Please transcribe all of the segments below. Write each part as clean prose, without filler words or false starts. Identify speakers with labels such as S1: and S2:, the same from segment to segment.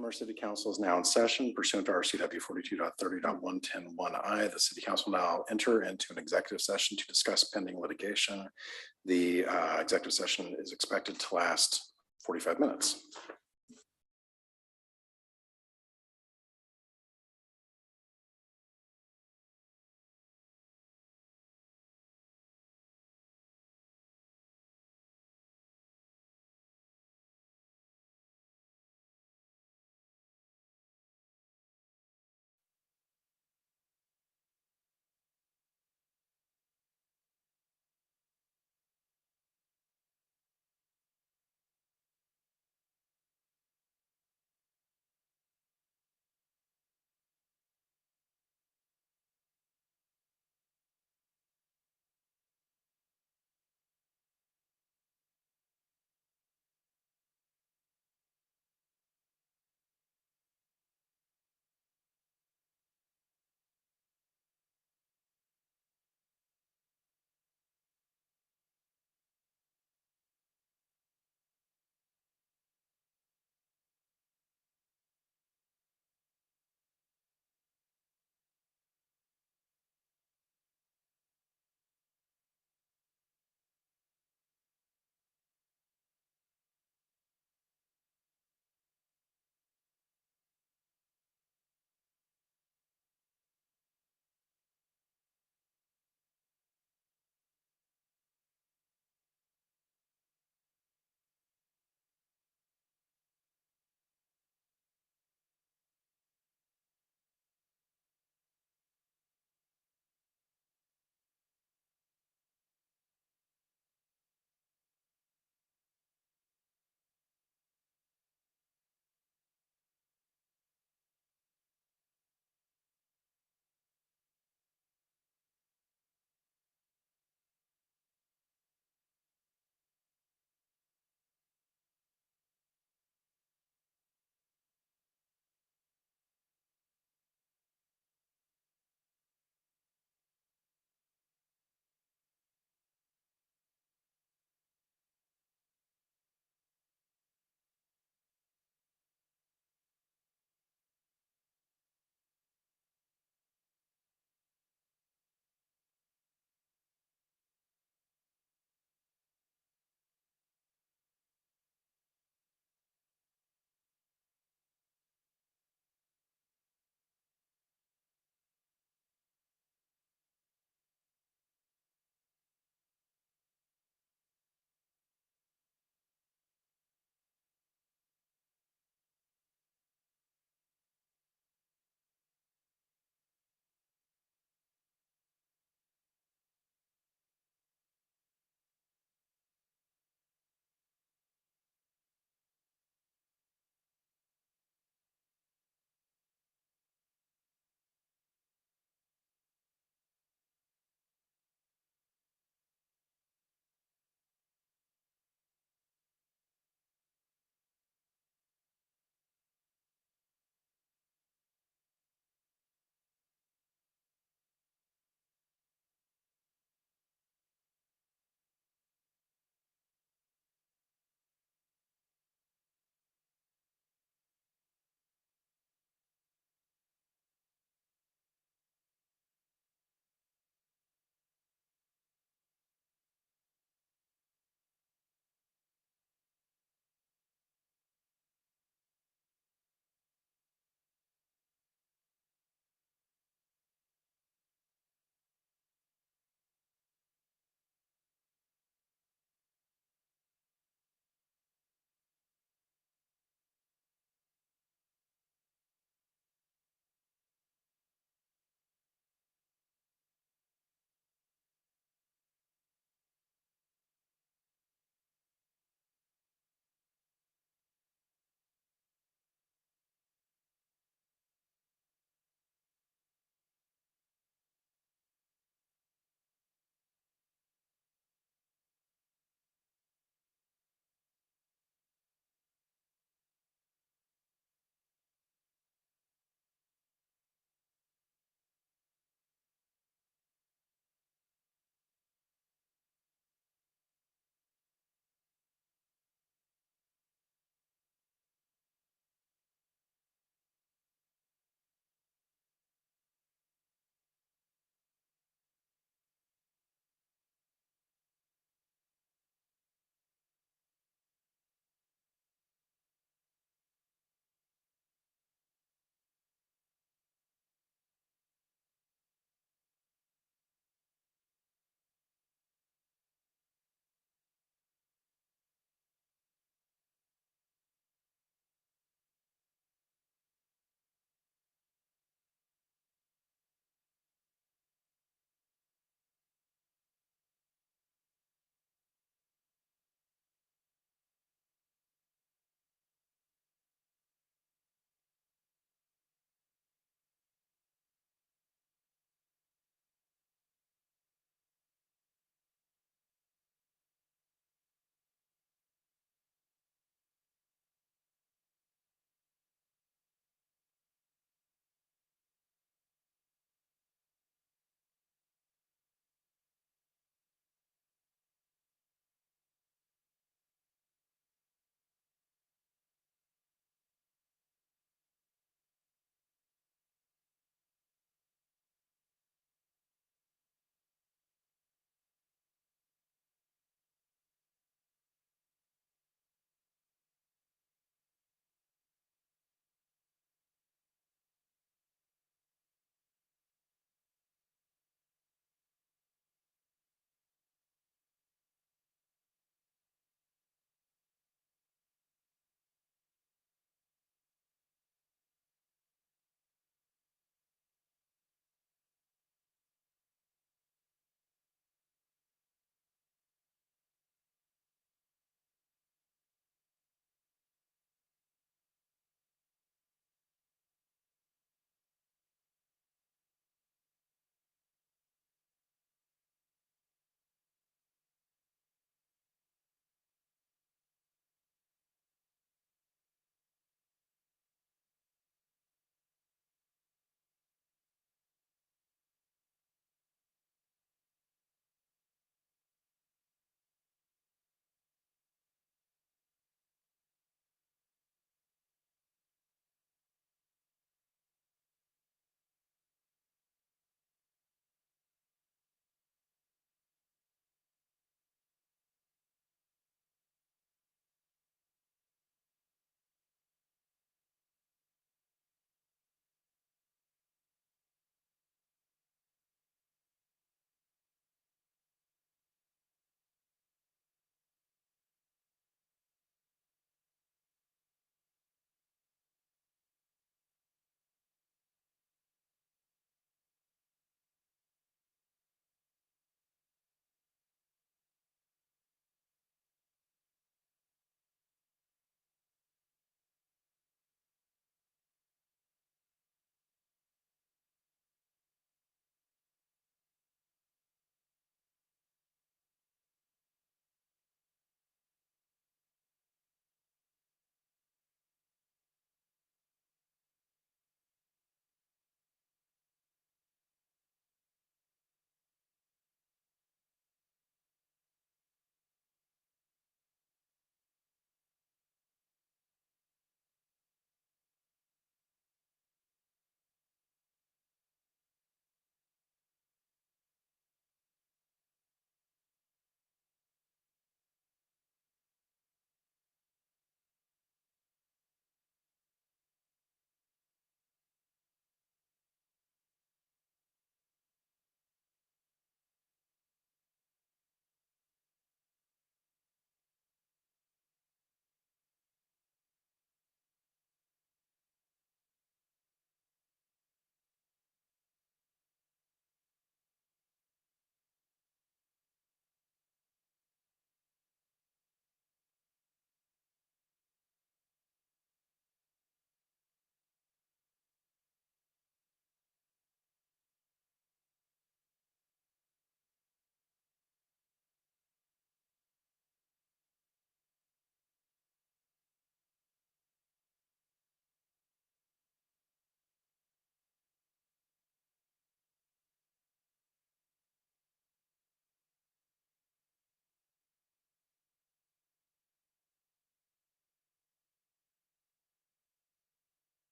S1: Kimmer City Council is now in session pursuant to RCW 42.30.110(1)I. The City Council now enter into an executive session to discuss pending litigation. The executive session is expected to last 45 minutes.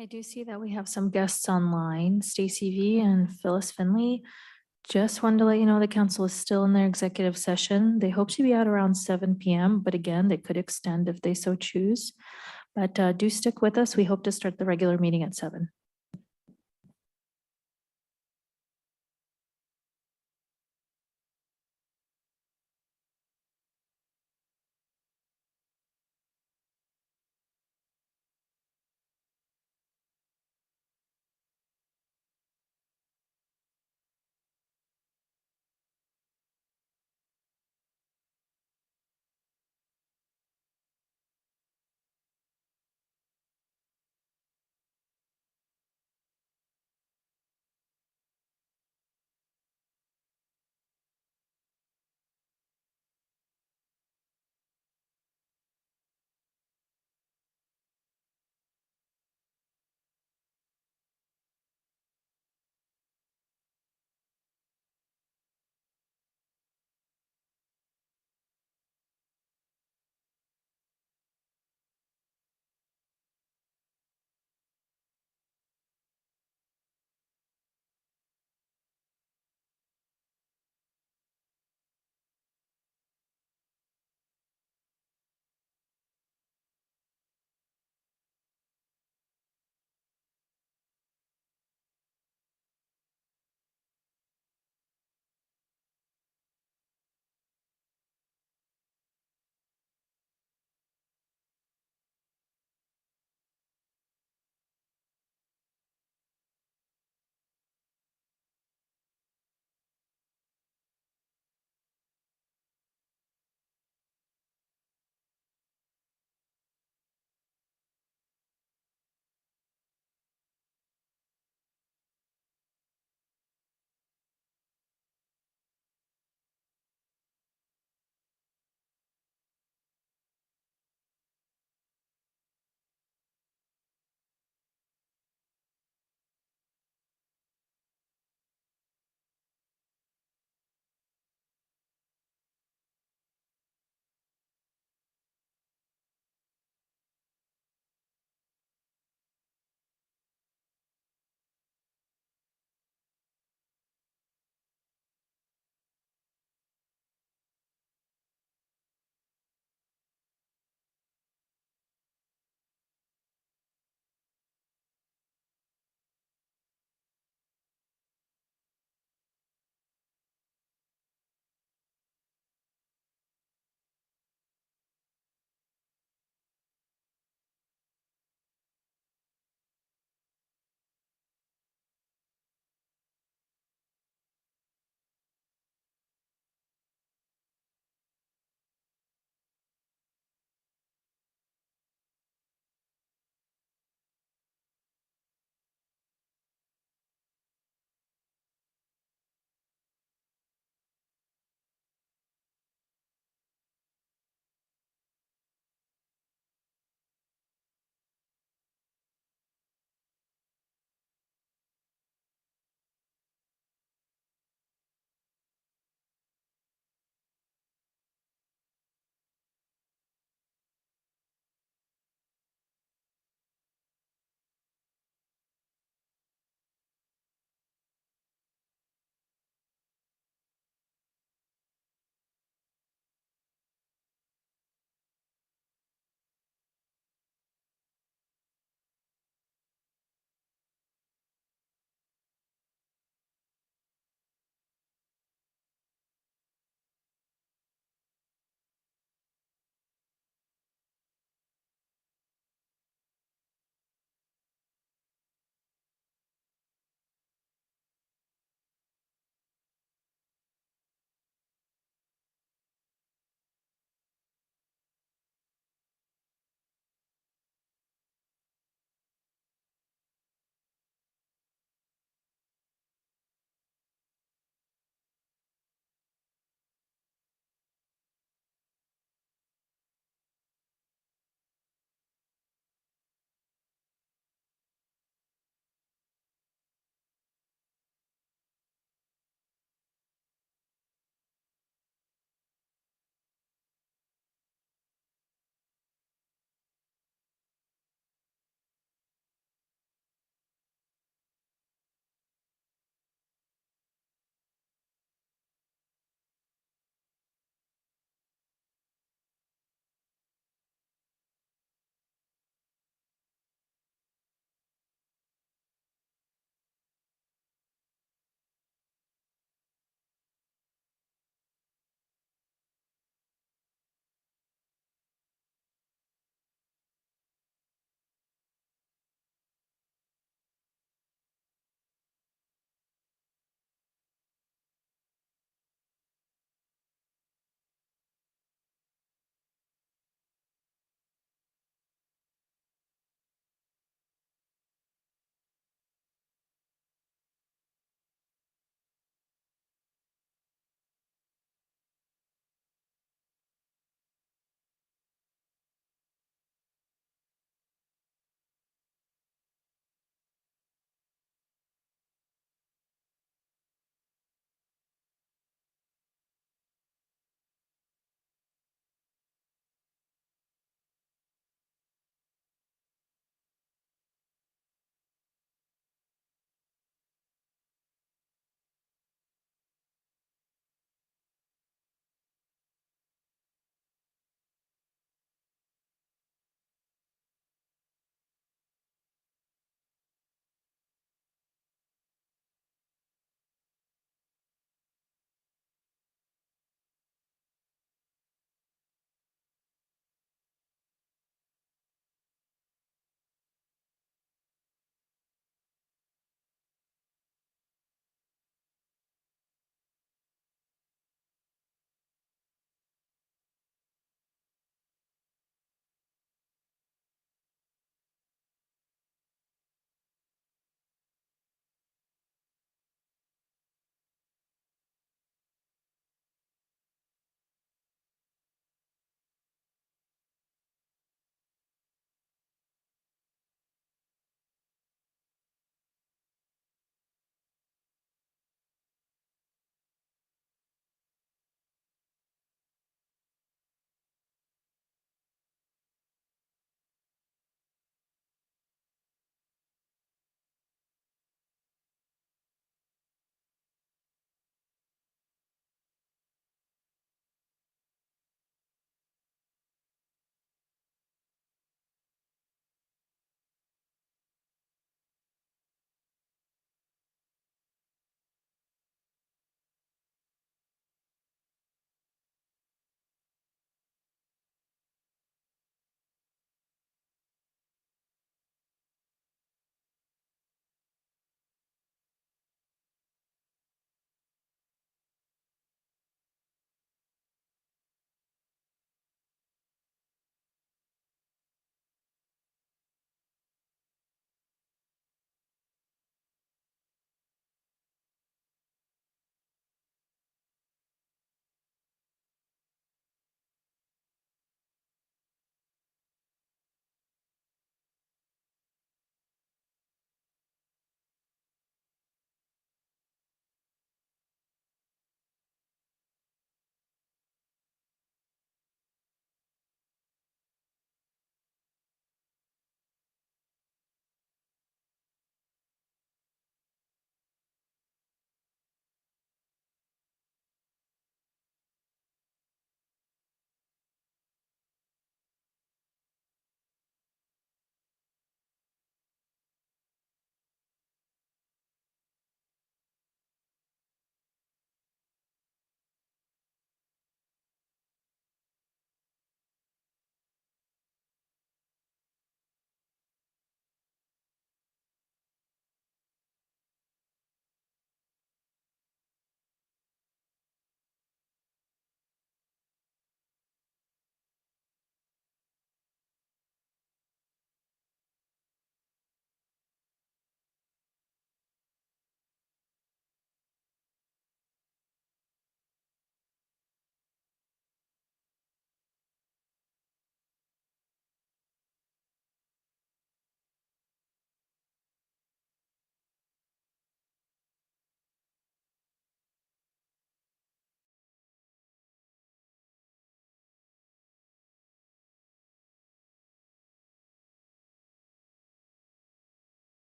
S2: I do see that we have some guests online, Stacy V and Phyllis Finley. Just wanted to let you know the council is still in their executive session. They hope to be out around 7 PM, but again, they could extend if they so choose. But do stick with us. We hope to start the regular meeting at 7.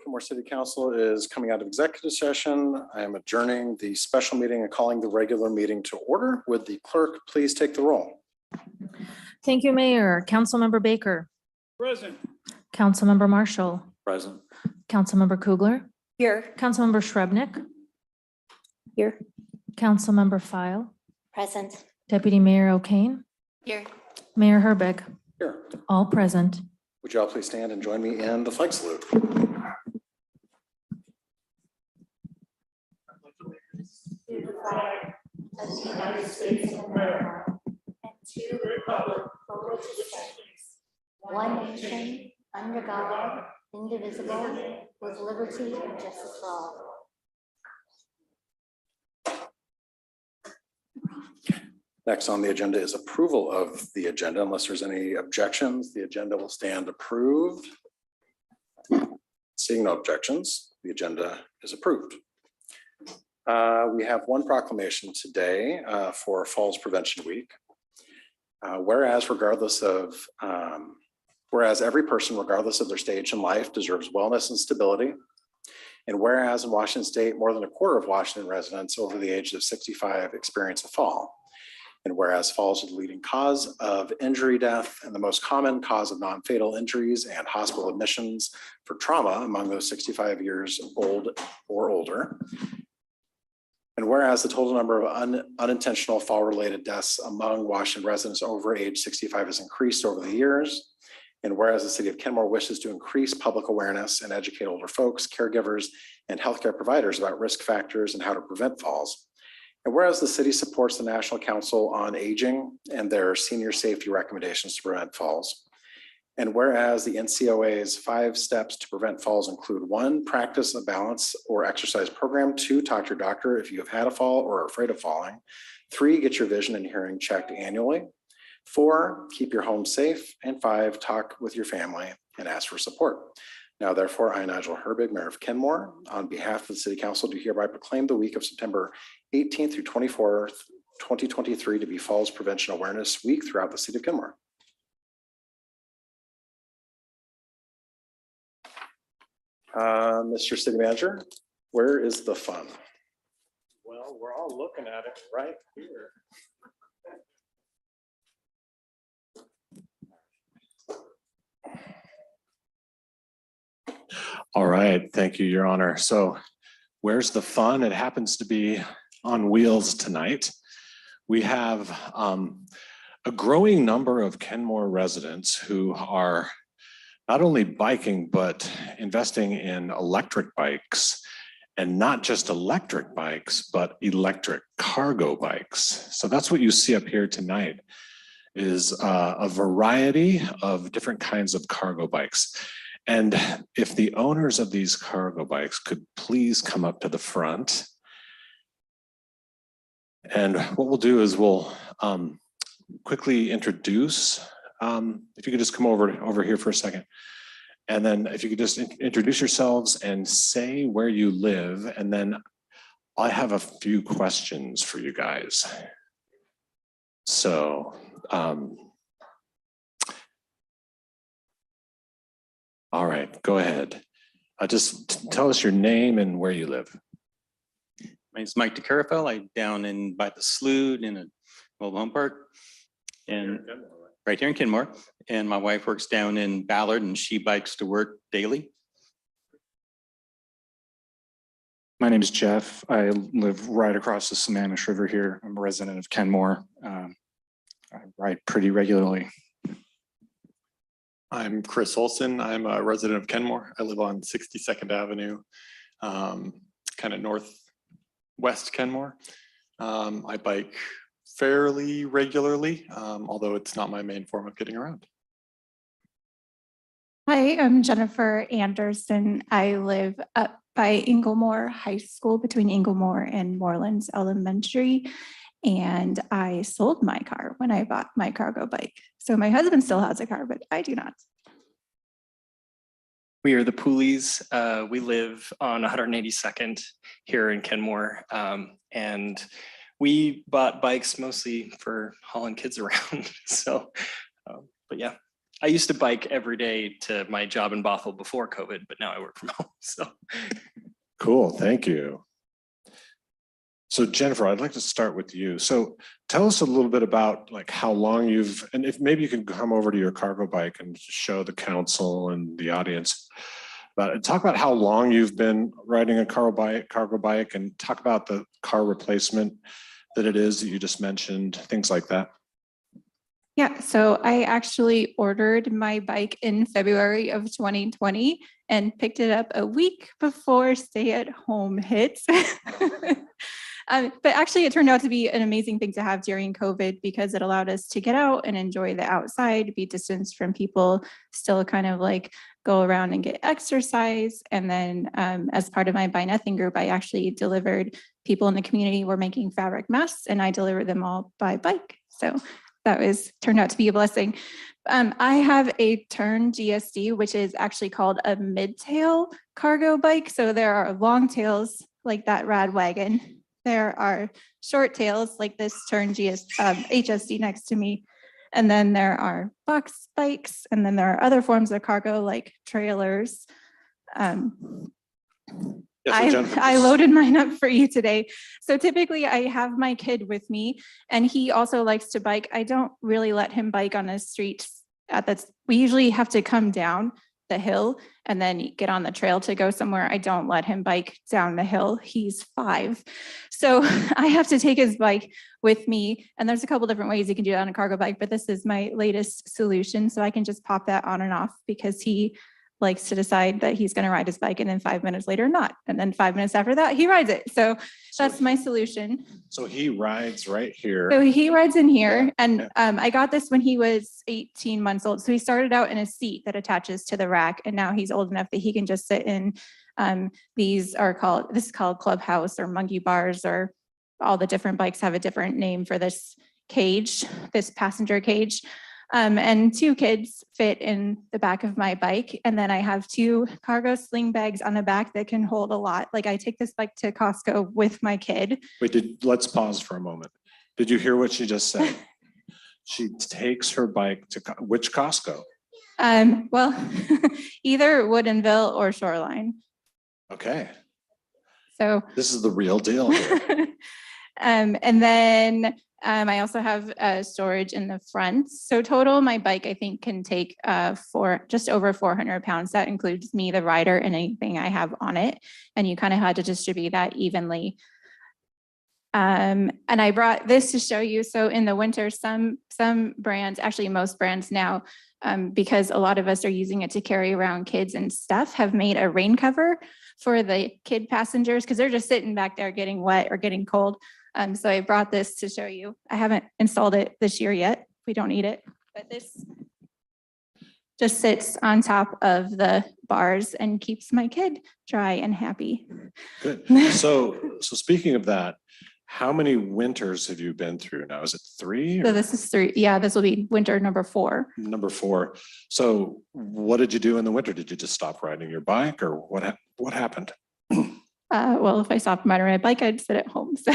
S1: Kenmore City Council is coming out of executive session. I am adjourning the special meeting and calling the regular meeting to order. Would the clerk please take the roll?
S2: Thank you, Mayor. Councilmember Baker.
S3: Present.
S2: Councilmember Marshall.
S3: Present.
S2: Councilmember Kugler.
S4: Here.
S2: Councilmember Shrubnik.
S4: Here.
S2: Councilmember File.
S4: Present.
S2: Deputy Mayor O'Kane.
S4: Here.
S2: Mayor Herbig.
S1: Here.
S2: All present.
S1: Would you all please stand and join me in the flag salute?
S4: To the flag of the United States of America and to the republic for which it stands, one nation, under God, indivisible, with liberty and justice for all.
S1: Next on the agenda is approval of the agenda. Unless there's any objections, the agenda will stand approved. Seeing no objections, the agenda is approved. We have one proclamation today for Falls Prevention Week. Whereas every person, regardless of their stage in life, deserves wellness and stability. And whereas in Washington State, more than a quarter of Washington residents over the age of 65 experience a fall. And whereas falls are the leading cause of injury, death, and the most common cause of non-fatal injuries and hospital admissions for trauma among those 65 years old or older. And whereas the total number of unintentional fall-related deaths among Washington residents over age 65 has increased over the years. And whereas the city of Kenmore wishes to increase public awareness and educate older folks, caregivers, and healthcare providers about risk factors and how to prevent falls. And whereas the city supports the National Council on Aging and their senior safety recommendations to prevent falls. And whereas the NCOA's 5 steps to prevent falls include 1, practice a balance or exercise program. 2, talk to your doctor if you have had a fall or are afraid of falling. 3, get your vision and hearing checked annually. 4, keep your home safe. And 5, talk with your family and ask for support. Now, therefore, I, Nigel Herbig, Mayor of Kenmore, on behalf of the City Council, do hereby proclaim the week of September 18th through 24th, 2023 to be Falls Prevention Awareness Week throughout the city of Kenmore. Mr. City Manager, where is the fun?
S3: Well, we're all looking at it right here.
S5: All right, thank you, Your Honor. So where's the fun? It happens to be on wheels tonight. We have a growing number of Kenmore residents who are not only biking, but investing in electric bikes, and not just electric bikes, but electric cargo bikes. So that's what you see up here tonight is a variety of different kinds of cargo bikes. And if the owners of these cargo bikes could please come up to the front. And what we'll do is we'll quickly introduce, if you could just come over here for a second. And then if you could just introduce yourselves and say where you live, and then I have a few questions for you guys. So, all right, go ahead. Just tell us your name and where you live.
S6: My name's Mike DeCarafel. I'm down by the Slough in a mobile home park. And right here in Kenmore. And my wife works down in Ballard and she bikes to work daily.
S7: My name is Jeff. I live right across the Sammamish River here. I'm a resident of Kenmore. I ride pretty regularly.
S8: I'm Chris Olson. I'm a resident of Kenmore. I live on 62nd Avenue, kind of northwest Kenmore. I bike fairly regularly, although it's not my main form of getting around.
S9: Hi, I'm Jennifer Anderson. I live up by Inglemore High School between Inglemore and Morelands Elementary. And I sold my car when I bought my cargo bike. So my husband still has a car, but I do not.
S10: We are the Poolies. We live on 182nd here in Kenmore. And we bought bikes mostly for hauling kids around. So, but yeah, I used to bike every day to my job in Bothell before COVID, but now I work from home. So
S5: Cool, thank you. So Jennifer, I'd like to start with you. So tell us a little bit about like how long and if maybe you can come over to your cargo bike and show the council and the audience. But talk about how long you've been riding a cargo bike and talk about the car replacement that it is that you just mentioned, things like that.
S9: Yeah, so I actually ordered my bike in February of 2020 and picked it up a week before stay-at-home hit. But actually, it turned out to be an amazing thing to have during COVID because it allowed us to get out and enjoy the outside, be distanced from people, still kind of like go around and get exercise. And then as part of my Buy Nothing group, I actually delivered people in the community were making fabric masks and I delivered them all by bike. So that turned out to be a blessing. I have a Tern GSD, which is actually called a mid-tail cargo bike. So there are long tails like that rad wagon. There are short tails like this Tern HSD next to me. And then there are box bikes. And then there are other forms of cargo like trailers. I loaded mine up for you today. So typically I have my kid with me and he also likes to bike. I don't really let him bike on the street. We usually have to come down the hill and then get on the trail to go somewhere. I don't let him bike down the hill. He's 5. So I have to take his bike with me. And there's a couple different ways you can do that on a cargo bike, but this is my latest solution. So I can just pop that on and off because he likes to decide that he's going to ride his bike and then 5 minutes later not. And then 5 minutes after that, he rides it. So that's my solution.
S5: So he rides right here.
S9: So he rides in here. And I got this when he was 18 months old. So he started out in a seat that attaches to the rack. And now he's old enough that he can just sit in. This is called Clubhouse or monkey bars, or all the different bikes have a different name for this cage, this passenger cage. And 2 kids fit in the back of my bike. And then I have 2 cargo sling bags on the back that can hold a lot. Like I take this bike to Costco with my kid.
S5: Wait, let's pause for a moment. Did you hear what she just said? She takes her bike to which Costco?
S9: Well, either Woodinville or Shoreline.
S5: Okay.
S9: So
S5: this is the real deal here.
S9: And then I also have storage in the front. So total, my bike, I think, can take just over 400 pounds. That includes me, the rider, and anything I have on it. And you kind of had to distribute that evenly. And I brought this to show you. So in the winter, some brands, actually most brands now, because a lot of us are using it to carry around kids and stuff, have made a rain cover for the kid passengers because they're just sitting back there getting wet or getting cold. So I brought this to show you. I haven't installed it this year yet. We don't need it, but this just sits on top of the bars and keeps my kid dry and happy.
S5: Good. So speaking of that, how many winters have you been through now? Is it 3?
S9: So this is 3. Yeah, this will be winter number 4.
S5: Number 4. So what did you do in the winter? Did you just stop riding your bike or what happened?
S9: Well, if I stopped riding my bike, I'd sit at home. So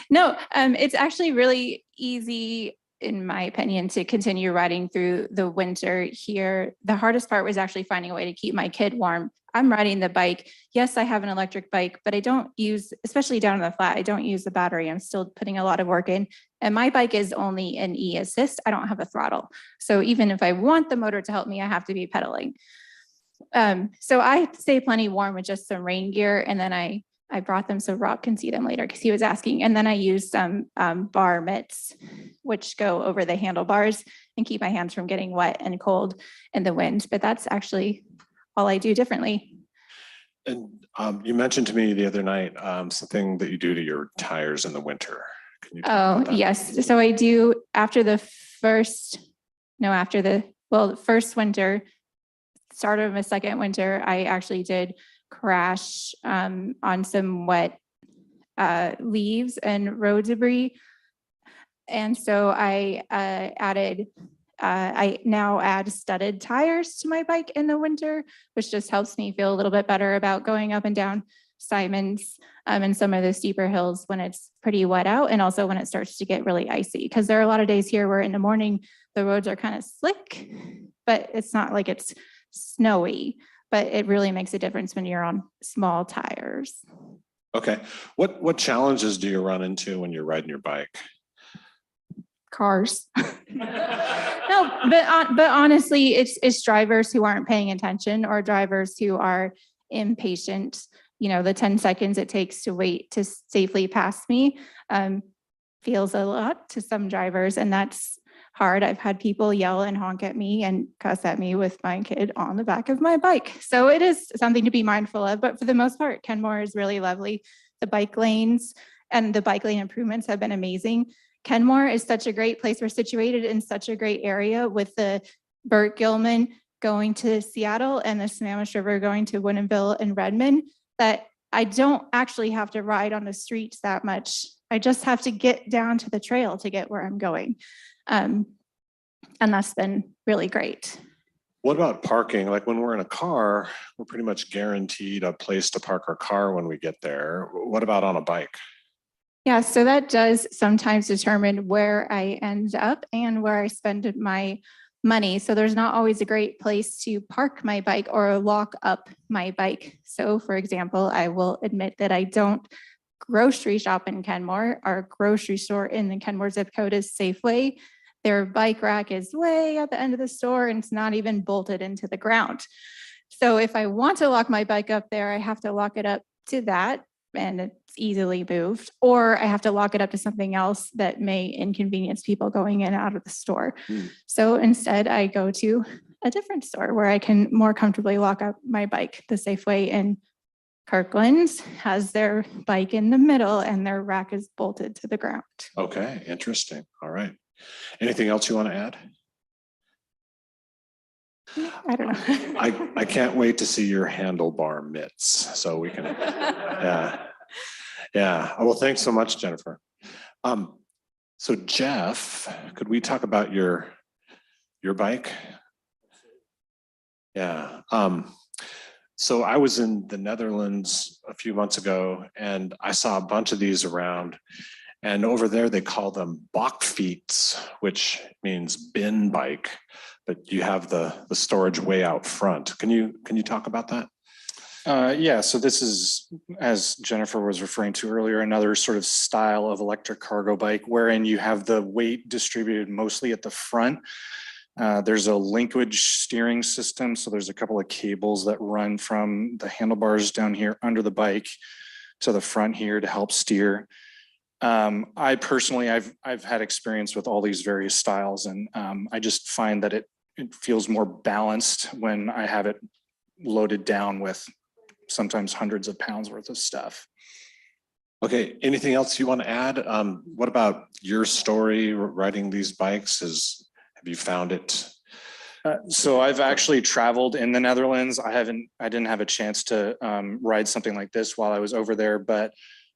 S9: no, it's actually really easy, in my opinion, to continue riding through the winter here. The hardest part was actually finding a way to keep my kid warm. I'm riding the bike. Yes, I have an electric bike, but I don't use, especially down in the flat, I don't use the battery. I'm still putting a lot of work in. And my bike is only an e-assist. I don't have a throttle. So even if I want the motor to help me, I have to be pedaling. So I stay plenty warm with just some rain gear. And then I brought them so Rob can see them later because he was asking. And then I used some bar mitts, which go over the handlebars and keep my hands from getting wet and cold in the wind. But that's actually all I do differently.
S5: And you mentioned to me the other night something that you do to your tires in the winter. Can you talk about that?
S9: Yes. So I do after the first winter, start of my second winter, I actually did crash on some wet leaves and road debris. And so I now add studded tires to my bike in the winter, which just helps me feel a little bit better about going up and down Simons, and some of the steeper hills when it's pretty wet out, and also when it starts to get really icy. Because there are a lot of days here where in the morning the roads are kind of slick, but it's not like it's snowy. But it really makes a difference when you're on small tires.
S5: Okay, what challenges do you run into when you're riding your bike?
S9: Cars. No, but honestly, it's drivers who aren't paying attention or drivers who are impatient. You know, the 10 seconds it takes to wait to safely pass me feels a lot to some drivers, and that's hard. I've had people yell and honk at me and cuss at me with my kid on the back of my bike. So it is something to be mindful of, but for the most part, Kenmore is really lovely. The bike lanes and the bike lane improvements have been amazing. Kenmore is such a great place. We're situated in such a great area with the Burt Gilman going to Seattle and the Sammamish River going to Woodinville and Redmond, that I don't actually have to ride on the streets that much. I just have to get down to the trail to get where I'm going. And that's been really great.
S5: What about parking? Like when we're in a car, we're pretty much guaranteed a place to park our car when we get there. What about on a bike?
S9: Yeah, so that does sometimes determine where I end up and where I spend my money. So there's not always a great place to park my bike or lock up my bike. So for example, I will admit that I don't grocery shop in Kenmore. Our grocery store in the Kenmore zip code is Safeway. Their bike rack is way at the end of the store and it's not even bolted into the ground. So if I want to lock my bike up there, I have to lock it up to that, and it's easily moved, or I have to lock it up to something else that may inconvenience people going in and out of the store. So instead I go to a different store where I can more comfortably lock up my bike. The Safeway in Kirkland has their bike in the middle and their rack is bolted to the ground.
S5: Okay, interesting. All right. Anything else you want to add?
S9: I don't know.
S5: I can't wait to see your handlebar mitts so we can, yeah. Yeah, well, thanks so much, Jennifer. So Jeff, could we talk about your bike? Yeah, so I was in the Netherlands a few months ago and I saw a bunch of these around, and over there they call them bakfiets, which means bin bike, but you have the storage way out front. Can you talk about that?
S7: Yeah, so this is, as Jennifer was referring to earlier, another sort of style of electric cargo bike wherein you have the weight distributed mostly at the front. There's a linkage steering system. So there's a couple of cables that run from the handlebars down here under the bike to the front here to help steer. I personally, I've had experience with all these various styles, and I just find that it feels more balanced when I have it loaded down with sometimes hundreds of pounds worth of stuff.
S5: Okay, anything else you want to add? What about your story riding these bikes? Have you found it?
S7: So I've actually traveled in the Netherlands. I didn't have a chance to ride something like this while I was over there, but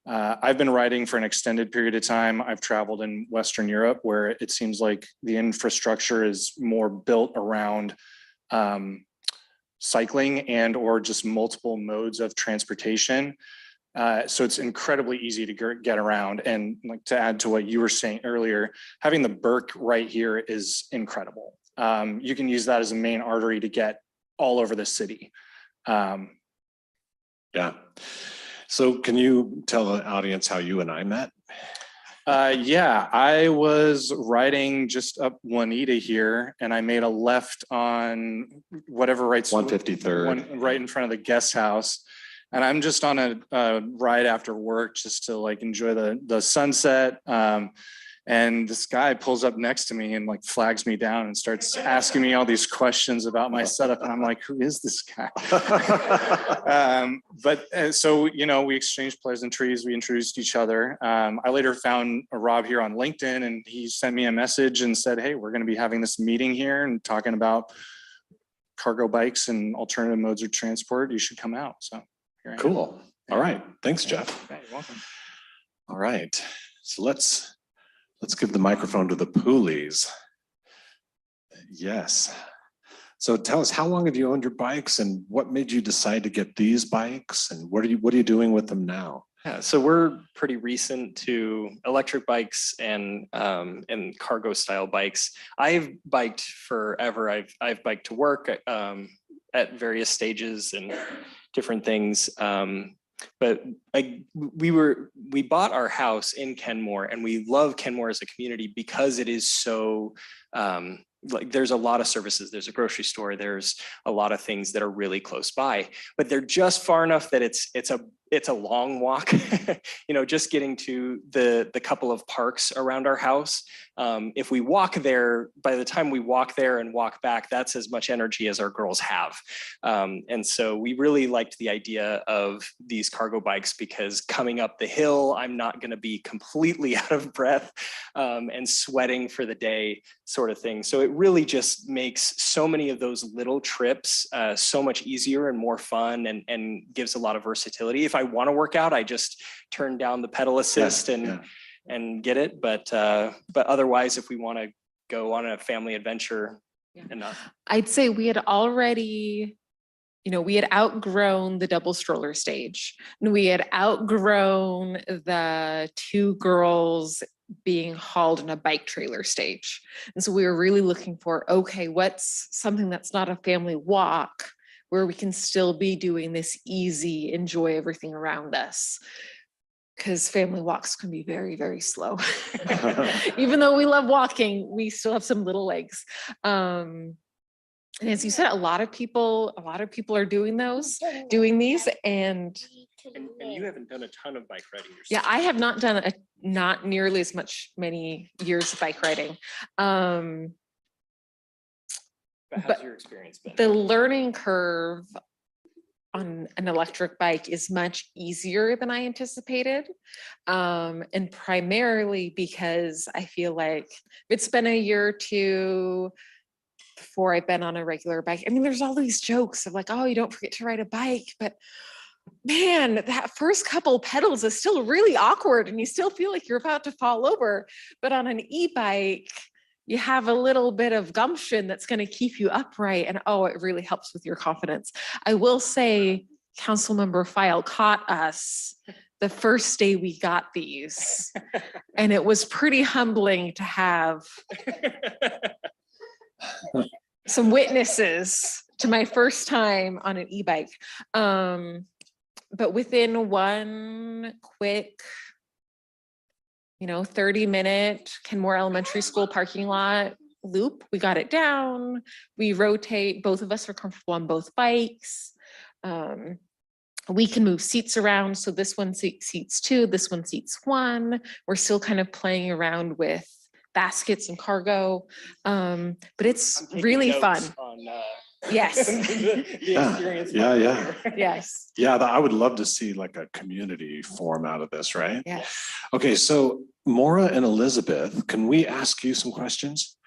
S7: I've been riding for an extended period of time. I've traveled in Western Europe where it seems like the infrastructure is more built around cycling and or just multiple modes of transportation. So it's incredibly easy to get around. And like to add to what you were saying earlier, having the Burke right here is incredible. You can use that as a main artery to get all over the city.
S5: Yeah. So can you tell the audience how you and I met?
S7: Yeah, I was riding just up Juanita here and I made a left on whatever rights
S5: 153rd.
S7: right in front of the guest house. And I'm just on a ride after work just to like enjoy the sunset. And this guy pulls up next to me and like flags me down and starts asking me all these questions about my setup. And I'm like, who is this guy? So, you know, we exchanged pleasantries, we introduced each other. I later found Rob here on LinkedIn and he sent me a message and said, hey, we're going to be having this meeting here and talking about cargo bikes and alternative modes of transport. You should come out. So here I am.
S5: Cool. All right. Thanks, Jeff.
S7: Yeah, you're welcome.
S5: All right. So let's give the microphone to the Poolies. Yes. So tell us, how long have you owned your bikes and what made you decide to get these bikes? And what are you doing with them now?
S10: Yeah, so we're pretty recent to electric bikes and cargo style bikes. I've biked forever. I've biked to work at various stages and different things. But we bought our house in Kenmore, and we love Kenmore as a community because it is so like there's a lot of services. There's a grocery store. There's a lot of things that are really close by, but they're just far enough that it's a long walk. You know, just getting to the couple of parks around our house. If we walk there, by the time we walk there and walk back, that's as much energy as our girls have. And so we really liked the idea of these cargo bikes because coming up the hill, I'm not going to be completely out of breath and sweating for the day sort of thing. So it really just makes so many of those little trips so much easier and more fun and gives a lot of versatility. If I want to work out, I just turn down the pedal assist and get it. But otherwise, if we want to go on a family adventure,
S11: I'd say we had already, we had outgrown the double stroller stage, and we had outgrown the two girls being hauled in a bike trailer stage. And so we were really looking for, okay, what's something that's not a family walk where we can still be doing this easy, enjoy everything around us. Because family walks can be very, very slow. Even though we love walking, we still have some little legs. And as you said, a lot of people are doing these, and
S10: you haven't done a ton of bike riding yourself.
S11: yeah, I have not done not nearly as many years of bike riding.
S10: But how's your experience been?
S11: The learning curve on an electric bike is much easier than I anticipated. And primarily because I feel like it's been a year or two before I've been on a regular bike. I mean, there's all these jokes of like, oh, you don't forget to ride a bike, but man, that first couple pedals is still really awkward and you still feel like you're about to fall over. But on an e-bike, you have a little bit of gumption that's going to keep you upright. And oh, it really helps with your confidence. I will say, Councilmember File caught us the first day we got these. And it was pretty humbling to have some witnesses to my first time on an e-bike. But within one quick 30-minute Kenmore Elementary School parking lot loop, we got it down. We rotate, both of us are comfortable on both bikes. We can move seats around. So this one seats two, this one seats one. We're still kind of playing around with baskets and cargo. But it's really fun. Yes.
S10: The experience.
S5: Yeah.
S11: Yes.
S5: Yeah, I would love to see like a community form out of this, right?
S11: Yes.
S5: Okay, so Maura and Elizabeth, can we ask you some questions?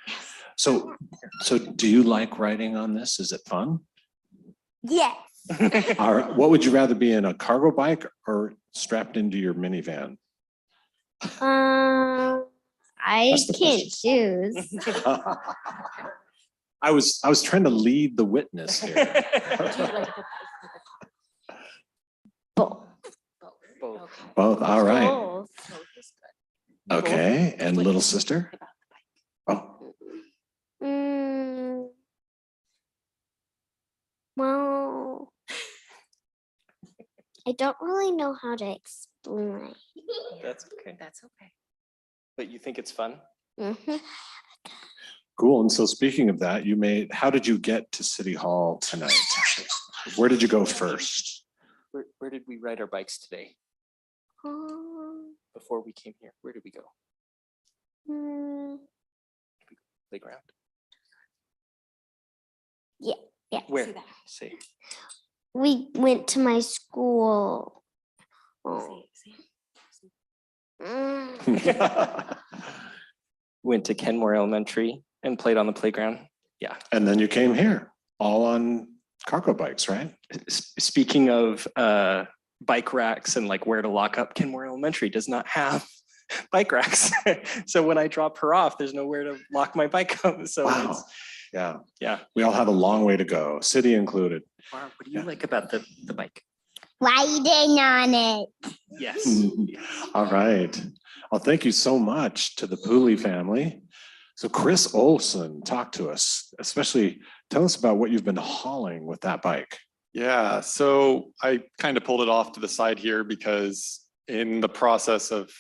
S5: So do you like riding on this? Is it fun?
S4: Yes.
S5: All right, what would you rather be in, a cargo bike or strapped into your minivan?
S4: I
S5: That's the
S4: can't
S5: question.
S4: choose.
S5: I was trying to lead the witness here.
S4: Both.
S5: Both, all right.
S4: Both.
S5: Okay, and little sister? Oh,
S4: Well, I don't really know how to explain.
S10: That's okay.
S11: That's okay.
S10: But you think it's fun?
S4: Mhm.
S5: cool. And so speaking of that, how did you get to City Hall tonight? Where did you go first?
S10: Where did we ride our bikes today before we came here? Where did we go? Playground?
S4: Yeah.
S10: Where? Say.
S4: We went to my school. Oh.
S10: Went to Kenmore Elementary and played on the playground. Yeah.
S5: And then you came here, all on cargo bikes, right?
S10: Speaking of bike racks and like where to lock up, Kenmore Elementary does not have bike racks. So when I drop her off, there's nowhere to lock my bike up. So
S5: Wow. Yeah.
S10: Yeah.
S5: We all have a long way to go, city included.
S10: What do you like about the bike?
S4: Riding on it.
S10: Yes.
S5: All right. Well, thank you so much to the Pooley family. So Chris Olson, talk to us, especially tell us about what you've been hauling with that bike.
S8: Yeah, so I kind of pulled it off to the side here because in the process of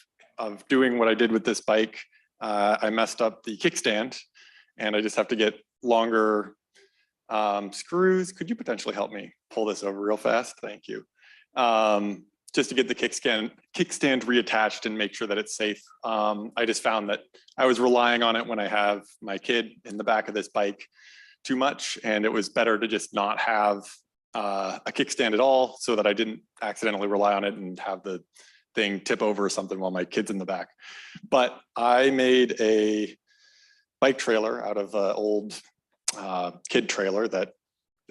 S8: doing what I did with this bike, I messed up the kickstand and I just have to get longer screws. Could you potentially help me pull this over real fast? Thank you. Just to get the kickstand reattached and make sure that it's safe. I just found that I was relying on it when I have my kid in the back of this bike too much, and it was better to just not have a kickstand at all so that I didn't accidentally rely on it and have the thing tip over or something while my kid's in the back. But I made a bike trailer out of an old kid trailer that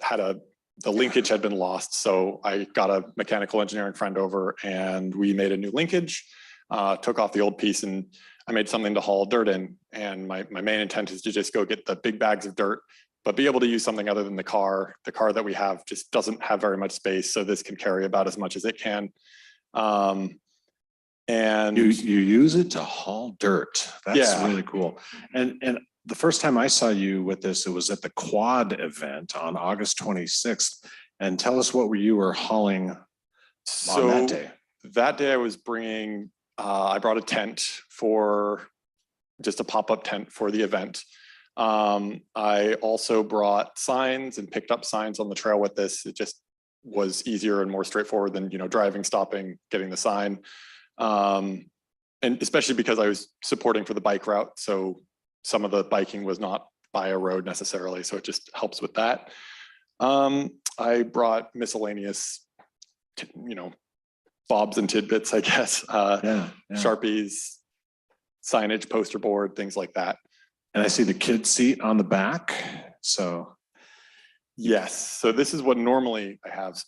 S8: had the linkage had been lost. So I got a mechanical engineering friend over and we made a new linkage, took off the old piece, and I made something to haul dirt in. And my main intent is to just go get the big bags of dirt, but be able to use something other than the car. The car that we have just doesn't have very much space. So this can carry about as much as it can. And
S5: You use it to haul dirt. That's
S8: Yeah.
S5: really cool. And the first time I saw you with this, it was at the Quad event on August 26th. And tell us what you were hauling on
S8: so
S5: that day.
S8: that day I was bringing, I brought a tent for just a pop-up tent for the event. I also brought signs and picked up signs on the trail with this. It just was easier and more straightforward than, driving, stopping, getting the sign. And especially because I was supporting for the bike route. So some of the biking was not by a road necessarily. So it just helps with that. I brought miscellaneous, bobs and tidbits, I guess,
S5: Yeah.
S8: Sharpies, signage, poster board, things like that.
S5: And I see the kid seat on the back. So
S8: Yes, so this is what normally I have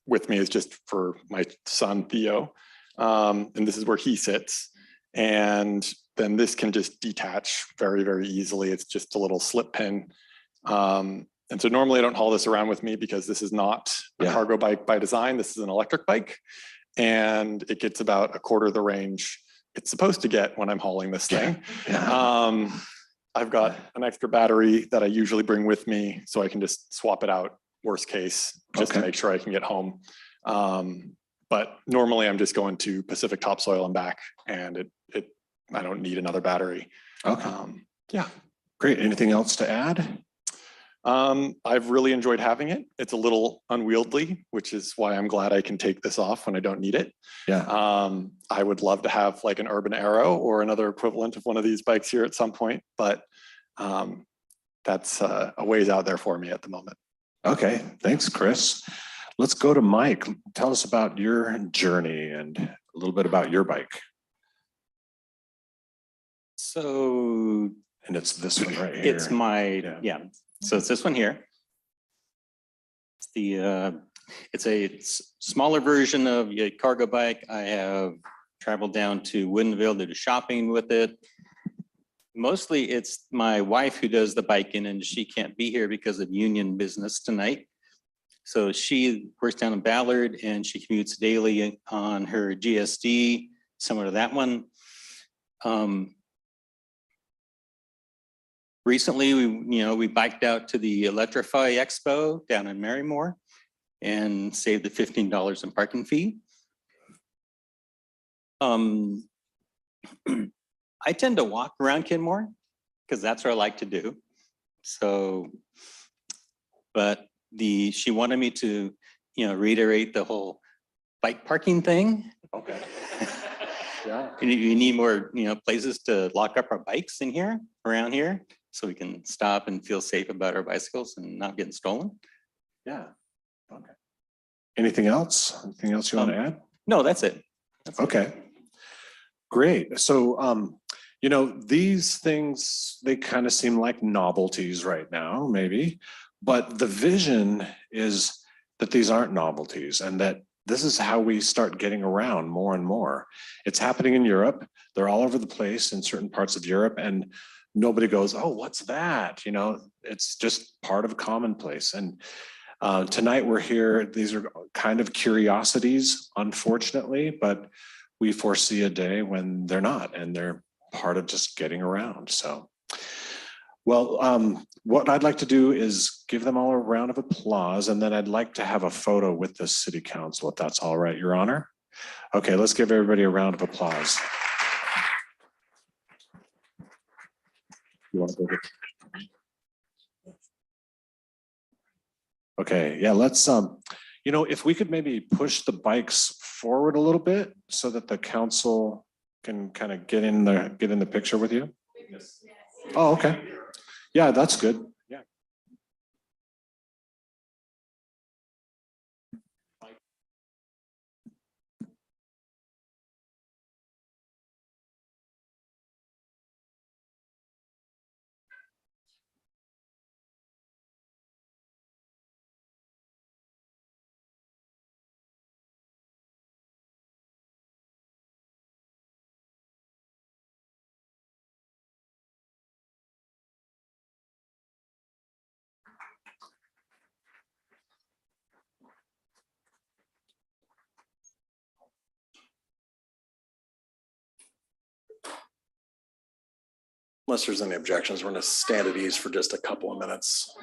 S8: with me, is just for my son Theo. And this is where he sits. And then this can just detach very, very easily. It's just a little slip pin. And so normally I don't haul this around with me because this is not a
S5: Yeah.
S8: cargo bike by design. This is an electric bike. And it gets about a quarter of the range it's supposed to get when I'm hauling this thing.
S5: yeah.
S8: I've got an extra battery that I usually bring with me, so I can just swap it out, worst case, just to
S5: Okay.
S8: make sure I can get home. But normally I'm just going to Pacific Topsoil and back, and I don't need another battery.
S5: Okay.
S8: Yeah.
S5: Great. Anything else to add?
S8: I've really enjoyed having it. It's a little unwieldy, which is why I'm glad I can take this off when I don't need it.
S5: Yeah.
S8: I would love to have like an Urban Arrow or another equivalent of one of these bikes here at some point, but that's a ways out there for me at the moment.
S5: Okay. Thanks, Chris. Let's go to Mike. Tell us about your journey and a little bit about your bike.
S6: So
S5: And it's this one right here.
S6: it's my,
S5: Yeah.
S6: yeah, so it's this one here. It's it's a smaller version of a cargo bike. I have traveled down to Woodinville to do shopping with it. Mostly it's my wife who does the biking, and she can't be here because of union business tonight. So she works down in Ballard and she commutes daily on her GSD, similar to that one. Recently, we biked out to the Electrify Expo down in Marymore and saved the $15 in parking fee. I tend to walk around Kenmore because that's what I like to do. So, but she wanted me to, reiterate the whole bike parking thing.
S5: Okay. Yeah.
S6: You need more, places to lock up our bikes in here, around here, so we can stop and feel safe about our bicycles and not getting stolen.
S5: Yeah. Okay. Anything else? Anything else you want to add?
S6: No, that's it.
S5: Okay. Great. So, these things, they kind of seem like novelties right now, maybe, but the vision is that these aren't novelties and that this is how we start getting around more and more. It's happening in Europe. They're all over the place in certain parts of Europe, and nobody goes, oh, what's that? You know, it's just part of commonplace. And tonight we're here. These are kind of curiosities, unfortunately, but we foresee a day when they're not, and they're part of just getting around. So, well, what I'd like to do is give them all a round of applause, and then I'd like to have a photo with the city council, if that's all right, Your Honor. Okay, let's give everybody a round of applause. You want to go get... Okay, yeah, let's, you know, if we could maybe push the bikes forward a little bit so that the council can kind of get in the picture with you. Oh, okay. Yeah, that's good. Yeah.
S1: Unless there's any objections, we're going to stand at ease for just a couple of minutes.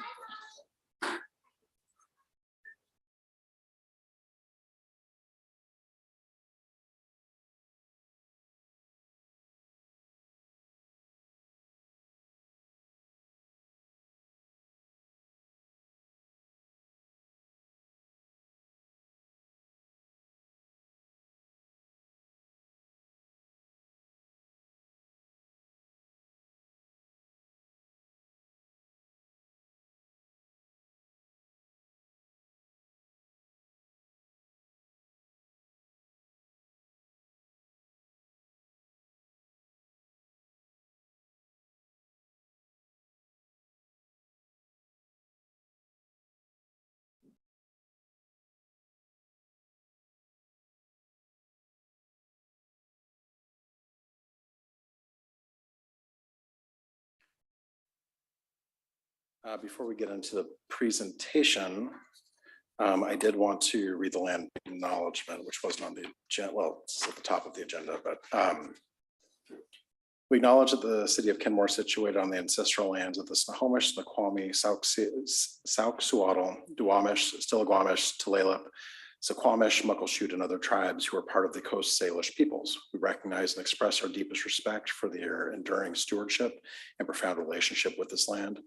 S1: Before we get into the presentation, I did want to read the land acknowledgement, which wasn't on the agenda. Well, it's at the top of the agenda, but we acknowledge that the city of Kenmore is situated on the ancestral lands of the Snohomish, Snoqualmie, Sauk-Suatal, Duwamish, Stillaguamish, Tulalip, Suquamish, Muckleshoot, and other tribes who are part of the Coast Salish peoples. We recognize and express our deepest respect for their enduring stewardship and profound relationship with this land,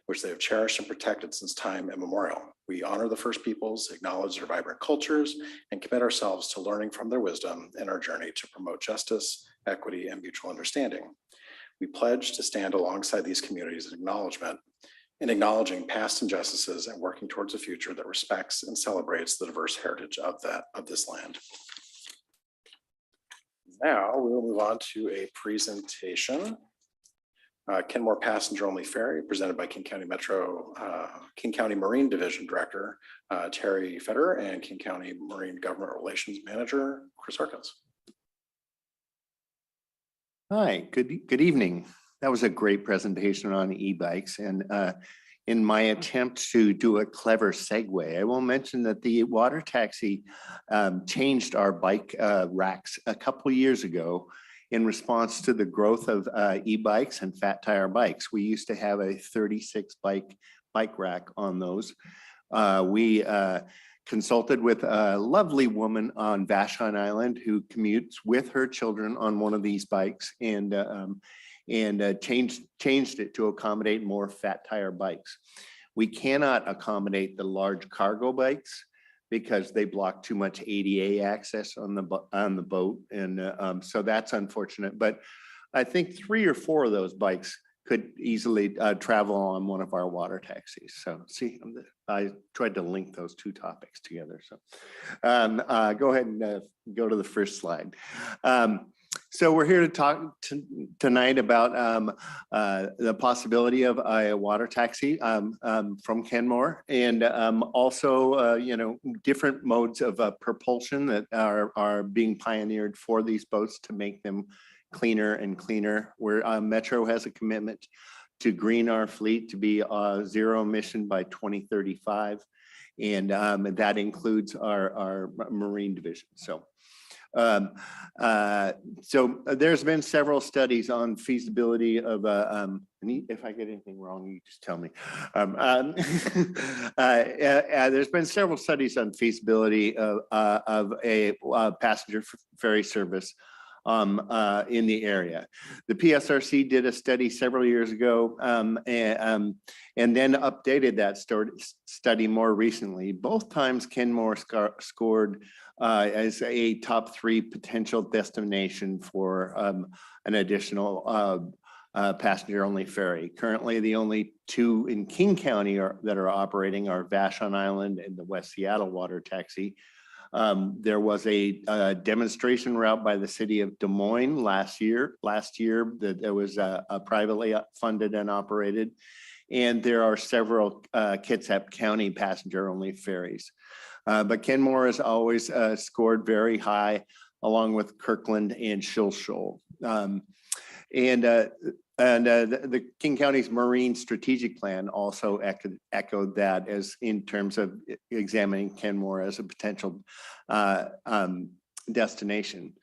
S1: which they have cherished and protected since time immemorial. We honor the First Peoples, acknowledge their vibrant cultures, and commit ourselves to learning from their wisdom in our journey to promote justice, equity, and mutual understanding. We pledge to stand alongside these communities in acknowledging past injustices and working towards a future that respects and celebrates the diverse heritage of this land. Now we will move on to a presentation. Kenmore Passenger Only Ferry, presented by King County Marine Division Director, Terry Federer, and King County Marine Government Relations Manager, Chris Harkins.
S12: Hi, good evening. That was a great presentation on e-bikes, and in my attempt to do a clever segue, I will mention that the water taxi changed our bike racks a couple years ago in response to the growth of e-bikes and fat tire bikes. We used to have a 36 bike rack on those. We consulted with a lovely woman on Vashon Island who commutes with her children on one of these bikes, and changed it to accommodate more fat tire bikes. We cannot accommodate the large cargo bikes because they block too much ADA access on the boat, and so that's unfortunate. But I think 3 or 4 of those bikes could easily travel on one of our water taxis. So see, I tried to link those two topics together. So go ahead and go to the first slide. So we're here to talk tonight about the possibility of a water taxi from Kenmore, and also, different modes of propulsion that are being pioneered for these boats to make them cleaner and cleaner. Where Metro has a commitment to green our fleet to be zero emission by 2035. And that includes our marine division. So there's been several studies on feasibility of if I get anything wrong, you just tell me. There's been several studies on feasibility of a passenger ferry service in the area. The PSRC did a study several years ago and then updated that study more recently. Both times Kenmore scored as a top 3 potential destination for an additional passenger-only ferry. Currently, the only 2 in King County that are operating are Vashon Island and the West Seattle Water Taxi. There was a demonstration route by the city of Des Moines last year that there was a privately funded and operated. And there are several Kitsap County passenger-only ferries. But Kenmore has always scored very high, along with Kirkland and Shilshole. The King County's Marine Strategic Plan also echoed that as in terms of examining Kenmore as a potential destination.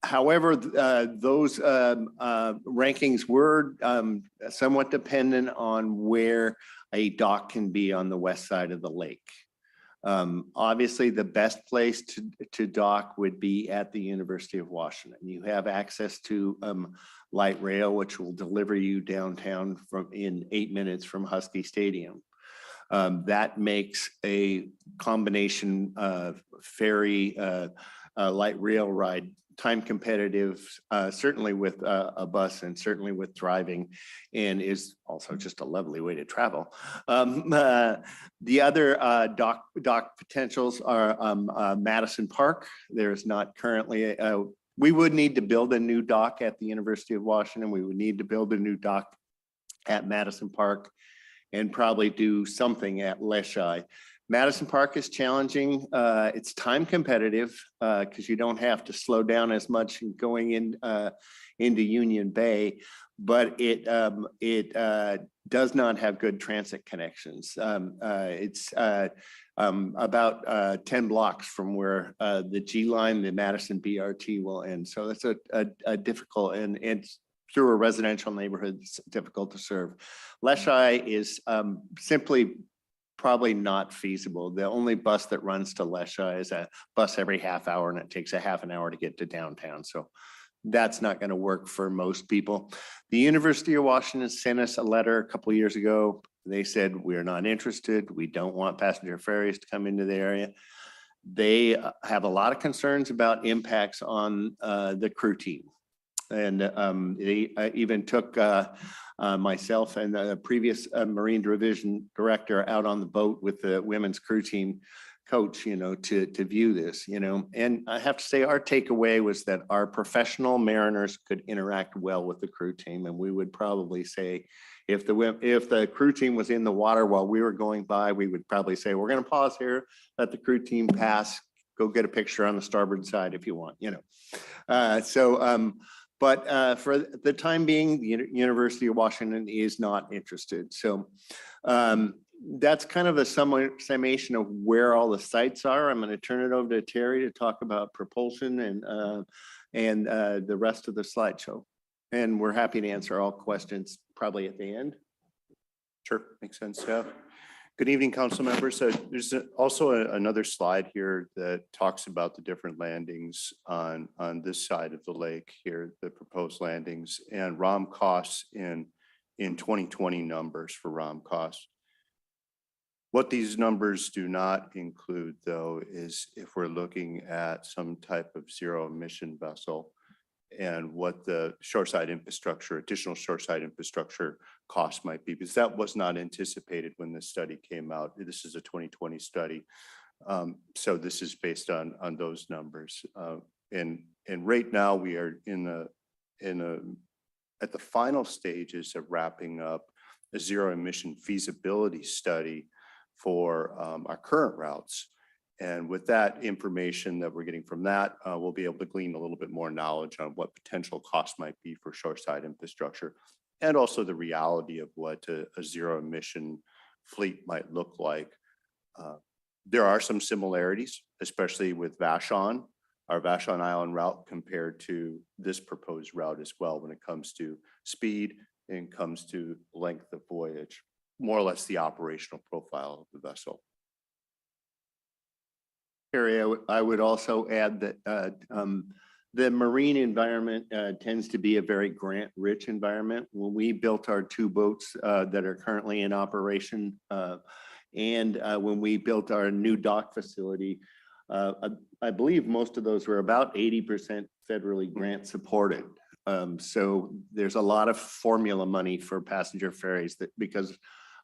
S12: However, those rankings were somewhat dependent on where a dock can be on the west side of the lake. Obviously, the best place to dock would be at the University of Washington. You have access to light rail, which will deliver you downtown in 8 minutes from Husky Stadium. That makes a combination of ferry light rail ride time competitive, certainly with a bus and certainly with driving, and is also just a lovely way to travel. The other dock potentials are Madison Park. There's not currently we would need to build a new dock at the University of Washington. We would need to build a new dock at Madison Park and probably do something at Leschi. Madison Park is challenging. It's time competitive because you don't have to slow down as much going into Union Bay, but it does not have good transit connections. It's about 10 blocks from where the G line, the Madison BRT will end. So that's a difficult, and it's through a residential neighborhood, it's difficult to serve. Leschi is simply probably not feasible. The only bus that runs to Leschi is a bus every half hour, and it takes a half an hour to get to downtown. So that's not going to work for most people. The University of Washington sent us a letter a couple of years ago. They said, we're not interested. We don't want passenger ferries to come into the area. They have a lot of concerns about impacts on the crew team. And they even took myself and the previous Marine Division director out on the boat with the women's crew team coach, to view this, and I have to say our takeaway was that our professional mariners could interact well with the crew team. And we would probably say, if the crew team was in the water while we were going by, we would probably say, we're going to pause here, let the crew team pass, go get a picture on the starboard side if you want, But for the time being, the University of Washington is not interested. So that's kind of a summation of where all the sites are. I'm going to turn it over to Terry to talk about propulsion and the rest of the slideshow. And we're happy to answer all questions probably at the end.
S13: Sure, makes sense. Yeah. Good evening, council members. There's also another slide here that talks about the different landings on this side of the lake here, the proposed landings and ROM costs in 2020 numbers for ROM costs. What these numbers do not include, though, is if we're looking at some type of zero emission vessel and what the shoreside infrastructure, additional shoreside infrastructure cost might be, because that was not anticipated when this study came out. This is a 2020 study. So this is based on those numbers. And And right now we are at the final stages of wrapping up a zero emission feasibility study for our current routes. And with that information that we're getting from that, we'll be able to glean a little bit more knowledge on what potential costs might be for shoreside infrastructure, and also the reality of what a zero emission fleet might look like. There are some similarities, especially with Vashon, our Vashon Island route compared to this proposed route as well when it comes to speed and comes to length of voyage, more or less the operational profile of the vessel.
S12: Harry, I would also add that the marine environment tends to be a very grant-rich environment. When we built our 2 boats that are currently in operation, and when we built our new dock facility, I believe most of those were about 80% federally grant supported. So there's a lot of formula money for passenger ferries that because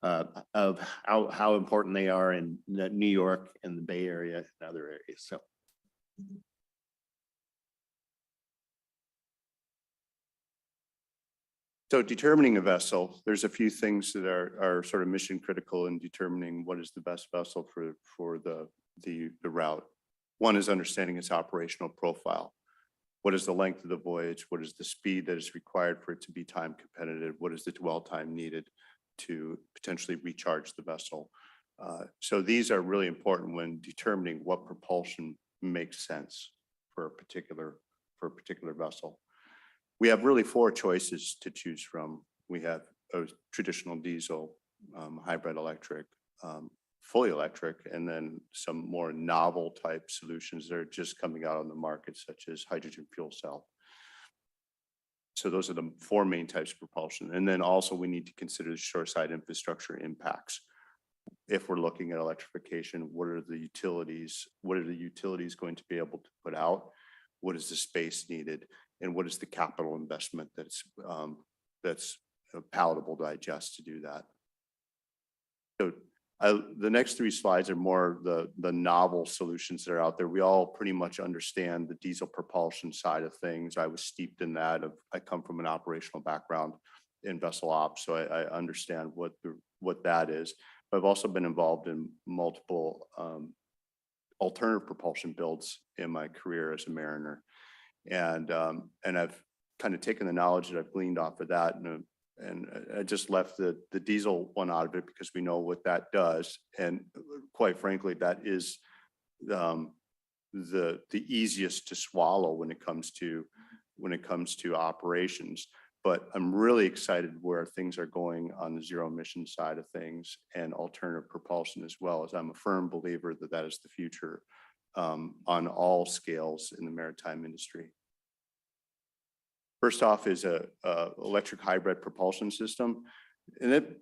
S12: of how important they are in New York and the Bay Area and other areas.
S13: So determining a vessel, there's a few things that are sort of mission critical in determining what is the best vessel for the route. One is understanding its operational profile. What is the length of the voyage? What is the speed that is required for it to be time competitive? What is the dwell time needed to potentially recharge the vessel? So these are really important when determining what propulsion makes sense for a particular vessel. We have really 4 choices to choose from. We have a traditional diesel, hybrid electric, fully electric, and then some more novel type solutions that are just coming out on the market, such as hydrogen fuel cell. So those are the 4 main types of propulsion. And then also we need to consider the shoreside infrastructure impacts. If we're looking at electrification, what are the utilities? What are the utilities going to be able to put out? What is the space needed? And what is the capital investment that's palatable to digest to do that? So the next 3 slides are more the novel solutions that are out there. We all pretty much understand the diesel propulsion side of things. I was steeped in that. I come from an operational background in vessel ops, so I understand what that is. But I've also been involved in multiple alternative propulsion builds in my career as a mariner. And I've kind of taken the knowledge that I've gleaned off of that, and I just left the diesel one out of it because we know what that does. And quite frankly, that is the easiest to swallow when it comes to operations. But I'm really excited where things are going on the zero emission side of things and alternative propulsion as well, as I'm a firm believer that that is the future on all scales in the maritime industry. First off is a electric hybrid propulsion system, and it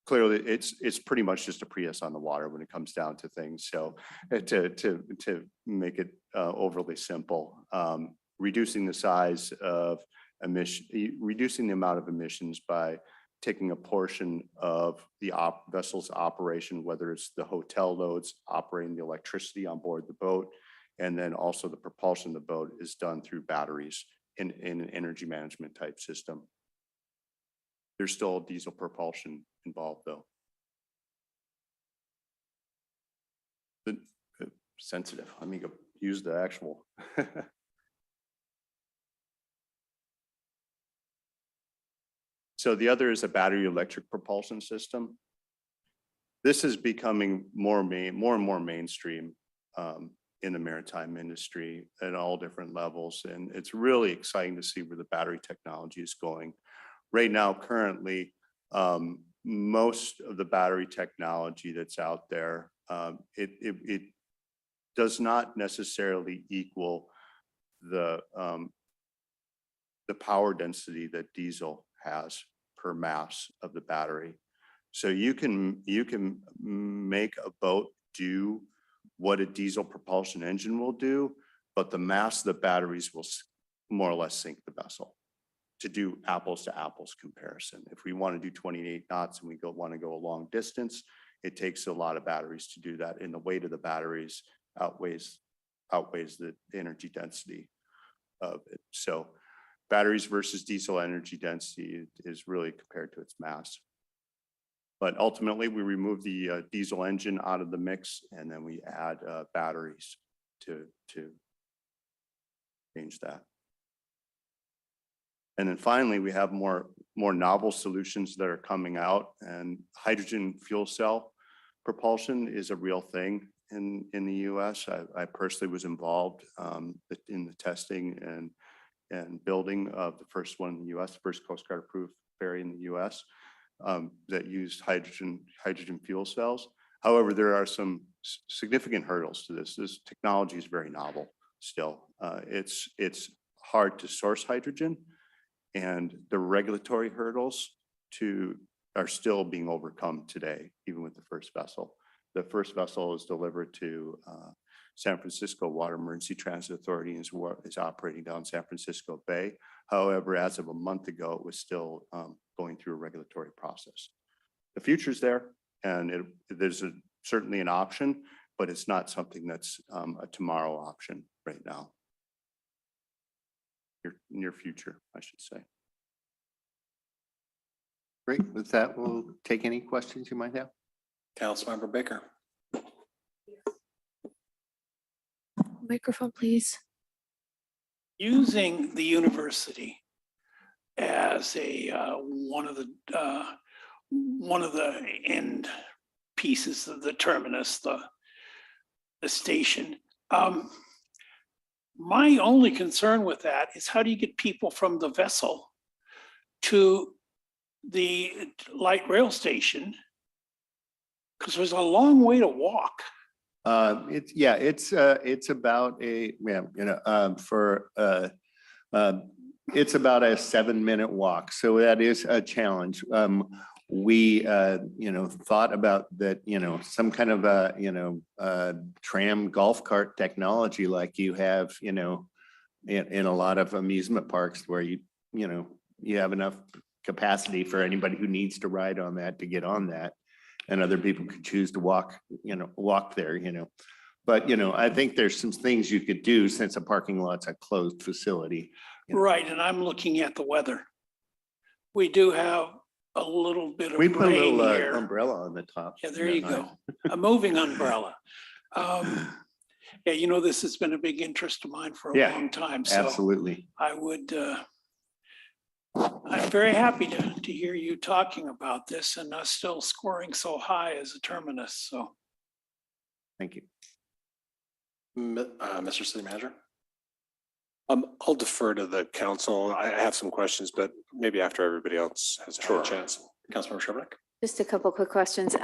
S13: clearly it's pretty much just a Prius on the water when it comes down to things. So to make it overly simple, reducing the size of reducing the amount of emissions by taking a portion of the vessel's operation, whether it's the hotel loads, operating the electricity on board the boat, and then also the propulsion of the boat is done through batteries in an energy management type system. There's still diesel propulsion involved though. Sensitive, let me go use the actual. So the other is a battery electric propulsion system. This is becoming more and more mainstream in the maritime industry at all different levels. And it's really exciting to see where the battery technology is going. Right now, currently, most of the battery technology that's out there, it does not necessarily equal the power density that diesel has per mass of the battery. So you can make a boat do what a diesel propulsion engine will do, but the mass of the batteries will more or less sink the vessel to do apples to apples comparison. If we want to do 28 knots and we want to go a long distance, it takes a lot of batteries to do that, and the weight of the batteries outweighs the energy density. of it. So batteries versus diesel energy density is really compared to its mass. But ultimately, we remove the diesel engine out of the mix, and then we add batteries to change that. And then finally, we have more novel solutions that are coming out, and hydrogen fuel cell propulsion is a real thing in the US. I personally was involved in the testing and building of the first one in the US, first Coast Guard approved ferry in the US that used hydrogen fuel cells. However, there are some significant hurdles to this. This technology is very novel still. It's hard to source hydrogen, and the regulatory hurdles are still being overcome today, even with the first vessel. The first vessel is delivered to San Francisco Water Emergency Transit Authority and is operating down San Francisco Bay. However, as of a month ago, it was still going through a regulatory process. The future's there, and there's certainly an option, but it's not something that's a tomorrow option right now. Near future, I should say.
S12: Great. With that, we'll take any questions you might have.
S1: Councilmember Baker.
S2: Microphone, please.
S14: Using the university as a one of the end pieces of the terminus, the station. My only concern with that is how do you get people from the vessel to the light rail station? Because there's a long way to walk.
S12: It's about it's about a 7-minute walk. So that is a challenge. We thought about that, some kind of a tram golf cart technology like you have, in a lot of amusement parks where you have enough capacity for anybody who needs to ride on that to get on that. And other people could choose to walk there, But, I think there's some things you could do since a parking lot's a closed facility.
S14: Right, and I'm looking at the weather. We do have a little bit of
S12: We put a
S14: rain
S12: little
S14: here.
S12: umbrella on the top.
S14: Yeah, there you go. A moving umbrella. Yeah, this has been a big interest of mine for a
S12: Yeah,
S14: long time. So
S12: Absolutely.
S14: I would, I'm very happy to hear you talking about this and us still scoring so high as a terminus, so.
S12: Thank you.
S1: Mr. City Manager.
S15: I'll defer to the council. I have some questions, but maybe after everybody else has had a chance.
S1: Councilmember Sherbrooke.
S16: Just a couple quick questions,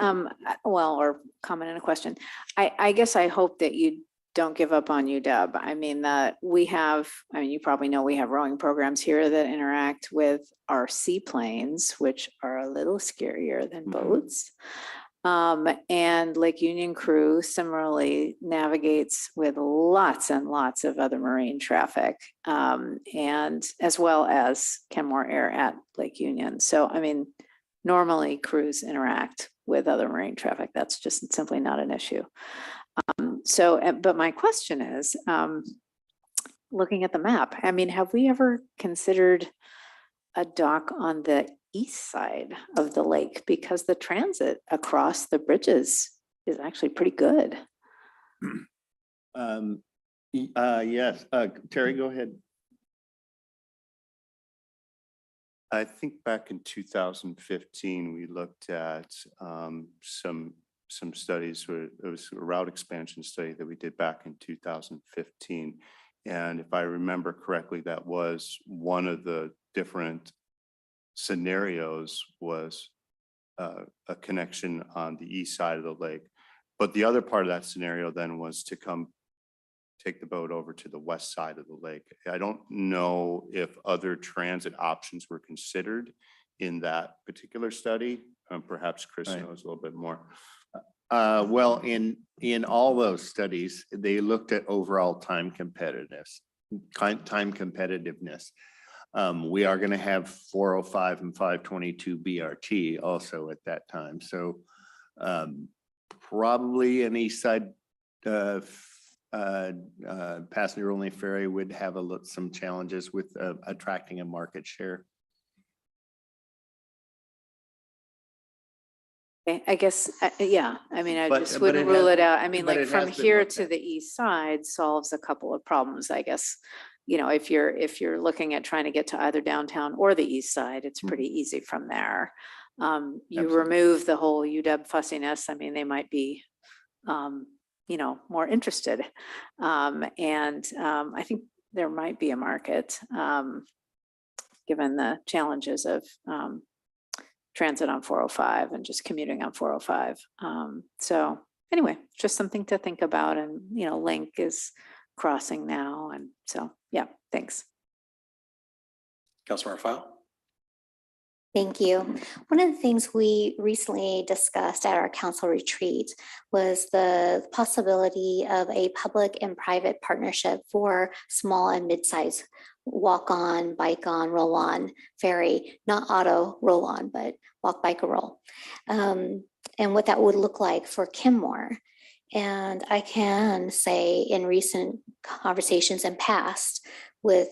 S16: or comment and a question. I guess I hope that you don't give up on UW. I mean, you probably know we have rowing programs here that interact with our seaplanes, which are a little scarier than boats. And Lake Union Crew similarly navigates with lots and lots of other marine traffic, and as well as Kenmore Air at Lake Union. So, normally crews interact with other marine traffic. That's just simply not an issue. But my question is, looking at the map, have we ever considered a dock on the east side of the lake? Because the transit across the bridges is actually pretty good.
S12: Yes, Terry, go ahead.
S13: I think back in 2015, we looked at some studies. It was a route expansion study that we did back in 2015. And if I remember correctly, that was one of the different scenarios was a connection on the east side of the lake. But the other part of that scenario then was to come take the boat over to the west side of the lake. I don't know if other transit options were considered in that particular study. Perhaps Chris knows a little bit more.
S12: Well, in all those studies, they looked at overall time competitiveness. We are going to have 405 and 522 BRT also at that time. So probably an east side passenger only ferry would have some challenges with attracting a market share.
S16: Okay, I guess, yeah, I mean, I
S12: But-
S16: just
S12: but
S16: wouldn't
S12: it
S16: rule
S12: has-
S16: it out. I mean,
S12: but
S16: like
S12: it
S16: from
S12: has been
S16: here
S12: looked
S16: to
S12: at.
S16: the east side solves a couple of problems, I guess. You know, if you're looking at trying to get to either downtown or the east side, it's pretty easy from there. You
S12: Absolutely.
S16: remove the whole UW fussiness, I mean, they might be, you know, more interested. I think there might be a market, given the challenges of, transit on 405 and just commuting on 405. So anyway, just something to think about, and, you know, Link is crossing now. And so, yeah, thanks.
S1: Councilmember File.
S4: Thank you. One of the things we recently discussed at our council retreat was the possibility of a public and private partnership for small and mid-sized walk-on, bike-on, roll-on ferry, not auto roll-on, but walk, bike, or roll. And what that would look like for Kenmore. And I can say in recent conversations and past with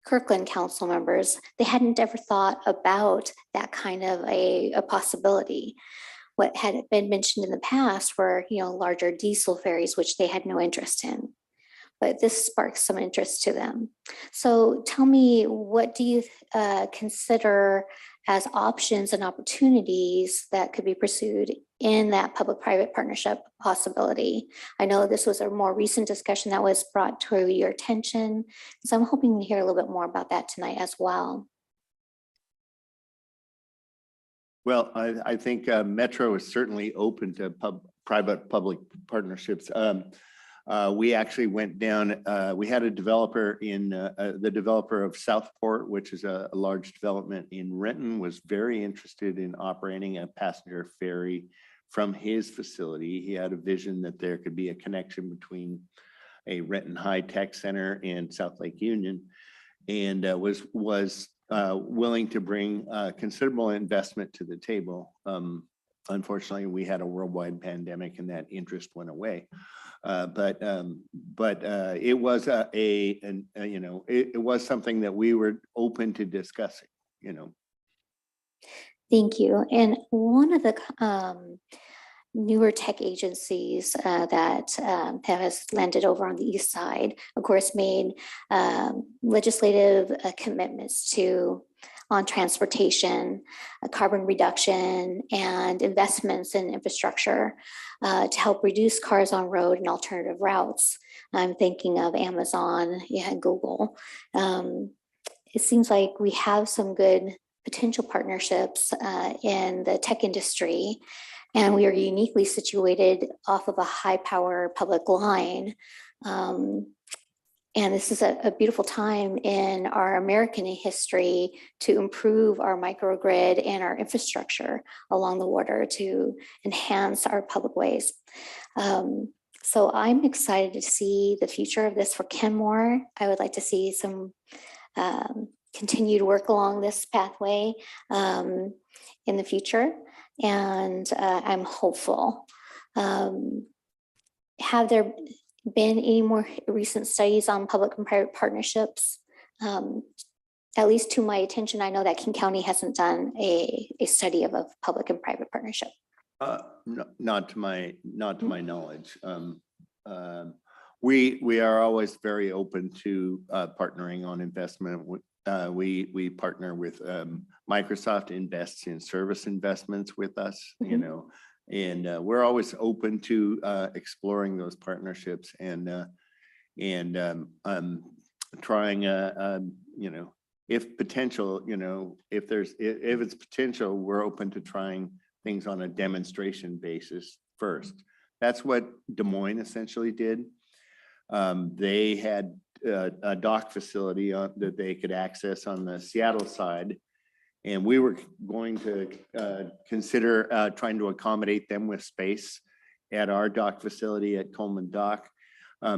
S4: Kirkland council members, they hadn't ever thought about that kind of a possibility. What had been mentioned in the past were, you know, larger diesel ferries, which they had no interest in. But this sparked some interest to them. So tell me, what do you consider as options and opportunities that could be pursued in that public-private partnership possibility? I know this was a more recent discussion that was brought to your attention, so I'm hoping to hear a little bit more about that tonight as well.
S12: Well, I think Metro is certainly open to private-public partnerships. We actually went down, we had a developer in, the developer of Southport, which is a large development in Renton, was very interested in operating a passenger ferry from his facility. He had a vision that there could be a connection between a Renton High Tech Center and South Lake Union, and was willing to bring considerable investment to the table. Unfortunately, we had a worldwide pandemic and that interest went away. But it was you know, it was something that we were open to discussing, you know.
S4: Thank you. And one of the newer tech agencies that has landed over on the east side, of course, made legislative commitments on transportation, carbon reduction, and investments in infrastructure to help reduce cars on road and alternative routes. I'm thinking of Amazon, and Google. It seems like we have some good potential partnerships in the tech industry, and we are uniquely situated off of a high power public line. And this is a beautiful time in our American history to improve our microgrid and our infrastructure along the water to enhance our public ways. So I'm excited to see the future of this for Kenmore. I would like to see some continued work along this pathway in the future, and I'm hopeful. Have there been any more recent studies on public and private partnerships? At least to my attention, I know that King County hasn't done a study of a public and private partnership.
S12: Not to my knowledge. We are always very open to partnering on investment. We partner with Microsoft invests in service investments with us, you know, and we're always open to exploring those partnerships and trying, you know, if potential, you know, if it's potential, we're open to trying things on a demonstration basis first. That's what Des Moines essentially did. They had a dock facility that they could access on the Seattle side. And we were going to consider trying to accommodate them with space at our dock facility at Coleman Dock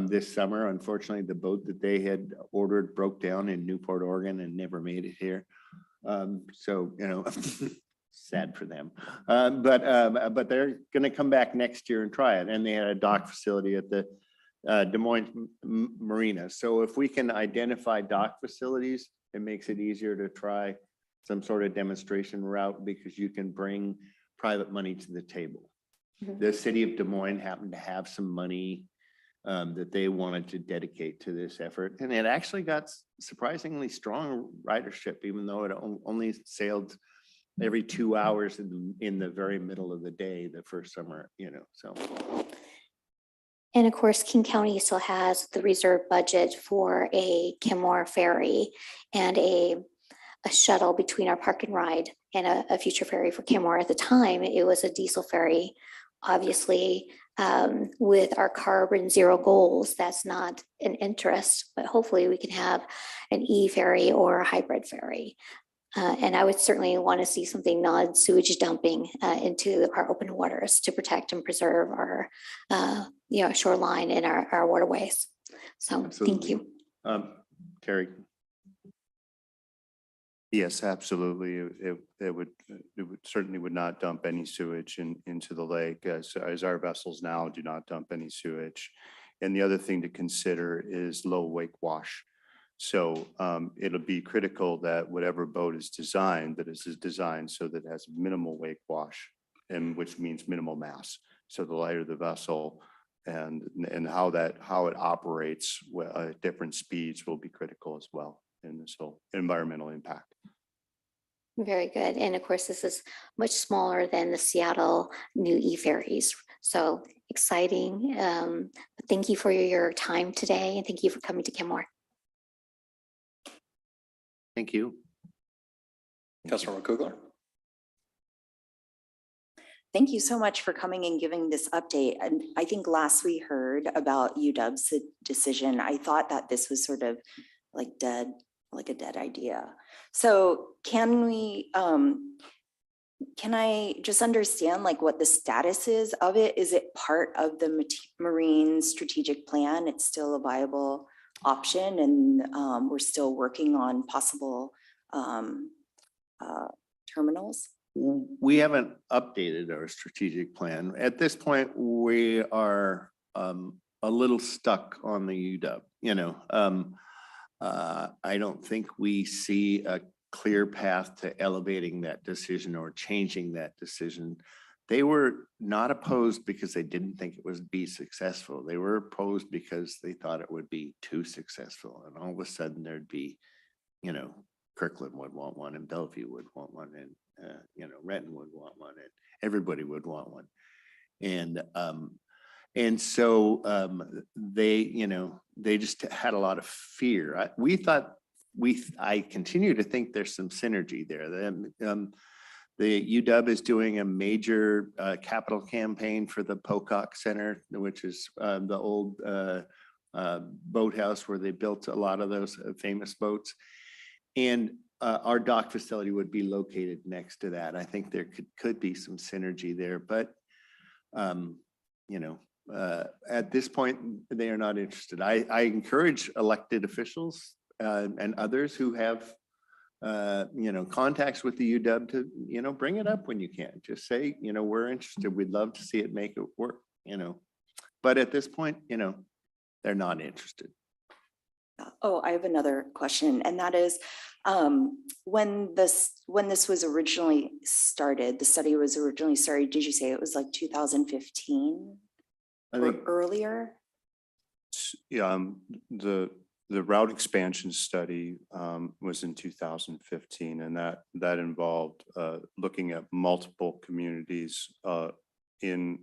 S12: this summer. Unfortunately, the boat that they had ordered broke down in Newport, Oregon, and never made it here. So, you know, sad for them. But they're going to come back next year and try it. And they had a dock facility at the Des Moines Marina. So if we can identify dock facilities, it makes it easier to try some sort of demonstration route because you can bring private money to the table. The city of Des Moines happened to have some money that they wanted to dedicate to this effort. And it actually got surprisingly strong ridership, even though it only sailed every 2 hours in the very middle of the day, the first summer, so.
S4: And of course, King County still has the reserve budget for a Kenmore ferry and a shuttle between our park and ride and a future ferry for Kenmore. At the time, it was a diesel ferry. Obviously, with our carbon zero goals, that's not an interest, but hopefully we can have an e-ferry or a hybrid ferry. And I would certainly want to see something non-sewage dumping into our open waters to protect and preserve our shoreline and our waterways. So thank you.
S13: Terry. Yes, absolutely. It would certainly would not dump any sewage into the lake as our vessels now do not dump any sewage. And the other thing to consider is low wake wash. So it'll be critical that whatever boat is designed, that is designed so that it has minimal wake wash, and which means minimal mass. So the lighter the vessel and how it operates at different speeds will be critical as well in this whole environmental impact.
S4: Very good. And of course, this is much smaller than the Seattle new e-ferries. So exciting. But thank you for your time today, and thank you for coming to Kenmore.
S12: Thank you.
S1: Councilmember Kugler.
S17: Thank you so much for coming and giving this update. And I think last we heard about UW's decision, I thought that this was sort of like a dead idea. So can we, can I just understand like what the status is of it? Is it part of the Marine Strategic Plan? It's still a viable option, and we're still working on possible terminals?
S12: We haven't updated our strategic plan. At this point, we are a little stuck on the UW. I don't think we see a clear path to elevating that decision or changing that decision. They were not opposed because they didn't think it would be successful. They were opposed because they thought it would be too successful. And all of a sudden there'd be, Kirkland would want one, and Bellevue would want one, and Renton would want one, and everybody would want one. And so they just had a lot of fear. I continue to think there's some synergy there. The UW is doing a major capital campaign for the Pocock Center, which is the old boathouse where they built a lot of those famous boats. And our dock facility would be located next to that. I think there could be some synergy there, but at this point, they are not interested. I encourage elected officials and others who have contacts with the UW to, bring it up when you can. Just say, we're interested. We'd love to see it make it work, But at this point, they're not interested.
S17: Oh, I have another question, and that is, when this was originally started, the study was originally started, did you say it was like 2015 or earlier?
S13: Yeah, the route expansion study was in 2015, and that involved looking at multiple communities on and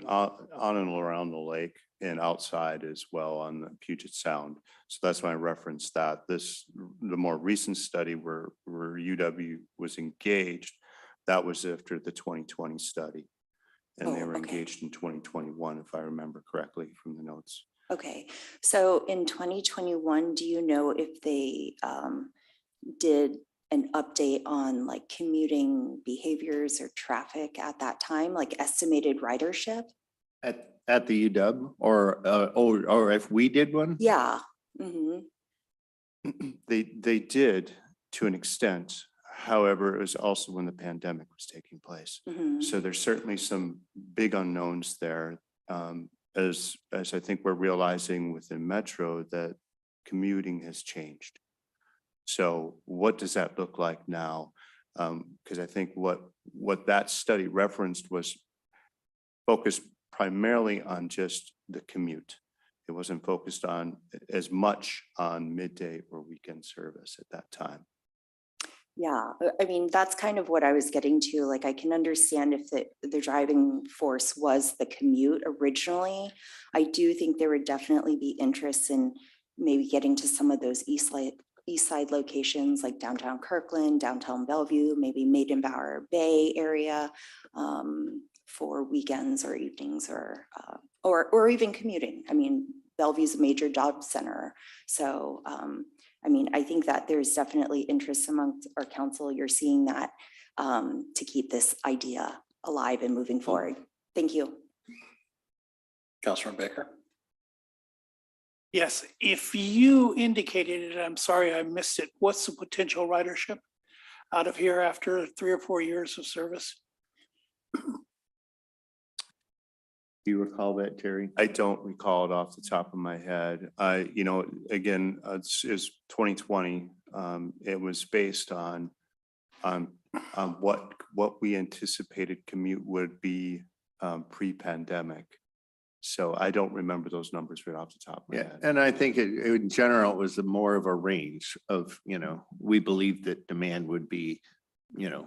S13: around the lake and outside as well on the Puget Sound. So that's why I referenced that. The more recent study where UW was engaged, that was after the 2020 study. And they were engaged in 2021, if I remember correctly from the notes.
S17: Okay, so in 2021, do you know if they did an update on like commuting behaviors or traffic at that time, like estimated ridership?
S12: At the UW or if we did one?
S17: Yeah. Mm-hmm.
S13: They did to an extent. However, it was also when the pandemic was taking place.
S17: Mm-hmm.
S13: So there's certainly some big unknowns there. as I think we're realizing within Metro, that commuting has changed. So what does that look like now? Because I think what that study referenced was focused primarily on just the commute. It wasn't focused on as much on midday or weekend service at that time.
S17: Yeah, I mean, that's kind of what I was getting to. Like, I can understand if the driving force was the commute originally. I do think there would definitely be interest in maybe getting to some of those east side locations like downtown Kirkland, downtown Bellevue, maybe Maidenbower Bay area for weekends or evenings or even commuting. I mean, Bellevue's a major job center. So, I mean, I think that there's definitely interest amongst our council. You're seeing that to keep this idea alive and moving forward. Thank you.
S1: Councilor Baker.
S14: Yes, if you indicated it, I'm sorry I missed it. What's the potential ridership out of here after 3 or 4 years of service?
S12: Do you recall that, Terry?
S13: I don't recall it off the top of my head. You know, again, it's 2020. It was based on what we anticipated commute would be pre-pandemic. So I don't remember those numbers right off the top of my head.
S12: And I think in general, it was more of a range of, you know, we believe that demand would be, you know,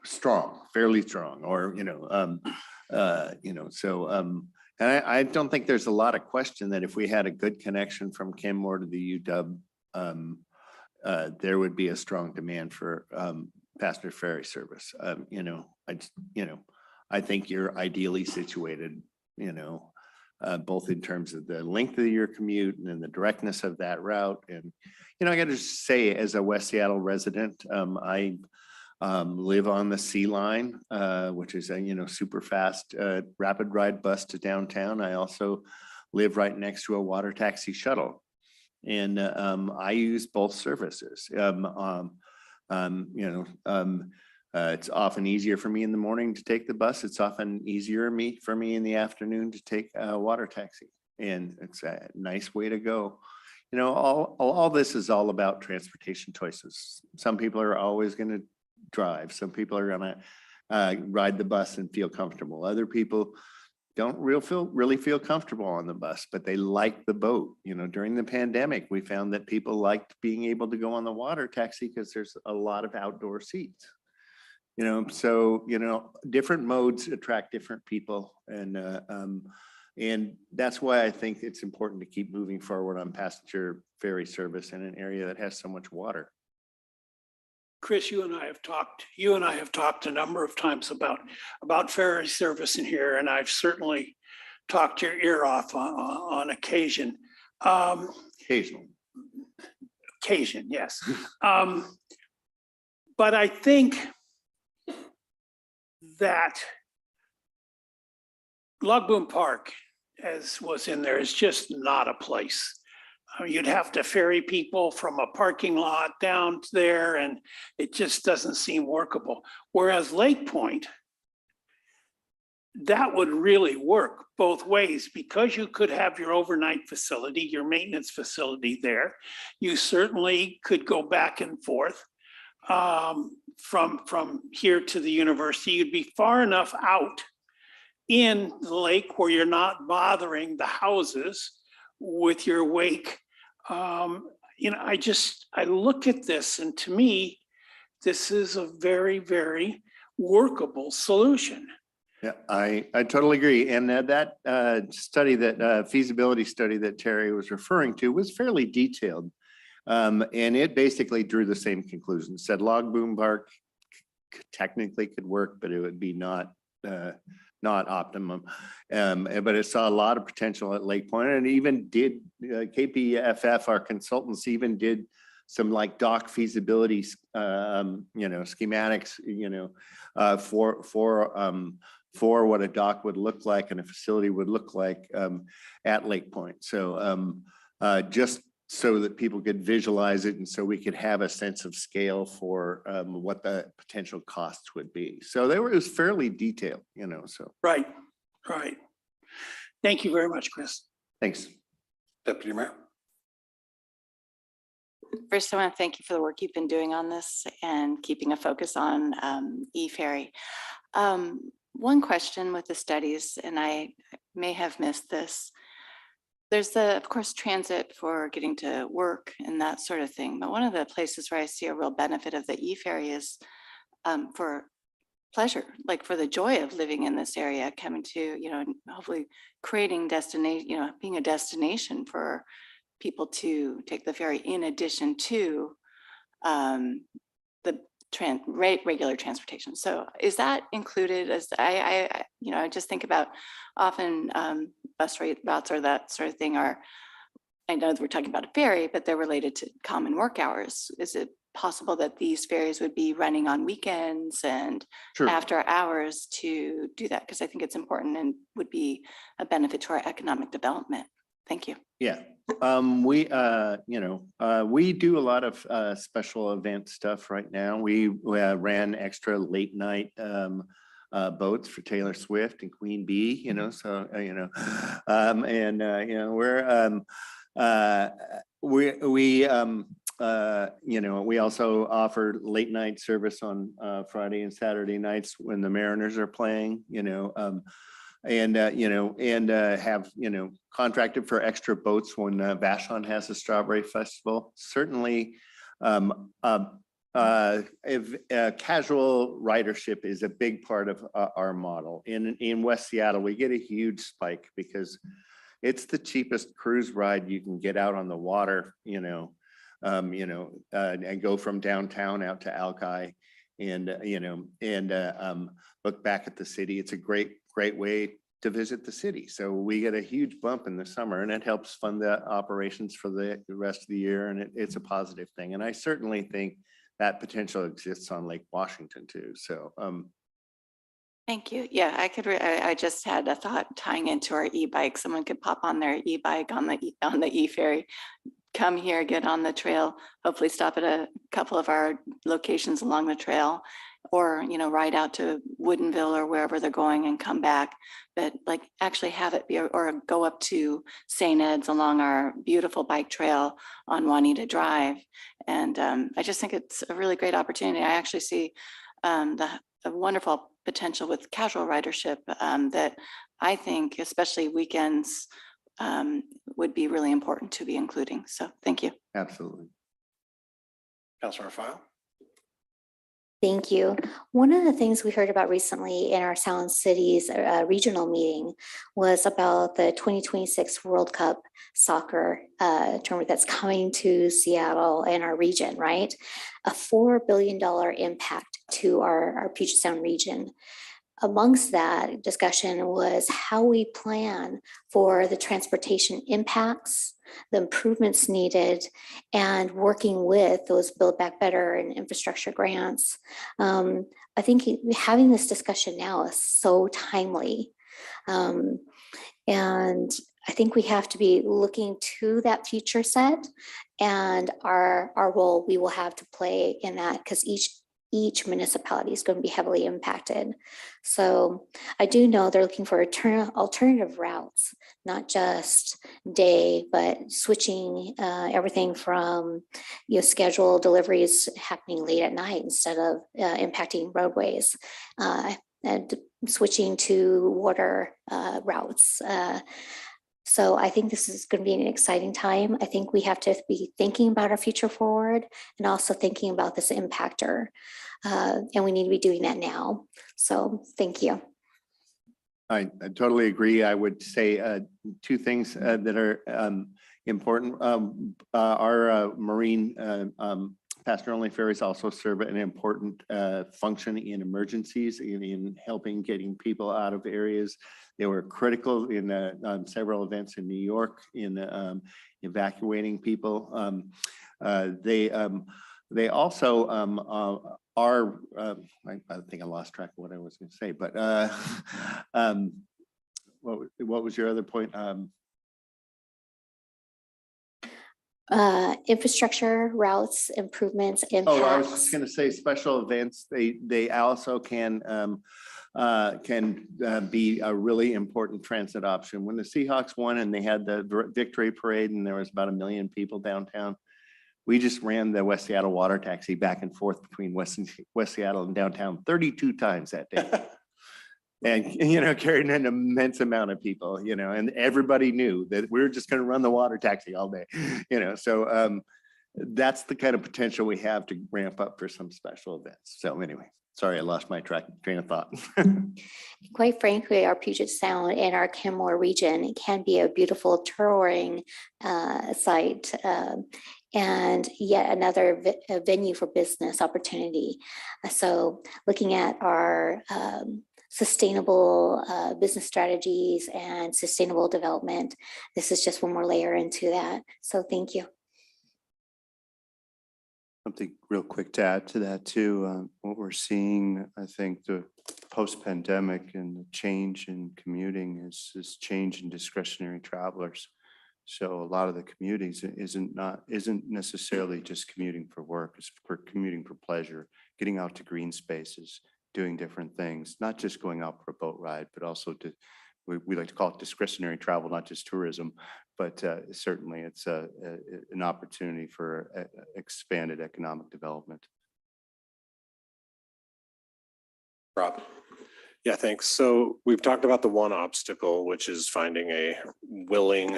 S12: strong, fairly strong, or, so, and I don't think there's a lot of question that if we had a good connection from Kenmore to the UW, there would be a strong demand for passenger ferry service. I think you're ideally situated, both in terms of the length of your commute and then the directness of that route. And, I got to say, as a West Seattle resident, I live on the Sea Line, which is a, super fast rapid ride bus to downtown. I also live right next to a water taxi shuttle. And I use both services. It's often easier for me in the morning to take the bus. It's often easier for me in the afternoon to take a water taxi. And it's a nice way to go. All this is all about transportation choices. Some people are always going to drive. Some people are going to ride the bus and feel comfortable. Other people don't really feel comfortable on the bus, but they like the boat. During the pandemic, we found that people liked being able to go on the water taxi because there's a lot of outdoor seats. Different modes attract different people. And that's why I think it's important to keep moving forward on passenger ferry service in an area that has so much water.
S14: Chris, you and I have talked a number of times about ferry service in here, and I've certainly talked your ear off on occasion. Occasion, yes. But I think that Log Boom Park, as was in there, is just not a place. You'd have to ferry people from a parking lot down there, and it just doesn't seem workable. Whereas Lake Point, that would really work both ways, because you could have your overnight facility, your maintenance facility there. You certainly could go back and forth from here to the university. You'd be far enough out in the lake where you're not bothering the houses with your wake. I look at this, and to me, this is a very, very workable solution.
S12: Yeah, I totally agree. And that study, that feasibility study that Terry was referring to, was fairly detailed. And it basically drew the same conclusion. Said Log Boom Park technically could work, but it would be not optimum. But it saw a lot of potential at Lake Point, and even did KPFF, our consultants, even did some like dock feasibility, schematics, for what a dock would look like and a facility would look like at Lake Point. So just so that people could visualize it, and so we could have a sense of scale for what the potential costs would be. So it was fairly detailed, so.
S14: Right. Thank you very much, Chris.
S12: Thanks.
S15: Deputy Mayor.
S18: First, I want to thank you for the work you've been doing on this and keeping a focus on e-ferry. One question with the studies, and I may have missed this. There's of course, transit for getting to work and that sort of thing. But one of the places where I see a real benefit of the e-ferry is for pleasure, like for the joy of living in this area, coming to, and hopefully creating destination, being a destination for people to take the ferry in addition to the regular transportation. So is that included? As I just think about often bus routes or that sort of thing are, I know that we're talking about a ferry, but they're related to common work hours. Is it possible that these ferries would be running on weekends and after hours to do that? Because I think it's important and would be a benefit to our economic development. Thank you.
S12: Yeah, we do a lot of special event stuff right now. We ran extra late night boats for Taylor Swift and Queen Bee, we also offer late night service on Friday and Saturday nights when the Mariners are playing, have, contracted for extra boats when Vashon has a strawberry festival. Certainly, if casual ridership is a big part of our model. In West Seattle, we get a huge spike because it's the cheapest cruise ride you can get out on the water, and go from downtown out to Alki and look back at the city. It's a great way to visit the city. So we get a huge bump in the summer, and it helps fund the operations for the rest of the year. And it's a positive thing. And I certainly think that potential exists on Lake Washington too. So,
S18: Thank you. Yeah, I just had a thought tying into our e-bike. Someone could pop on their e-bike on the e-ferry, come here, get on the trail, hopefully stop at a couple of our locations along the trail, or ride out to Woodinville or wherever they're going and come back. But like actually have it be, or go up to St. Ed's along our beautiful bike trail on Juanita Drive. And I just think it's a really great opportunity. I actually see the wonderful potential with casual ridership that I think, especially weekends, would be really important to be including. So thank you.
S12: Absolutely.
S1: Councilor File.
S4: Thank you. One of the things we heard about recently in our Sound Cities regional meeting was about the 2026 World Cup soccer tournament that's coming to Seattle and our region, right? A $4 billion impact to our Puget Sound region. Amongst that discussion was how we plan for the transportation impacts, the improvements needed, and working with those Build Back Better and infrastructure grants. I think having this discussion now is so timely. And I think we have to be looking to that future set and our role we will have to play in that, because each municipality is going to be heavily impacted. So I do know they're looking for alternative routes, not just day, but switching everything from scheduled deliveries happening late at night instead of impacting roadways, and switching to water routes. So I think this is going to be an exciting time. I think we have to be thinking about our future forward and also thinking about this impactor. And we need to be doing that now. So thank you.
S12: I totally agree. I would say two things that are important. Our marine passenger-only ferries also serve an important function in emergencies, in helping getting people out of areas. They were critical in several events in New York in evacuating people. They also are, I think I lost track of what I was going to say, but what was your other point?
S4: infrastructure, routes, improvements,
S12: Oh, I was just
S4: impacts.
S12: gonna say, special events, they also can be a really important transit option. When the Seahawks won and they had the victory parade and there was about 1 million people downtown, we just ran the West Seattle water taxi back and forth between West Seattle and downtown 32 times that day. And, carried an immense amount of people, and everybody knew that we were just gonna run the water taxi all day, so that's the kind of potential we have to ramp up for some special events. So anyway, sorry, I lost my train of thought.
S4: Quite frankly, our Puget Sound and our Kenmore region can be a beautiful touring site, and yet another venue for business opportunity. So looking at our sustainable business strategies and sustainable development, this is just one more layer into that. So thank you.
S13: Something real quick to add to that too. What we're seeing, I think the post-pandemic and the change in commuting is change in discretionary travelers. So a lot of the commuting isn't necessarily just commuting for work, it's for commuting for pleasure, getting out to green spaces, doing different things, not just going out for a boat ride, but also we like to call it discretionary travel, not just tourism, but certainly it's an opportunity for expanded economic development.
S15: Rob. Yeah, thanks. So we've talked about the one obstacle, which is finding a willing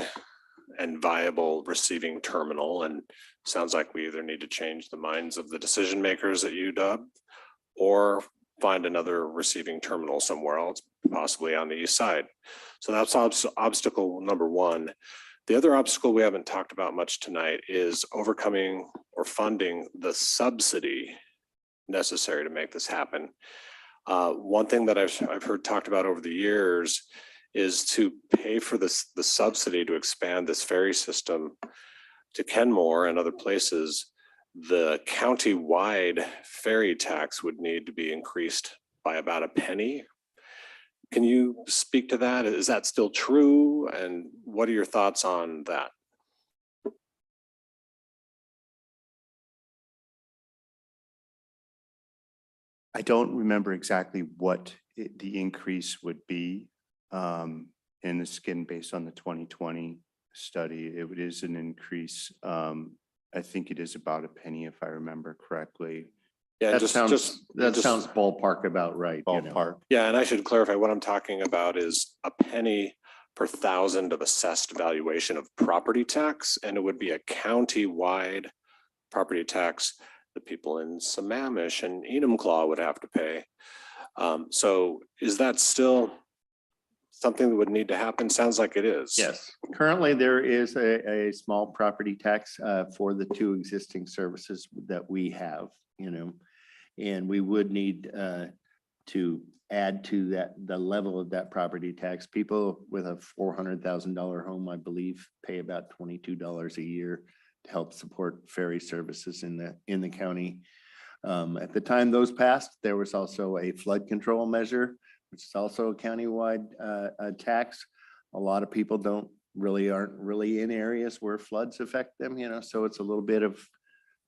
S15: and viable receiving terminal. And sounds like we either need to change the minds of the decision makers at UW or find another receiving terminal somewhere else, possibly on the east side. So that's obstacle number one. The other obstacle we haven't talked about much tonight is overcoming or funding the subsidy necessary to make this happen. One thing that I've heard talked about over the years is to pay for the subsidy to expand this ferry system to Kenmore and other places. The county-wide ferry tax would need to be increased by about a penny. Can you speak to that? Is that still true? And what are your thoughts on that?
S13: I don't remember exactly what the increase would be in the skin based on the 2020 study. It is an increase. I think it is about a penny, if I remember correctly.
S15: Yeah,
S12: That sounds ballpark about right.
S13: Ballpark.
S15: Yeah, and I should clarify what I'm talking about is a penny per thousand of assessed valuation of property tax, and it would be a county-wide property tax that people in Sammamish and Enumclaw would have to pay. So is that still something that would need to happen? Sounds like it is.
S12: Yes, currently there is a small property tax for the two existing services that we have, and we would need to add to that, the level of that property tax. People with a $400,000 home, I believe, pay about $22 a year to help support ferry services in the county. At the time those passed, there was also a flood control measure, which is also a countywide tax. A lot of people aren't really in areas where floods affect them, so it's a little bit of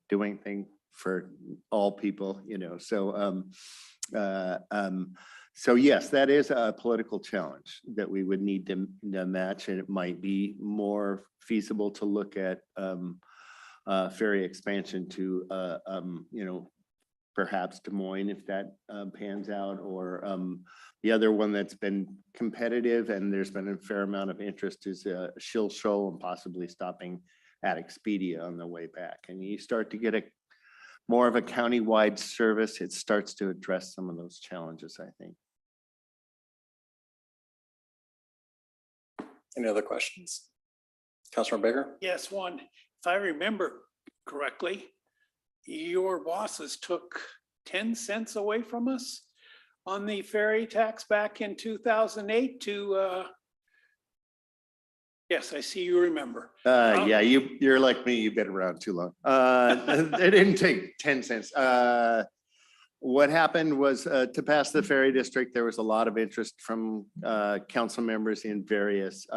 S12: doing thing for all people, so yes, that is a political challenge that we would need to match, and it might be more feasible to look at ferry expansion to perhaps Des Moines if that pans out, or the other one that's been competitive and there's been a fair amount of interest is Shill Shoal and possibly stopping at Expedia on the way back. And you start to get more of a county-wide service, it starts to address some of those challenges, I think.
S1: Any other questions? Councilor Baker?
S14: Yes, one. If I remember correctly, your bosses took 10 cents away from us on the ferry tax back in 2008 to, yes, I see you remember.
S12: Yeah, you're like me, you've been around too long. It didn't take 10 cents. What happened was to pass the ferry district, there was a lot of interest from council members in various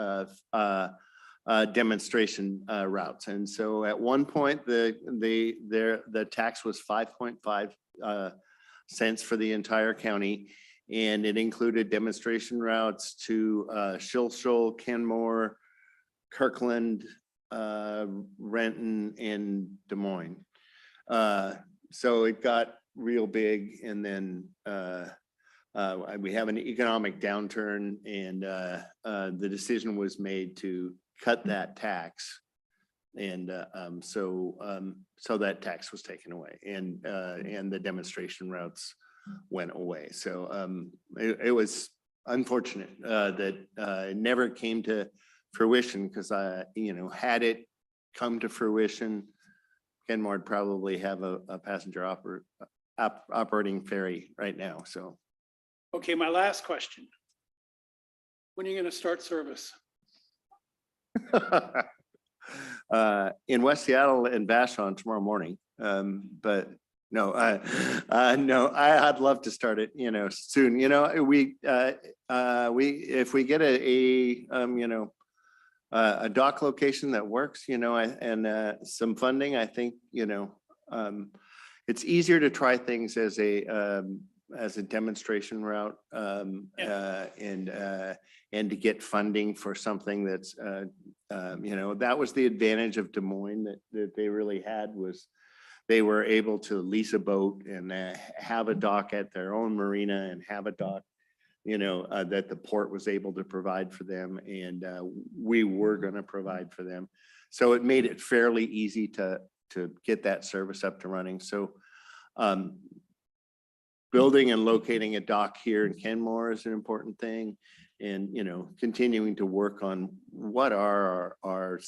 S12: demonstration routes. And so at one point, the tax was 5.5 cents for the entire county. And it included demonstration routes to Shilshole, Kenmore, Kirkland, Renton, and Des Moines. So it got real big, and then we have an economic downturn, and the decision was made to cut that tax. And so that tax was taken away, and the demonstration routes went away. So it was unfortunate that it never came to fruition, because had it come to fruition, Kenmore would probably have a passenger operating ferry right now. So.
S14: Okay, my last question. When are you going to start service?
S12: In West Seattle and Vashon tomorrow morning. But no, I'd love to start it, soon. If we get a dock location that works, and some funding, I think, it's easier to try things as a demonstration route, and to get funding for something that's, that was the advantage of Des Moines that they really had, was they were able to lease a boat and have a dock at their own marina, and have a dock, that the port was able to provide for them, and we were going to provide for them. So it made it fairly easy to get that service up to running. So building and locating a dock here in Kenmore is an important thing, and continuing to work on what are our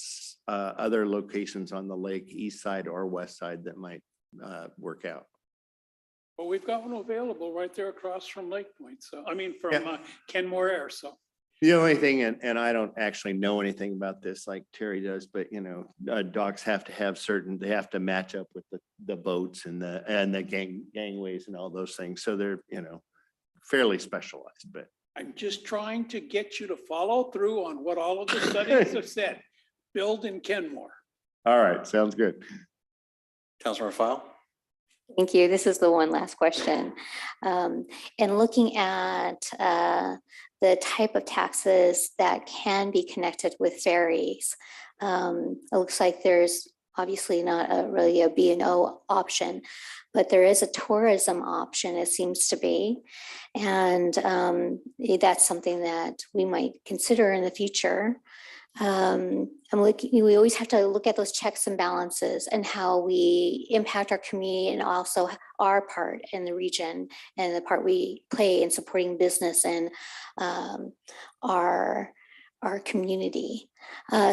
S12: other locations on the lake, east side or west side, that might work out.
S14: Well, we've got one available right there across from Lake Point. So, from Kenmore Air. So
S12: The only thing, and I don't actually know anything about this like Terry does, but docks have to have certain, they have to match up with the boats and the gangways and all those things. So they're, fairly specialized, but.
S14: I'm just trying to get you to follow through on what all of the studies have said. Build in Kenmore.
S12: All right, sounds good.
S1: Councilmember File.
S4: Thank you. This is the one last question. And looking at the type of taxes that can be connected with ferries, it looks like there's obviously not really a B&O option, but there is a tourism option, it seems to be. And that's something that we might consider in the future. We always have to look at those checks and balances and how we impact our community, and also our part in the region and the part we play in supporting business and our community.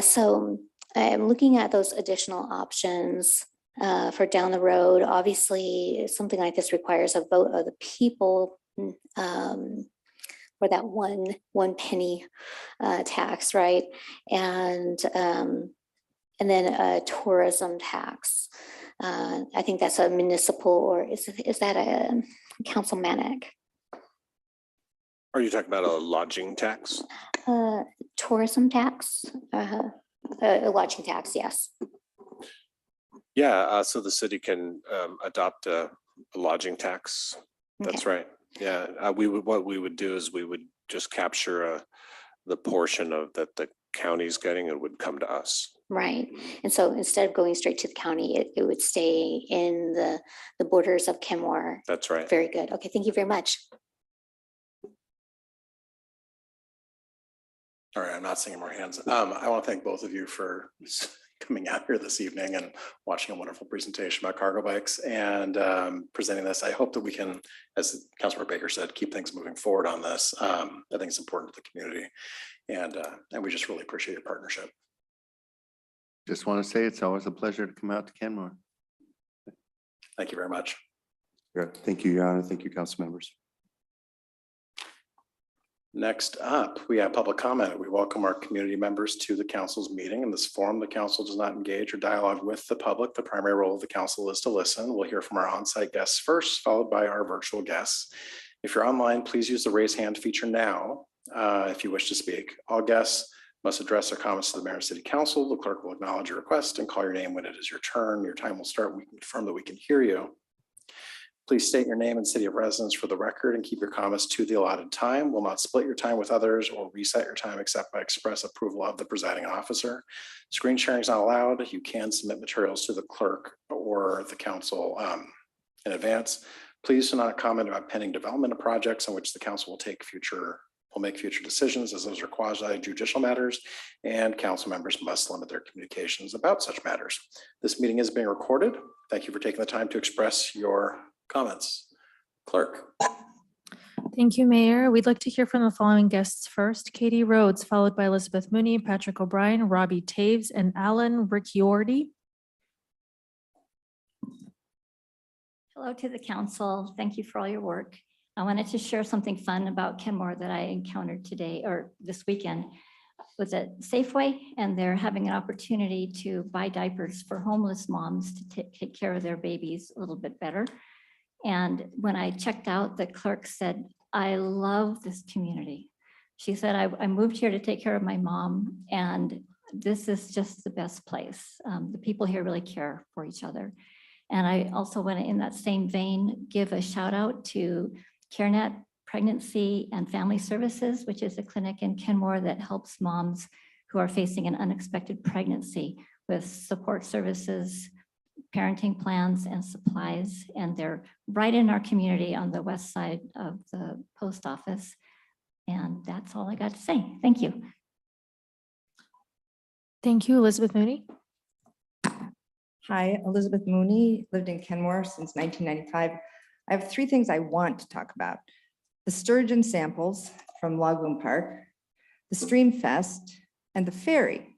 S4: So I'm looking at those additional options for down the road. Obviously, something like this requires a vote of the people for that one penny tax, right? And then a tourism tax. I think that's a municipal, or is that a council manic?
S15: Are you talking about a lodging tax?
S4: Tourism tax, a lodging tax, yes.
S15: Yeah, so the city can adopt a lodging tax. That's right. Yeah, what we would do is we would just capture the portion of that the county's getting, it would come to us.
S4: Right. And so instead of going straight to the county, it would stay in the borders of Kenmore.
S15: That's right.
S4: Very good. Okay, thank you very much.
S1: All right, I'm not seeing more hands. I want to thank both of you for coming out here this evening and watching a wonderful presentation about cargo bikes and presenting this. I hope that we can, as Councilmember Baker said, keep things moving forward on this. I think it's important to the community, and we just really appreciate your partnership.
S12: Just want to say it's always a pleasure to come out to Kenmore.
S1: Thank you very much.
S13: Thank you, Your Honor. Thank you, council members.
S1: Next up, we have public comment. We welcome our community members to the council's meeting. In this forum, the council does not engage or dialogue with the public. The primary role of the council is to listen. We'll hear from our on-site guests first, followed by our virtual guests. If you're online, please use the raise hand feature now if you wish to speak. All guests must address their comments to the mayor and city council. The clerk will acknowledge your request and call your name when it is your turn. Your time will start. We confirm that we can hear you. Please state your name and city of residence for the record and keep your comments to the allotted time. Will not split your time with others or reset your time except by express approval of the presiding officer. Screen sharing is not allowed. You can submit materials to the clerk or the council in advance. Please do not comment about pending development of projects on which the council will make future decisions, as those are quasi judicial matters, and council members must limit their communications about such matters. This meeting is being recorded. Thank you for taking the time to express your comments. Clerk.
S2: Thank you, Mayor. We'd like to hear from the following guests first. Katie Rhodes, followed by Elizabeth Mooney, Patrick O'Brien, Robbie Taves, and Alan Ricciordi.
S4: Hello to the council. Thank you for all your work. I wanted to share something fun about Kenmore that I encountered today or this weekend. Was at Safeway, and they're having an opportunity to buy diapers for homeless moms to take care of their babies a little bit better. And when I checked out, the clerk said, "I love this community." She said, I moved here to take care of my mom, and this is just the best place. The people here really care for each other. And I also want to, in that same vein, give a shout out to CareNet Pregnancy and Family Services, which is a clinic in Kenmore that helps moms who are facing an unexpected pregnancy with support services, parenting plans, and supplies. And they're right in our community on the west side of the post office. And that's all I got to say. Thank you.
S2: Thank you, Elizabeth Mooney.
S19: Hi, Elizabeth Mooney, lived in Kenmore since 1995. I have three things I want to talk about. The sturgeon samples from Lagoon Park, the Stream Fest, and the ferry.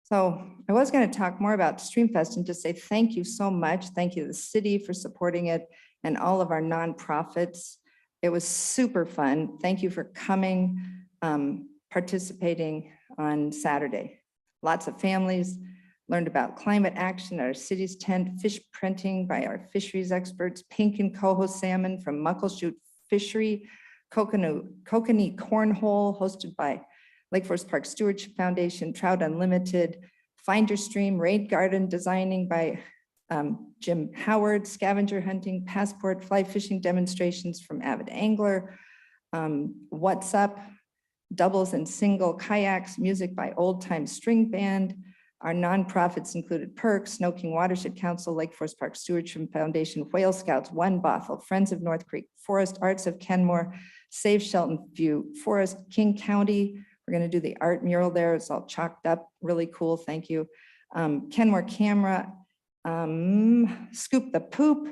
S19: So I was going to talk more about Stream Fest and just say thank you so much. Thank you to the city for supporting it and all of our nonprofits. It was super fun. Thank you for coming, participating on Saturday. Lots of families learned about climate action at our city's tent, fish printing by our fisheries experts, pink and coho salmon from Muckleshoot Fishery, Kokanee Cornhole hosted by Lake Forest Park Stewardship Foundation, Trout Unlimited, Find Your Stream, Raid Garden designing by Jim Howard, scavenger hunting, passport, fly fishing demonstrations from Avid Angler, What's Up, doubles and single kayaks, music by Old Time String Band. Our nonprofits included Perks, Snow King Watershed Council, Lake Forest Park Stewardship Foundation, Whale Scouts, One Bothell, Friends of North Creek, Forest Arts of Kenmore, Save Shelton View, Forest, King County. We're going to do the art mural there. It's all chalked up. Really cool. Thank you. Kenmore Camera, Scoop the Poop.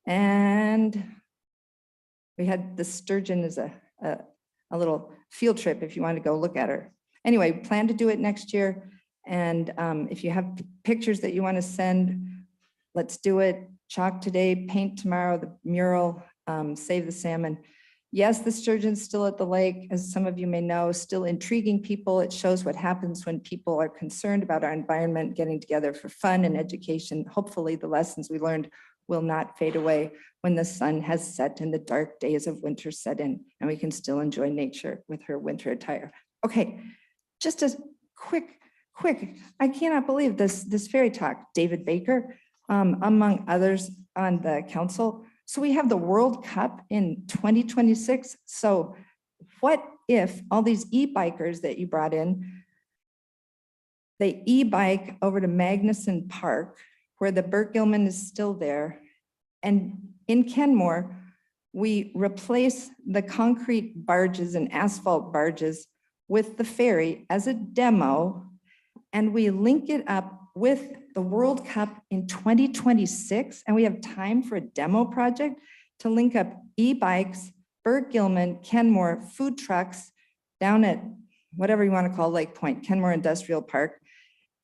S19: And we had the sturgeon as a little field trip if you want to go look at her. Anyway, plan to do it next year. And if you have pictures that you want to send, let's do it. Chalk today, paint tomorrow, the mural, save the salmon. Yes, the sturgeon's still at the lake, as some of you may know, still intriguing people. It shows what happens when people are concerned about our environment, getting together for fun and education. Hopefully the lessons we learned will not fade away when the sun has set and the dark days of winter set in, and we can still enjoy nature with her winter attire. Okay, just a quick, I cannot believe this fairy talk. David Baker, among others on the council. So we have the World Cup in 2026. So what if all these e-bikers that you brought in, they e-bike over to Magnuson Park, where the Burt Gilman is still there. And in Kenmore, we replace the concrete barges and asphalt barges with the ferry as a demo, and we link it up with the World Cup in 2026. And we have time for a demo project to link up e-bikes, Burt Gilman, Kenmore, food trucks down at whatever you want to call Lake Point, Kenmore Industrial Park.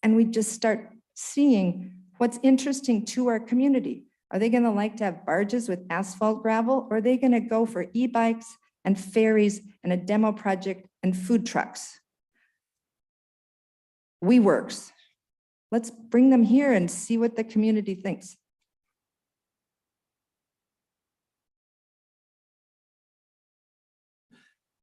S19: And we just start seeing what's interesting to our community. Are they going to like to have barges with asphalt gravel, or are they going to go for e-bikes and ferries and a demo project and food trucks? WeWorks. Let's bring them here and see what the community thinks.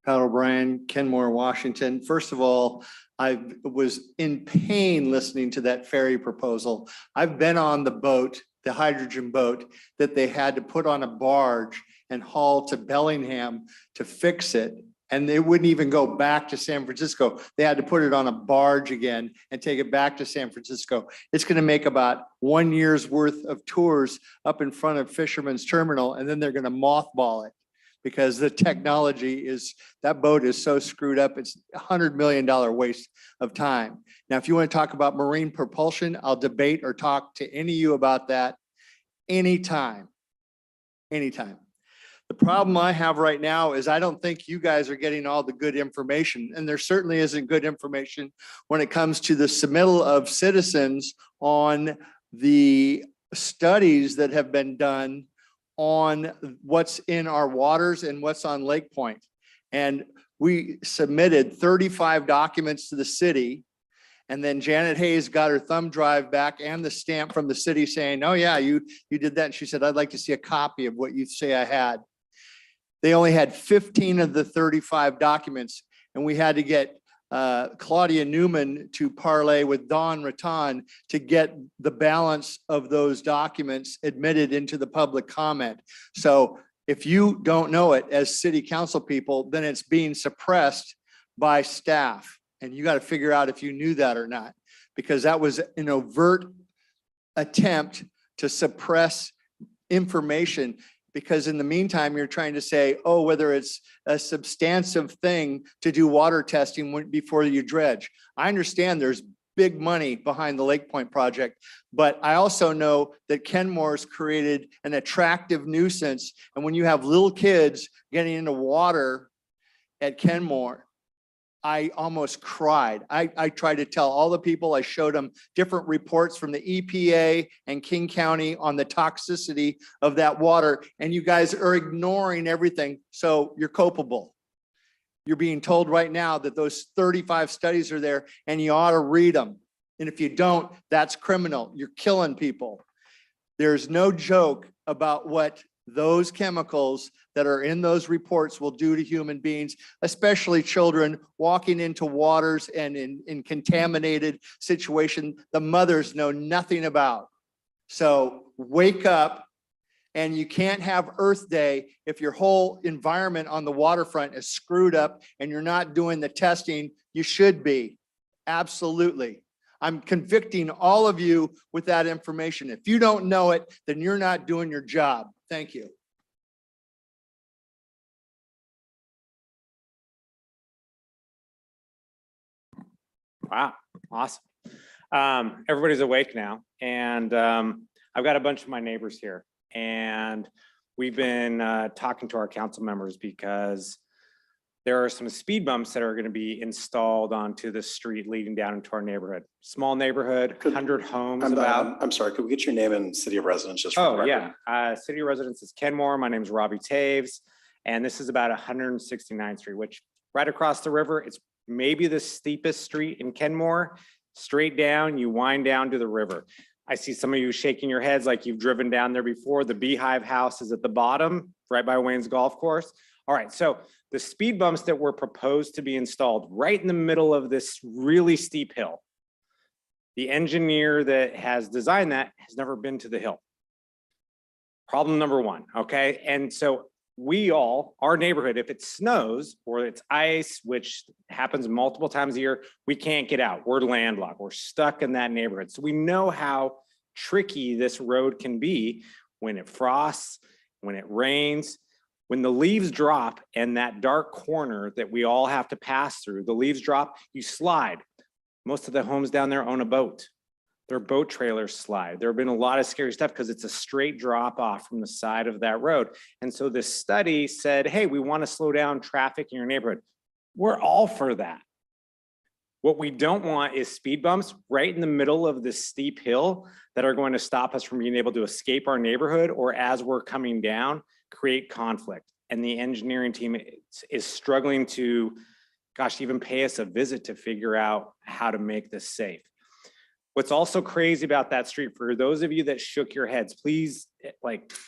S12: Pat O'Brien, Kenmore, Washington. First of all, I was in pain listening to that ferry proposal. I've been on the boat, the hydrogen boat that they had to put on a barge and haul to Bellingham to fix it. And they wouldn't even go back to San Francisco. They had to put it on a barge again and take it back to San Francisco. It's going to make about 1 year's worth of tours up in front of Fisherman's Terminal, and then they're going to mothball it because the technology is, that boat is so screwed up. It's $100 million waste of time. Now, if you want to talk about marine propulsion, I'll debate or talk to any of you about that anytime. The problem I have right now is I don't think you guys are getting all the good information, and there certainly isn't good information when it comes to the submittal of citizens on the studies that have been done on what's in our waters and what's on Lake Point. And we submitted 35 documents to the city. And then Janet Hayes got her thumb drive back and the stamp from the city saying, oh yeah, you did that. And she said, I'd like to see a copy of what you say I had. They only had 15 of the 35 documents, and we had to get Claudia Newman to parlay with Don Rattan to get the balance of those documents admitted into the public comment. So if you don't know it as city council people, then it's being suppressed by staff. And you got to figure out if you knew that or not, because that was an overt attempt to suppress information. Because in the meantime, you're trying to say, oh, whether it's a substantive thing to do water testing before you dredge. I understand there's big money behind the Lake Point project, but I also know that Kenmore's created an attractive nuisance. And when you have little kids getting into water at Kenmore, I almost cried. I tried to tell all the people, I showed them different reports from the EPA and King County on the toxicity of that water, and you guys are ignoring everything. So you're culpable. You're being told right now that those 35 studies are there and you ought to read them. And if you don't, that's criminal. You're killing people. There's no joke about what those chemicals that are in those reports will do to human beings, especially children walking into waters and in contaminated situation the mothers know nothing about. So wake up, and you can't have Earth Day if your whole environment on the waterfront is screwed up and you're not doing the testing you should be. Absolutely. I'm convicting all of you with that information. If you don't know it, then you're not doing your job. Thank you.
S3: Wow, awesome. Everybody's awake now, and I've got a bunch of my neighbors here, and we've been talking to our council members because there are some speed bumps that are going to be installed onto the street leading down into our neighborhood. Small neighborhood, 100 homes about.
S1: I'm sorry, could we get your name and city of residence just for the
S3: Oh,
S1: record?
S3: yeah. City of residence is Kenmore. My name is Robbie Taves. And this is about 169th Street, which right across the river, it's maybe the steepest street in Kenmore. Straight down, you wind down to the river. I see some of you shaking your heads like you've driven down there before. The Beehive House is at the bottom, right by Wayne's Golf Course. All right, so the speed bumps that were proposed to be installed right in the middle of this really steep hill, the engineer that has designed that has never been to the hill. Problem number one, okay? And so our neighborhood, if it snows or it's ice, which happens multiple times a year, we can't get out. We're landlocked. We're stuck in that neighborhood. So we know how tricky this road can be when it frosts, when it rains, when the leaves drop and that dark corner that we all have to pass through, the leaves drop, you slide. Most of the homes down there own a boat. Their boat trailers slide. There have been a lot of scary stuff because it's a straight drop off from the side of that road. And so this study said, hey, we want to slow down traffic in your neighborhood. We're all for that. What we don't want is speed bumps right in the middle of this steep hill that are going to stop us from being able to escape our neighborhood, or as we're coming down, create conflict. And the engineering team is struggling to, gosh, even pay us a visit to figure out how to make this safe. What's also crazy about that street, for those of you that shook your heads, please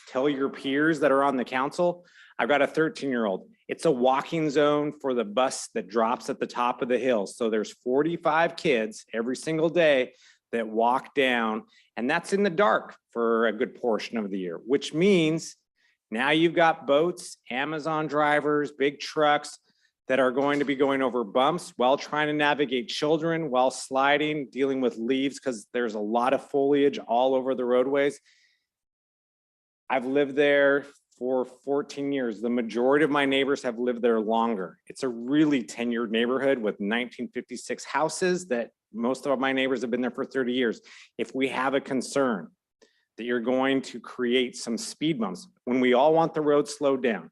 S3: tell your peers that are on the council. I've got a 13-year-old. It's a walking zone for the bus that drops at the top of the hill. So there's 45 kids every single day that walk down, and that's in the dark for a good portion of the year, which means now you've got boats, Amazon drivers, big trucks that are going to be going over bumps while trying to navigate children, while sliding, dealing with leaves because there's a lot of foliage all over the roadways. I've lived there for 14 years. The majority of my neighbors have lived there longer. It's a really tenured neighborhood with 1956 houses that most of my neighbors have been there for 30 years. If we have a concern that you're going to create some speed bumps, when we all want the road slowed down,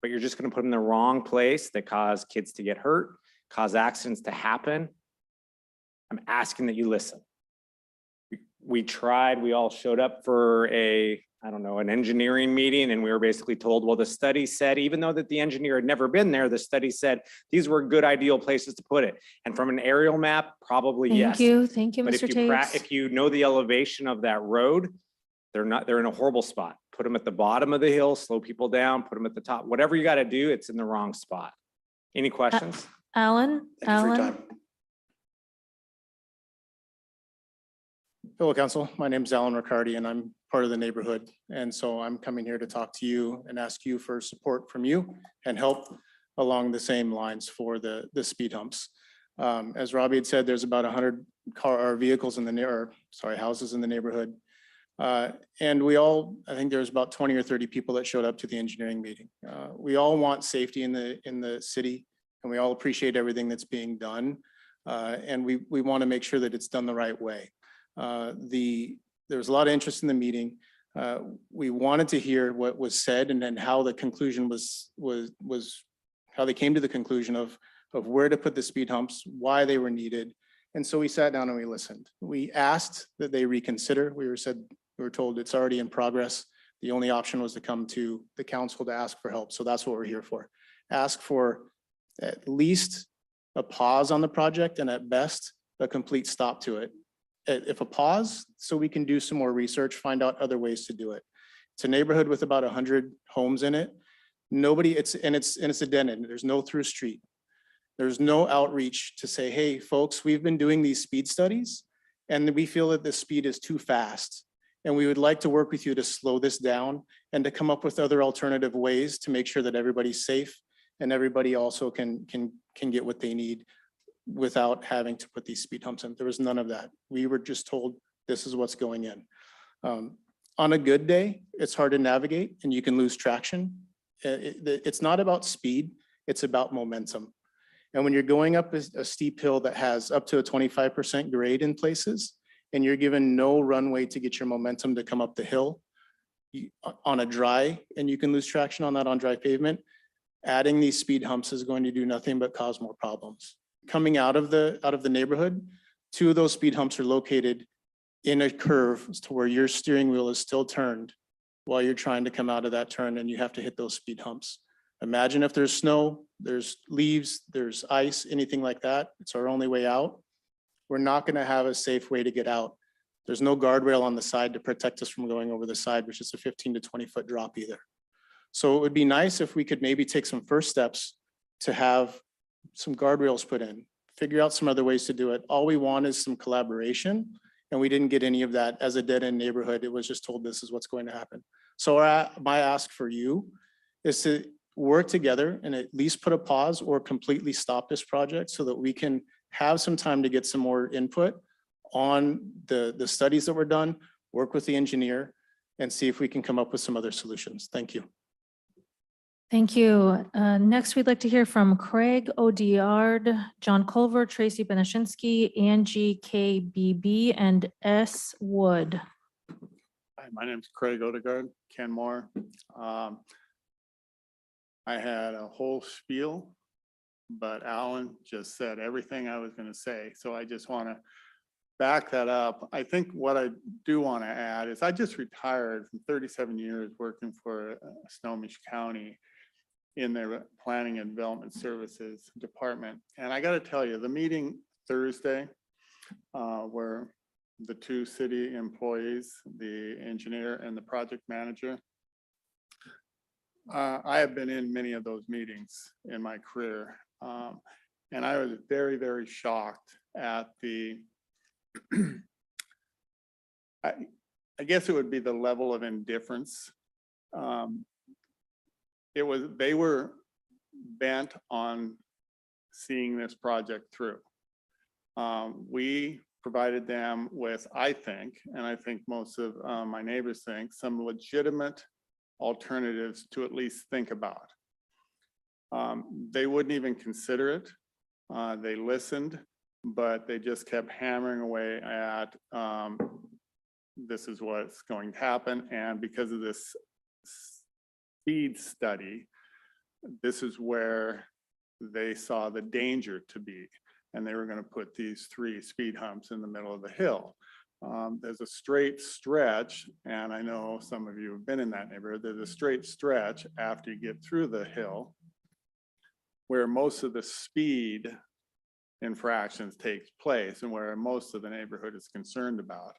S3: but you're just going to put them in the wrong place that cause kids to get hurt, cause accidents to happen, I'm asking that you listen. We tried, we all showed up for an engineering meeting, and we were basically told, well, the study said, even though that the engineer had never been there, the study said these were good ideal places to put it. And from an aerial map, probably yes.
S2: Thank you,
S3: But
S2: Mr.
S3: if you know the elevation of that road, they're in a horrible spot. Put them at the bottom of the hill, slow people down, put them at the top. Whatever you got to do, it's in the wrong spot. Any questions?
S2: Alan?
S1: Thank you for your
S2: Alan?
S1: time.
S20: Hello, Council. My name is Alan Riccardi, and I'm part of the neighborhood. And so I'm coming here to talk to you and ask you for support from you and help along the same lines for the speed humps. As Robbie had said, there's about 100 vehicles in the houses in the neighborhood. And I think there's about 20 or 30 people that showed up to the engineering meeting. We all want safety in the city, and we all appreciate everything that's being done. And we want to make sure that it's done the right way. There was a lot of interest in the meeting. We wanted to hear what was said and then how the conclusion was how they came to the conclusion of where to put the speed humps, why they were needed. And so we sat down and we listened. We asked that they reconsider. We were told it's already in progress. The only option was to come to the council to ask for help. So that's what we're here for. Ask for at least a pause on the project and at best a complete stop to it. If a pause, so we can do some more research, find out other ways to do it. It's a neighborhood with about 100 homes in it. It's a dead end. There's no through street. There's no outreach to say, hey, folks, we've been doing these speed studies and we feel that the speed is too fast. And we would like to work with you to slow this down and to come up with other alternative ways to make sure that everybody's safe and everybody also can get what they need without having to put these speed humps in. There was none of that. We were just told this is what's going in. On a good day, it's hard to navigate and you can lose traction. It's not about speed, it's about momentum. And when you're going up a steep hill that has up to a 25% grade in places, and you're given no runway to get your momentum to come up the hill on a dry, and you can lose traction on that on dry pavement, adding these speed humps is going to do nothing but cause more problems. Coming out of the neighborhood, 2 of those speed humps are located in a curve to where your steering wheel is still turned while you're trying to come out of that turn and you have to hit those speed humps. Imagine if there's snow, there's leaves, there's ice, anything like that. It's our only way out. We're not going to have a safe way to get out. There's no guardrail on the side to protect us from going over the side, which is a 15 to 20 foot drop either. So it would be nice if we could maybe take some first steps to have some guardrails put in, figure out some other ways to do it. All we want is some collaboration, and we didn't get any of that as a dead end neighborhood. It was just told this is what's going to happen. So my ask for you is to work together and at least put a pause or completely stop this project so that we can have some time to get some more input on the studies that were done, work with the engineer, and see if we can come up with some other solutions. Thank you.
S2: Thank you. Next, we'd like to hear from Craig Odiard, John Culver, Tracy Benishinsky, Angie KBB, and S. Wood.
S21: Hi, my name is Craig Odegaard, Kenmore. I had a whole spiel, but Alan just said everything I was going to say. So I just want to back that up. I think what I do want to add is I just retired from 37 years working for Snohomish County in their planning and development services department. And I got to tell you, the meeting Thursday where the 2 city employees, the engineer and the project manager, I have been in many of those meetings in my career. And I was very, very shocked at the, I guess it would be the level of indifference. They were bent on seeing this project through. We provided them with, I think, and I think most of my neighbors think, some legitimate alternatives to at least think about. They wouldn't even consider it. They listened, but they just kept hammering away at this is what's going to happen. And because of this speed study, this is where they saw the danger to be. And they were going to put these 3 speed humps in the middle of the hill. There's a straight stretch, and I know some of you have been in that neighborhood. There's a straight stretch after you get through the hill where most of the speed infractions takes place and where most of the neighborhood is concerned about.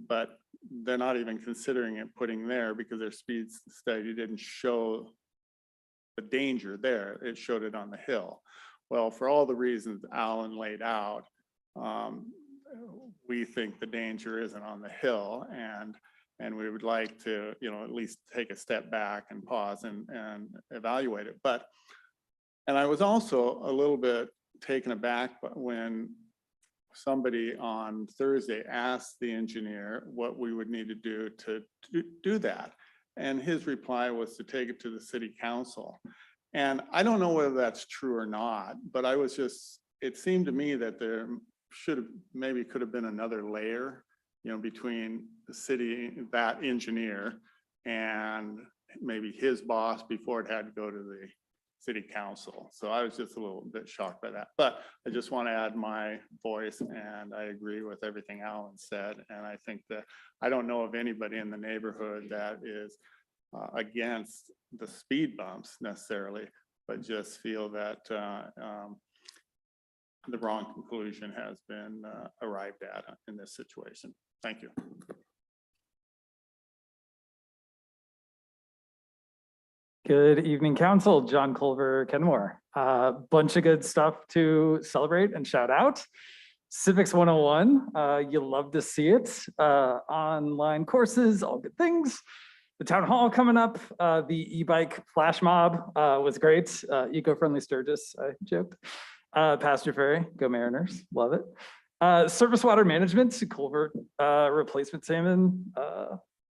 S21: But they're not even considering it putting there because their speed study didn't show the danger there. It showed it on the hill. Well, for all the reasons Alan laid out, we think the danger isn't on the hill, and we would like to, at least take a step back and pause and evaluate it. And I was also a little bit taken aback when somebody on Thursday asked the engineer what we would need to do to do that. And his reply was to take it to the city council. And I don't know whether that's true or not, but it seemed to me that there could have been another layer, between the city, that engineer, and maybe his boss before it had to go to the city council. So I was just a little bit shocked by that, but I just want to add my voice, and I agree with everything Alan said. And I think that I don't know of anybody in the neighborhood that is against the speed bumps necessarily, but just feel that the wrong conclusion has been arrived at in this situation. Thank you.
S9: Good evening, Council. John Culver, Kenmore. Bunch of good stuff to celebrate and shout out. Civics 101, you love to see it. Online courses, all good things. The town hall coming up, the e-bike flash mob was great. Eco-friendly Sturgis, I joked. Pasture Ferry, go Mariners, love it. Surface water management, culvert replacement salmon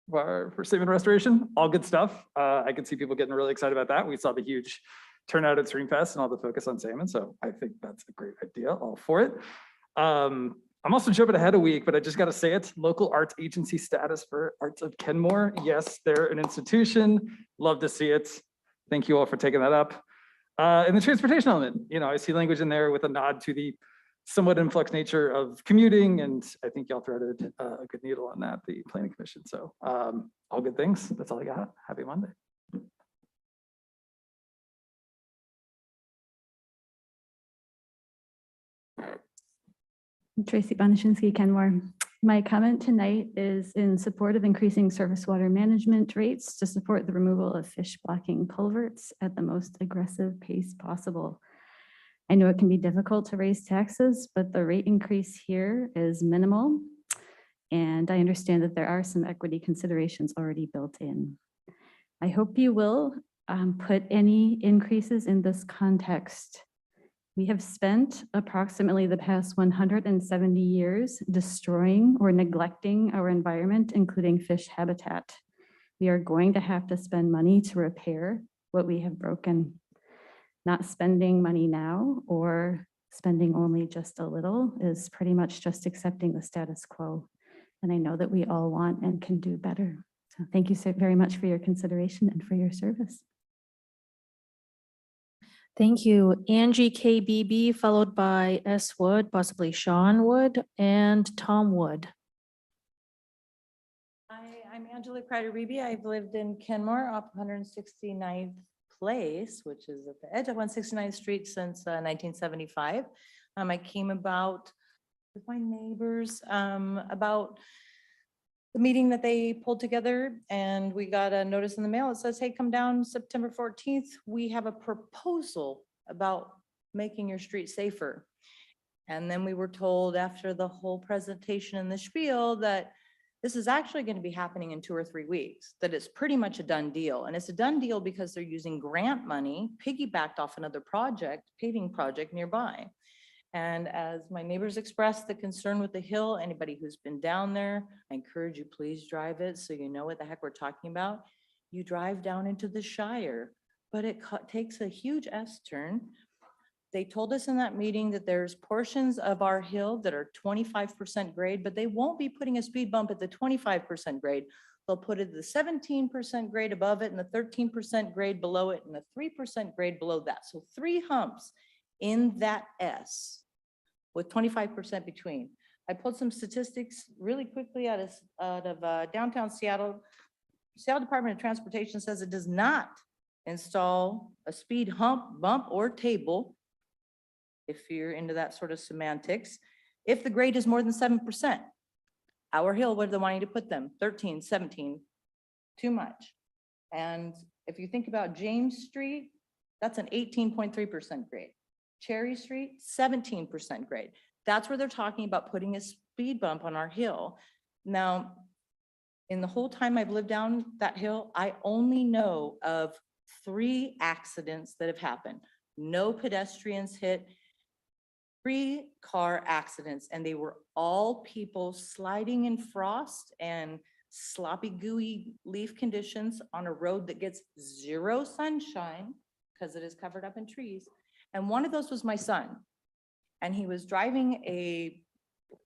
S9: for salmon restoration, all good stuff. I can see people getting really excited about that. We saw the huge turnout at Streamfest and all the focus on salmon, so I think that's a great idea, all for it. I'm also jumping ahead a week, but I just got to say it. Local arts agency status for Arts of Kenmore. Yes, they're an institution. Love to see it. Thank you all for taking that up. And the transportation element, I see language in there with a nod to the somewhat influx nature of commuting, and I think y'all threaded a good needle on that, the planning commission. So all good things. That's all I got. Happy Monday.
S22: Tracy Bonishinsky, Kenmore. My comment tonight is in support of increasing surface water management rates to support the removal of fish blocking culverts at the most aggressive pace possible. I know it can be difficult to raise taxes, but the rate increase here is minimal. And I understand that there are some equity considerations already built in. I hope you will put any increases in this context. We have spent approximately the past 170 years destroying or neglecting our environment, including fish habitat. We are going to have to spend money to repair what we have broken. Not spending money now or spending only just a little is pretty much just accepting the status quo. And I know that we all want and can do better. So thank you so very much for your consideration and for your service.
S2: Thank you. Angie KBB, followed by S. Wood, possibly Sean Wood, and Tom Wood.
S23: I'm Angela Kreider-Reby. I've lived in Kenmore off 169th Place, which is at the edge of 169th Street since 1975. I came about with my neighbors about the meeting that they pulled together, and we got a notice in the mail. It says, hey, come down September 14th. We have a proposal about making your street safer. And then we were told after the whole presentation and the spiel that this is actually going to be happening in 2 or 3 weeks, that it's pretty much a done deal. And it's a done deal because they're using grant money piggybacked off another project, paving project nearby. And as my neighbors expressed the concern with the hill, anybody who's been down there, I encourage you, please drive it so you know what the heck we're talking about. You drive down into the Shire, but it takes a huge S-turn. They told us in that meeting that there's portions of our hill that are 25% grade, but they won't be putting a speed bump at the 25% grade. They'll put it at the 17% grade above it and the 13% grade below it and the 3% grade below that. So 3 humps in that S with 25% between. I pulled some statistics really quickly out of downtown Seattle. Seattle Department of Transportation says it does not install a speed hump, bump, or table, if you're into that sort of semantics, if the grade is more than 7%. Our hill, what are they wanting to put them? 13, 17, too much. And if you think about James Street, that's an 18.3% grade. Cherry Street, 17% grade. That's where they're talking about putting a speed bump on our hill. Now, in the whole time I've lived down that hill, I only know of 3 accidents that have happened. No pedestrians hit, 3 car accidents, and they were all people sliding in frost and sloppy, gooey leaf conditions on a road that gets 0 sunshine because it is covered up in trees. And one of those was my son. And he was driving a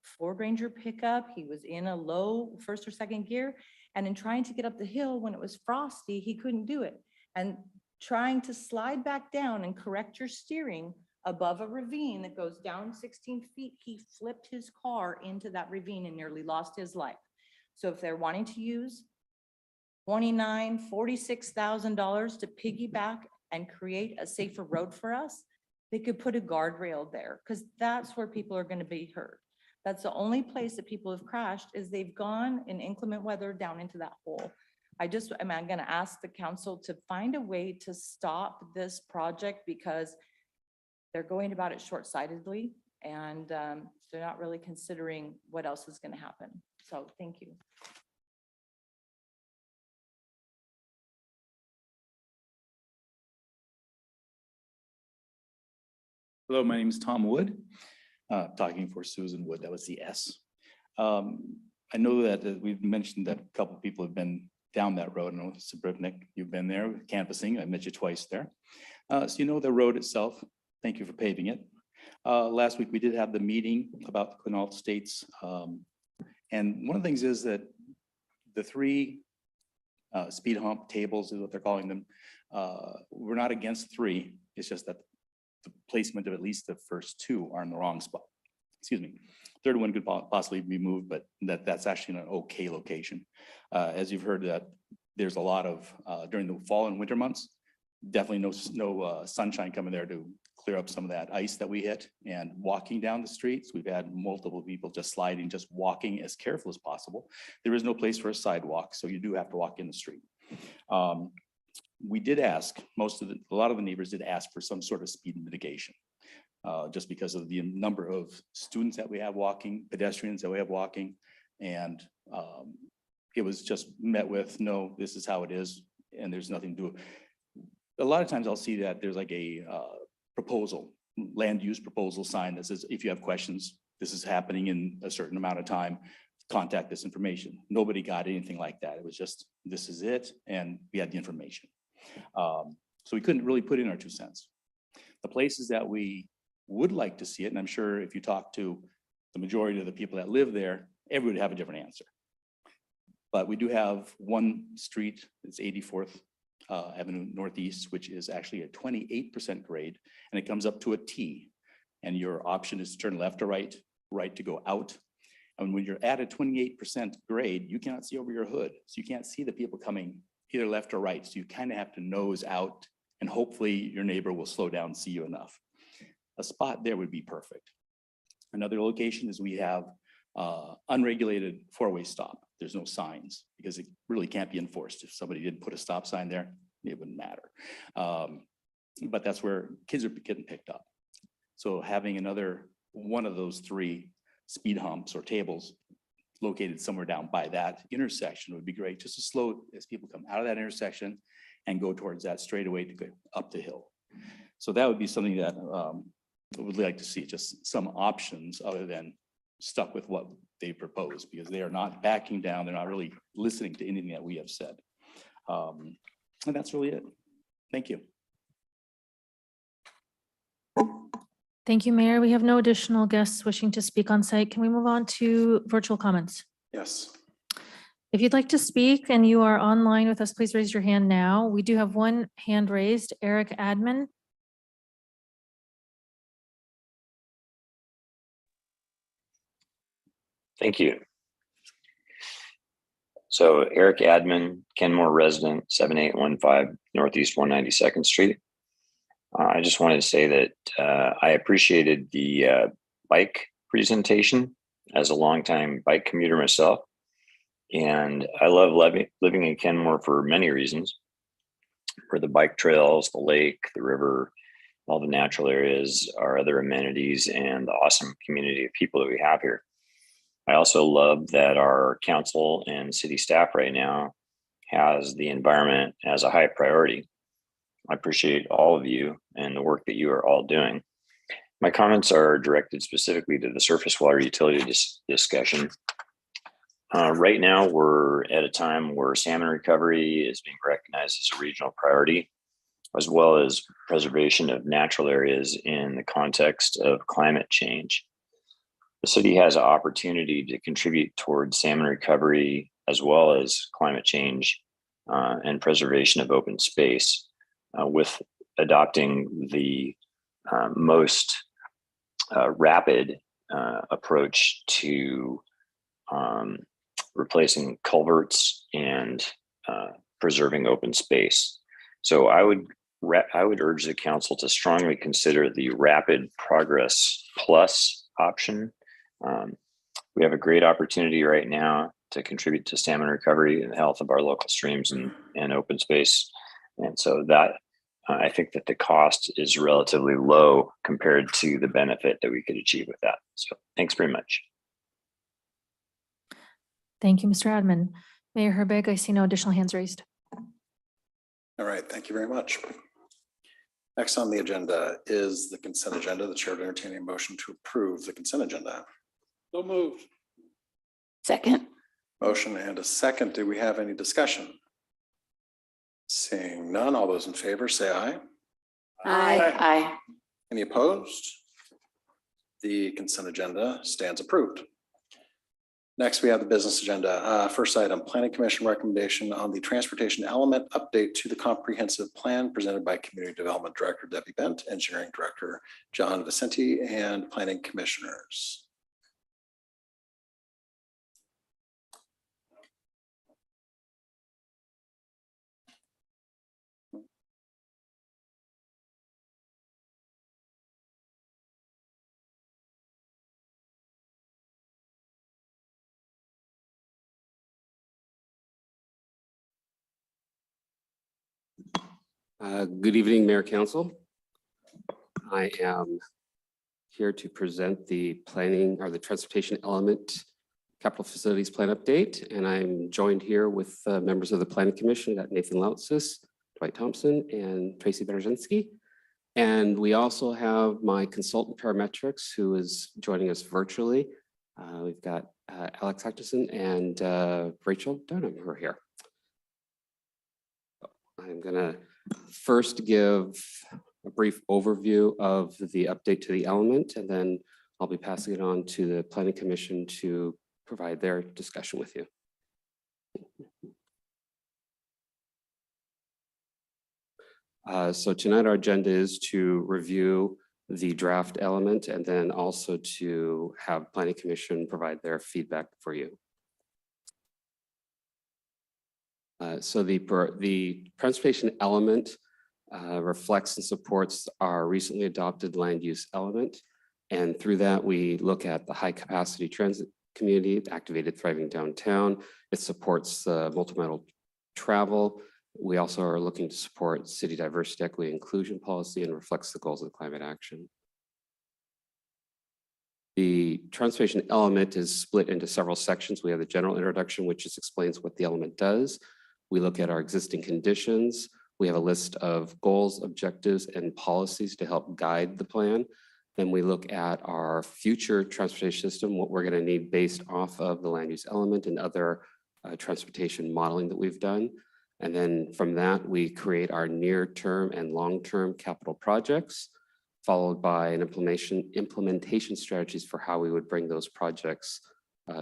S23: Ford Ranger pickup. He was in a low 1st or 2nd gear. And in trying to get up the hill when it was frosty, he couldn't do it. And trying to slide back down and correct your steering above a ravine that goes down 16 feet, he flipped his car into that ravine and nearly lost his life. So if they're wanting to use $29,000, $46,000 to piggyback and create a safer road for us, they could put a guardrail there, because that's where people are going to be hurt. That's the only place that people have crashed, is they've gone in inclement weather down into that hole. I'm going to ask the council to find a way to stop this project, because they're going about it short-sightedly, and they're not really considering what else is going to happen. So thank you.
S7: Hello, my name is Tom Wood, talking for Susan Wood. That was the S. I know that we've mentioned that a couple of people have been down that road. I know Sabrivnik, you've been there canvassing. I met you twice there. So you know the road itself. Thank you for paving it. Last week we did have the meeting about the Quinault Estates. And one of the things is that the 3 speed hump tables is what they're calling them. We're not against 3. It's just that the placement of at least the first 2 are in the wrong spot. Excuse me. 3rd one could possibly be moved, but that's actually in an okay location. As you've heard, that there's a lot of during the fall and winter months, definitely no sunshine coming there to clear up some of that ice that we hit. And walking down the streets, we've had multiple people just sliding, just walking as careful as possible. There is no place for a sidewalk, so you do have to walk in the street. We did ask, a lot of the neighbors did ask for some sort of speed mitigation, just because of the number of students that we have walking, pedestrians that we have walking, and it was just met with, no, this is how it is, and there's nothing to do. A lot of times I'll see that there's like a proposal, land use proposal sign that says, if you have questions, this is happening in a certain amount of time, contact this information. Nobody got anything like that. It was just, this is it, and we had the information. So we couldn't really put in our 2 cents. The places that we would like to see it, and I'm sure if you talk to the majority of the people that live there, everybody would have a different answer. But we do have one street, it's 84th Avenue Northeast, which is actually a 28% grade, and it comes up to a T. And your option is to turn left or right, right to go out. And when you're at a 28% grade, you cannot see over your hood. So you can't see the people coming either left or right. So you kind of have to nose out, and hopefully your neighbor will slow down and see you enough. A spot there would be perfect. Another location is we have unregulated four-way stop. There's no signs because it really can't be enforced. If somebody didn't put a stop sign there, it wouldn't matter. But that's where kids are getting picked up. So having another one of those 3 speed humps or tables located somewhere down by that intersection would be great, just to slow as people come out of that intersection and go towards that straightaway to go up the hill. So that would be something that I would like to see, just some options other than stuck with what they propose, because they are not backing down. They're not really listening to anything that we have said. And that's really it. Thank you.
S2: Thank you, Mayor. We have no additional guests wishing to speak on site. Can we move on to virtual comments?
S1: Yes.
S2: If you'd like to speak and you are online with us, please raise your hand now. We do have one hand raised, Eric Admin.
S8: Thank you. So Eric Admin, Kenmore resident, 7815 Northeast 192nd Street. I just wanted to say that I appreciated the bike presentation as a longtime bike commuter myself. And I love living in Kenmore for many reasons. For the bike trails, the lake, the river, all the natural areas, our other amenities, and the awesome community of people that we have here. I also love that our council and city staff right now has the environment as a high priority. I appreciate all of you and the work that you are all doing. My comments are directed specifically to the surface water utility discussion. Right now, we're at a time where salmon recovery is being recognized as a regional priority, as well as preservation of natural areas in the context of climate change. The city has an opportunity to contribute towards salmon recovery, as well as climate change and preservation of open space with adopting the most rapid approach to replacing culverts and preserving open space. So I would urge the council to strongly consider the Rapid Progress Plus option. We have a great opportunity right now to contribute to salmon recovery and the health of our local streams and open space. And so that I think that the cost is relatively low compared to the benefit that we could achieve with that. So thanks very much.
S2: Thank you, Mr. Admin. Mayor Herbig, I see no additional hands raised.
S1: All right, thank you very much. Next on the agenda is the consent agenda. The chair would entertain a motion to approve the consent agenda.
S14: So moved.
S18: Second.
S1: Motion and a second. Do we have any discussion? Seeing none, all those in favor say aye.
S18: Aye. Aye.
S1: Any opposed? The consent agenda stands approved. Next, we have the business agenda. First item, Planning Commission recommendation on the transportation element update to the comprehensive plan presented by Community Development Director Debbie Bent, Engineering Director John Vicente, and Planning Commissioners.
S10: Good evening, Mayor Council. I am here to present the planning or the transportation element capital facilities plan update. And I'm joined here with members of the Planning Commission. Got Nathan Lautsis, Dwight Thompson, and Tracy Berezinski. And we also have my consultant parametrics who is joining us virtually. We've got Alex Hutchison and Rachel Dunham who are here. I'm gonna first give a brief overview of the update to the element, and then I'll be passing it on to the Planning Commission to provide their discussion with you. So tonight our agenda is to review the draft element and then also to have Planning Commission provide their feedback for you. So the transportation element reflects and supports our recently adopted land use element. And through that, we look at the high capacity transit community, Activated Thriving Downtown. It supports multimodal travel. We also are looking to support city diversity, equity, inclusion policy and reflects the goals of climate action. The transportation element is split into several sections. We have the general introduction, which just explains what the element does. We look at our existing conditions. We have a list of goals, objectives, and policies to help guide the plan. Then we look at our future transportation system, what we're going to need based off of the land use element and other transportation modeling that we've done. And then from that, we create our near-term and long-term capital projects, followed by an implementation strategies for how we would bring those projects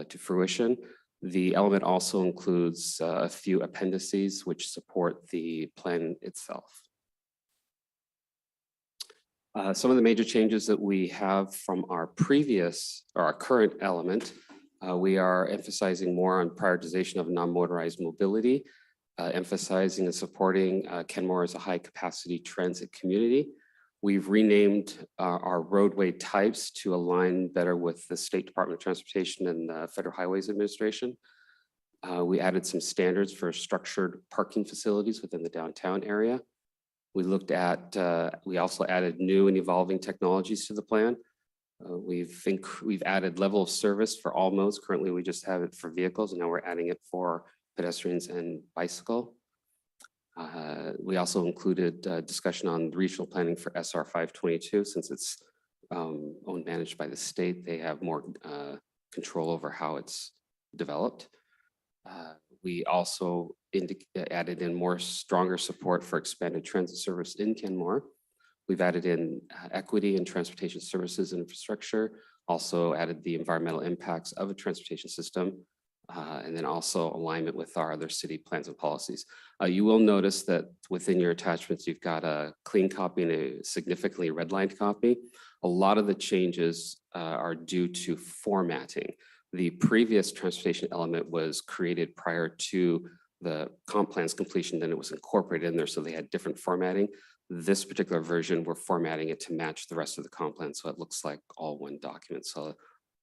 S10: to fruition. The element also includes a few appendices which support the plan itself. Some of the major changes that we have from our previous or our current element, we are emphasizing more on prioritization of non-motorized mobility, emphasizing and supporting Kenmore as a high-capacity transit community. We've renamed our roadway types to align better with the State Department of Transportation and the Federal Highways Administration. We added some standards for structured parking facilities within the downtown area. We looked at, we also added new and evolving technologies to the plan. We've added level of service for all modes. Currently, we just have it for vehicles, and now we're adding it for pedestrians and bicycle. We also included discussion on regional planning for SR 522. Since it's owned managed by the state, they have more control over how it's developed. We also added in more stronger support for expanded transit service in Kenmore. We've added in equity and transportation services and infrastructure, also added the environmental impacts of a transportation system, and then also alignment with our other city plans and policies. You will notice that within your attachments, you've got a clean copy and a significantly redlined copy. A lot of the changes are due to formatting. The previous transportation element was created prior to the comp plan's completion, then it was incorporated in there, so they had different formatting. This particular version, we're formatting it to match the rest of the comp plan, so it looks like all one document. So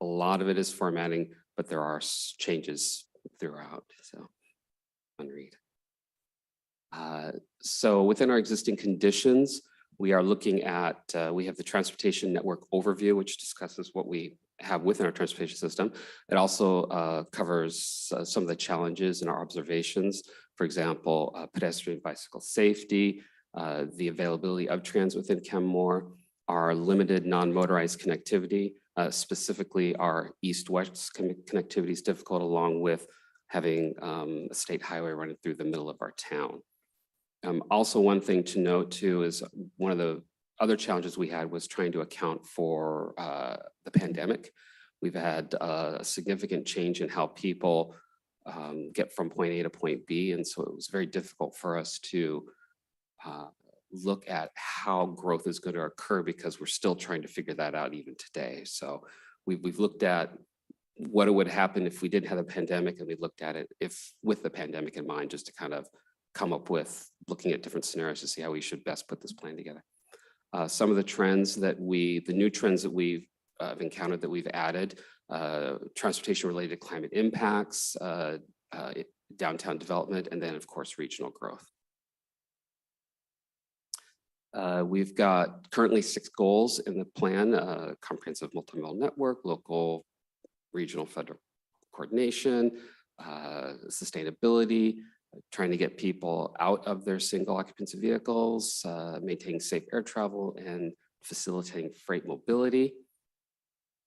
S10: a lot of it is formatting, but there are changes throughout, so unread. So within our existing conditions, we are looking at, we have the transportation network overview, which discusses what we have within our transportation system. It also covers some of the challenges and our observations. For example, pedestrian bicycle safety, the availability of transit within Kenmore, our limited non-motorized connectivity, specifically our east-west connectivity is difficult, along with having a state highway running through the middle of our town. Also, one thing to note too is one of the other challenges we had was trying to account for the pandemic. We've had a significant change in how people get from point A to point B, and so it was very difficult for us to look at how growth is going to occur because we're still trying to figure that out even today. So we've looked at what would happen if we didn't have a pandemic, and we looked at it if with the pandemic in mind, just to kind of come up with looking at different scenarios to see how we should best put this plan together. Some of the trends that the new trends that we've encountered that we've added, transportation related climate impacts, downtown development, and then of course, regional growth. We've got currently 6 goals in the plan, comprehensive multimodal network, local, regional, federal coordination, sustainability, trying to get people out of their single occupancy vehicles, maintaining safe air travel, and facilitating freight mobility.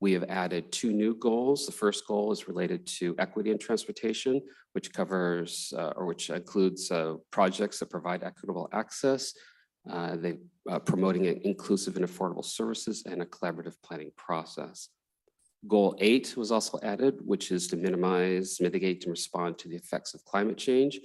S10: We have added 2 new goals. The first goal is related to equity in transportation, which covers or which includes projects that provide equitable access. They promoting inclusive and affordable services and a collaborative planning process. Goal 8 was also added, which is to minimize, mitigate, and respond to the effects of climate change.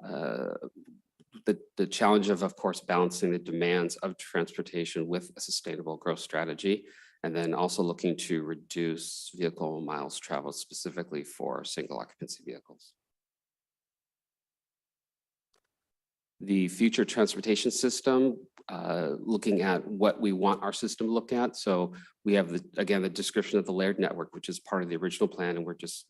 S10: The challenge of course, balancing the demands of transportation with a sustainable growth strategy, and then also looking to reduce vehicle miles traveled specifically for single occupancy vehicles. The future transportation system, looking at what we want our system to look at. So we have again, the description of the layered network, which is part of the original plan, and we're just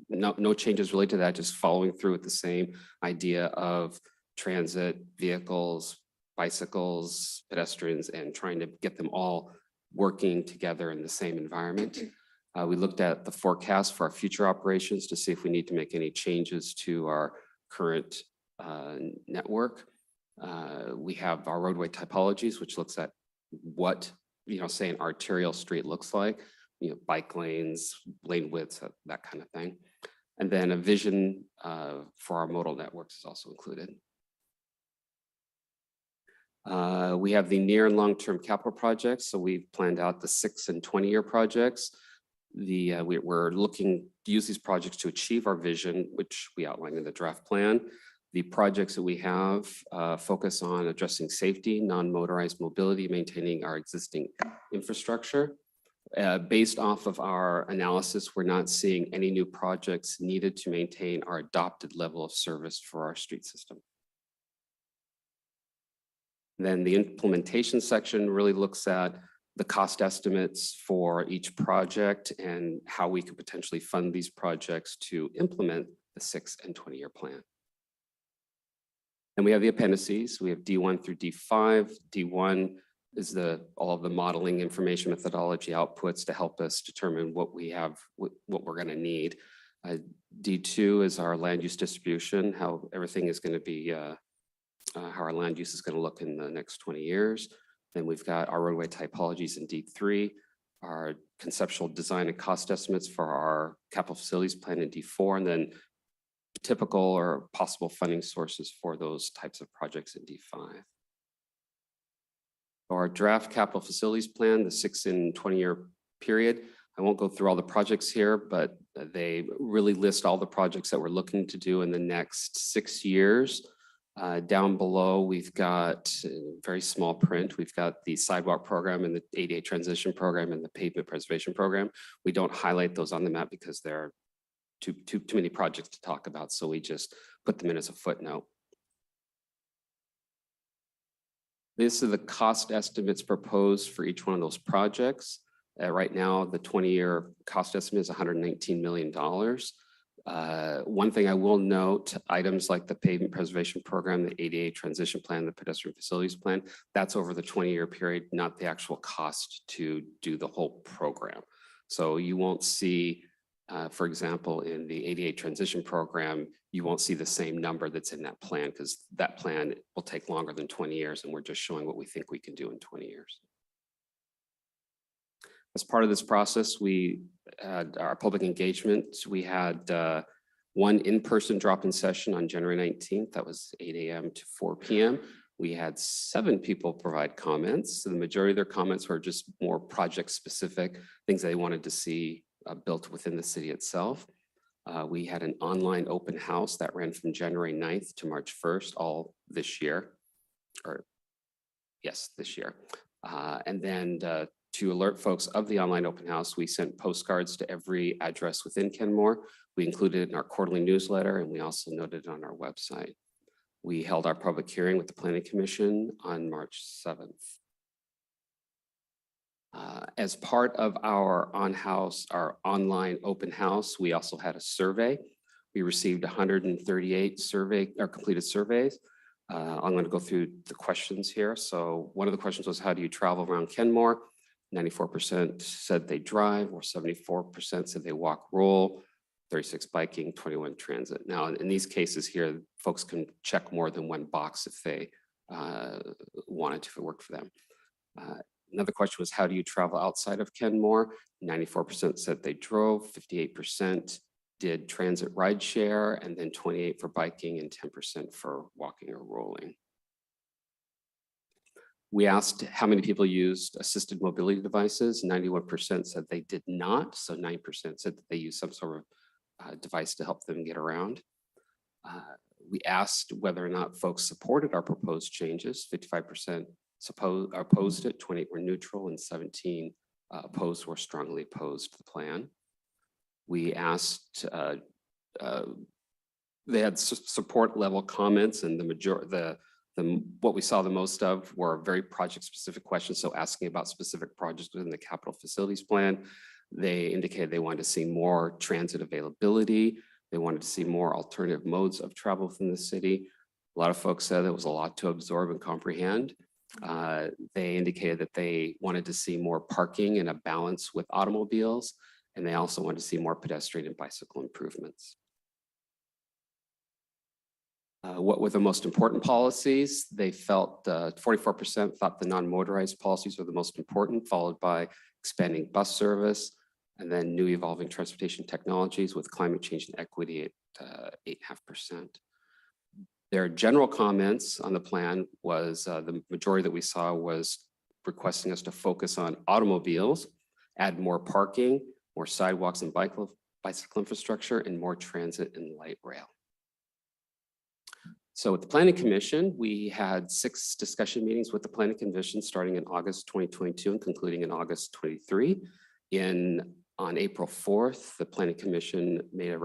S10: no changes related to that, just following through with the same idea of transit, vehicles, bicycles, pedestrians, and trying to get them all working together in the same environment. We looked at the forecast for our future operations to see if we need to make any changes to our current network. We have our roadway typologies, which looks at what, say an arterial street looks like, bike lanes, lane widths, that kind of thing. And then a vision for our modal networks is also included. We have the near and long-term capital projects. So we've planned out the 6 and 20-year projects. We're looking to use these projects to achieve our vision, which we outlined in the draft plan. The projects that we have focus on addressing safety, non-motorized mobility, maintaining our existing infrastructure. Based off of our analysis, we're not seeing any new projects needed to maintain our adopted level of service for our street system. Then the implementation section really looks at the cost estimates for each project and how we could potentially fund these projects to implement the 6 and 20-year plan. And we have the appendices. We have D1 through D5. D1 is all of the modeling information methodology outputs to help us determine what we have, what we're going to need. D2 is our land use distribution, how everything is going to be, how our land use is going to look in the next 20 years. Then we've got our roadway typologies in D3, our conceptual design and cost estimates for our capital facilities plan in D4, and then typical or possible funding sources for those types of projects in D5. Our draft capital facilities plan, the 6 and 20-year period. I won't go through all the projects here, but they really list all the projects that we're looking to do in the next 6 years. Down below, we've got very small print. We've got the sidewalk program and the ADA transition program and the pavement preservation program. We don't highlight those on the map because there are too many projects to talk about, so we just put them in as a footnote. This is the cost estimates proposed for each one of those projects. Right now, the 20-year cost estimate is $119 million. One thing I will note, items like the pavement preservation program, the ADA transition plan, the pedestrian facilities plan, that's over the 20-year period, not the actual cost to do the whole program. So you won't see, for example, in the ADA transition program, you won't see the same number that's in that plan because that plan will take longer than 20 years and we're just showing what we think we can do in 20 years. As part of this process, we had our public engagement. We had one in-person drop-in session on January 19th. That was 8 a.m. to 4 p.m. We had 7 people provide comments. So the majority of their comments were just more project-specific, things they wanted to see built within the city itself. We had an online open house that ran from January 9th to March 1st, all this year, or yes, this year. And then to alert folks of the online open house, we sent postcards to every address within Kenmore. We included it in our quarterly newsletter, and we also noted it on our website. We held our public hearing with the Planning Commission on March 7th. As part of our our online open house, we also had a survey. We received 138 completed surveys. I'm going to go through the questions here. So one of the questions was, how do you travel around Kenmore? 94% said they drive, or 74% said they walk, roll, 36 biking, 21 transit. Now, in these cases here, folks can check more than one box if they wanted to, if it worked for them. Another question was, how do you travel outside of Kenmore? 94% said they drove, 58% did transit ride share, and then 28% for biking and 10% for walking or rolling. We asked how many people used assisted mobility devices. 91% said they did not. So 9% said that they used some sort of device to help them get around. We asked whether or not folks supported our proposed changes. 55% opposed it, 28 were neutral, and 17 opposed or strongly opposed to the plan. We asked, they had support level comments, and the What we saw the most of were very project-specific questions, so asking about specific projects within the capital facilities plan. They indicated they wanted to see more transit availability. They wanted to see more alternative modes of travel within the city. A lot of folks said it was a lot to absorb and comprehend. They indicated that they wanted to see more parking and a balance with automobiles, and they also wanted to see more pedestrian and bicycle improvements. What were the most important policies? They felt 44% thought the non-motorized policies were the most important, followed by expanding bus service, and then new evolving transportation technologies with climate change and equity at 8.5%. Their general comments on the plan was the majority that we saw was requesting us to focus on automobiles, add more parking, more sidewalks and bicycle infrastructure, and more transit and light rail. So with the Planning Commission, we had 6 discussion meetings with the Planning Commission starting in August 2022 and concluding in August 23. On April 4th, the Planning Commission made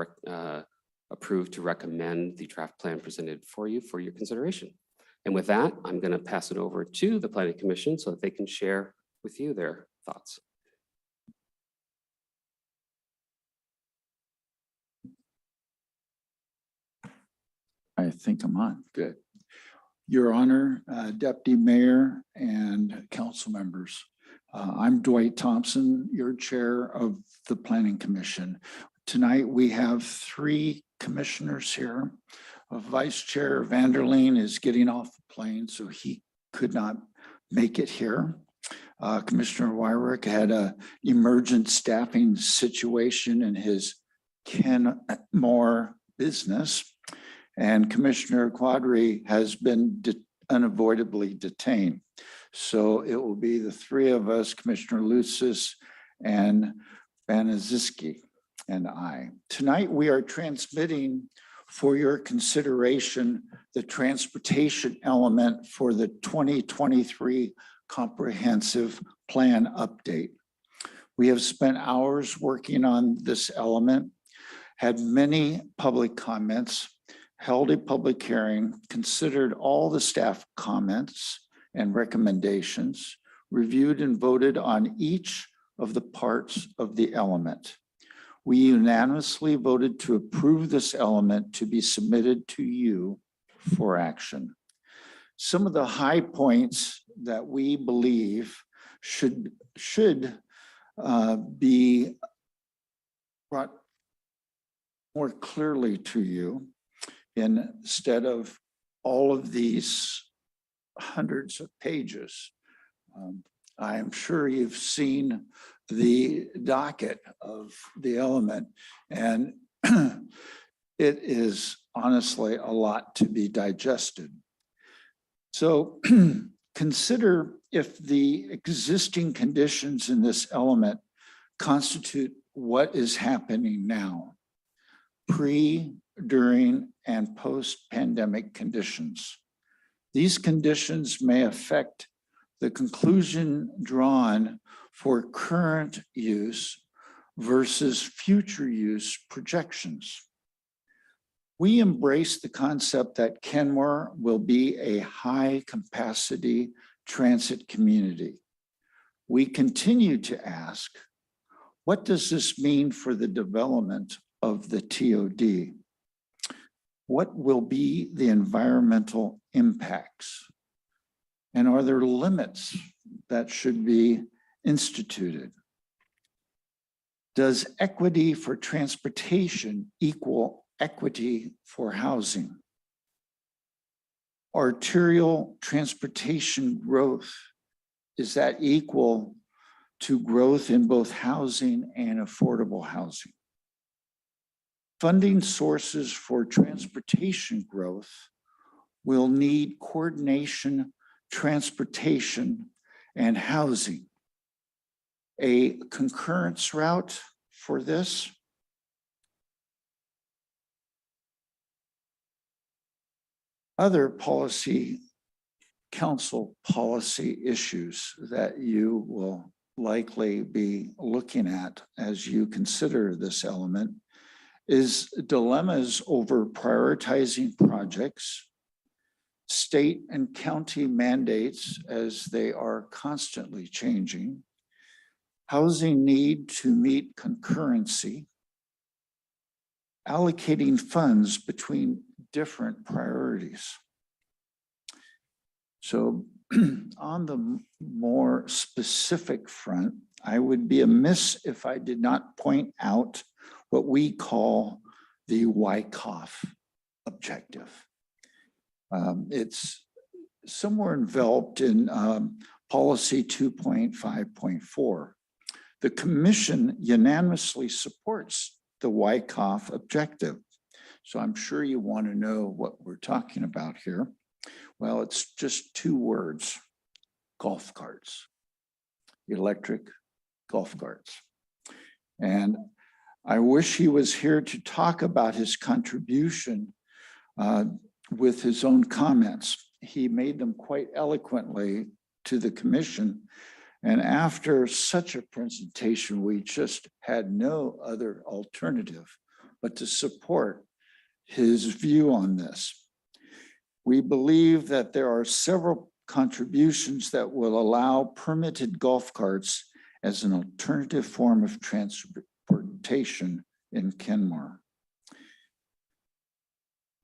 S10: approved to recommend the draft plan presented for your consideration. And with that, I'm going to pass it over to the Planning Commission so that they can share with you their thoughts.
S5: I think I'm on. Good. Your Honor, Deputy Mayor and council members. I'm Dwight Thompson, your chair of the Planning Commission. Tonight, we have 3 commissioners here. Vice Chair Vanderleen is getting off the plane, so he could not make it here. Commissioner Wyrick had an emergent staffing situation in his Kenmore business. And Commissioner Quadri has been unavoidably detained. So it will be the 3 of us, Commissioner Lucis and Banaziski and I. Tonight, we are transmitting for your consideration the transportation element for the 2023 comprehensive plan update. We have spent hours working on this element, had many public comments, held a public hearing, considered all the staff comments and recommendations, reviewed and voted on each of the parts of the element. We unanimously voted to approve this element to be submitted to you for action. Some of the high points that we believe should be brought more clearly to you instead of all of these hundreds of pages. I am sure you've seen the docket of the element, and it is honestly a lot to be digested. So consider if the existing conditions in this element constitute what is happening now, pre, during, and post-pandemic conditions. These conditions may affect the conclusion drawn for current use versus future use projections. We embrace the concept that Kenmore will be a high-capacity transit community. We continue to ask, what does this mean for the development of the TOD? What will be the environmental impacts? And are there limits that should be instituted? Does equity for transportation equal equity for housing? Arterial transportation growth, is that equal to growth in both housing and affordable housing? Funding sources for transportation growth will need coordination, transportation, and housing. A concurrence route for this? Other council policy issues that you will likely be looking at as you consider this element is dilemmas over prioritizing projects, state and county mandates as they are constantly changing, housing need to meet concurrency, allocating funds between different priorities. So on the more specific front, I would be amiss if I did not point out what we call the Wyckoff objective. It's somewhere enveloped in policy 2.5.4. The commission unanimously supports the Wyckoff objective. So I'm sure you want to know what we're talking about here. Well, it's just 2 words: golf carts, electric golf carts. And I wish he was here to talk about his contribution with his own comments. He made them quite eloquently to the commission. And after such a presentation, we just had no other alternative but to support his view on this. We believe that there are several contributions that will allow permitted golf carts as an alternative form of transportation in Kenmore.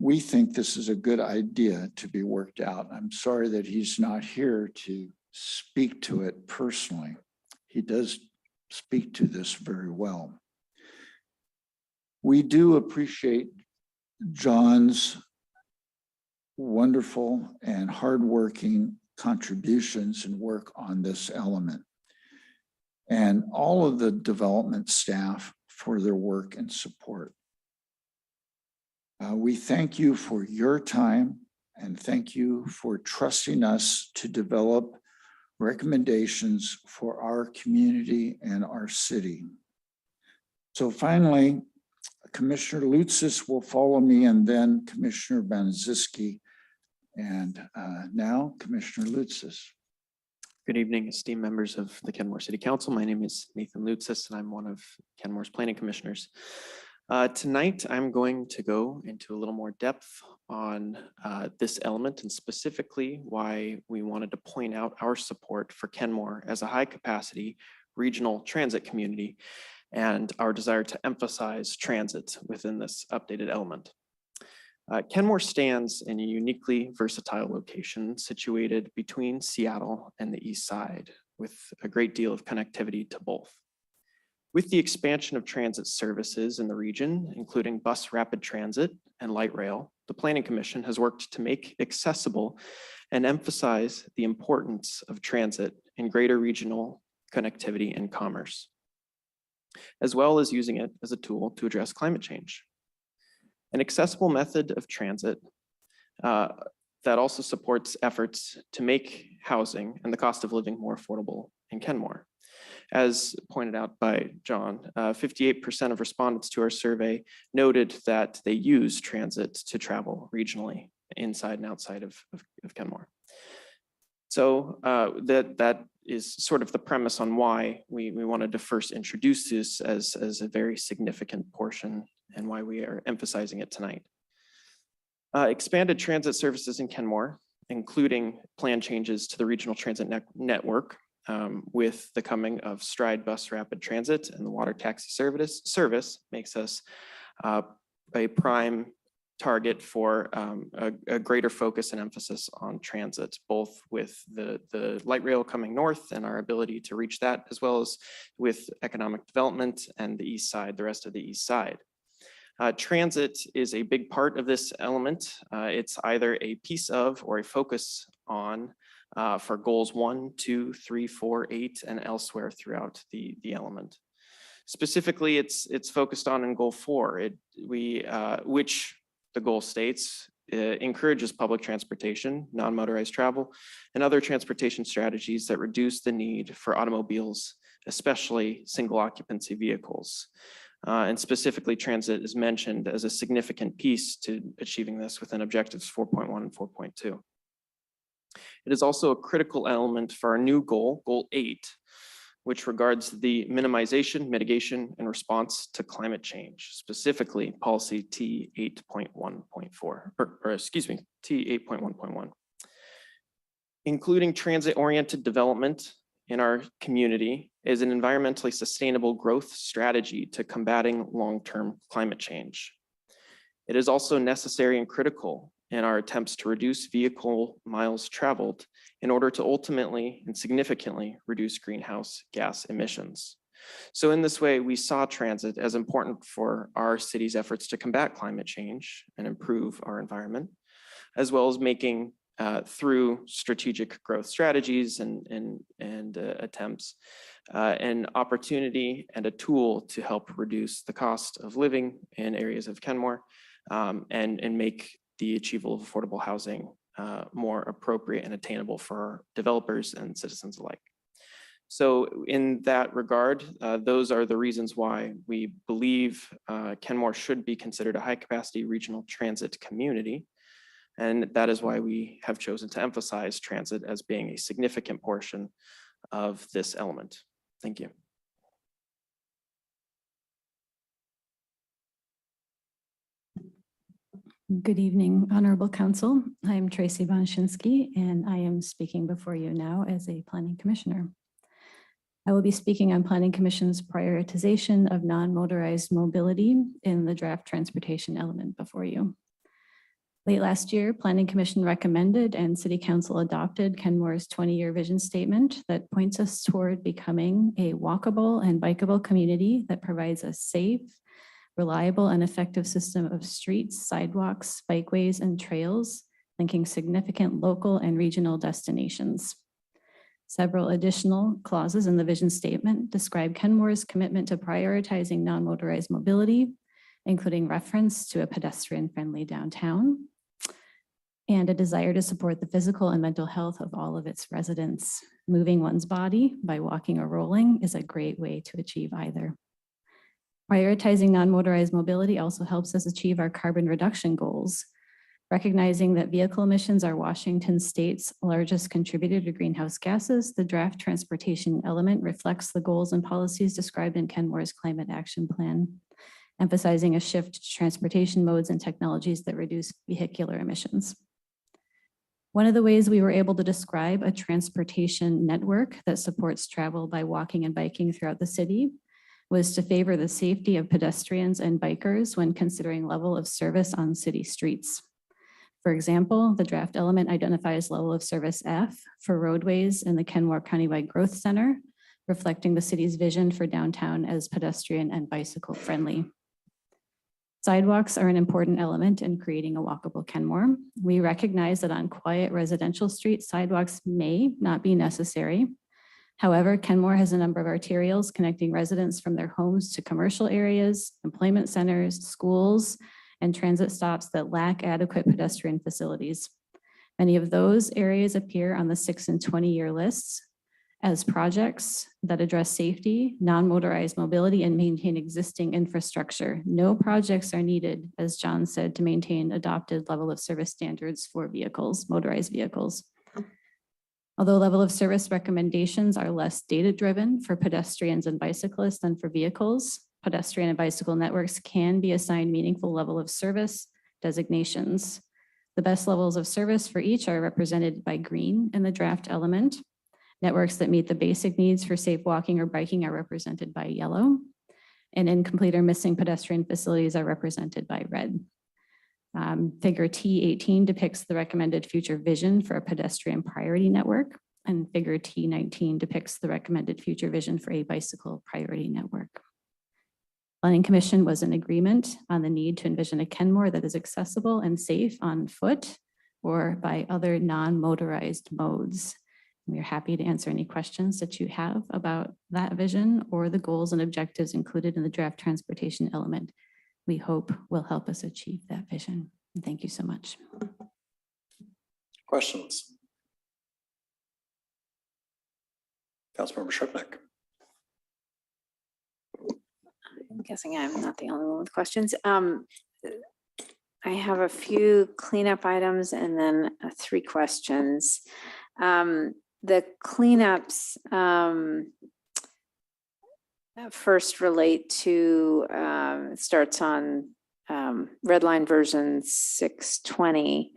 S5: We think this is a good idea to be worked out. I'm sorry that he's not here to speak to it personally. He does speak to this very well. We do appreciate John's wonderful and hardworking contributions and work on this element, and all of the development staff for their work and support. We thank you for your time and thank you for trusting us to develop recommendations for our community and our city. So finally, Commissioner Lutzis will follow me and then Commissioner Banaszewski. And now Commissioner Lutzis.
S6: Good evening, esteemed members of the Kenmore City Council. My name is Nathan Lutzis and I'm one of Kenmore's planning commissioners. Tonight, I'm going to go into a little more depth on this element and specifically why we wanted to point out our support for Kenmore as a high capacity regional transit community and our desire to emphasize transit within this updated element. Kenmore stands in a uniquely versatile location situated between Seattle and the East Side with a great deal of connectivity to both. With the expansion of transit services in the region, including bus rapid transit and light rail, the Planning Commission has worked to make accessible and emphasize the importance of transit in greater regional connectivity and commerce, as well as using it as a tool to address climate change. An accessible method of transit that also supports efforts to make housing and the cost of living more affordable in Kenmore. As pointed out by John, 58% of respondents to our survey noted that they use transit to travel regionally inside and outside of Kenmore. So that is sort of the premise on why we wanted to first introduce this as a very significant portion and why we are emphasizing it tonight. Expanded transit services in Kenmore, including plan changes to the regional transit network, with the coming of Stride Bus Rapid Transit and the water taxi service makes us a prime target for a greater focus and emphasis on transit, both with the light rail coming north and our ability to reach that, as well as with economic development and the east side, the rest of the east side. Transit is a big part of this element. It's either a piece of or a focus on for goals 1, 2, 3, 4, 8, and elsewhere throughout the element. Specifically, it's focused on in goal 4, which the goal states encourages public transportation, non-motorized travel, and other transportation strategies that reduce the need for automobiles, especially single occupancy vehicles. And specifically, transit is mentioned as a significant piece to achieving this within objectives 4.1 and 4.2. It is also a critical element for our new goal, goal 8, which regards the minimization, mitigation, and response to climate change, specifically policy T 8.1.4, or excuse me, T 8.1.1. Including transit-oriented development in our community is an environmentally sustainable growth strategy to combating long-term climate change. It is also necessary and critical in our attempts to reduce vehicle miles traveled in order to ultimately and significantly reduce greenhouse gas emissions. So in this way, we saw transit as important for our city's efforts to combat climate change and improve our environment, as well as making through strategic growth strategies and attempts, an opportunity and a tool to help reduce the cost of living in areas of Kenmore and make the achievable of affordable housing more appropriate and attainable for developers and citizens alike. So in that regard, those are the reasons why we believe Kenmore should be considered a high-capacity regional transit community. And that is why we have chosen to emphasize transit as being a significant portion of this element. Thank you.
S22: Good evening, Honorable Council. I am Tracy Bonshinsky, and I am speaking before you now as a Planning Commissioner. I will be speaking on Planning Commission's prioritization of non-motorized mobility in the draft transportation element before you. Late last year, Planning Commission recommended and City Council adopted Kenmore's 20-year vision statement that points us toward becoming a walkable and bikeable community that provides a safe, reliable, and effective system of streets, sidewalks, bikeways, and trails linking significant local and regional destinations. Several additional clauses in the vision statement describe Kenmore's commitment to prioritizing non-motorized mobility, including reference to a pedestrian-friendly downtown, and a desire to support the physical and mental health of all of its residents. Moving one's body by walking or rolling is a great way to achieve either. Prioritizing non-motorized mobility also helps us achieve our carbon reduction goals. Recognizing that vehicle emissions are Washington State's largest contributor to greenhouse gases, the draft transportation element reflects the goals and policies described in Kenmore's Climate Action Plan, emphasizing a shift to transportation modes and technologies that reduce vehicular emissions. One of the ways we were able to describe a transportation network that supports travel by walking and biking throughout the city was to favor the safety of pedestrians and bikers when considering level of service on city streets. For example, the draft element identifies level of service F for roadways in the Kenmore Countywide Growth Center, reflecting the city's vision for downtown as pedestrian and bicycle friendly. Sidewalks are an important element in creating a walkable Kenmore. We recognize that on quiet residential streets, sidewalks may not be necessary. However, Kenmore has a number of arterials connecting residents from their homes to commercial areas, employment centers, schools, and transit stops that lack adequate pedestrian facilities. Many of those areas appear on the 6 and 20-year lists as projects that address safety, non-motorized mobility, and maintain existing infrastructure. No projects are needed, as John said, to maintain adopted level of service standards for vehicles, motorized vehicles. Although level of service recommendations are less data-driven for pedestrians and bicyclists than for vehicles, pedestrian and bicycle networks can be assigned meaningful level of service designations. The best levels of service for each are represented by green in the draft element. Networks that meet the basic needs for safe walking or biking are represented by yellow, and incomplete or missing pedestrian facilities are represented by red. Figure T18 depicts the recommended future vision for a pedestrian priority network, and figure T19 depicts the recommended future vision for a bicycle priority network. Planning Commission was in agreement on the need to envision a Kenmore that is accessible and safe on foot or by other non-motorized modes. We are happy to answer any questions that you have about that vision or the goals and objectives included in the draft transportation element. We hope will help us achieve that vision. And thank you so much.
S1: Questions? Councilmember Shripnick.
S11: I'm guessing I'm not the only one with questions. I have a few cleanup items and then 3 questions. The cleanups, first relate to, it starts on red line version 620,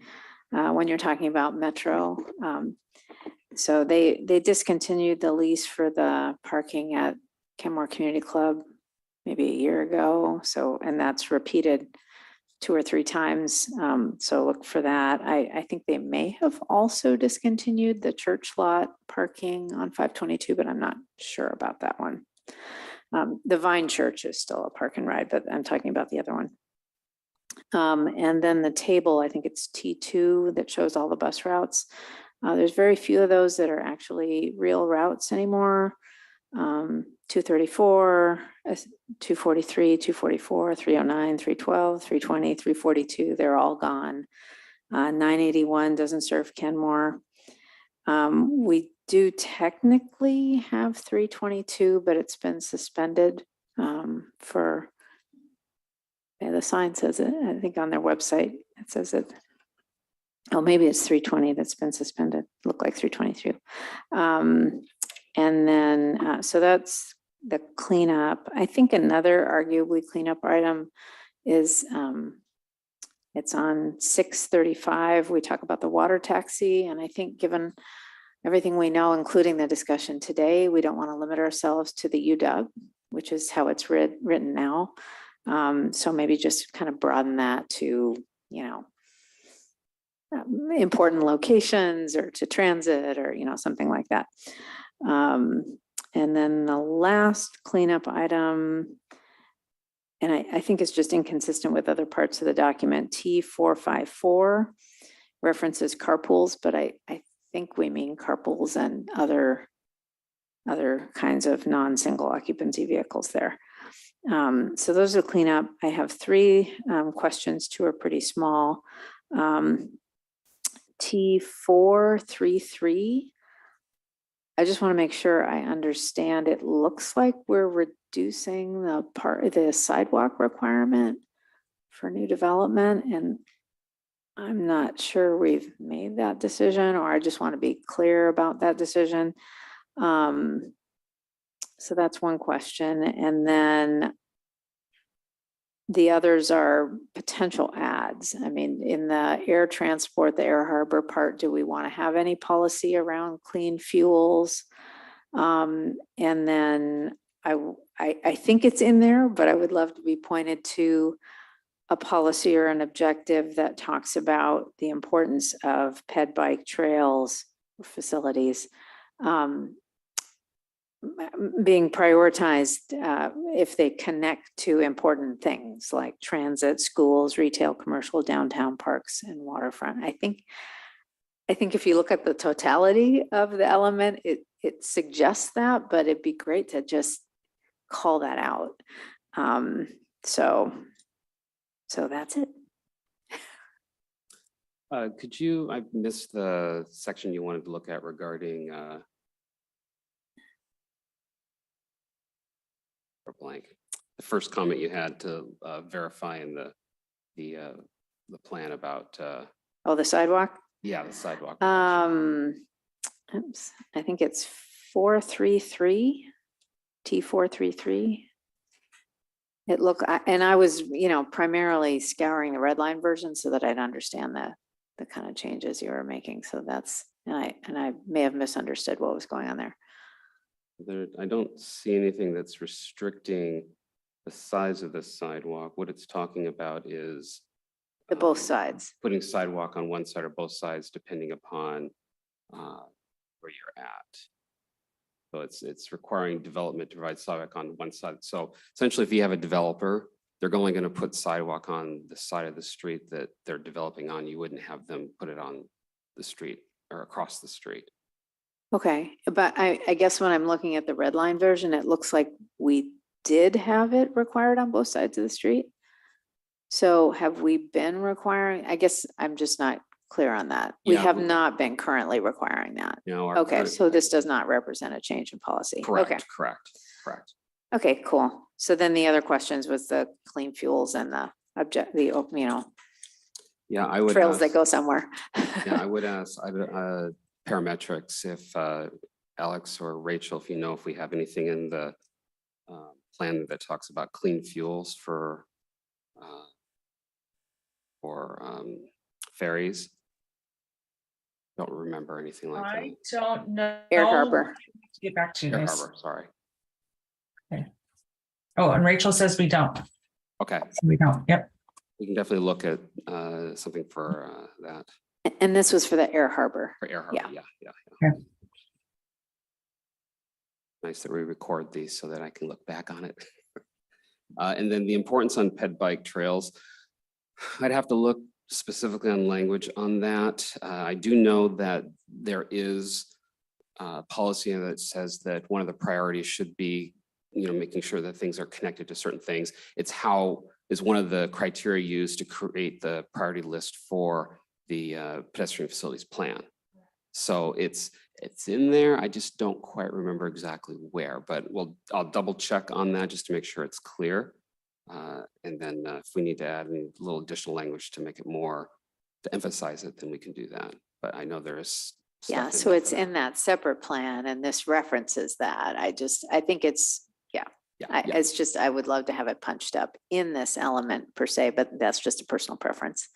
S11: when you're talking about Metro. So they discontinued the lease for the parking at Kenmore Community Club maybe a year ago. So, and that's repeated 2 or 3 times. So look for that. I think they may have also discontinued the church lot parking on 522, but I'm not sure about that one. The Vine Church is still a park and ride, but I'm talking about the other one. And then the table, I think it's T2 that shows all the bus routes. There's very few of those that are actually real routes anymore. 234, 243, 244, 309, 312, 320, 342, they're all gone. 981 doesn't serve Kenmore. We do technically have 322, but it's been suspended for, yeah, the sign says it, I think on their website, it says it. Oh, maybe it's 320 that's been suspended, look like 322. And then, so that's the cleanup. I think another arguably cleanup item is, it's on 635. We talk about the water taxi. And I think given everything we know, including the discussion today, we don't want to limit ourselves to the UW, which is how it's written now. So maybe just kind of broaden that to, you know, important locations or to transit or, you know, something like that. And then the last cleanup item, and I think it's just inconsistent with other parts of the document, T454 references carpools, but I think we mean carpools and other kinds of non-single occupancy vehicles there. So those are cleanup. I have 3 questions, 2 are pretty small. T433. I just want to make sure I understand. It looks like we're reducing the sidewalk requirement for new development, and I'm not sure we've made that decision, or I just want to be clear about that decision. So that's one question. And then the others are potential adds. I mean, in the air transport, the air harbor part, do we want to have any policy around clean fuels? And then I think it's in there, but I would love to be pointed to a policy or an objective that talks about the importance of ped bike trails facilities being prioritized if they connect to important things like transit, schools, retail, commercial, downtown parks, and waterfront. I think if you look at the totality of the element, it suggests that, but it'd be great to just call that out. So that's it.
S10: Could you, I missed the section you wanted to look at regarding blank. The first comment you had to verify in the plan about
S11: Oh, the sidewalk?
S10: yeah, the sidewalk.
S11: Oops, I think it's 433, T433. It looked, and I was, you know, primarily scouring the red line version so that I'd understand the kind of changes you were making. So that's, and I may have misunderstood what was going on there.
S10: I don't see anything that's restricting the size of the sidewalk. What it's talking about is
S11: the both sides.
S10: Putting sidewalk on one side or both sides, depending upon where you're at. So it's requiring development to provide sidewalk on one side. So essentially, if you have a developer, they're only going to put sidewalk on the side of the street that they're developing on. You wouldn't have them put it on the street or across the street.
S11: Okay, but I guess when I'm looking at the red line version, it looks like we did have it required on both sides of the street. So have we been requiring, I guess I'm just not clear on that. We
S10: Yeah,
S11: have
S10: we-
S11: not been currently requiring that.
S10: No.
S11: Okay, so this does not represent a change in policy.
S10: Correct,
S11: Okay.
S10: correct.
S11: Okay, cool. So then the other questions was the clean fuels and the
S10: Yeah, I would
S11: trails
S10: ask,
S11: that go somewhere.
S10: yeah, I would ask parametrics if Alex or Rachel, if you know if we have anything in the plan that talks about clean fuels for ferries. Don't remember anything like that.
S15: I don't know.
S11: Air Harbor.
S15: Get back to you
S10: Air
S15: guys.
S10: Harbor, sorry.
S15: Oh, and Rachel says we don't.
S10: Okay,
S15: We don't. Yep.
S10: we can definitely look at something for that,
S11: And this was for the Air Harbor.
S10: for Air Harbor,
S11: Yeah.
S10: yeah. Nice that we record these so that I can look back on it. And then the importance on ped bike trails. I'd have to look specifically on language on that. I do know that there is policy that says that one of the priorities should be, making sure that things are connected to certain things. It's how is one of the criteria used to create the priority list for the pedestrian facilities plan. So it's in there. I just don't quite remember exactly where, but I'll double check on that just to make sure it's clear. And then if we need to add a little additional language to make it more, to emphasize it, then we can do that. But I know there is.
S11: Yeah,
S10: stuff in
S11: so
S10: there
S11: it's
S10: for that.
S11: in that separate plan and this references that. I think it's, it's just, I would love to have it punched up in this element per se, but that's just a personal preference.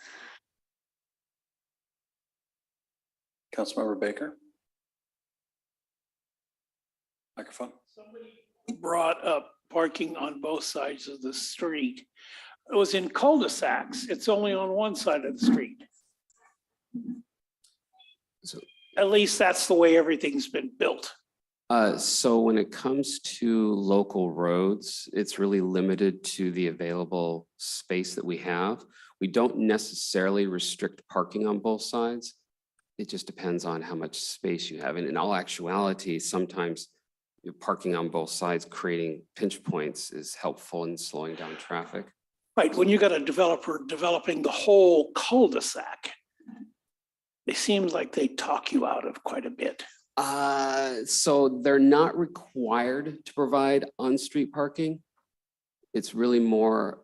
S1: Councilmember Baker. Microphone.
S14: Brought up parking on both sides of the street. It was in cul-de-sacs. It's only on one side of the street. At least that's the way everything's been built.
S10: So when it comes to local roads, it's really limited to the available space that we have. We don't necessarily restrict parking on both sides. It just depends on how much space you have. And in all actuality, sometimes parking on both sides, creating pinch points is helpful in slowing down traffic.
S14: Right, when you got a developer developing the whole cul-de-sac, it seems like they talk you out of quite a bit.
S10: So they're not required to provide on-street parking. It's really more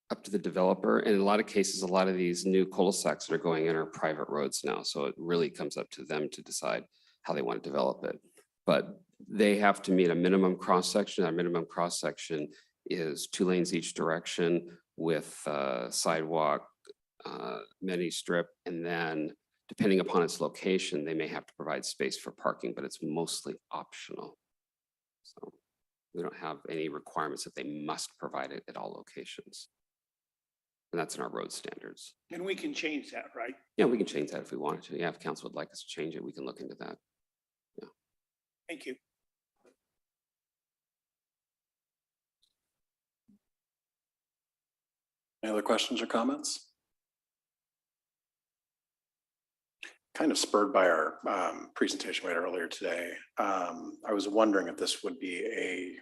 S10: up to the developer. And in a lot of cases, a lot of these new cul-de-sacs that are going in are private roads now. So it really comes up to them to decide how they want to develop it. But they have to meet a minimum cross-section. That minimum cross-section is 2 lanes each direction with sidewalk, amenity strip, and then depending upon its location, they may have to provide space for parking, but it's mostly optional. So we don't have any requirements that they must provide it at all locations. And that's in our road standards.
S14: And we can change that, right?
S10: Yeah, we can change that if we wanted to. Yeah, if council would like us to change it, we can look into that.
S14: Thank you.
S1: Any other questions or comments? Kind of spurred by our presentation right earlier today. I was wondering if this would be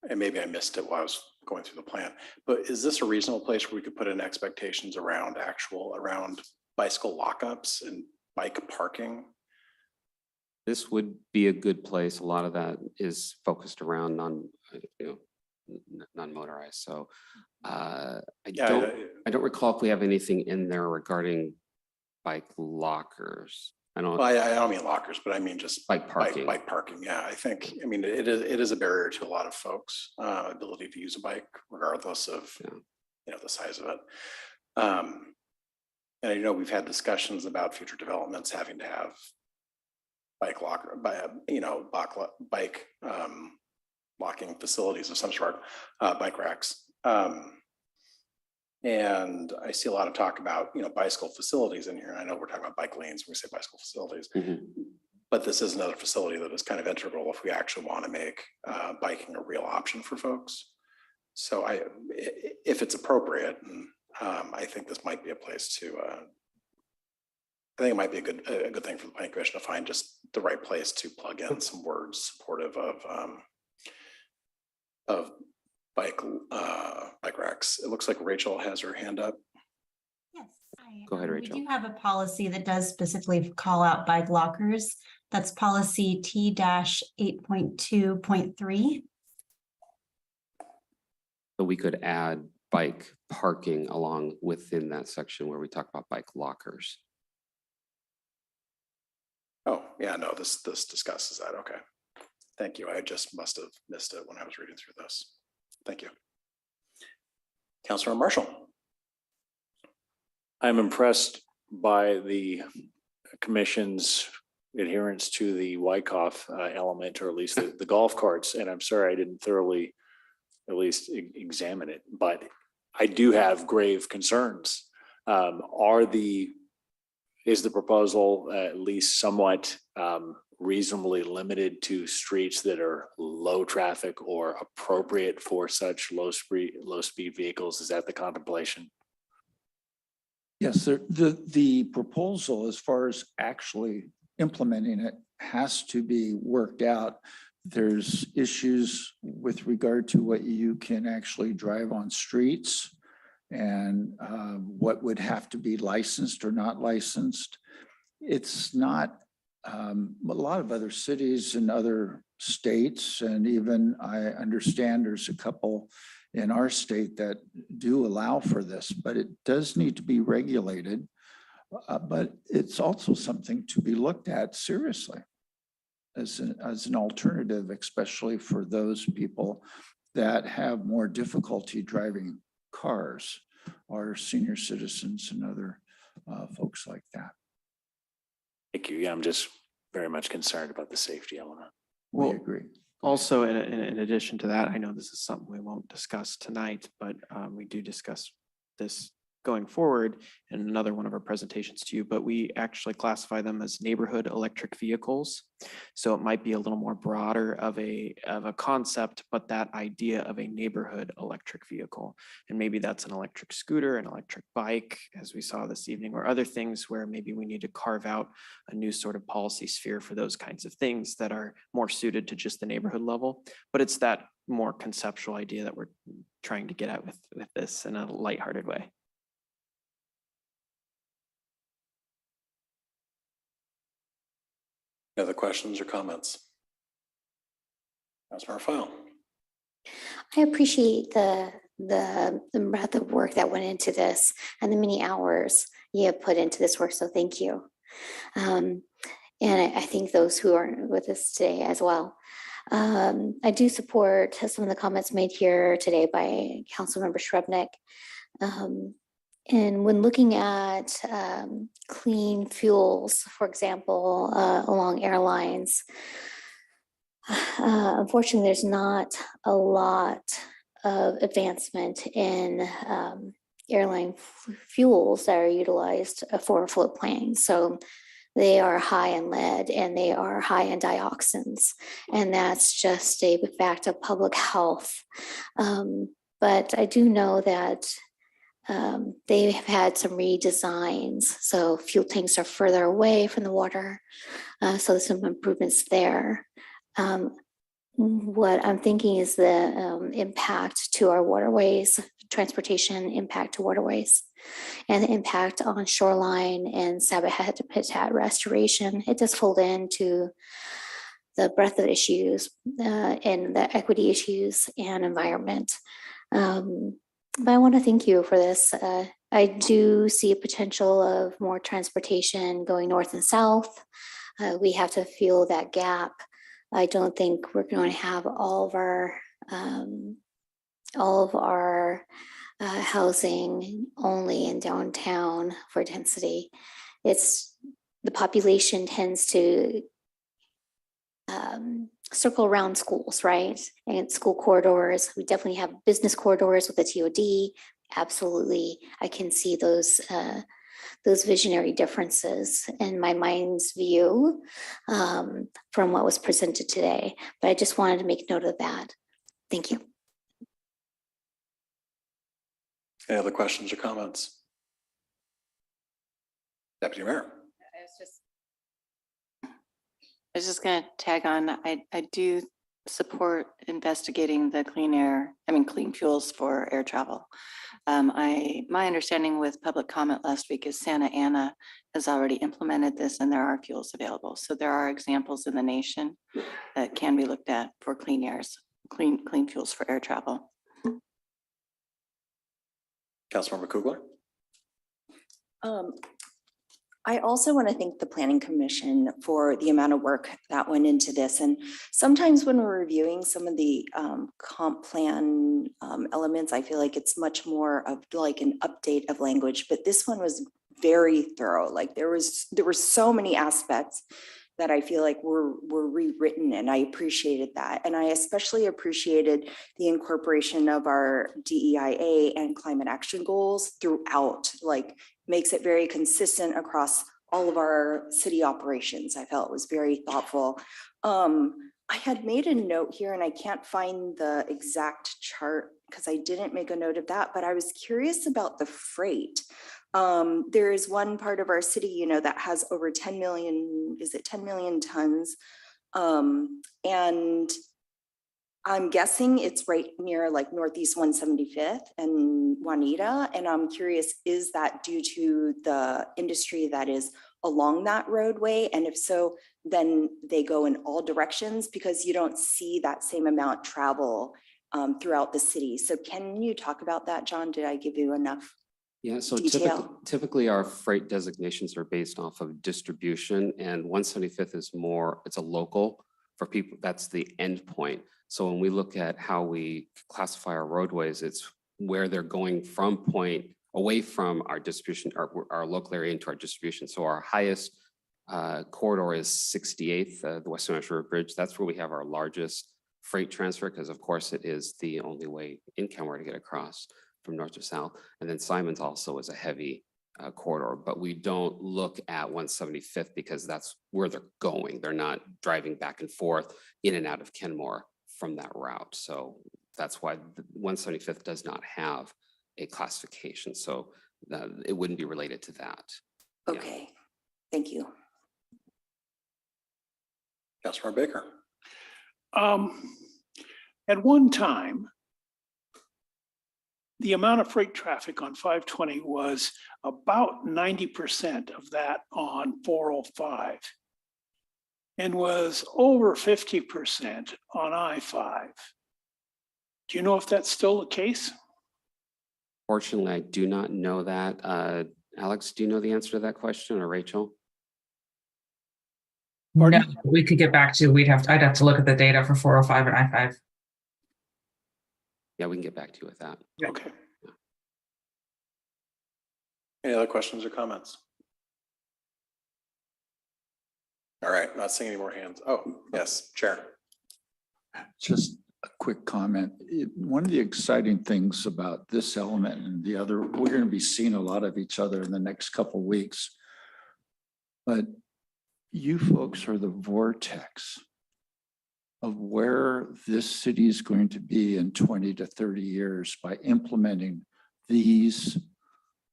S1: and maybe I missed it while I was going through the plan, but is this a reasonable place where we could put in expectations around bicycle lockups and bike parking?
S10: This would be a good place. A lot of that is focused around non-motorized. So I don't recall if we have anything in there regarding bike lockers. I don't
S1: mean lockers, but I mean just
S10: bike parking.
S1: Bike parking. Yeah, it is a barrier to a lot of folks' ability to use a bike, regardless of the size of it. And I know we've had discussions about future developments having to have bike locking facilities of some sort, bike racks. And I see a lot of talk about, bicycle facilities in here. And I know we're talking about bike lanes when we say bicycle facilities, but this is another facility that is kind of integral if we actually want to make biking a real option for folks. So if it's appropriate, I think this might be a place to, I think it might be a good thing for the planning commission to find just the right place to plug in some words supportive of bike racks. It looks like Rachel has her hand up.
S10: Go ahead, Rachel.
S16: We do have a policy that does specifically call out bike lockers. That's policy T-8.2.3.
S10: So we could add bike parking along within that section where we talk about bike lockers.
S1: Oh, yeah, no, this discusses that. Okay. Thank you. I just must have missed it when I was reading through this. Thank you. Councilor Marshall.
S4: I'm impressed by the commission's adherence to the Wyckoff element, or at least the golf carts. And I'm sorry I didn't thoroughly at least examine it, but I do have grave concerns. Is the proposal at least somewhat reasonably limited to streets that are low traffic or appropriate for such low speed vehicles? Is that the contemplation?
S5: Yes, the proposal, as far as actually implementing it, has to be worked out. There's issues with regard to what you can actually drive on streets and what would have to be licensed or not licensed. It's not a lot of other cities and other states, and even I understand there's a couple in our state that do allow for this, but it does need to be regulated. But it's also something to be looked at seriously as an alternative, especially for those people that have more difficulty driving cars, or senior citizens and other folks like that.
S4: Thank you. Yeah, I'm just very much concerned about the safety element.
S5: We
S6: Well,
S5: agree.
S6: Also, in addition to that, I know this is something we won't discuss tonight, but we do discuss this going forward in another one of our presentations to you, but we actually classify them as neighborhood electric vehicles. So it might be a little more broader of a concept, but that idea of a neighborhood electric vehicle. And maybe that's an electric scooter, an electric bike, as we saw this evening, or other things where maybe we need to carve out a new sort of policy sphere for those kinds of things that are more suited to just the neighborhood level. But it's that more conceptual idea that we're trying to get at with this in a lighthearted way.
S1: Any other questions or comments? Councilor File.
S13: I appreciate the breadth of work that went into this and the many hours you have put into this work. So thank you. And I think those who are with us today as well. I do support some of the comments made here today by Councilmember Shrubnik. And when looking at clean fuels, for example, along airlines, unfortunately, there's not a lot of advancement in airline fuels that are utilized for float planes. So they are high in lead and they are high in dioxins. And that's just a fact of public health. But I do know that they have had some redesigns. So fuel tanks are further away from the water. So there's some improvements there. What I'm thinking is the impact to our waterways, transportation impact to waterways, and the impact on shoreline and habitat restoration. It does fold into the breadth of issues and the equity issues and environment. But I want to thank you for this. I do see a potential of more transportation going north and south. We have to fill that gap. I don't think we're going to have all of our housing only in downtown for density. It's the population tends to circle around schools, right? And school corridors. We definitely have business corridors with the TOD. Absolutely, I can see those visionary differences in my mind's view from what was presented today. But I just wanted to make note of that. Thank you.
S1: Any other questions or comments? Deputy Mayor.
S18: I was just going to tag on. I do support investigating the clean fuels for air travel. My understanding with public comment last week is Santa Ana has already implemented this and there are fuels available. So there are examples in the nation that can be looked at for clean fuels for air travel.
S1: Councilmember Kugler.
S12: I also want to thank the Planning Commission for the amount of work that went into this. And sometimes when we're reviewing some of the comp plan elements, I feel like it's much more of like an update of language, but this one was very thorough. Like there were so many aspects that I feel like were rewritten, and I appreciated that. And I especially appreciated the incorporation of our DEIA and climate action goals throughout, like makes it very consistent across all of our city operations. I felt it was very thoughtful. I had made a note here and I can't find the exact chart because I didn't make a note of that, but I was curious about the freight. There is one part of our city, you know, that has over 10 million, is it 10 million tons? And I'm guessing it's right near like Northeast 175th and Juanita. And I'm curious, is that due to the industry that is along that roadway? And if so, then they go in all directions because you don't see that same amount travel throughout the city. So can you talk about that, John? Did I give you enough?
S10: Yeah, so
S12: detail?
S10: typically our freight designations are based off of distribution, and 175th is more, it's a local for people, that's the end point. So when we look at how we classify our roadways, it's where they're going from point away from our distribution, our local area into our distribution. So our highest corridor is 68th, the Western National River Bridge. That's where we have our largest freight transfer, because of course it is the only way in Kenmore to get across from north to south. And then Simons also is a heavy corridor, but we don't look at 175th because that's where they're going. They're not driving back and forth in and out of Kenmore from that route. So that's why the 175th does not have a classification. So it wouldn't be related to that.
S12: Okay, thank you.
S1: Councilmember Baker.
S14: At one time, the amount of freight traffic on 520 was about 90% of that on 405 and was over 50% on I-5. Do you know if that's still the case?
S10: Fortunately, I do not know that. Alex, do you know the answer to that question, or Rachel?
S15: No, we could get back to, I'd have to look at the data for 405 and I-5.
S10: Yeah, we can get back to you with that.
S14: Okay.
S1: Any other questions or comments? All right, not seeing any more hands. Oh, yes, Chair.
S5: Just a quick comment. One of the exciting things about this element and the other, we're going to be seeing a lot of each other in the next couple of weeks. But you folks are the vortex of where this city is going to be in 20 to 30 years by implementing these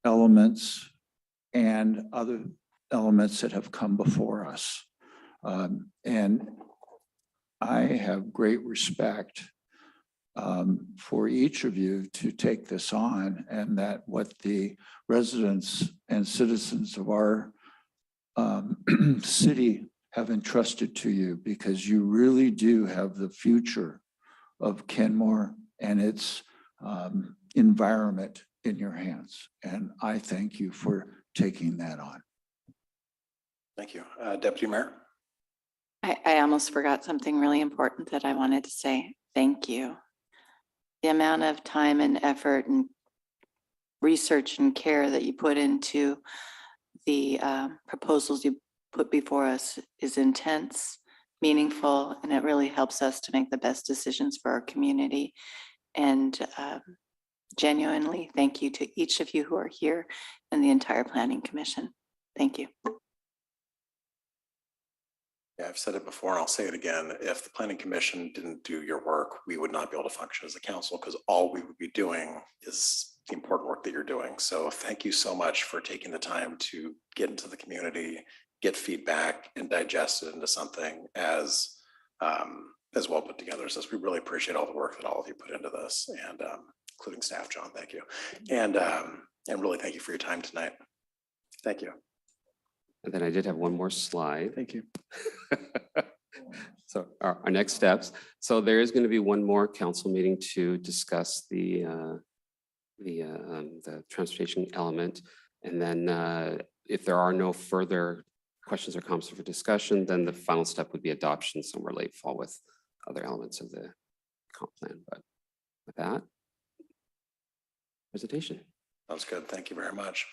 S5: elements and other elements that have come before us. And I have great respect for each of you to take this on, and that what the residents and citizens of our city have entrusted to you, because you really do have the future of Kenmore and its environment in your hands. And I thank you for taking that on.
S1: Thank you. Deputy Mayor.
S18: I almost forgot something really important that I wanted to say. Thank you. The amount of time and effort and research and care that you put into the proposals you put before us is intense, meaningful, and it really helps us to make the best decisions for our community. And genuinely, thank you to each of you who are here and the entire Planning Commission. Thank you.
S1: Yeah, I've said it before and I'll say it again. If the Planning Commission didn't do your work, we would not be able to function as a council, because all we would be doing is the important work that you're doing. So thank you so much for taking the time to get into the community, get feedback, and digest it into something as well put together as this. We really appreciate all the work that all of you put into this, and including staff, John, thank you. And really thank you for your time tonight. Thank you.
S10: And then I did have one more slide.
S20: Thank you.
S10: So our next steps. So there is going to be one more council meeting to discuss the transportation element. And then if there are no further questions or comments for discussion, then the final step would be adoption somewhere late fall with other elements of the comp plan. But with that, presentation.
S1: Sounds good. Thank you very much.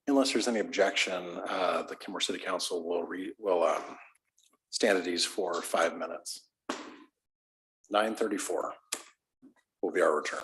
S1: Unless there's any objection, the Kenmore City Council will stand at ease for 5 minutes. 9:34 will be our return.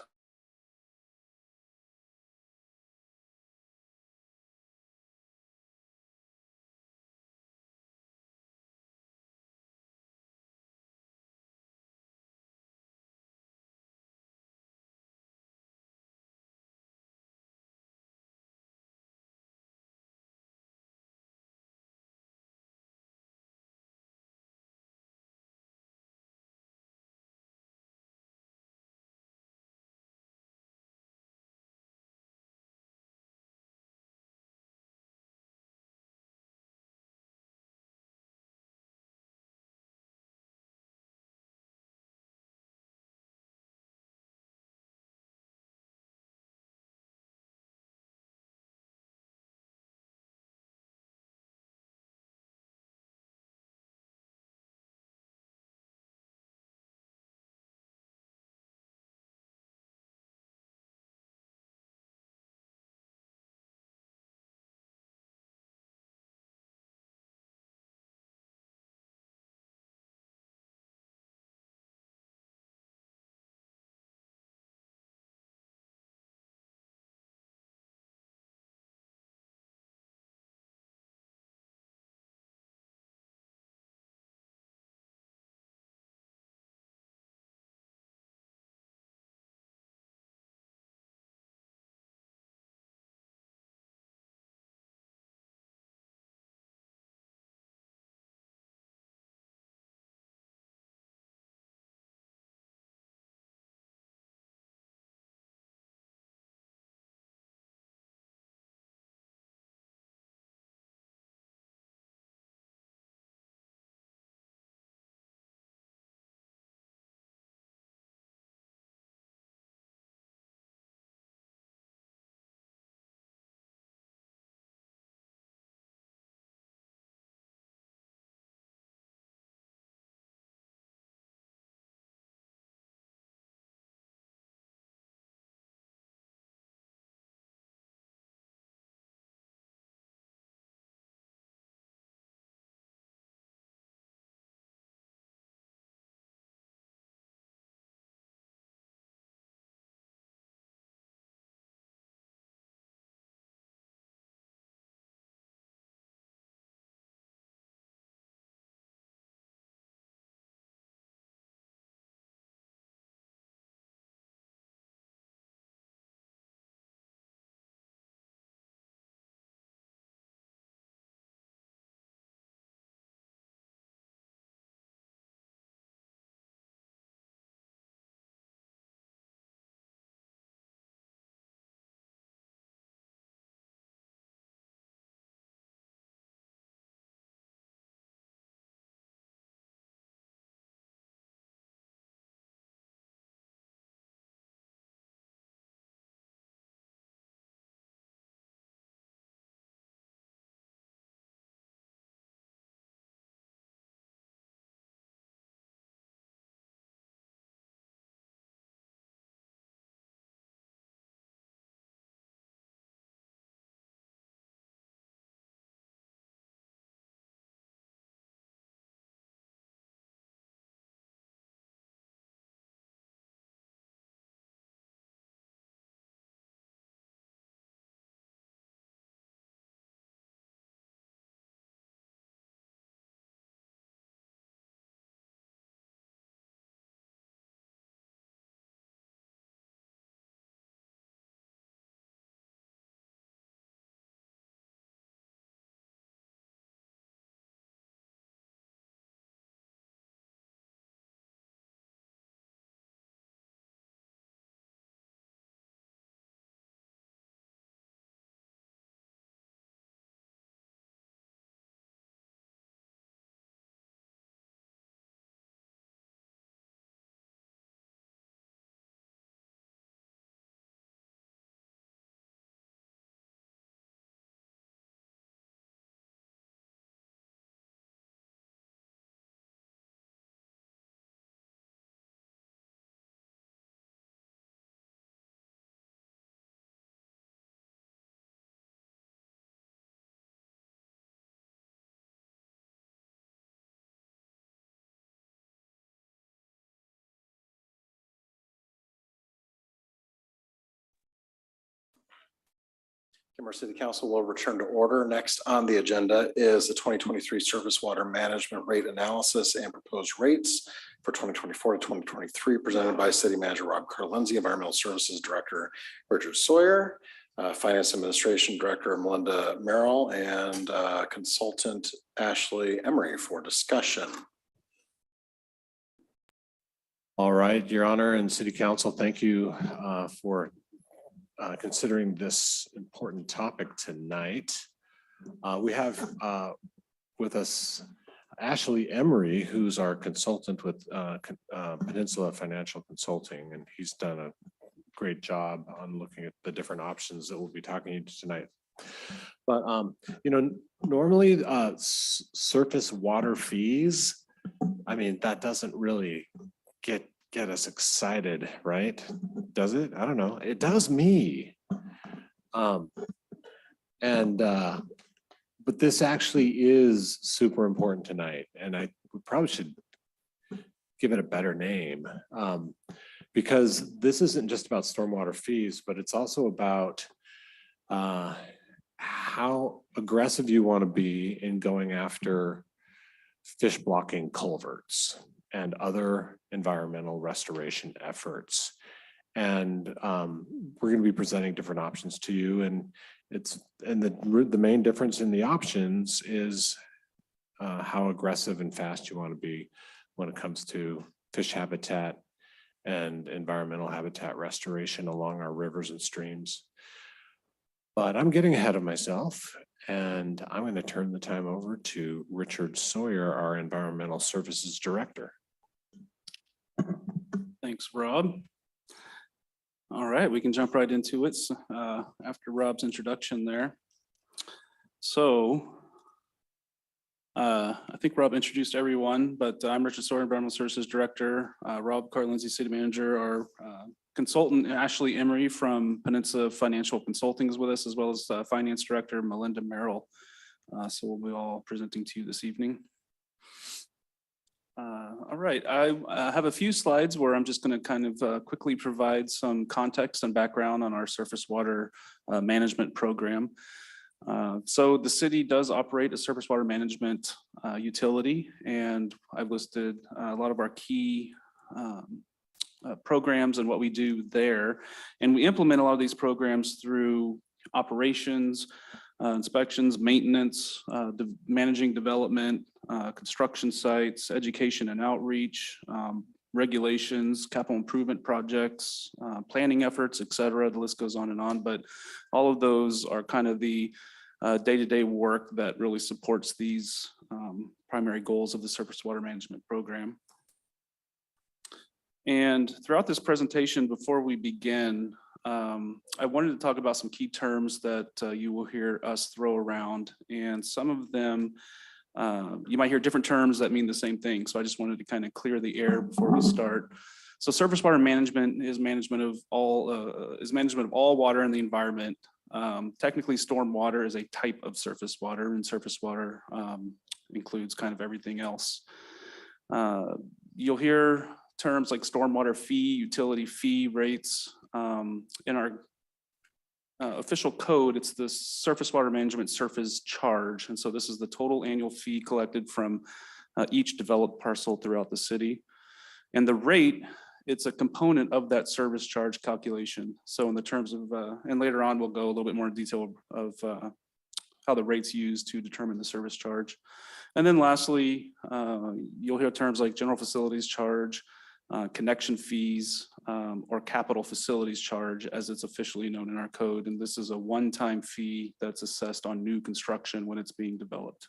S1: Kenmore City Council will return to order. Next on the agenda is the 2023 Surface Water Management Rate Analysis and Proposed Rates for 2024 to 2023, presented by City Manager Rob Carlinzi, Environmental Services Director Richard Sawyer, Finance Administration Director Melinda Merrill, and Consultant Ashley Emery for discussion.
S3: All right, Your Honor and City Council, thank you for considering this important topic tonight. We have with us Ashley Emery, who's our consultant with Peninsula Financial Consulting, and he's done a great job on looking at the different options that we'll be talking to you tonight. But you know, normally surface water fees, I mean, that doesn't really get us excited, right? Does it? I don't know. It does me. But this actually is super important tonight, and we probably should give it a better name, because this isn't just about stormwater fees, but it's also about how aggressive you want to be in going after fish blocking culverts and other environmental restoration efforts. And we're going to be presenting different options to you. And the main difference in the options is how aggressive and fast you want to be when it comes to fish habitat and environmental habitat restoration along our rivers and streams. But I'm getting ahead of myself, and I'm going to turn the time over to Richard Sawyer, our Environmental Services Director.
S17: Thanks, Rob. All right, we can jump right into it after Rob's introduction there. So I think Rob introduced everyone, but I'm Richard Sawyer, Environmental Services Director. Rob Carlinzi, City Manager. Our consultant Ashley Emery from Peninsula Financial Consulting is with us, as well as Finance Director Melinda Merrill. So we'll be all presenting to you this evening. All right, I have a few slides where I'm just going to kind of quickly provide some context and background on our surface water management program. So the city does operate a surface water management utility, and I've listed a lot of our key programs and what we do there. And we implement a lot of these programs through operations, inspections, maintenance, managing development, construction sites, education and outreach, regulations, capital improvement projects, planning efforts, et cetera. The list goes on and on, but all of those are kind of the day-to-day work that really supports these primary goals of the surface water management program. And throughout this presentation, before we begin, I wanted to talk about some key terms that you will hear us throw around, and some of them you might hear different terms that mean the same thing. So I just wanted to kind of clear the air before we start. So surface water management is management of all water in the environment. Technically, storm water is a type of surface water, and surface water includes kind of everything else. You'll hear terms like stormwater fee, utility fee rates. In our official code, it's the surface water management surface charge. And so this is the total annual fee collected from each developed parcel throughout the city. And the rate, it's a component of that service charge calculation. So in the terms of, and later on, we'll go a little bit more in detail of how the rate's used to determine the service charge. And then lastly, you'll hear terms like general facilities charge, connection fees, or capital facilities charge, as it's officially known in our code. And this is a one-time fee that's assessed on new construction when it's being developed.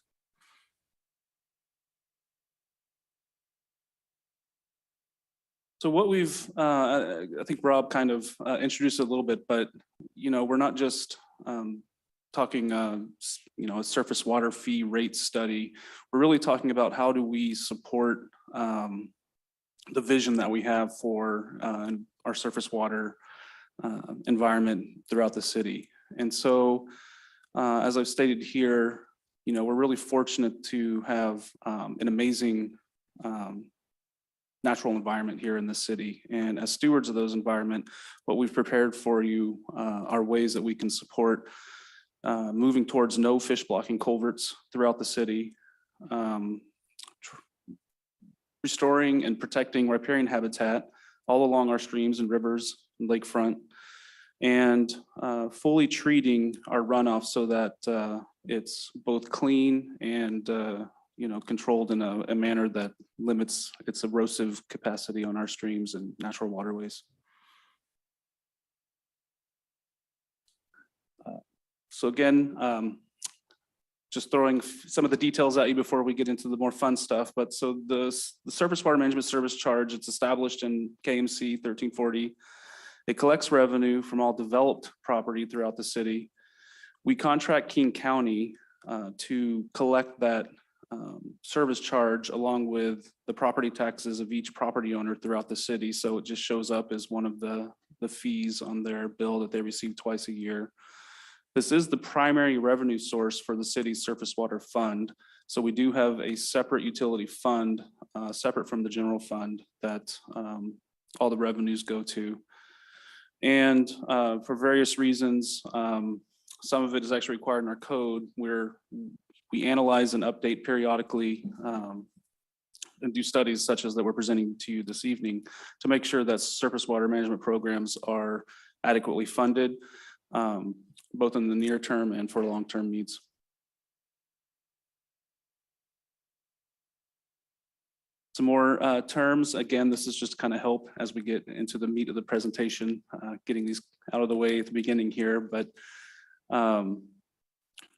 S17: So what we've, I think Rob kind of introduced it a little bit, but we're not just talking, a surface water fee rate study. We're really talking about how do we support the vision that we have for our surface water environment throughout the city. And so, as I've stated here, we're really fortunate to have an amazing natural environment here in the city. And as stewards of those environment, what we've prepared for you are ways that we can support moving towards no fish blocking culverts throughout the city, restoring and protecting riparian habitat all along our streams and rivers and lakefront, and fully treating our runoff so that it's both clean and controlled in a manner that limits its erosive capacity on our streams and natural waterways. So again, just throwing some of the details at you before we get into the more fun stuff. But so the Surface Water Management Service Charge, it's established in KMC 1340. It collects revenue from all developed property throughout the city. We contract King County to collect that service charge along with the property taxes of each property owner throughout the city. So it just shows up as one of the fees on their bill that they receive twice a year. This is the primary revenue source for the city's surface water fund. So we do have a separate utility fund, separate from the general fund, that all the revenues go to. And for various reasons, some of it is actually required in our code, where we analyze and update periodically and do studies such as that we're presenting to you this evening to make sure that surface water management programs are adequately funded, both in the near term and for long-term needs. Some more terms. Again, this is just kind of help as we get into the meat of the presentation, getting these out of the way at the beginning here. But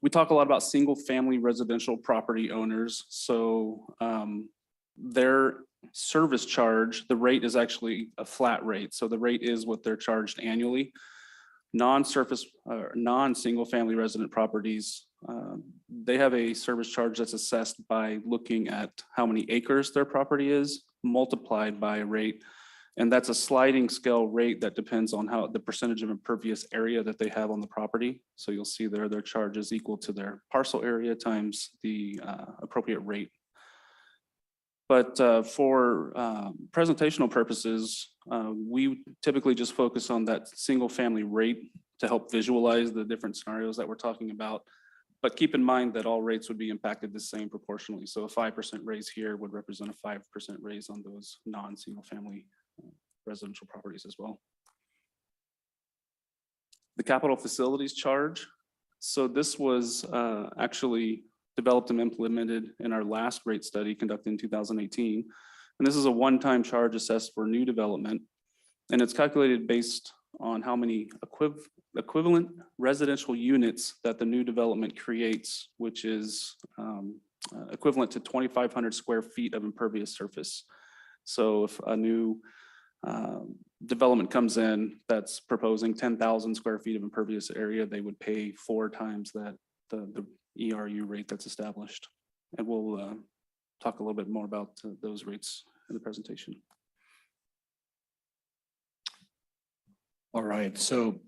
S17: we talk a lot about single-family residential property owners. So their service charge, the rate is actually a flat rate. So the rate is what they're charged annually. Non-surface or non-single family resident properties, they have a service charge that's assessed by looking at how many acres their property is multiplied by a rate. And that's a sliding scale rate that depends on how the percentage of impervious area that they have on the property. So you'll see there their charge is equal to their parcel area times the appropriate rate. But for presentational purposes, we typically just focus on that single family rate to help visualize the different scenarios that we're talking about. But keep in mind that all rates would be impacted the same proportionally. So a 5% raise here would represent a 5% raise on those non-single family residential properties as well. The capital facilities charge. So this was actually developed and implemented in our last rate study conducted in 2018. And this is a one-time charge assessed for new development. And it's calculated based on how many equivalent residential units that the new development creates, which is equivalent to 2,500 square feet of impervious surface. So if a new development comes in that's proposing 10,000 square feet of impervious area, they would pay 4 times that the ERU rate that's established. And we'll talk a little bit more about those rates in the presentation.
S3: All right, so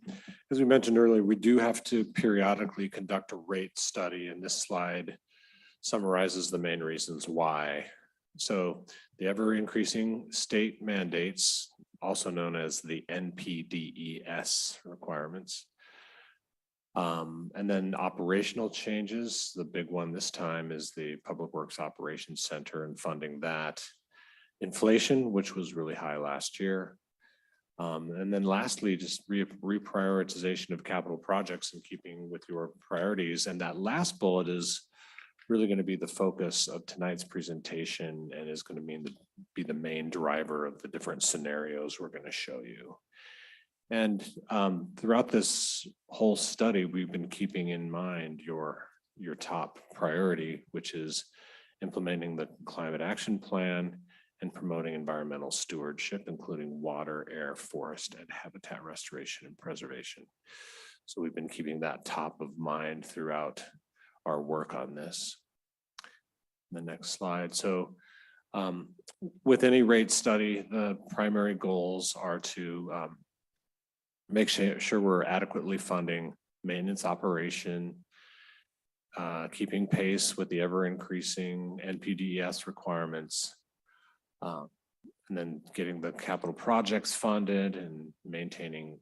S3: as we mentioned earlier, we do have to periodically conduct a rate study, and this slide summarizes the main reasons why. So the ever increasing state mandates, also known as the NPDES requirements. And then operational changes. The big one this time is the Public Works Operations Center and funding that. Inflation, which was really high last year. And then lastly, just reprioritization of capital projects in keeping with your priorities. And that last bullet is really going to be the focus of tonight's presentation and is going to be the main driver of the different scenarios we're going to show you. And throughout this whole study, we've been keeping in mind your top priority, which is implementing the climate action plan and promoting environmental stewardship, including water, air, forest, and habitat restoration and preservation. So we've been keeping that top of mind throughout our work on this. The next slide. So with any rate study, the primary goals are to make sure we're adequately funding maintenance operation, keeping pace with the ever increasing NPDES requirements, and then getting the capital projects funded and maintaining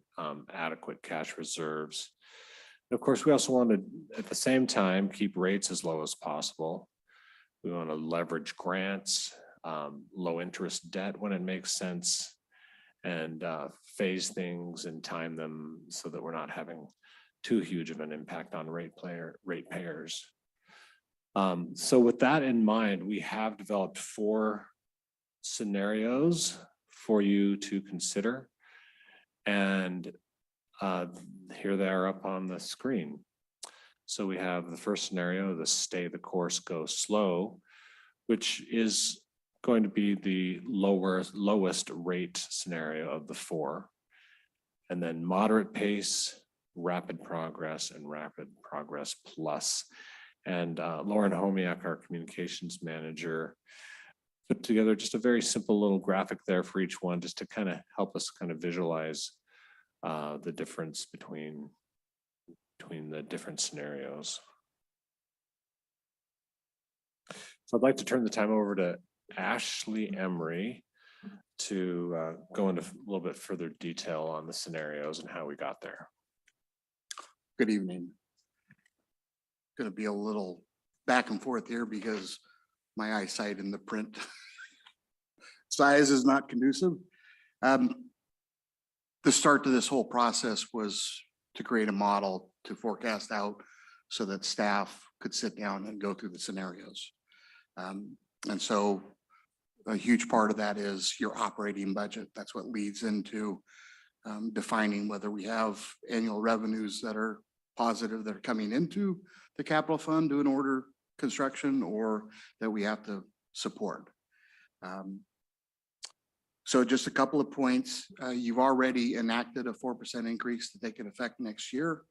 S3: adequate cash reserves. Of course, we also want to, at the same time, keep rates as low as possible. We want to leverage grants, low interest debt when it makes sense, and phase things and time them so that we're not having too huge of an impact on ratepayers. So with that in mind, we have developed 4 scenarios for you to consider. And here they are up on the screen. So we have the first scenario, the stay the course, go slow, which is going to be the lowest rate scenario of the 4. And then moderate pace, rapid progress, and rapid progress plus. And Lauren Homiak, our communications manager, put together just a very simple little graphic there for each one, just to kind of help us kind of visualize the difference between the different scenarios. So I'd like to turn the time over to Ashley Emery to go into a little bit further detail on the scenarios and how we got there.
S9: Good evening. Going to be a little back and forth here because my eyesight in the print size is not conducive. The start to this whole process was to create a model to forecast out so that staff could sit down and go through the scenarios. And so a huge part of that is your operating budget. That's what leads into defining whether we have annual revenues that are positive that are coming into the capital fund to an order construction, or that we have to support. So just a couple of points. You've already enacted a 4% increase to take effect next year.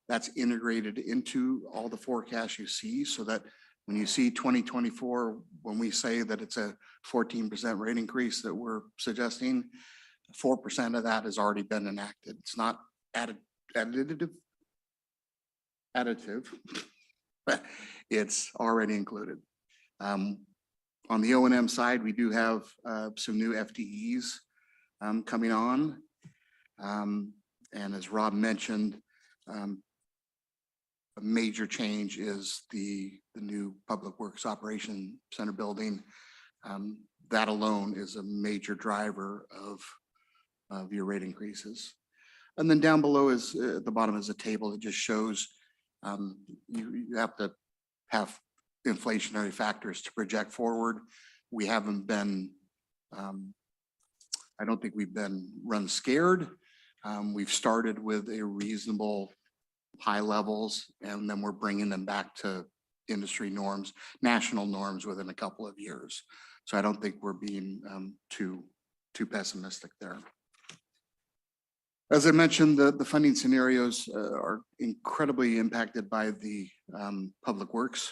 S9: That's integrated into all the forecasts you see, so that when you see 2024, when we say that it's a 14% rate increase that we're suggesting, 4% of that has already been enacted. It's not additive, but it's already included. On the O&M side, we do have some new FTEs coming on. And as Rob mentioned, a major change is the new Public Works Operation Center building. That alone is a major driver of your rate increases. And then down below is, at the bottom is a table that just shows you have to have inflationary factors to project forward. We haven't been, I don't think we've been run scared. We've started with a reasonable high levels, and then we're bringing them back to industry norms, national norms within a couple of years. So I don't think we're being too pessimistic there. As I mentioned, the funding scenarios are incredibly impacted by the Public Works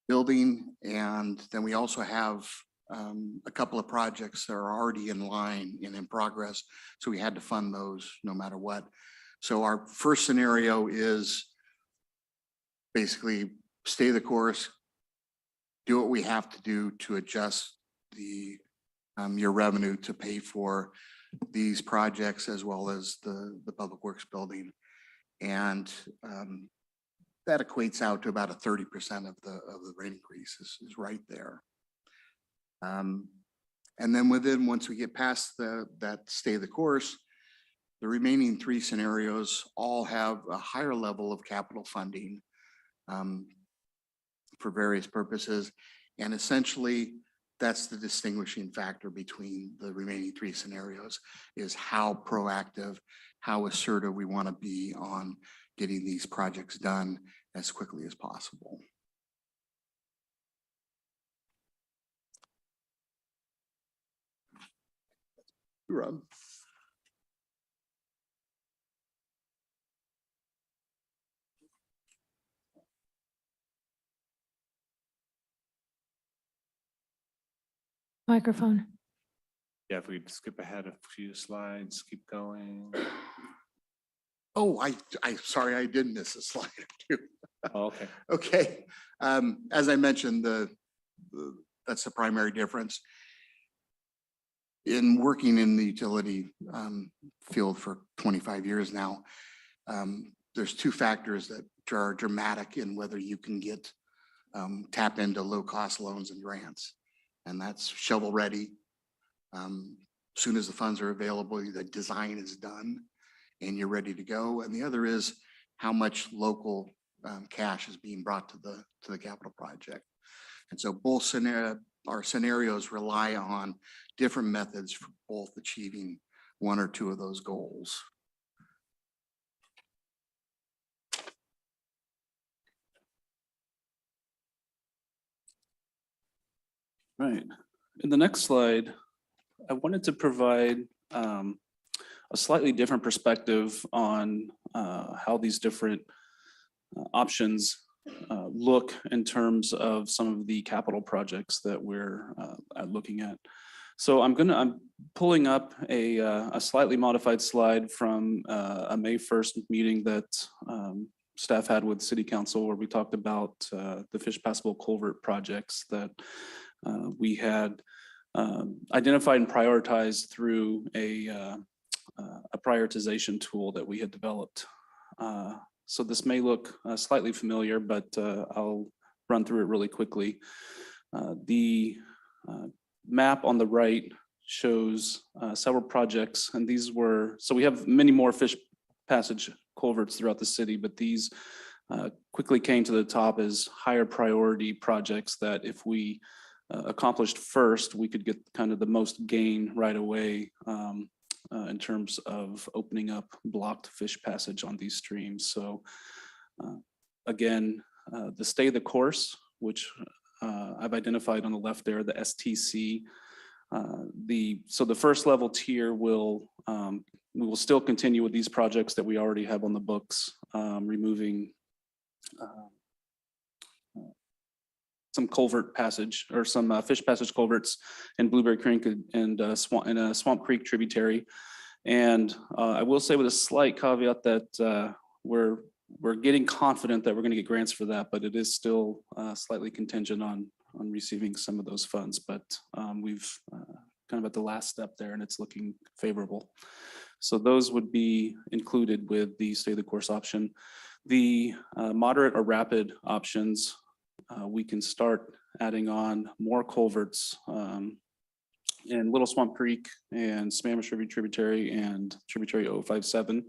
S9: building. And then we also have a couple of projects that are already in line and in progress. So we had to fund those no matter what. So our first scenario is basically stay the course, do what we have to do to adjust your revenue to pay for these projects as well as the Public Works building. And that equates out to about a 30% of the rate increase is right there. And then once we get past that stay the course, the remaining 3 scenarios all have a higher level of capital funding for various purposes. And essentially, that's the distinguishing factor between the remaining 3 scenarios, is how proactive, how assertive we want to be on getting these projects done as quickly as possible. Rob.
S2: Microphone.
S3: Yeah, if we skip ahead a few slides, keep going.
S9: Oh, I sorry, I did miss a slide or two.
S3: Oh, okay.
S9: Okay. As I mentioned, that's the primary difference. In working in the utility field for 25 years now, there's two factors that are dramatic in whether you can get tap into low-cost loans and grants. And that's shovel ready. Soon as the funds are available, the design is done and you're ready to go. And the other is how much local cash is being brought to the capital project. And so both our scenarios rely on different methods for both achieving one or two of those goals.
S17: Right. In the next slide, I wanted to provide a slightly different perspective on how these different options look in terms of some of the capital projects that we're looking at. So I'm pulling up a slightly modified slide from a May 1st meeting that staff had with City Council, where we talked about the Fish Passable Culvert projects that we had identified and prioritized through a prioritization tool that we had developed. So this may look slightly familiar, but I'll run through it really quickly. The map on the right shows several projects, and these were, so we have many more fish passage culverts throughout the city, but these quickly came to the top as higher priority projects that if we accomplished first, we could get kind of the most gain right away in terms of opening up blocked fish passage on these streams. So again, the stay the course, which I've identified on the left there, the STC. So the first level tier will, we will still continue with these projects that we already have on the books, removing some culvert passage or some fish passage culverts in Blueberry Creek and Swamp Creek tributary. And I will say with a slight caveat that we're getting confident that we're going to get grants for that, but it is still slightly contingent on receiving some of those funds. But we've kind of at the last step there, and it's looking favorable. So those would be included with the stay the course option. The moderate or rapid options, we can start adding on more culverts in Little Swamp Creek and Sammamish River tributary and tributary 057.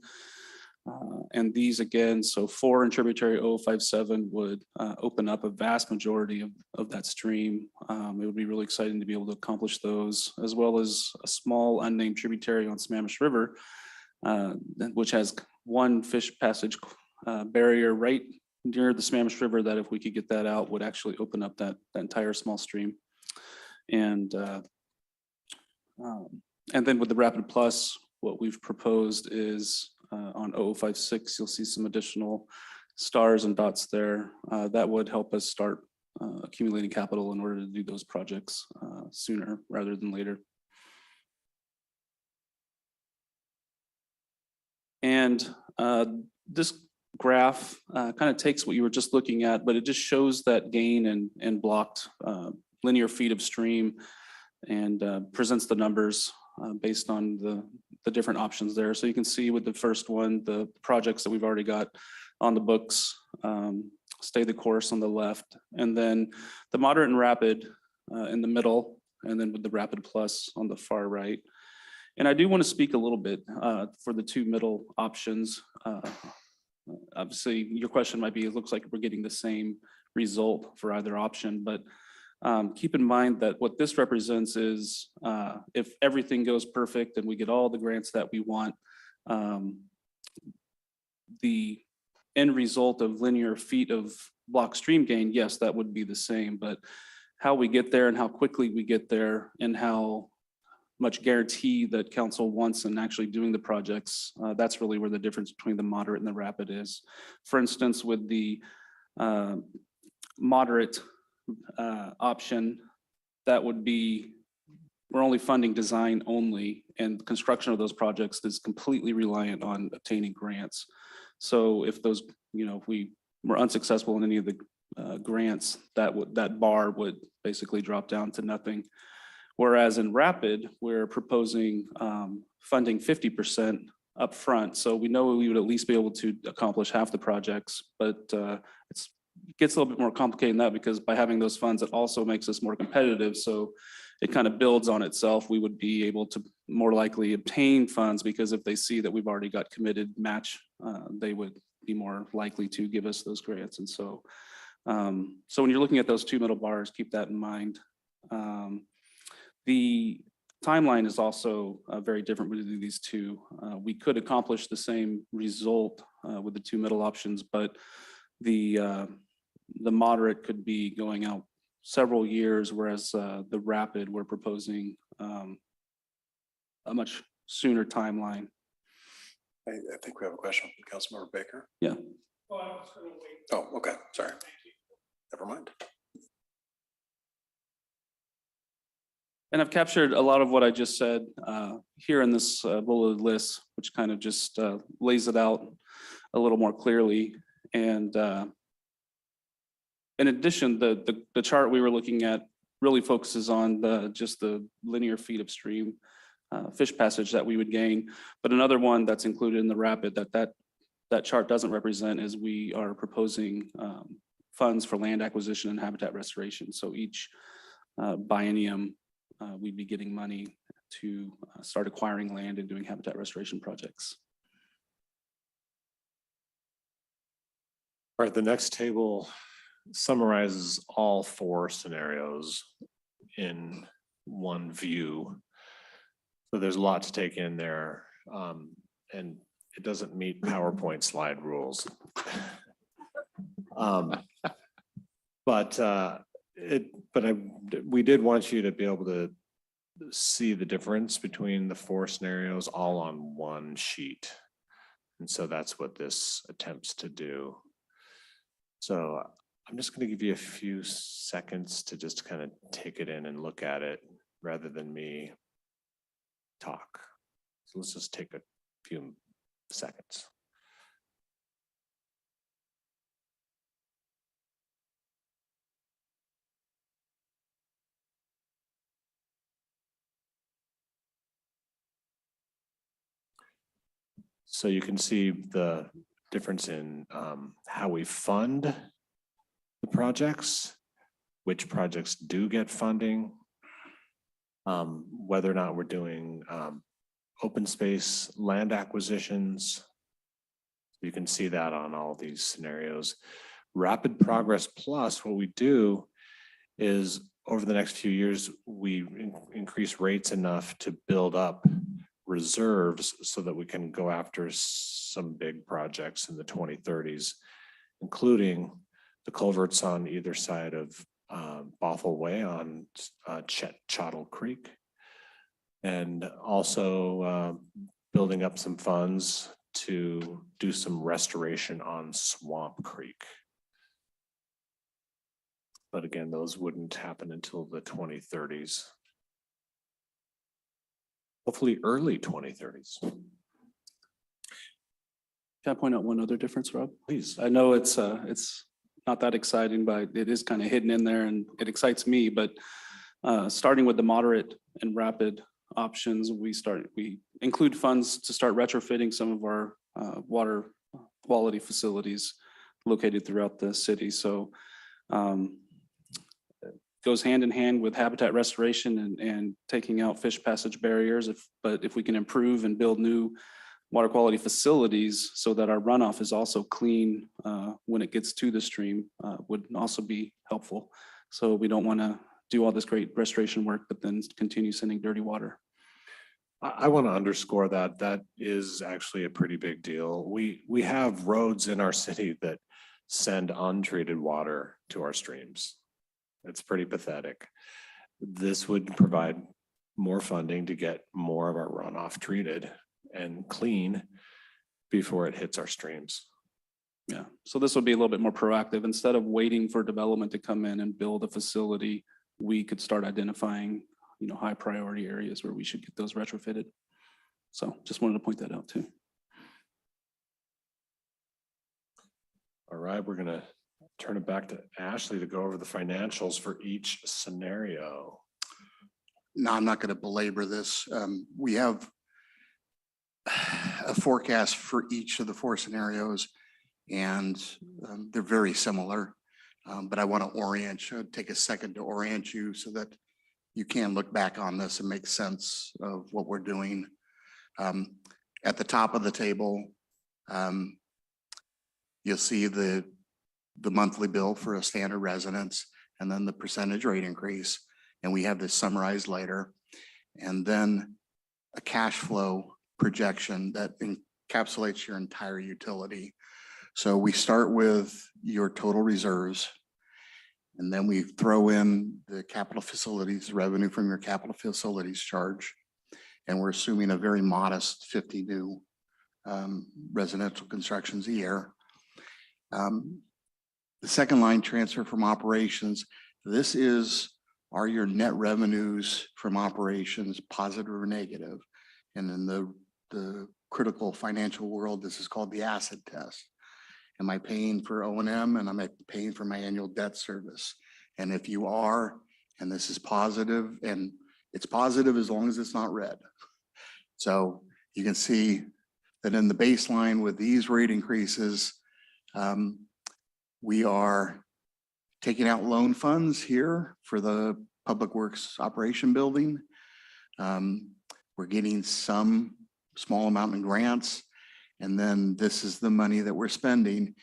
S17: And these again, so 4 in tributary 057 would open up a vast majority of that stream. It would be really exciting to be able to accomplish those, as well as a small unnamed tributary on Sammamish River, which has one fish passage barrier right near the Sammamish River that if we could get that out would actually open up that entire small stream. And then with the Rapid Plus, what we've proposed is on 0056, you'll see some additional stars and dots there. That would help us start accumulating capital in order to do those projects sooner rather than later. And this graph kind of takes what you were just looking at, but it just shows that gain and blocked linear feet of stream and presents the numbers based on the different options there. So you can see with the first one, the projects that we've already got on the books, stay the course on the left, and then the moderate and rapid in the middle, and then with the Rapid Plus on the far right. And I do want to speak a little bit for the two middle options. Obviously, your question might be, it looks like we're getting the same result for either option, but keep in mind that what this represents is if everything goes perfect and we get all the grants that we want, the end result of linear feet of block stream gain, yes, that would be the same, but how we get there and how quickly we get there and how much guarantee that council wants in actually doing the projects, that's really where the difference between the moderate and the rapid is. For instance, with the moderate option, that would be, we're only funding design only, and construction of those projects is completely reliant on obtaining grants. So if those, if we were unsuccessful in any of the grants, that bar would basically drop down to nothing. Whereas in rapid, we're proposing funding 50% up front. So we know we would at least be able to accomplish half the projects, but it gets a little bit more complicated than that because by having those funds, it also makes us more competitive. So it kind of builds on itself. We would be able to more likely obtain funds because if they see that we've already got committed match, they would be more likely to give us those grants. And so, so when you're looking at those two middle bars, keep that in mind. The timeline is also very different between these two. We could accomplish the same result with the two middle options, but the moderate could be going out several years, whereas the rapid, we're proposing a much sooner timeline.
S1: I think we have a question from Councilmember Baker.
S17: Yeah.
S1: Oh, okay, sorry. Never mind.
S17: And I've captured a lot of what I just said here in this bulleted list, which kind of just lays it out a little more clearly. And in addition, the chart we were looking at really focuses on just the linear feet of stream fish passage that we would gain. But another one that's included in the rapid that chart doesn't represent is we are proposing funds for land acquisition and habitat restoration. So each biennium, we'd be getting money to start acquiring land and doing habitat restoration projects.
S3: All right, the next table summarizes all four scenarios in one view. So there's a lot to take in there, and it doesn't meet PowerPoint slide rules. We did want you to be able to see the difference between the four scenarios all on one sheet. And so that's what this attempts to do. So I'm just going to give you a few seconds to just kind of take it in and look at it rather than me talk. So let's just take a few seconds. So you can see the difference in how we fund the projects, which projects do get funding, whether or not we're doing open space land acquisitions. You can see that on all these scenarios. Rapid Progress Plus, what we do is over the next few years, we increase rates enough to build up reserves so that we can go after some big projects in the 2030s, including the culverts on either side of Bothell Way on Chettle Creek, and also building up some funds to do some restoration on Swamp Creek. But again, those wouldn't happen until the 2030s. Hopefully early 2030s.
S17: Can I point out one other difference, Rob?
S3: Please.
S17: I know it's not that exciting, but it is kind of hidden in there and it excites me. But starting with the moderate and rapid options, we include funds to start retrofitting some of our water quality facilities located throughout the city. So goes hand in hand with habitat restoration and taking out fish passage barriers. But if we can improve and build new water quality facilities so that our runoff is also clean when it gets to the stream, would also be helpful. So we don't want to do all this great restoration work, but then continue sending dirty water.
S3: I want to underscore that that is actually a pretty big deal. We have roads in our city that send untreated water to our streams. It's pretty pathetic. This would provide more funding to get more of our runoff treated and clean before it hits our streams.
S17: Yeah, so this would be a little bit more proactive. Instead of waiting for development to come in and build a facility, we could start identifying, high priority areas where we should get those retrofitted. So just wanted to point that out too.
S3: All right, we're gonna turn it back to Ashley to go over the financials for each scenario.
S9: No, I'm not going to belabor this. We have a forecast for each of the four scenarios, and they're very similar. But I want to take a second to orient you so that you can look back on this and make sense of what we're doing. At the top of the table, you'll see the monthly bill for a standard residence, and then the percentage rate increase. And we have this summarized later. And then a cash flow projection that encapsulates your entire utility. So we start with your total reserves, and then we throw in the capital facilities, revenue from your capital facilities charge. And we're assuming a very modest 50 new residential constructions a year. The second line, transfer from operations, this are your net revenues from operations, positive or negative? And in the critical financial world, this is called the acid test. Am I paying for O&M, and am I paying for my annual debt service? And if you are, and this is positive, and it's positive as long as it's not red. So you can see that in the baseline with these rate increases, we are taking out loan funds here for the Public Works Operation Building. We're getting some small amount in grants, and then this is the money that we're spending.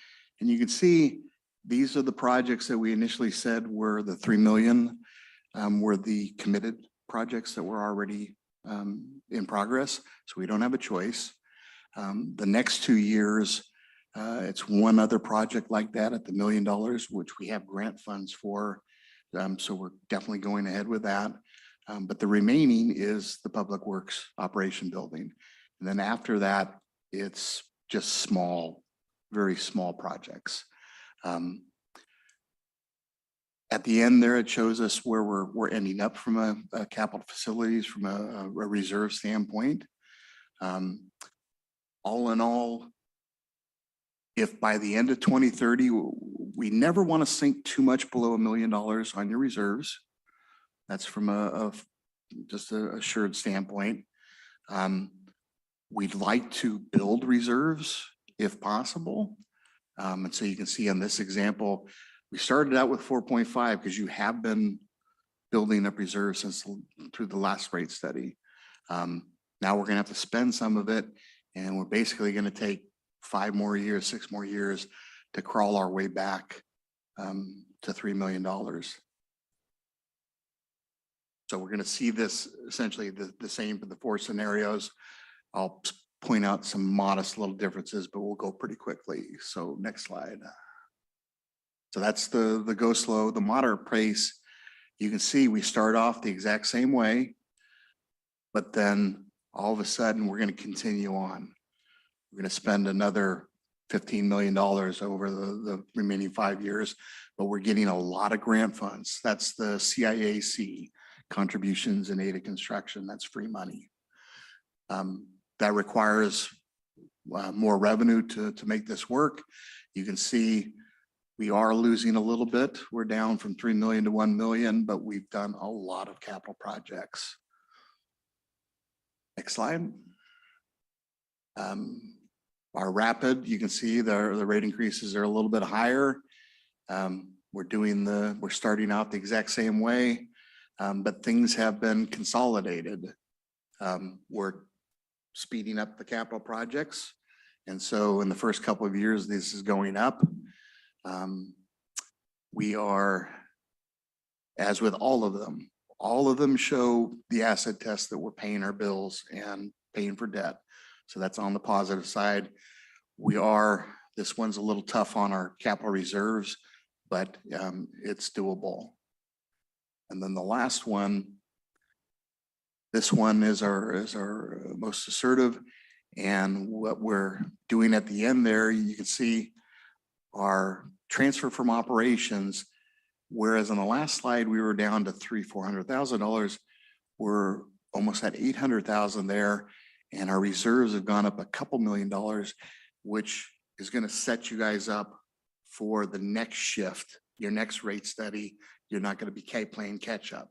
S9: And you can see these are the projects that we initially said were the 3 million, were the committed projects that were already in progress. So we don't have a choice. The next 2 years, it's one other project like that at the $1 million, which we have grant funds for. So we're definitely going ahead with that. But the remaining is the Public Works Operation Building. And then after that, it's just small, very small projects. At the end there, it shows us where we're ending up from a capital facilities, from a reserve standpoint. All in all, if by the end of 2030, we never want to sink too much below $1 million on your reserves. That's from just a assured standpoint. We'd like to build reserves if possible. And so you can see on this example, we started out with 4.5 because you have been building up reserves through the last rate study. Now we're going to have to spend some of it, and we're basically going to take 5 more years, 6 more years to crawl our way back to $3 million. So we're going to see this essentially the same for the 4 scenarios. I'll point out some modest little differences, but we'll go pretty quickly. So next slide. So that's the go slow, the moderate pace. You can see we start off the exact same way, but then all of a sudden we're going to continue on. We're going to spend another $15 million over the remaining 5 years, but we're getting a lot of grant funds. That's the CIAC, contributions in aid of construction. That's free money. That requires more revenue to make this work. You can see we are losing a little bit. We're down from 3 million to 1 million, but we've done a lot of capital projects. Next slide. Our rapid, you can see the rate increases are a little bit higher. We're starting out the exact same way, but things have been consolidated. We're speeding up the capital projects. And so in the first couple of years, this is going up. We are, as with all of them show the asset test that we're paying our bills and paying for debt. So that's on the positive side. This one's a little tough on our capital reserves, but it's doable. And then the last one, this one is our most assertive. And what we're doing at the end there, you can see our transfer from operations, whereas on the last slide, we were down to $400,000. We're almost at 800,000 there. And our reserves have gone up a couple $1 million, which is going to set you guys up for the next shift, your next rate study. You're not going to be playing catch up.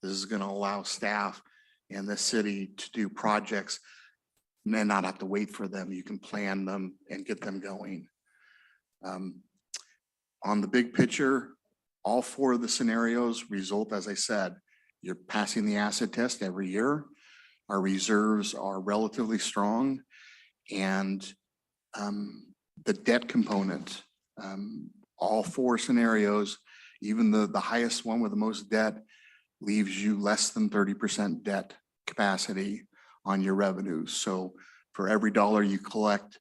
S9: This is going to allow staff and the city to do projects and not have to wait for them. You can plan them and get them going. On the big picture, all 4 of the scenarios result, as I said, you're passing the acid test every year. Our reserves are relatively strong, and the debt component, all 4 scenarios, even the highest one with the most debt, leaves you less than 30% debt capacity on your revenues. So for every dollar you collect,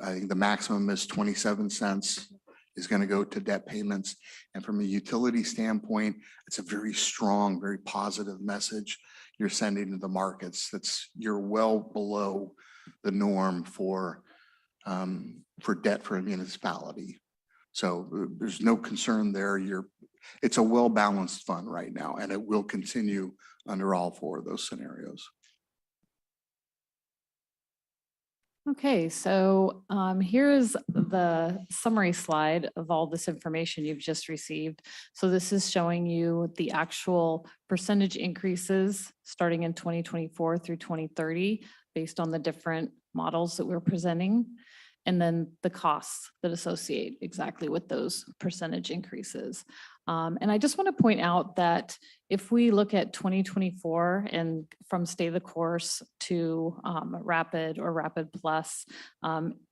S9: I think the maximum is 27 cents is going to go to debt payments. And from a utility standpoint, it's a very strong, very positive message you're sending to the markets. You're well below the norm for debt for a municipality. So there's no concern there. It's a well-balanced fund right now, and it will continue under all 4 of those scenarios.
S19: Okay, so here's the summary slide of all this information you've just received. So this is showing you the actual percentage increases starting in 2024 through 2030 based on the different models that we're presenting, and then the costs that associate exactly with those percentage increases. And I just want to point out that if we look at 2024 and from Stay the Course to Rapid or Rapid Plus,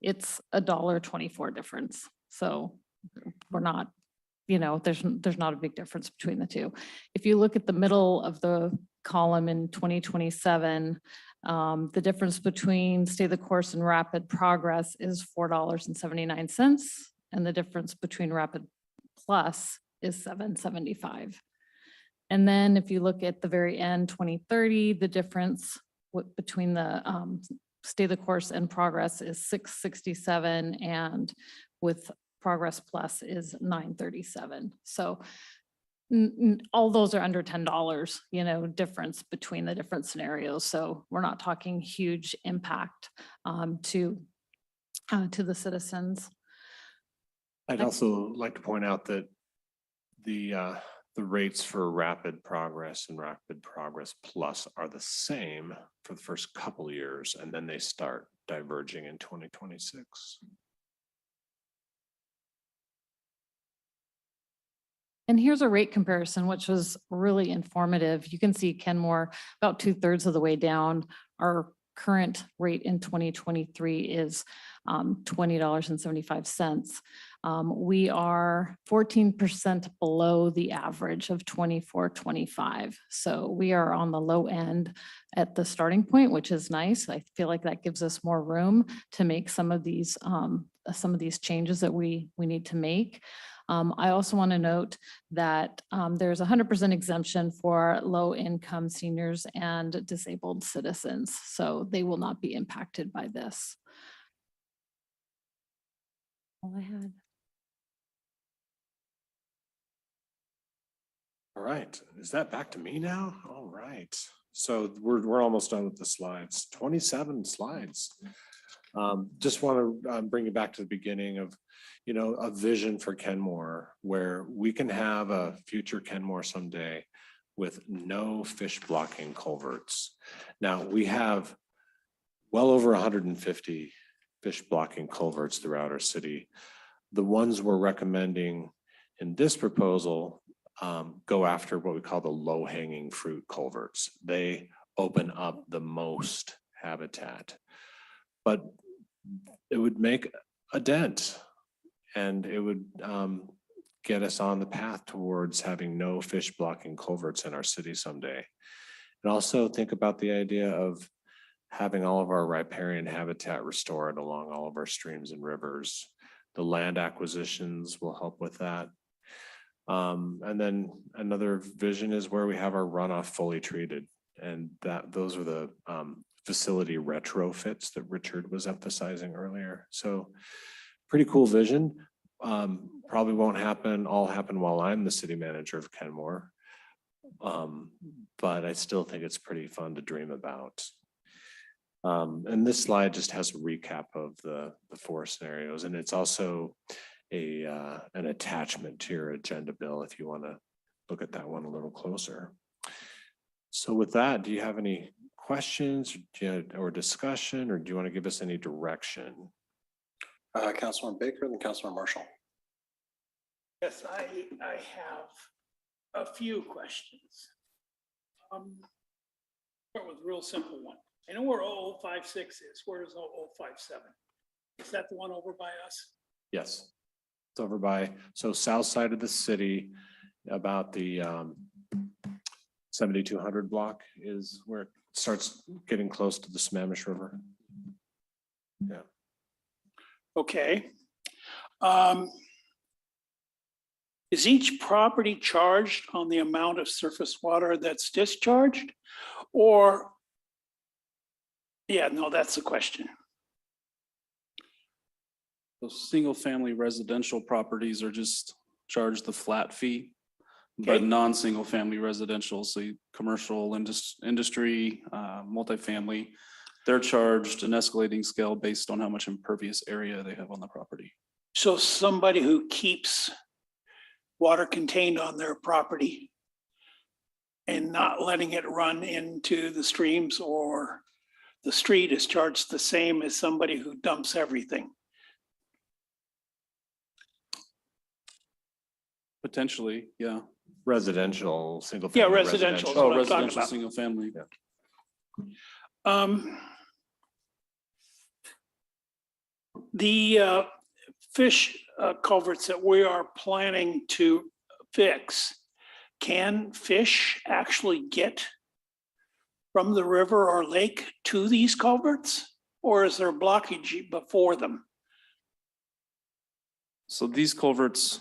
S19: it's $1.24 difference. So we're not, there's not a big difference between the two. If you look at the middle of the column in 2027, the difference between Stay the Course and Rapid Progress is $4.79. And the difference between Rapid Plus is $7.75. And then if you look at the very end, 2030, the difference between the Stay the Course and Progress is $6.67, and with Progress Plus is $9.37. So all those are under $10, difference between the different scenarios. So we're not talking huge impact to the citizens.
S3: I'd also like to point out that the rates for Rapid Progress and Rapid Progress Plus are the same for the first couple of years, and then they start diverging in 2026.
S19: And here's a rate comparison, which was really informative. You can see Kenmore about 2/3 of the way down. Our current rate in 2023 is $20.75. We are 14% below the average of 24-25. So we are on the low end at the starting point, which is nice. I feel like that gives us more room to make some of these changes that we need to make. I also want to note that there's 100% exemption for low-income seniors and disabled citizens, so they will not be impacted by this. All I had.
S3: All right, is that back to me now? All right, so we're almost done with the slides. 27 slides. Just want to bring you back to the beginning of, a vision for Kenmore, where we can have a future Kenmore someday with no fish blocking culverts. Now, we have well over 150 fish blocking culverts throughout our city. The ones we're recommending in this proposal go after what we call the low hanging fruit culverts. They open up the most habitat, but it would make a dent, and it would get us on the path towards having no fish blocking culverts in our city someday. And also think about the idea of having all of our riparian habitat restored along all of our streams and rivers. The land acquisitions will help with that. And then another vision is where we have our runoff fully treated, and those are the facility retrofits that Richard was emphasizing earlier. So pretty cool vision. Probably won't all happen while I'm the city manager of Kenmore. But I still think it's pretty fun to dream about. And this slide just has a recap of the 4 scenarios, and it's also an attachment to your agenda, Bill, if you want to look at that one a little closer. So with that, do you have any questions or discussion, or do you want to give us any direction?
S1: Councilman Baker and Councilman Marshall.
S14: Yes, I have a few questions. Start with a real simple one. I know where 0056 is. Where is 0057? Is that the one over by us?
S3: Yes. It's over by, so south side of the city, about the 7200 block is where it starts getting close to the Sammamish River. Yeah.
S14: Okay. Is each property charged on the amount of surface water that's discharged? Or, yeah, no, that's the question.
S17: Those single-family residential properties are just charged the flat fee. But
S14: Okay.
S17: non-single family residential, so commercial industry, multifamily, they're charged an escalating scale based on how much impervious area they have on the property.
S14: So somebody who keeps water contained on their property and not letting it run into the streams or the street is charged the same as somebody who dumps everything.
S17: Potentially, yeah.
S3: Residential, single.
S14: Yeah,
S3: family
S14: residential is
S17: Oh,
S14: what I'm talking
S17: residential,
S14: about.
S17: single family.
S14: The fish culverts that we are planning to fix, can fish actually get from the river or lake to these culverts? Or is there blockage before them?
S17: So these culverts,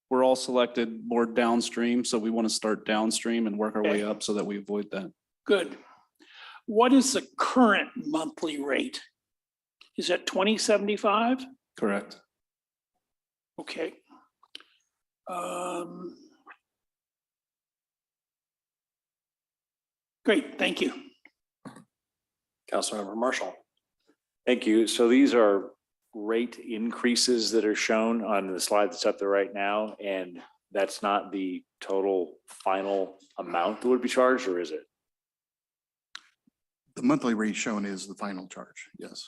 S17: were all selected more downstream, so we want to start downstream and work our way
S14: Okay.
S17: up so that we avoid that.
S14: Good. What is the current monthly rate? Is it 2075?
S17: Correct.
S14: Okay. Great, thank you.
S1: Councilmember Marshall.
S4: Thank you. So these are rate increases that are shown on the slide that's up there right now, and that's not the total final amount that would be charged, or is it?
S9: The monthly rate shown is the final charge, yes.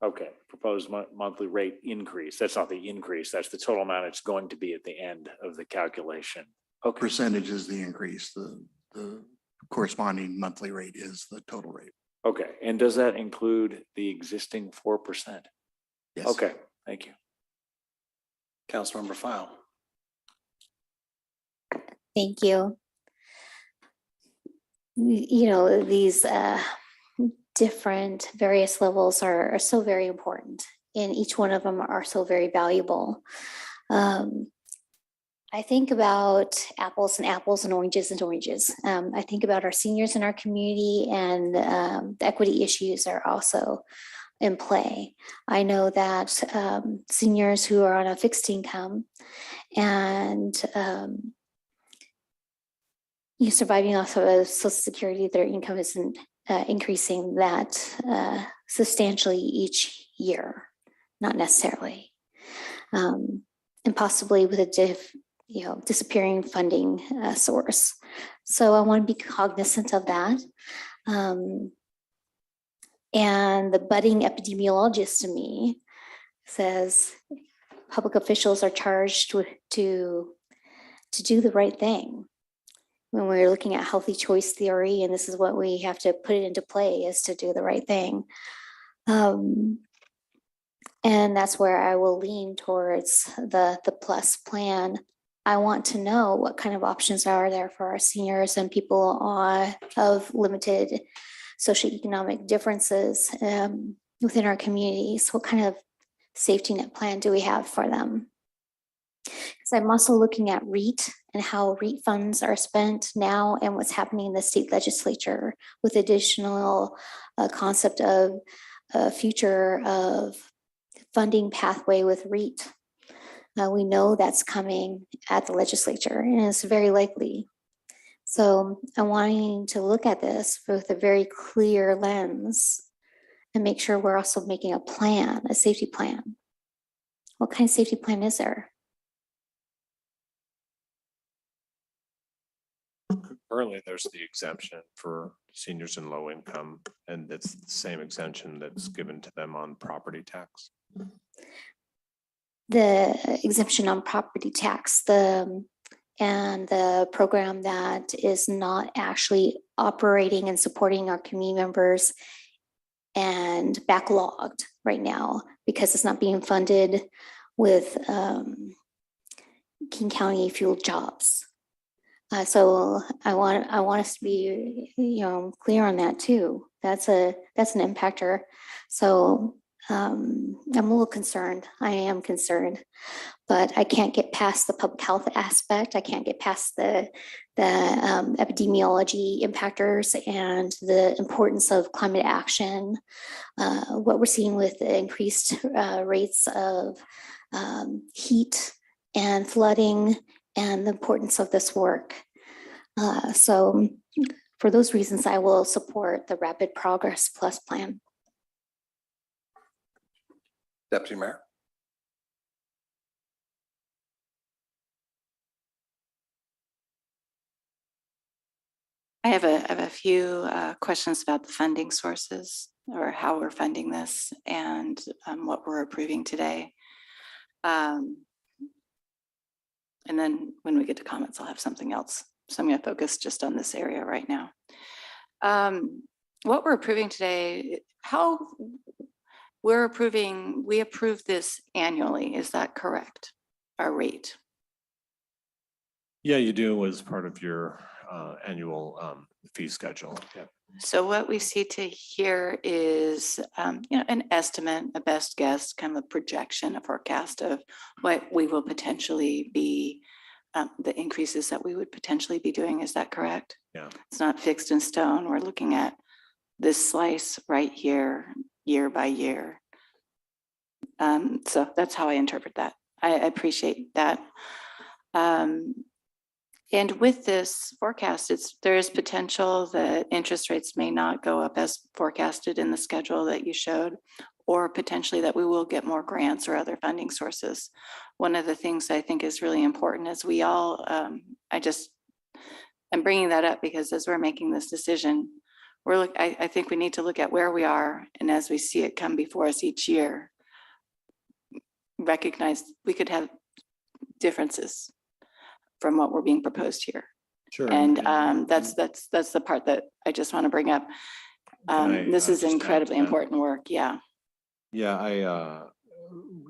S4: Okay, proposed monthly rate increase. That's not the increase. That's the total amount it's going to be at the end of the calculation. Okay.
S9: Percentage is the increase, the corresponding monthly rate is the total rate.
S4: Okay, and does that include the existing 4%?
S9: Yes.
S4: Okay, thank you.
S1: Councilmember File.
S13: Thank you. You know, these different various levels are so very important, and each one of them are so very valuable. I think about apples and apples and oranges and oranges. I think about our seniors in our community, and the equity issues are also in play. I know that seniors who are on a fixed income and surviving off of Social Security, their income isn't increasing that substantially each year, not necessarily, and possibly with a disappearing funding source. So I want to be cognizant of that. And the budding epidemiologist in me says public officials are charged to do the right thing. When we're looking at healthy choice theory, and this is what we have to put it into play, is to do the right thing. And that's where I will lean towards the plus plan. I want to know what kind of options are there for our seniors and people of limited socioeconomic differences within our communities. What kind of safety net plan do we have for them? Because I'm also looking at REIT and how REIT funds are spent now and what's happening in the state legislature with additional concept of a future of funding pathway with REIT. We know that's coming at the legislature, and it's very likely. So I'm wanting to look at this with a very clear lens and make sure we're also making a plan, a safety plan. What kind of safety plan is there?
S3: Currently, there's the exemption for seniors and low income, and it's the same exemption that's given to them on property tax.
S13: The exemption on property tax, and the program that is not actually operating and supporting our community members and backlogged right now because it's not being funded with King County fuel jobs. So I want us to be, clear on that too. That's an impactor. So I'm a little concerned. I am concerned, but I can't get past the public health aspect. I can't get past the epidemiology impactors and the importance of climate action. What we're seeing with the increased rates of heat and flooding and the importance of this work. So for those reasons, I will support the Rapid Progress Plus plan.
S1: Deputy Mayor.
S18: I have a few questions about the funding sources or how we're funding this and what we're approving today. And then when we get to comments, I'll have something else. So I'm going to focus just on this area right now. What we're approving today, how we're approving, we approve this annually. Is that correct? Our rate?
S3: Yeah, you do as part of your annual fee schedule. Yeah.
S18: So what we see to here is, an estimate, a best guess, kind of a projection, a forecast of what we will potentially be, the increases that we would potentially be doing. Is that correct?
S3: Yeah.
S18: It's not fixed in stone. We're looking at this slice right here, year by year. So that's how I interpret that. I appreciate that. And with this forecast, there is potential that interest rates may not go up as forecasted in the schedule that you showed, or potentially that we will get more grants or other funding sources. One of the things I think is really important is we all, I'm bringing that up because as we're making this decision, I think we need to look at where we are, and as we see it come before us each year, recognize we could have differences from what we're being proposed here.
S3: Sure.
S18: And that's the part that I just want to bring up. This is incredibly important work. Yeah.
S3: Yeah,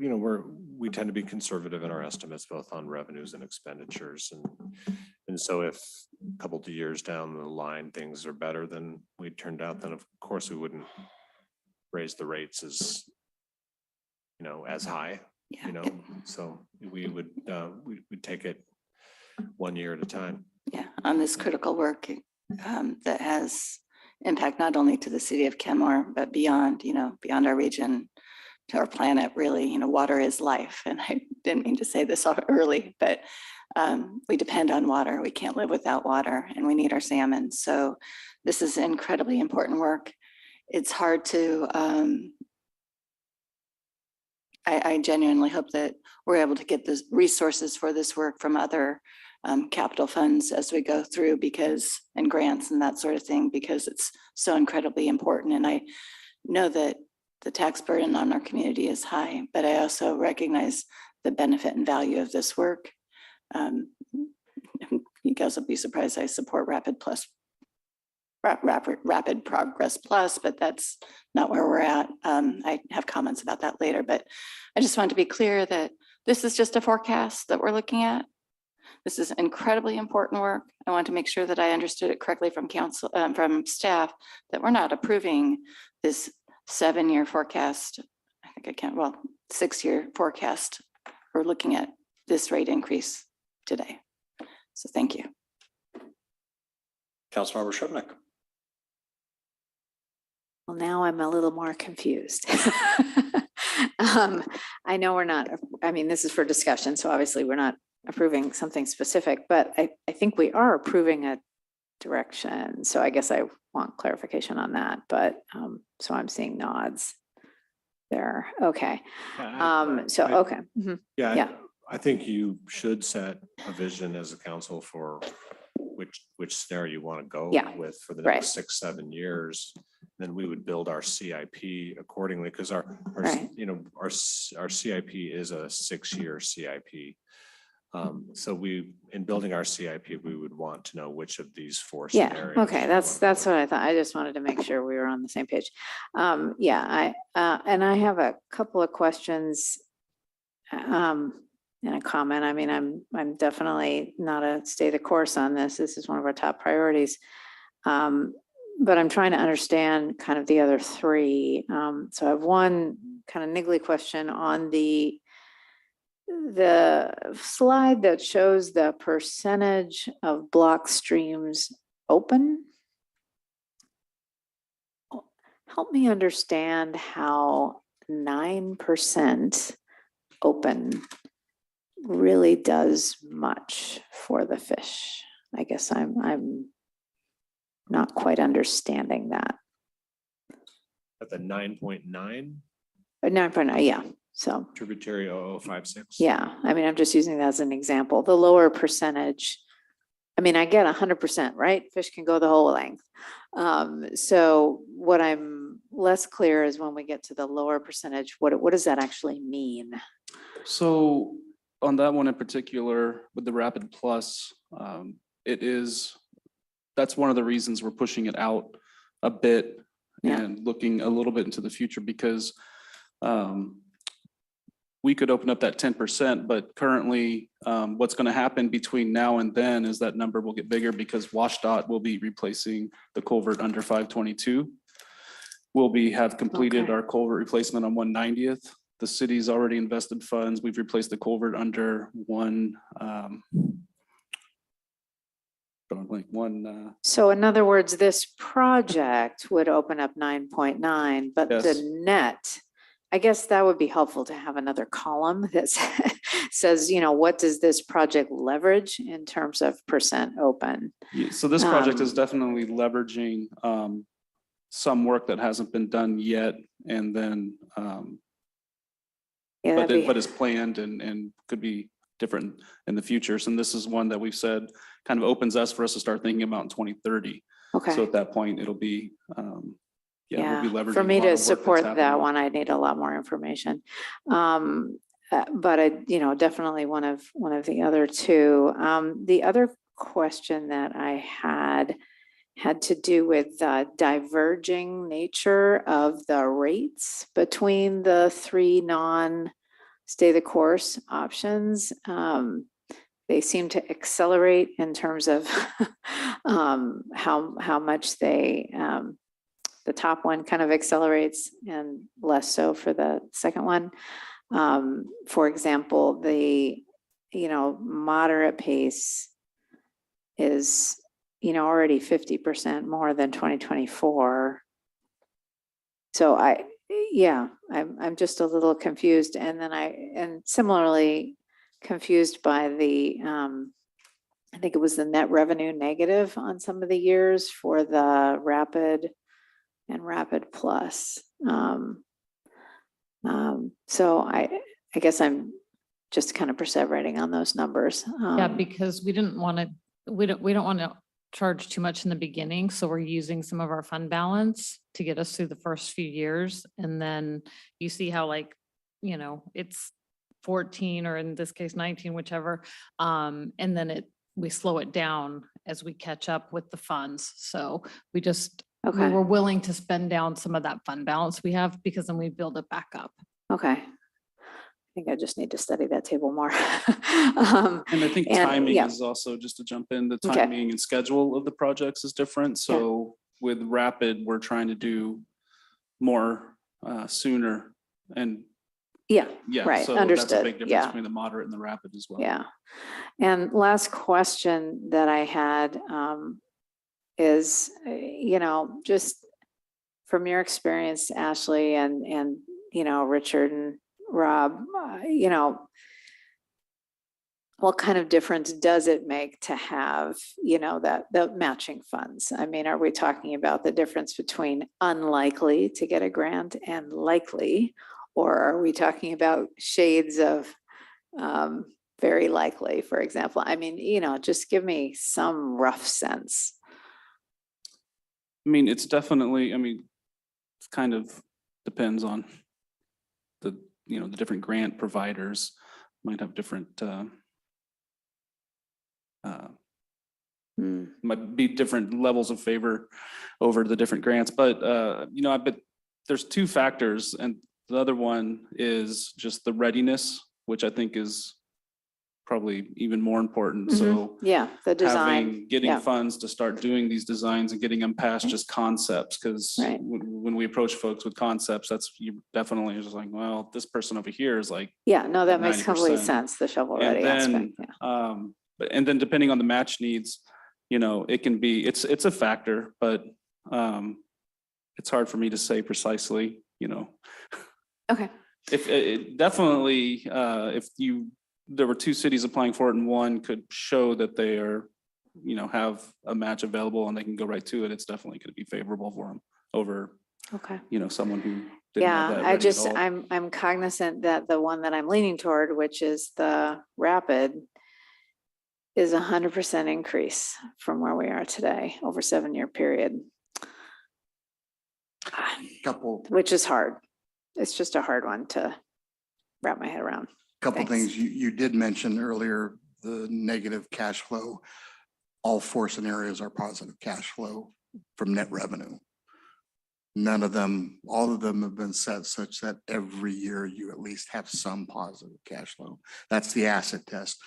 S3: we tend to be conservative in our estimates, both on revenues and expenditures. And so if a couple of years down the line, things are better than we turned out, then of course we wouldn't raise the rates as high, so we'd take it 1 year at a time.
S18: Yeah, on this critical work that has impact not only to the city of Kenmore, but beyond, beyond our region, to our planet, really. Water is life. And I didn't mean to say this early, but we depend on water. We can't live without water, and we need our salmon. So this is incredibly important work. It's hard to, I genuinely hope that we're able to get the resources for this work from other capital funds as we go through, and grants and that sort of thing, because it's so incredibly important. And I know that the tax burden on our community is high, but I also recognize the benefit and value of this work. You guys will be surprised I support Rapid Progress Plus, but that's not where we're at. I have comments about that later, but I just want to be clear that this is just a forecast that we're looking at. This is incredibly important work. I want to make sure that I understood it correctly from from staff, that we're not approving this 7-year forecast. I think I can't, 6-year forecast. We're looking at this rate increase today. So thank you.
S1: Councilmember Shrubnik.
S11: Well, now I'm a little more confused. I know we're not, this is for discussion, so obviously we're not approving something specific, but I think we are approving a direction. So I guess I want clarification on that, but so I'm seeing nods there. Okay. Okay.
S3: Yeah, I think you should set a vision as a council for which scenario you want to go
S11: Yeah,
S3: with for the
S11: right.
S3: next 6-7 years. Then we would build our CIP accordingly, because our,
S11: Right.
S3: you know, our CIP is a 6-year CIP. So in building our CIP, we would want to know which of these 4
S11: Yeah,
S3: scenarios.
S11: okay,
S3: we
S11: that's
S3: wanna
S11: what I thought. I just wanted to make sure we were on the same page. Yeah, and I have a couple of questions. And a comment. I mean, I'm definitely not a stay the course on this. This is one of our top priorities. But I'm trying to understand kind of the other 3. So I have one kind of niggly question on the slide that shows the percentage of block streams open. Help me understand how 9% open really does much for the fish. I guess I'm not quite understanding that.
S3: At the 9.9
S11: 9.9, yeah. So
S3: tributary 0056.
S11: yeah, I mean, I'm just using that as an example. The lower percentage, I mean, I get 100%, right? Fish can go the whole length. So what I'm less clear is when we get to the lower percentage, what does that actually mean?
S17: So on that one in particular, with the Rapid Plus, that's one of the reasons we're pushing it out a bit and looking a little bit into the future, because we could open up that 10%, but currently what's going to happen between now and then is that number will get bigger, because WashDOT will be replacing the culvert under 522. We'll have completed our culvert replacement on 190th. The city's already invested funds. We've replaced the culvert under
S11: So in other words, this project would open up 9.9, but
S17: Yes.
S11: the net, I guess that would be helpful to have another column that says, you know, what does this project leverage in terms of percent open?
S17: So this project is definitely leveraging some work that hasn't been done yet, and then but it's planned and could be different in the future. And this is one that we've said kind of opens us for us to start thinking about in 2030.
S11: Okay.
S17: So at that point, it'll be we'll be leveraging
S11: For
S17: a
S11: me
S17: lot
S11: to
S17: of work that's
S11: support that
S17: happening.
S11: one, I need a lot more information. But I, you know, definitely one of the other 2. The other question that I had to do with the diverging nature of the rates between the 3 non-stay the course options. They seem to accelerate in terms of how much the top one kind of accelerates and less so for the second one. For example, the, you know, moderate pace is, you know, already 50% more than 2024. So I'm just a little confused. And then similarly confused by the, I think it was the net revenue negative on some of the years for the Rapid and Rapid Plus. So I guess I'm just kind of perseverating on those numbers.
S19: Yeah, because we don't want to charge too much in the beginning. So we're using some of our fund balance to get us through the first few years. And then you see how, like, you know, it's 14 or in this case 19, whichever. And then we slow it down as we catch up with the funds. So we were willing to spend down some of that fund balance we have, because then we build it back up.
S11: Okay. I think I just need to study that table more.
S17: And I think timing
S11: yeah.
S17: is also, just to jump in, the
S11: Okay.
S17: timing and schedule of the projects is different. So with Rapid, we're trying to do more sooner. And
S11: Yeah, right,
S17: so that's a
S11: understood.
S17: big difference
S11: Yeah.
S17: between the moderate and the Rapid as well.
S11: Yeah. And last question that I had is, you know, just from your experience, Ashley, and you know, Richard and Rob, you know, what kind of difference does it make to have, you know, the matching funds? I mean, are we talking about the difference between unlikely to get a grant and likely? Or are we talking about shades of very likely, for example? I mean, just give me some rough sense.
S17: I mean, it's definitely, it's kind of depends on the different grant providers might have different, might be different levels of favor over the different grants, but, but there's two factors, and the other one is just the readiness, which I think is probably even more important. So
S11: Yeah, the design.
S17: getting
S11: Yeah.
S17: funds to start doing these designs and getting them past just concepts, because
S11: Right.
S17: when we approach folks with concepts, that's you definitely just like, well, this person over here is like,
S11: Yeah, no, that
S17: at
S11: makes complete
S17: 90%.
S11: sense, the shovel
S17: And
S11: ready aspect.
S17: then,
S11: Yeah.
S17: and then depending on the match needs, it can be, it's a factor, but it's hard for me to say precisely,
S11: Okay.
S17: If it definitely, if there were two cities applying for it and one could show that they are, have a match available and they can go right to it, it's definitely going to be favorable for them over,
S11: Okay.
S17: Someone who didn't have
S11: Yeah,
S17: that
S11: I
S17: ready at all.
S11: I'm cognizant that the one that I'm leaning toward, which is the rapid, is 100% increase from where we are today over a 7-year period. Which is hard. It's just a hard one to wrap my head around.
S9: Couple
S11: Thanks.
S9: things you did mention earlier, the negative cash flow. All 4 scenarios are positive cash flow from net revenue. None of them, all of them have been set such that every year you at least have some positive cash flow. That's the acid test.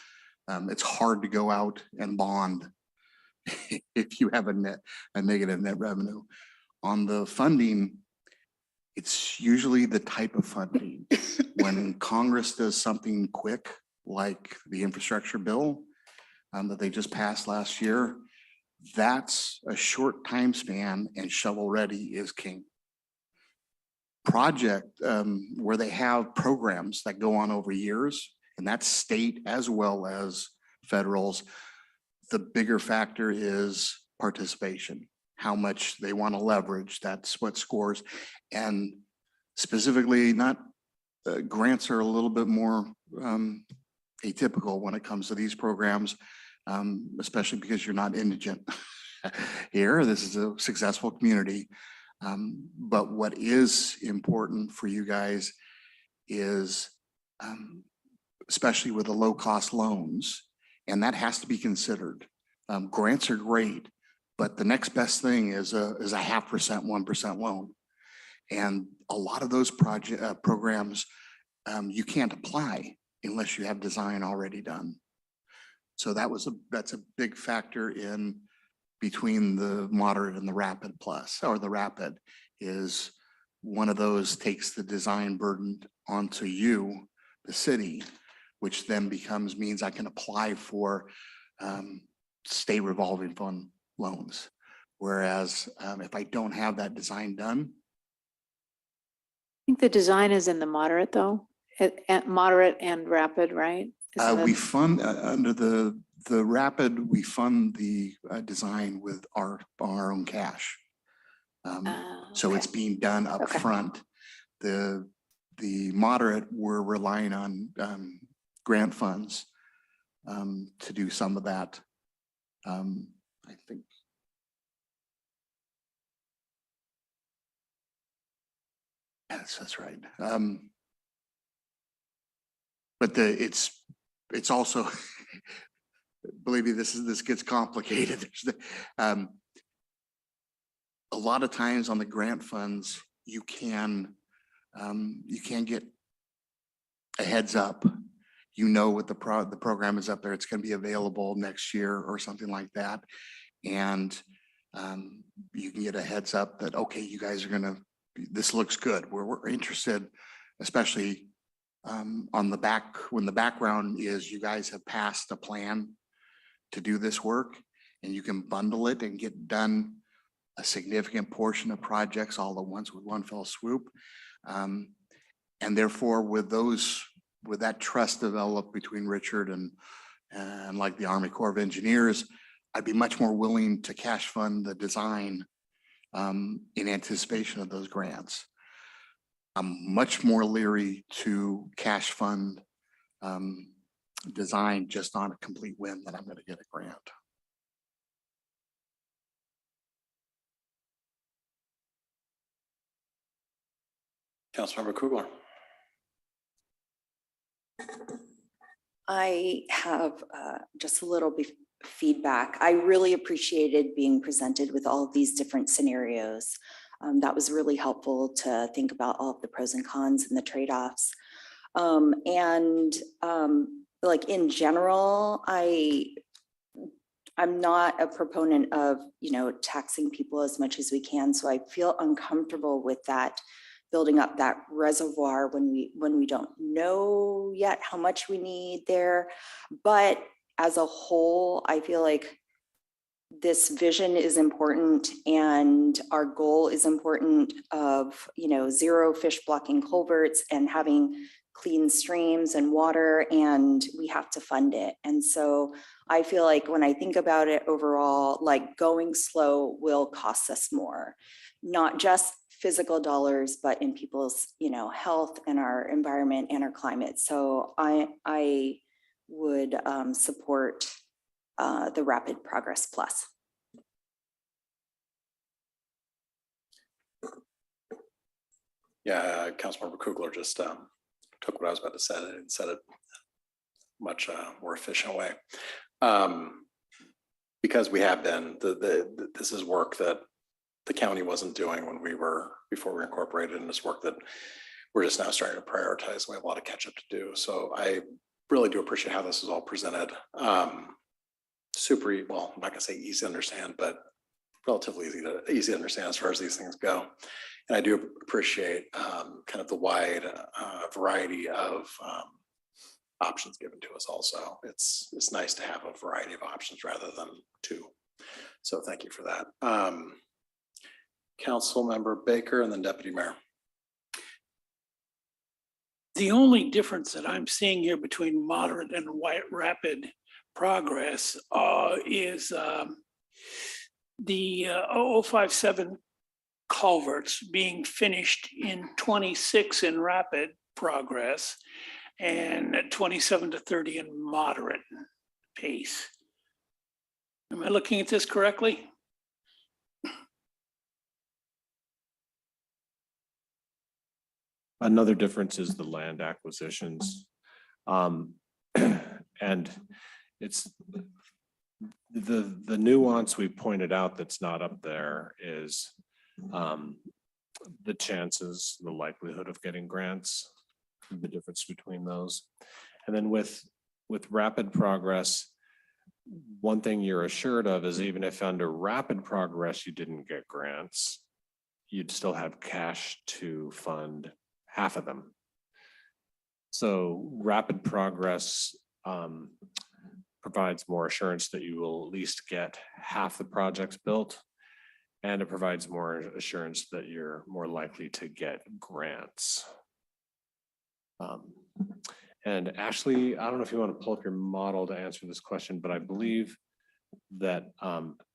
S9: It's hard to go out and bond if you have a negative net revenue. On the funding, it's usually the type of funding. When Congress does something quick, like the infrastructure bill that they just passed last year, that's a short time span and shovel ready is king. Project where they have programs that go on over years, and that's state as well as federals, the bigger factor is participation. How much they want to leverage, that's what scores. And specifically, grants are a little bit more atypical when it comes to these programs, especially because you're not indigent here. This is a successful community. But what is important for you guys is, especially with the low cost loans, and that has to be considered. Grants are great, but the next best thing is a 0.5%, 1% loan. And a lot of those programs, you can't apply unless you have design already done. So that's a big factor in between the moderate and the rapid plus, or the rapid is one of those takes the design burden onto you, the city, which then means I can apply for state revolving fund loans. Whereas if I don't have that design done.
S11: I think the design is in the moderate though, at moderate and rapid, right? Isn't
S9: We
S11: it-
S9: fund under the rapid, we fund the design with our own cash. So it's being done up front. The moderate, we're relying on grant funds to do some of that. I think. Yes, that's right. But it's also, believe me, this gets complicated. A lot of times on the grant funds, you can get a heads up. You know what the program is up there. It's going to be available next year or something like that, and you can get a heads up that okay, you guys are gonna. This looks good. We're interested, especially on the back when the background is you guys have passed a plan to do this work, and you can bundle it and get done a significant portion of projects all at once with one fell swoop, and therefore with that trust developed between Richard and like the Army Corps of Engineers, I'd be much more willing to cash fund the design in anticipation of those grants. I'm much more leery to cash fund design just on a complete whim that I'm going to get a grant.
S1: Councilmember Kugler.
S12: I have just a little feedback. I really appreciated being presented with all of these different scenarios. That was really helpful to think about all of the pros and cons and the trade-offs. Like in general, I'm not a proponent of, taxing people as much as we can. So I feel uncomfortable with that, building up that reservoir when we don't know yet how much we need there. But as a whole, I feel like this vision is important and our goal is important of, zero fish blocking culverts and having clean streams and water, and we have to fund it. And so I feel like when I think about it overall, like going slow will cost us more, not just physical dollars, but in people's, health and our environment and our climate. So I would support the Rapid Progress Plus.
S1: Yeah, Councilmember Kugler just took what I was about to say and said it much more efficient way. Because we have been, this is work that the county wasn't doing before we incorporated, and this work that we're just now starting to prioritize. We have a lot of catch up to do. So I really do appreciate how this is all presented. Well, I'm not gonna say easy to understand, but relatively easy to understand as far as these things go. And I do appreciate kind of the wide variety of options given to us also. It's nice to have a variety of options rather than two. So thank you for that. Councilmember Baker and then Deputy Mayor.
S14: The only difference that I'm seeing here between moderate and rapid progress is the 0057 culverts being finished in 26 in rapid progress and 27 to 30 in moderate pace. Am I looking at this correctly?
S3: Another difference is the land acquisitions. And it's the nuance we pointed out that's not up there is the chances, the likelihood of getting grants, the difference between those. And then with rapid progress, one thing you're assured of is even if under rapid progress you didn't get grants, you'd still have cash to fund half of them. So rapid progress provides more assurance that you will at least get half the projects built, and it provides more assurance that you're more likely to get grants. And Ashley, I don't know if you want to pull up your model to answer this question, but I believe that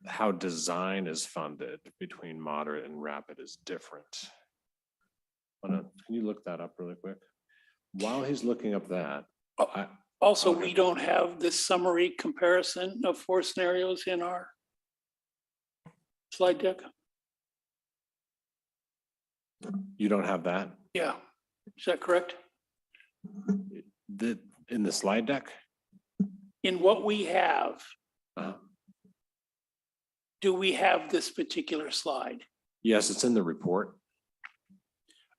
S3: how design is funded between moderate and rapid is different. Can you look that up really quick? While he's looking up that.
S14: Also, we don't have this summary comparison of 4 scenarios in our slide deck.
S3: You don't have that?
S14: Yeah, is that correct?
S3: In the slide deck?
S14: In what we have, do we have this particular slide?
S3: Yes, it's in the report.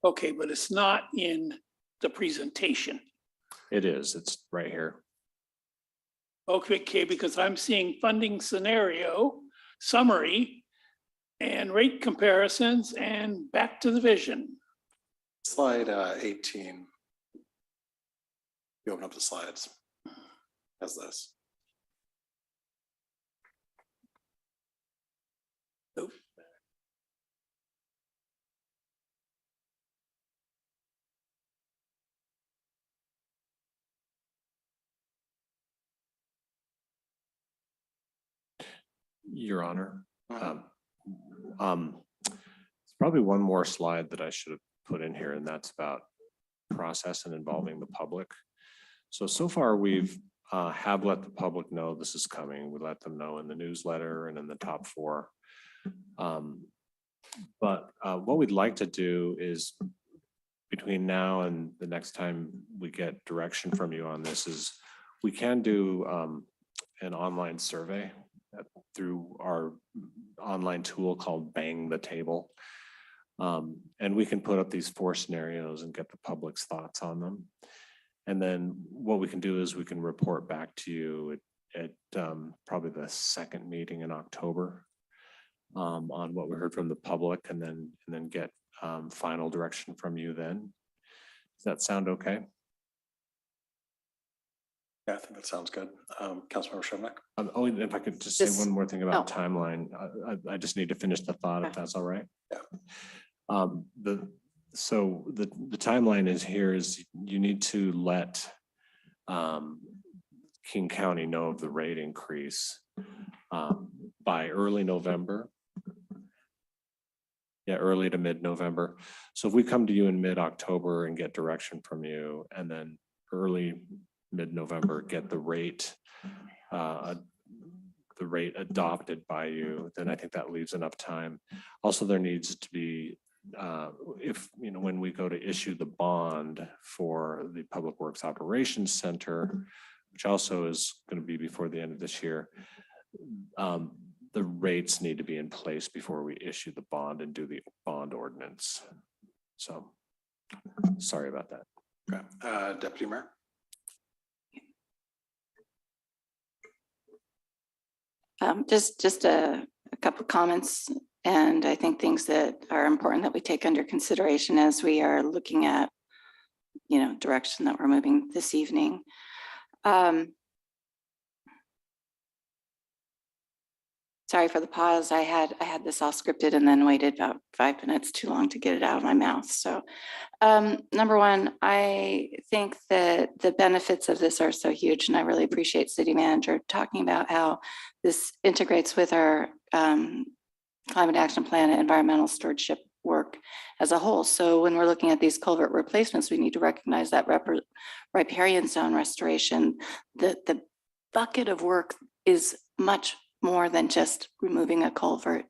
S14: Okay, but it's not in the presentation.
S3: It is. It's right here.
S14: Okay, because I'm seeing funding scenario, summary, and rate comparisons, and back to the vision.
S1: Slide 18. You open up the slides. How's this?
S14: Nope.
S3: Your Honor. It's probably one more slide that I should have put in here, and that's about process and involving the public. So far we've have let the public know this is coming. We let them know in the newsletter and in the top 4. But what we'd like to do is between now and the next time we get direction from you on this is we can do an online survey through our online tool called Bang the Table. And we can put up these 4 scenarios and get the public's thoughts on them. And then what we can do is we can report back to you at probably the 2nd meeting in October on what we heard from the public, and then get final direction from you then. Does that sound okay?
S1: Yeah, I think that sounds good. Councilmember Shrevenick?
S3: Oh, and if I could just say
S18: This-
S3: one more thing about timeline. I just need to finish the thought, if that's all right.
S1: Yeah.
S3: So the timeline is here is you need to let King County know of the rate increase by early November. Yeah, early to mid-November. So if we come to you in mid-October and get direction from you, and then early mid-November get the rate adopted by you, then I think that leaves enough time. Also, there needs to be when we go to issue the bond for the Public Works Operations Center, which also is going to be before the end of this year, the rates need to be in place before we issue the bond and do the bond ordinance. So sorry about that.
S1: Okay. Deputy Mayor?
S18: Just a couple comments, and I think things that are important that we take under consideration as we are looking at, direction that we're moving this evening. Sorry for the pause. I had this all scripted and then waited about 5 minutes too long to get it out of my mouth. So number one, I think that the benefits of this are so huge, and I really appreciate City Manager talking about how this integrates with our climate action plan and environmental stewardship work as a whole. So when we're looking at these culvert replacements, we need to recognize that riparian zone restoration, the bucket of work is much more than just removing a culvert.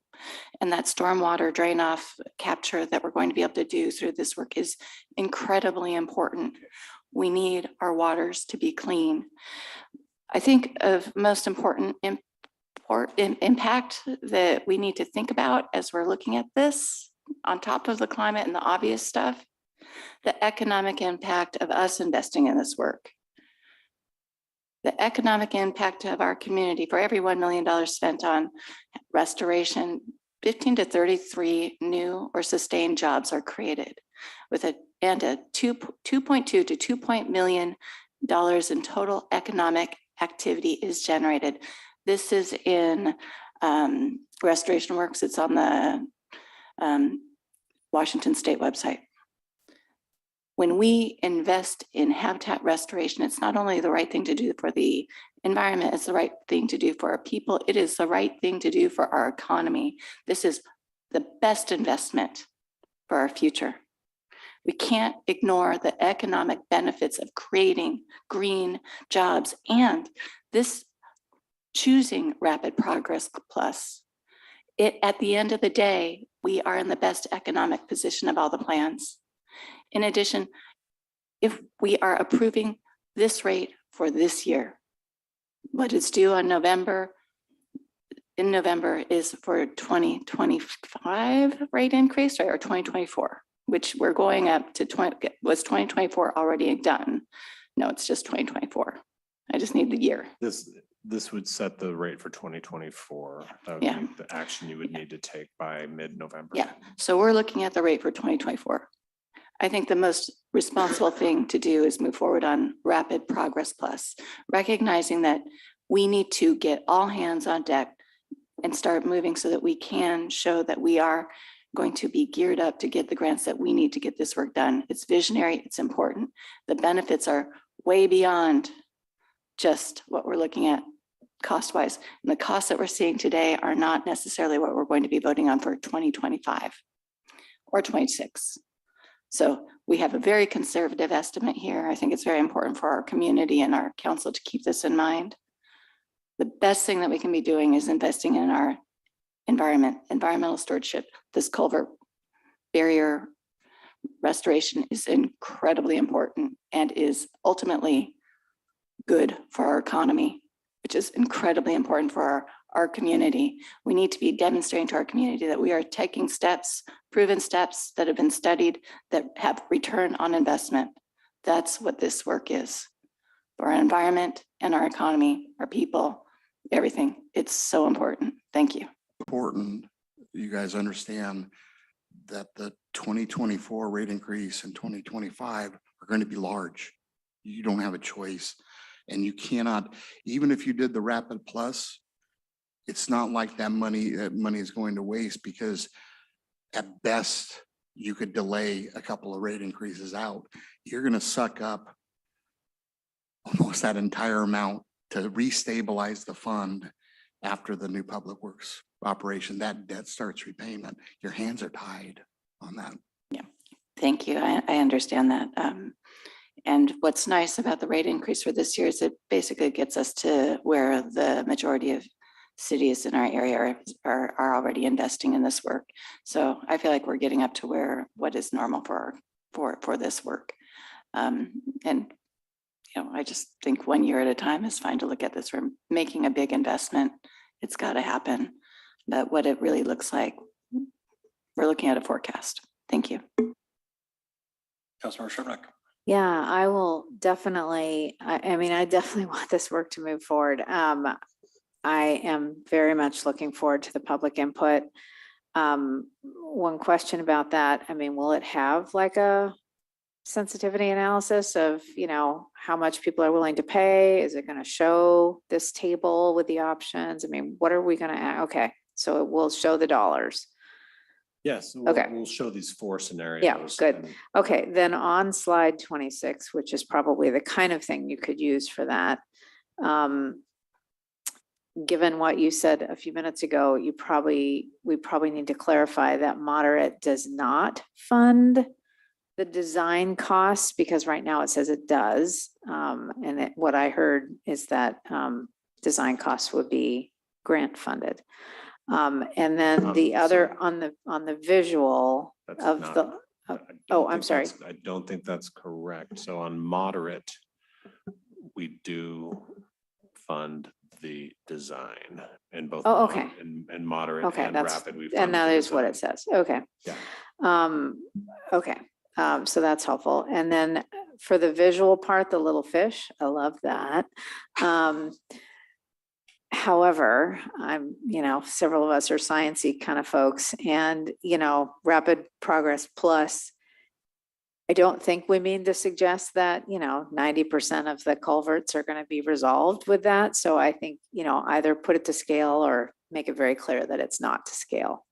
S18: And that stormwater drain off capture that we're going to be able to do through this work is incredibly important. We need our waters to be clean. I think of most important impact that we need to think about as we're looking at this, on top of the climate and the obvious stuff, the economic impact of us investing in this work. The economic impact of our community for every $1 million spent on restoration, 15 to 33 new or sustained jobs are created with a 2.2 to $2 million in total economic activity is generated. This is in Restoration Works. It's on the Washington State website. When we invest in habitat restoration, it's not only the right thing to do for the environment, it's the right thing to do for our people. It is the right thing to do for our economy. This is the best investment for our future. We can't ignore the economic benefits of creating green jobs, and this choosing Rapid Progress Plus. At the end of the day, we are in the best economic position of all the plans. In addition, if we are approving this rate for this year, what is due in November is for 2025 rate increase, right, or 2024, which we're going up to was 2024 already done? No, it's just 2024. I just need the year.
S3: This would set the rate for 2024. That would
S18: Yeah.
S3: be the action you would need to take by mid-November.
S18: Yeah, so we're looking at the rate for 2024. I think the most responsible thing to do is move forward on Rapid Progress Plus, recognizing that we need to get all hands on deck and start moving so that we can show that we are going to be geared up to get the grants that we need to get this work done. It's visionary, it's important. The benefits are way beyond just what we're looking at cost-wise. And the costs that we're seeing today are not necessarily what we're going to be voting on for 2025 or 26. So we have a very conservative estimate here. I think it's very important for our community and our council to keep this in mind. The best thing that we can be doing is investing in our environmental stewardship. This culvert barrier restoration is incredibly important and is ultimately good for our economy, which is incredibly important for our community. We need to be demonstrating to our community that we are taking steps, proven steps that have been studied, that have return on investment. That's what this work is for our environment and our economy, our people, everything. It's so important. Thank you.
S9: Important, you guys understand that the 2024 rate increase in 2025 are going to be large. You don't have a choice. And you cannot, even if you did the Rapid Plus, it's not like that money is going to waste, because at best you could delay a couple of rate increases out. You're going to suck up almost that entire amount to restabilize the fund after the new public works operation. That debt starts repayment. Your hands are tied on that.
S18: Yeah, thank you. I understand that. And what's nice about the rate increase for this year is it basically gets us to where the majority of cities in our area are already investing in this work. So I feel like we're getting up to where what is normal for this work. And I just think 1 year at a time is fine to look at this. We're making a big investment. It's got to happen. But what it really looks like, we're looking at a forecast. Thank you.
S1: Councilmember Sherman.
S11: Yeah, I will definitely, I mean, I definitely want this work to move forward. I am very much looking forward to the public input. One question about that, I mean, will it have like a sensitivity analysis of, how much people are willing to pay? Is it going to show this table with the options? I mean, what are we going to, okay, so it will show the dollars.
S3: Yes.
S11: Okay.
S3: We'll show these 4 scenarios.
S11: Yeah, good.
S3: and-
S11: Okay, then on slide 26, which is probably the kind of thing you could use for that. Given what you said a few minutes ago, we probably need to clarify that moderate does not fund the design costs, because right now it says it does. And what I heard is that design costs would be grant funded. And then the other on the visual
S3: That's
S11: of
S3: not-
S11: the,
S3: I don't
S11: oh, I'm
S3: think
S11: sorry.
S3: I don't think that's correct. So on moderate, we do fund the design in both.
S11: Oh, okay.
S3: And moderate
S11: Okay,
S3: and
S11: that's,
S3: rapid. we
S11: and
S3: fund
S11: that
S3: the
S11: is what it
S3: design.
S11: says. Okay.
S3: Yeah.
S11: Okay, so that's helpful. And then for the visual part, the little fish, I love that. However, several of us are sciencey kind of folks, and, Rapid Progress Plus, I don't think we mean to suggest that, 90% of the culverts are going to be resolved with that. So I think, either put it to scale or make it very clear that it's not to scale.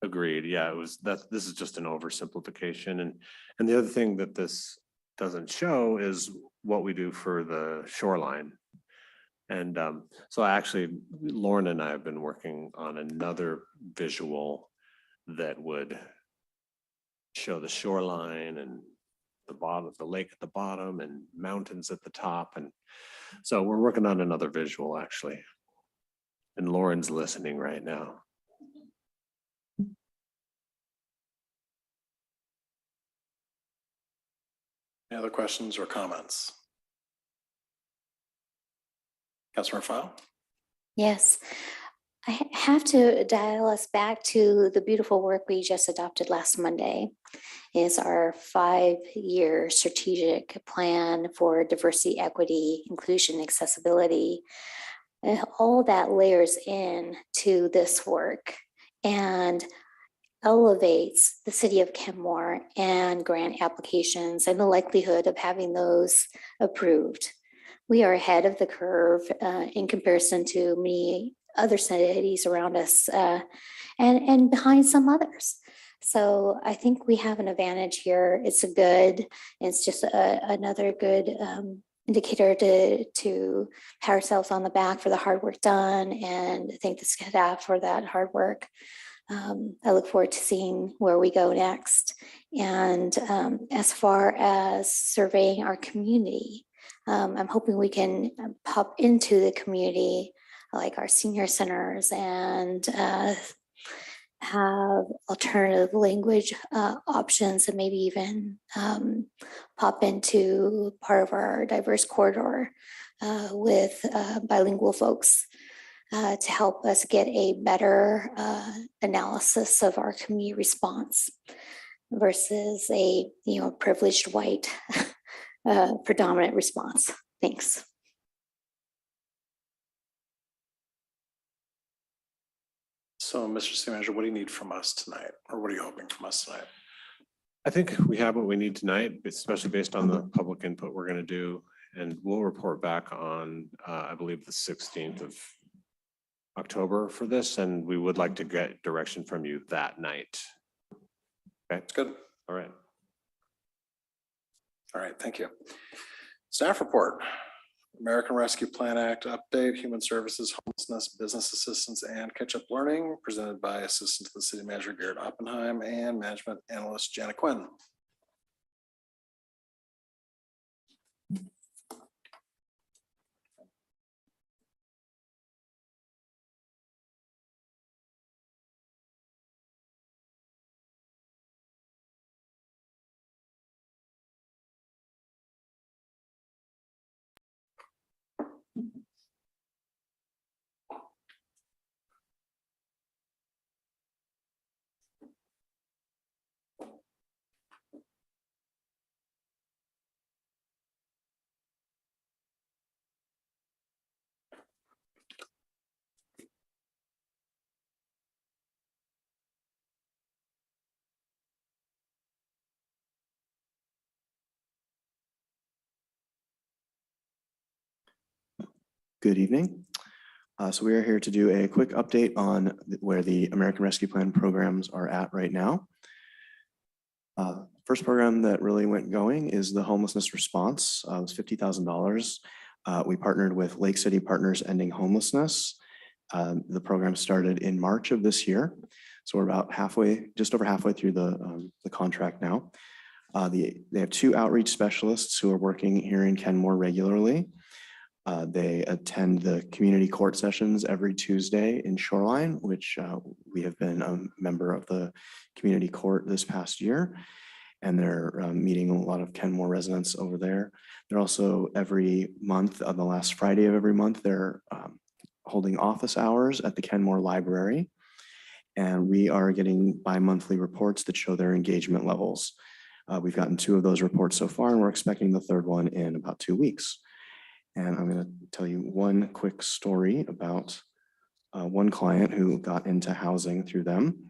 S3: Agreed. Yeah, this is just an oversimplification. And the other thing that this doesn't show is what we do for the shoreline. And so Lauren and I have been working on another visual that would show the shoreline and the bottom, the lake at the bottom and mountains at the top. And so we're working on another visual actually. And Lauren's listening right now.
S1: Any other questions or comments? Councilmember File?
S13: Yes, I have to dial us back to the beautiful work we just adopted last Monday. Is our 5-year strategic plan for diversity, equity, inclusion, accessibility. And all that layers in to this work and elevates the city of Kenmore and grant applications and the likelihood of having those approved. We are ahead of the curve in comparison to many other cities around us and behind some others. So I think we have an advantage here. It's just another good indicator to pat ourselves on the back for the hard work done and thank the staff for that hard work. I look forward to seeing where we go next. And as far as surveying our community, I'm hoping we can pop into the community, like our senior centers, and have alternative language options, and maybe even pop into part of our diverse corridor with bilingual folks to help us get a better analysis of our community response versus a privileged white predominant response. Thanks.
S1: So, Mr. City Manager, what do you need from us tonight? Or what are you hoping from us tonight?
S3: I think we have what we need tonight, especially based on the public input we're going to do. And we'll report back on, I believe, the 16th of October for this. And we would like to get direction from you that night. Okay,
S1: that's good.
S3: All right.
S1: All right, thank you. Staff report. American Rescue Plan Act update, Human Services, Homelessness, Business Assistance, and Catch-up Learning, presented by Assistant to the City Manager Garrett Oppenheim and Management Analyst Jana Quinn.
S7: Good evening. So we are here to do a quick update on where the American Rescue Plan programs are at right now. First program that really went going is the homelessness response. It was $50,000. We partnered with Lake City Partners Ending Homelessness. The program started in March of this year. So we're about halfway, just over halfway through the contract now. They have 2 outreach specialists who are working here in Kenmore regularly. They attend the community court sessions every Tuesday in Shoreline, which we have been a member of the community court this past year. And they're meeting a lot of Kenmore residents over there. They're also every month, on the last Friday of every month, they're holding office hours at the Kenmore Library. And we are getting bi-monthly reports that show their engagement levels. We've gotten 2 of those reports so far, and we're expecting the 3rd one in about 2 weeks. And I'm going to tell you one quick story about one client who got into housing through them.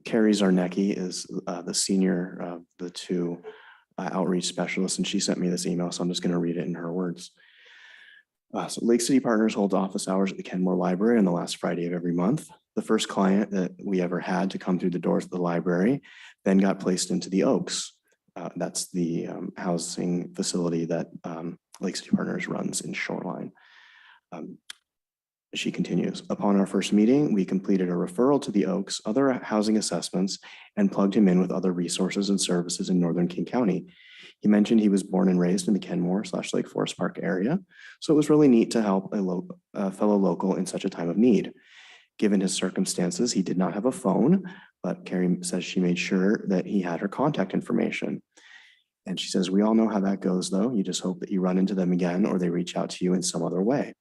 S7: Carrie Zarnecki is the senior of the 2 outreach specialists, and she sent me this email, so I'm just going to read it in her words. So Lake City Partners holds office hours at the Kenmore Library on the last Friday of every month. The first client that we ever had to come through the doors of the library then got placed into the Oaks. That's the housing facility that Lake City Partners runs in Shoreline. She continues, upon our first meeting, we completed a referral to the Oaks, other housing assessments, and plugged him in with other resources and services in Northern King County. He mentioned he was born and raised in the Kenmore/Lake Forest Park area, so it was really neat to help a fellow local in such a time of need. Given his circumstances, he did not have a phone, but Carrie says she made sure that he had her contact information. And she says, we all know how that goes though. You just hope that you run into them again or they reach out to you in some other way.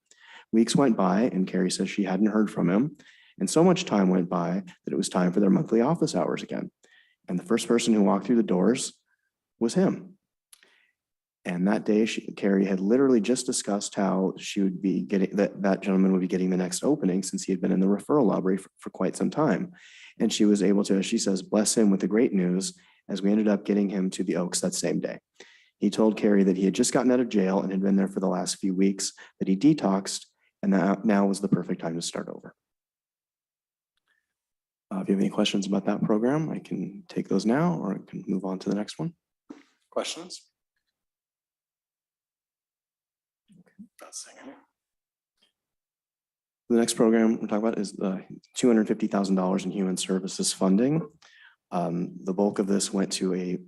S7: Weeks went by and Carrie says she hadn't heard from him. And so much time went by that it was time for their monthly office hours again. And the first person who walked through the doors was him. And that day, Carrie had literally just discussed how she would be getting, that gentleman would be getting the next opening since he had been in the referral library for quite some time. And she was able to, as she says, bless him with the great news as we ended up getting him to the Oaks that same day. He told Carrie that he had just gotten out of jail and had been there for the last few weeks, that he detoxed, and that now was the perfect time to start over. If you have any questions about that program, I can take those now, or I can move on to the next one.
S1: Questions? Not saying any.
S7: The next program we're talking about is the $250,000 in human services funding. The bulk of this went to a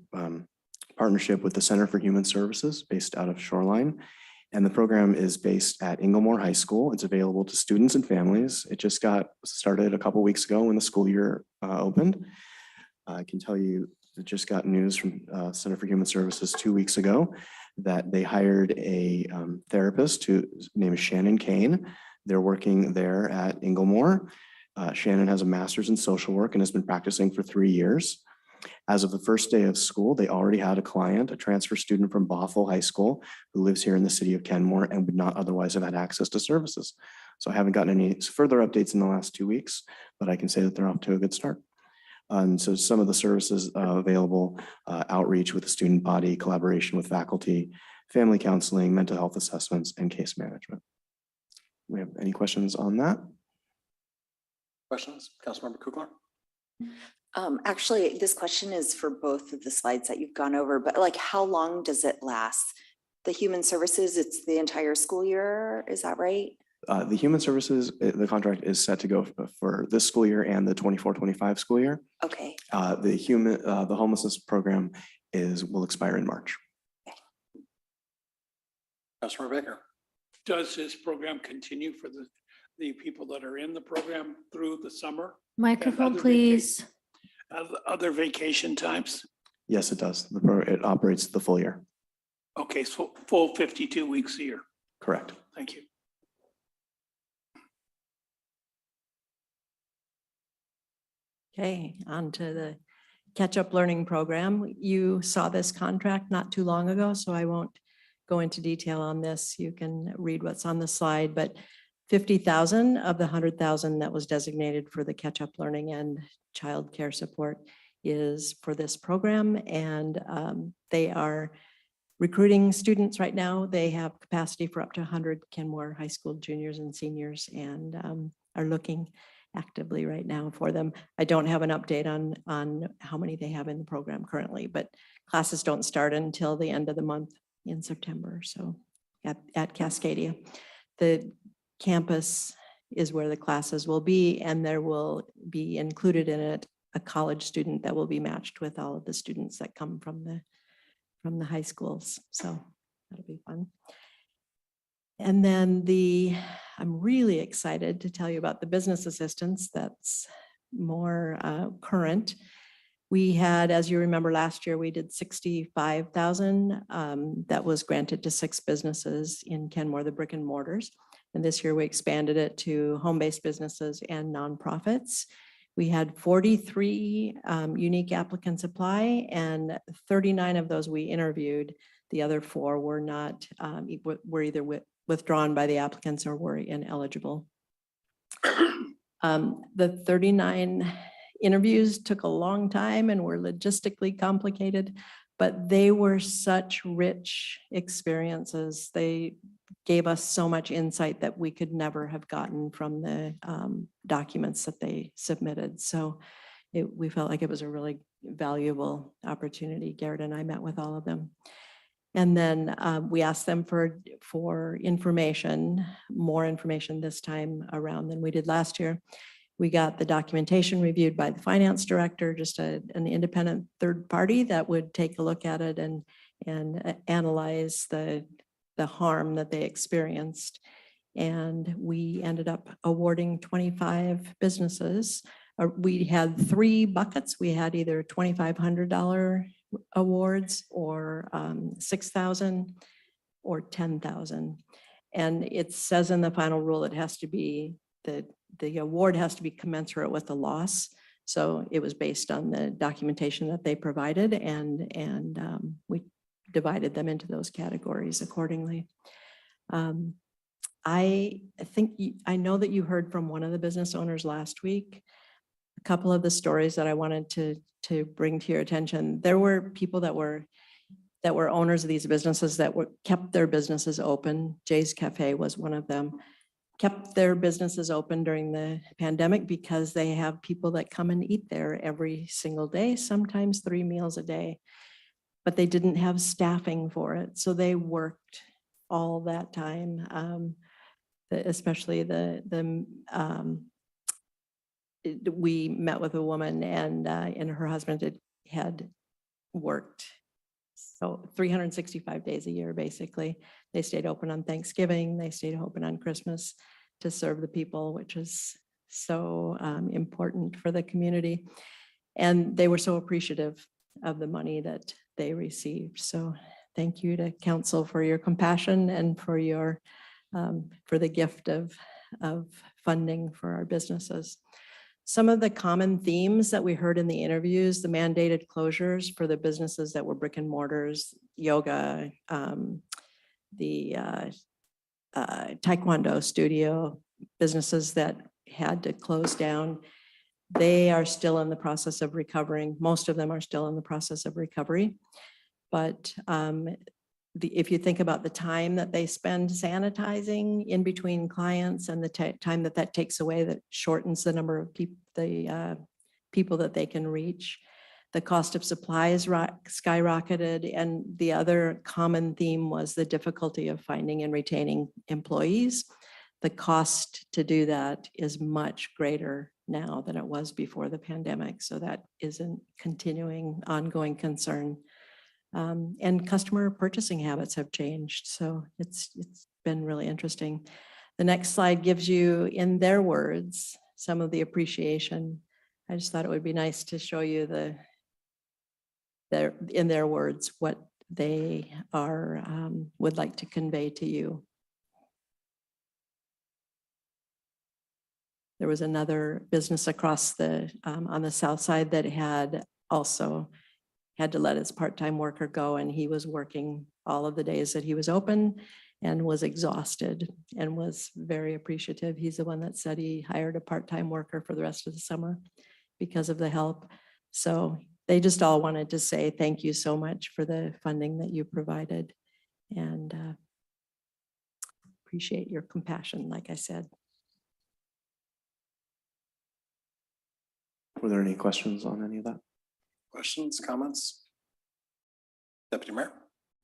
S7: partnership with the Center for Human Services based out of Shoreline. And the program is based at Inglemore High School. It's available to students and families. It just got started a couple weeks ago when the school year opened. I can tell you, I just got news from Center for Human Services 2 weeks ago that they hired a therapist whose name is Shannon Kane. They're working there at Inglemore. Shannon has a master's in social work and has been practicing for 3 years. As of the first day of school, they already had a client, a transfer student from Bothell High School who lives here in the city of Kenmore and would not otherwise have had access to services. So I haven't gotten any further updates in the last 2 weeks, but I can say that they're off to a good start. And so some of the services available, outreach with the student body, collaboration with faculty, family counseling, mental health assessments, and case management. We have any questions on that?
S1: Questions? Councilmember Kugler?
S12: Actually, this question is for both of the slides that you've gone over, but like, how long does it last? The human services, it's the entire school year, is that right?
S7: The human services, the contract is set to go for this school year and the 24-25 school year.
S12: Okay.
S7: The homelessness program will expire in March.
S1: Councilmember Baker?
S14: Does this program continue for the people that are in the program through the summer?
S2: Microphone, please.
S14: Other vacation times?
S7: Yes, it does. It operates the full year.
S14: Okay, so full 52 weeks a year.
S7: Correct.
S14: Thank you.
S8: Okay, on to the catch-up learning program. You saw this contract not too long ago, so I won't go into detail on this. You can read what's on the slide, but 50,000 of the 100,000 that was designated for the catch-up learning and childcare support is for this program. And they are recruiting students right now. They have capacity for up to 100 Kenmore High School juniors and seniors, and are looking actively right now for them. I don't have an update on how many they have in the program currently, but classes don't start until the end of the month in September. So at Cascadia, the campus is where the classes will be, and there will be included in it a college student that will be matched with all of the students that come from the high schools. So that'll be fun. And then I'm really excited to tell you about the business assistance that's more current. We had, as you remember, last year, we did 65,000 that was granted to 6 businesses in Kenmore, the brick and mortars. And this year we expanded it to home-based businesses and nonprofits. We had 43 unique applicants apply, and 39 of those we interviewed. The other 4 were not, were either withdrawn by the applicants or were ineligible. The 39 interviews took a long time and were logistically complicated, but they were such rich experiences. They gave us so much insight that we could never have gotten from the documents that they submitted. So we felt like it was a really valuable opportunity. Garrett and I met with all of them. And then we asked them for information, more information this time around than we did last year. We got the documentation reviewed by the finance director, just an independent third party that would take a look at it and analyze the harm that they experienced. And we ended up awarding 25 businesses. We had 3 buckets. We had either $2,500 awards or $6,000 or $10,000. And it says in the final rule, it has to be the award has to be commensurate with the loss. So it was based on the documentation that they provided, and we divided them into those categories accordingly. I know that you heard from one of the business owners last week. A couple of the stories that I wanted to bring to your attention. There were people that were owners of these businesses that kept their businesses open. Jay's Cafe was one of them. Kept their businesses open during the pandemic because they have people that come and eat there every single day, sometimes 3 meals a day, but they didn't have staffing for it. So they worked all that time. especially we met with a woman and her husband had worked so 365 days a year, basically. They stayed open on Thanksgiving, they stayed open on Christmas to serve the people, which is so important for the community. And they were so appreciative of the money that they received. So thank you to council for your compassion and for your for the gift of funding for our businesses. Some of the common themes that we heard in the interviews, the mandated closures for the businesses that were brick and mortars, yoga, the Taekwondo studio, businesses that had to close down, they are still in the process of recovering. Most of them are still in the process of recovery. But if you think about the time that they spend sanitizing in between clients and the time that takes away, that shortens the number of people that they can reach. The cost of supplies skyrocketed, and the other common theme was the difficulty of finding and retaining employees. The cost to do that is much greater now than it was before the pandemic. So that is a continuing, ongoing concern. And customer purchasing habits have changed. So it's been really interesting. The next slide gives you, in their words, some of the appreciation. I just thought it would be nice to show you in their words, what they are would like to convey to you. There was another business across on the south side that had also had to let his part-time worker go, and he was working all of the days that he was open and was exhausted and was very appreciative. He's the one that said he hired a part-time worker for the rest of the summer because of the help. So they just all wanted to say thank you so much for the funding that you provided, and appreciate your compassion, like I said.
S7: Were there any questions on any of that?
S1: Questions, comments? Deputy Mayor?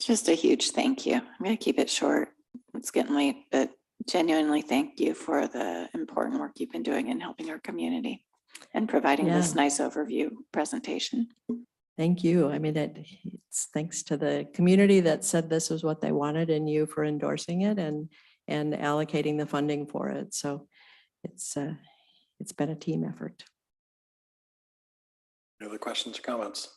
S18: Just a huge thank you. I'm going to keep it short. It's getting late, but genuinely thank you for the important work you've been doing in helping our community and providing this
S8: Yeah.
S18: nice overview presentation.
S8: Thank you. I mean, it's thanks to the community that said this was what they wanted, and you for endorsing it and allocating the funding for it. So it's been a team effort.
S1: Any other questions or comments?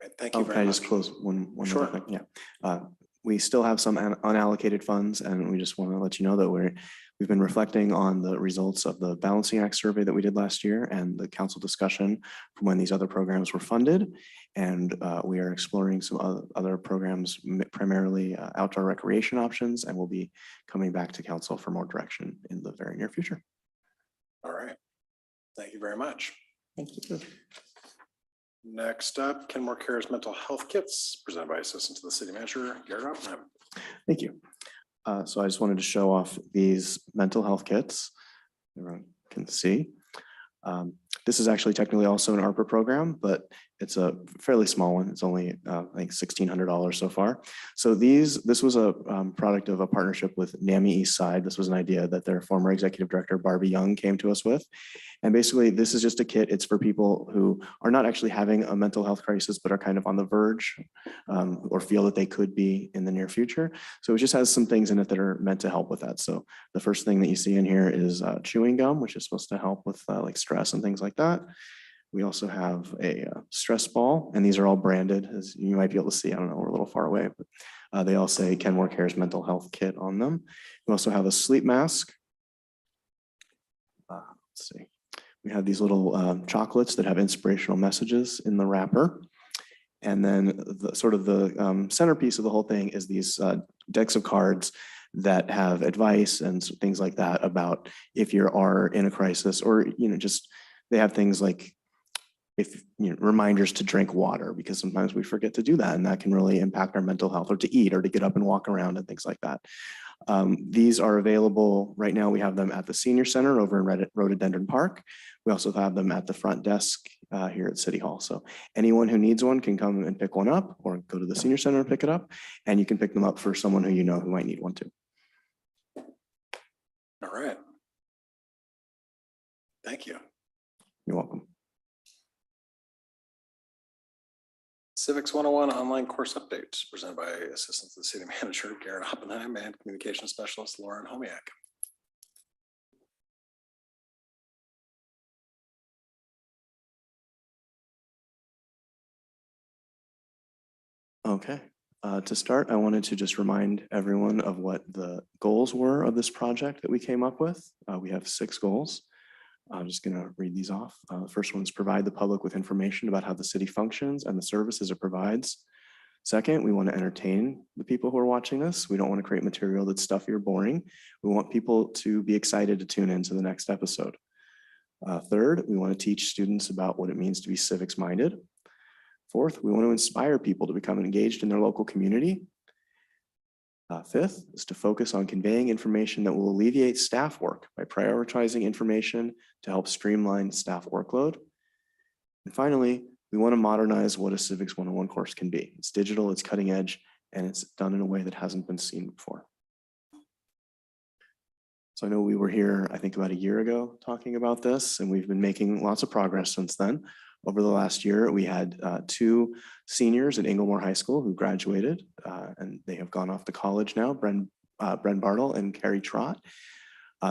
S1: Right, thank you
S7: Can
S1: very
S7: I
S1: much.
S7: just close one
S1: Sure.
S7: other thing? Yeah. We still have some unallocated funds, and we just want to let you know that we've been reflecting on the results of the Balancing Act survey that we did last year and the council discussion from when these other programs were funded. And we are exploring some other programs, primarily outdoor recreation options, and we'll be coming back to council for more direction in the very near future.
S1: All right. Thank you very much.
S8: Thank you.
S1: Next up, Kenmore Cares Mental Health Kits, presented by Assistant to the City Manager, Garrett Oppenheim.
S7: Thank you. So I just wanted to show off these mental health kits. Everyone can see. This is actually technically also an ARPA program, but it's a fairly small one. It's only I think $1,600 so far. So this was a product of a partnership with NAMI East Side. This was an idea that their former executive director, Barbie Young, came to us with. And basically this is just a kit. It's for people who are not actually having a mental health crisis, but are kind of on the verge or feel that they could be in the near future. So it just has some things in it that are meant to help with that. So the first thing that you see in here is chewing gum, which is supposed to help with like stress and things like that. We also have a stress ball, and these are all branded, as you might be able to see. I don't know, we're a little far away, but they all say Kenmore Cares Mental Health Kit on them. We also have a sleep mask. Let's see. We have these little chocolates that have inspirational messages in the wrapper. And then the sort of the centerpiece of the whole thing is these decks of cards that have advice and things like that about if you are in a crisis, or, just they have things like reminders to drink water, because sometimes we forget to do that, and that can really impact our mental health, or to eat, or to get up and walk around and things like that. These are available right now. We have them at the Senior Center over in Rhododendron Park. We also have them at the front desk here at City Hall. So anyone who needs one can come and pick one up, or go to the Senior Center and pick it up, and you can pick them up for someone who who might need one too.
S1: All right. Thank you.
S7: You're welcome.
S1: Civics 101 online course updates presented by Assistant to the City Manager Garrett Oppenheim and Communication Specialist Lauren Homiak.
S7: Okay, to start, I wanted to just remind everyone of what the goals were of this project that we came up with. We have 6 goals. I'm just gonna read these off. The first one is provide the public with information about how the city functions and the services it provides. Second, we want to entertain the people who are watching this. We don't want to create material that's stuffy or boring. We want people to be excited to tune into the next episode. Third, we want to teach students about what it means to be civics minded. Fourth, we want to inspire people to become engaged in their local community. Fifth is to focus on conveying information that will alleviate staff work by prioritizing information to help streamline staff workload. And finally, we want to modernize what a Civics 101 course can be. It's digital, it's cutting edge, and it's done in a way that hasn't been seen before. So I know we were here, I think about a year ago talking about this, and we've been making lots of progress since then. Over the last year, we had 2 seniors at Inglemoor High School who graduated, and they have gone off to college now, Bren Bartle and Carrie Trott.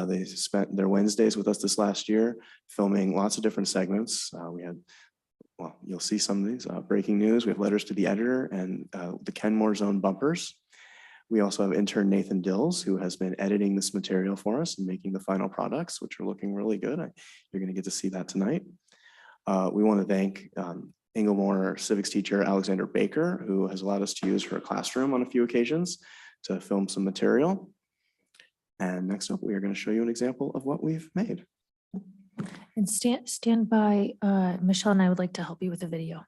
S7: They spent their Wednesdays with us this last year, filming lots of different segments. We had, well, you'll see some of these, breaking news. We have letters to the editor and the Kenmore Zone bumpers. We also have intern Nathan Dills, who has been editing this material for us and making the final products, which are looking really good. You're gonna get to see that tonight. We want to thank Inglemoor civics teacher Alexander Baker, who has allowed us to use her classroom on a few occasions to film some material. And next up, we are going to show you an example of what we've made.
S2: And stand by, Michelle and I would like to help you with the video.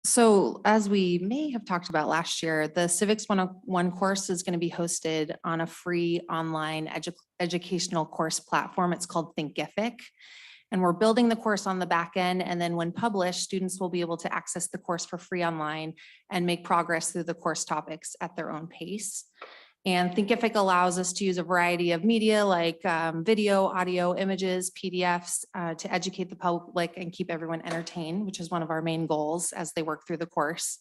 S21: So as we may have talked about last year, the Civics 101 course is going to be hosted on a free online educational course platform. It's called Thinkific. And we're building the course on the back end. And then when published, students will be able to access the course for free online and make progress through the course topics at their own pace. And Thinkific allows us to use a variety of media like video, audio, images, PDFs to educate the public and keep everyone entertained, which is one of our main goals as they work through the course.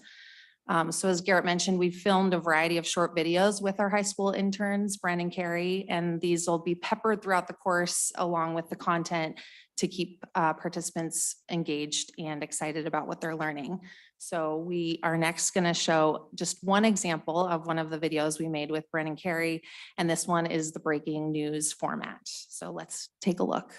S21: So as Garrett mentioned, we filmed a variety of short videos with our high school interns, Brandon Carey, and these will be peppered throughout the course along with the content to keep participants engaged and excited about what they're learning. So we are next going to show just one example of one of the videos we made with Brandon Carey, and this one is the breaking news format. So let's take a look.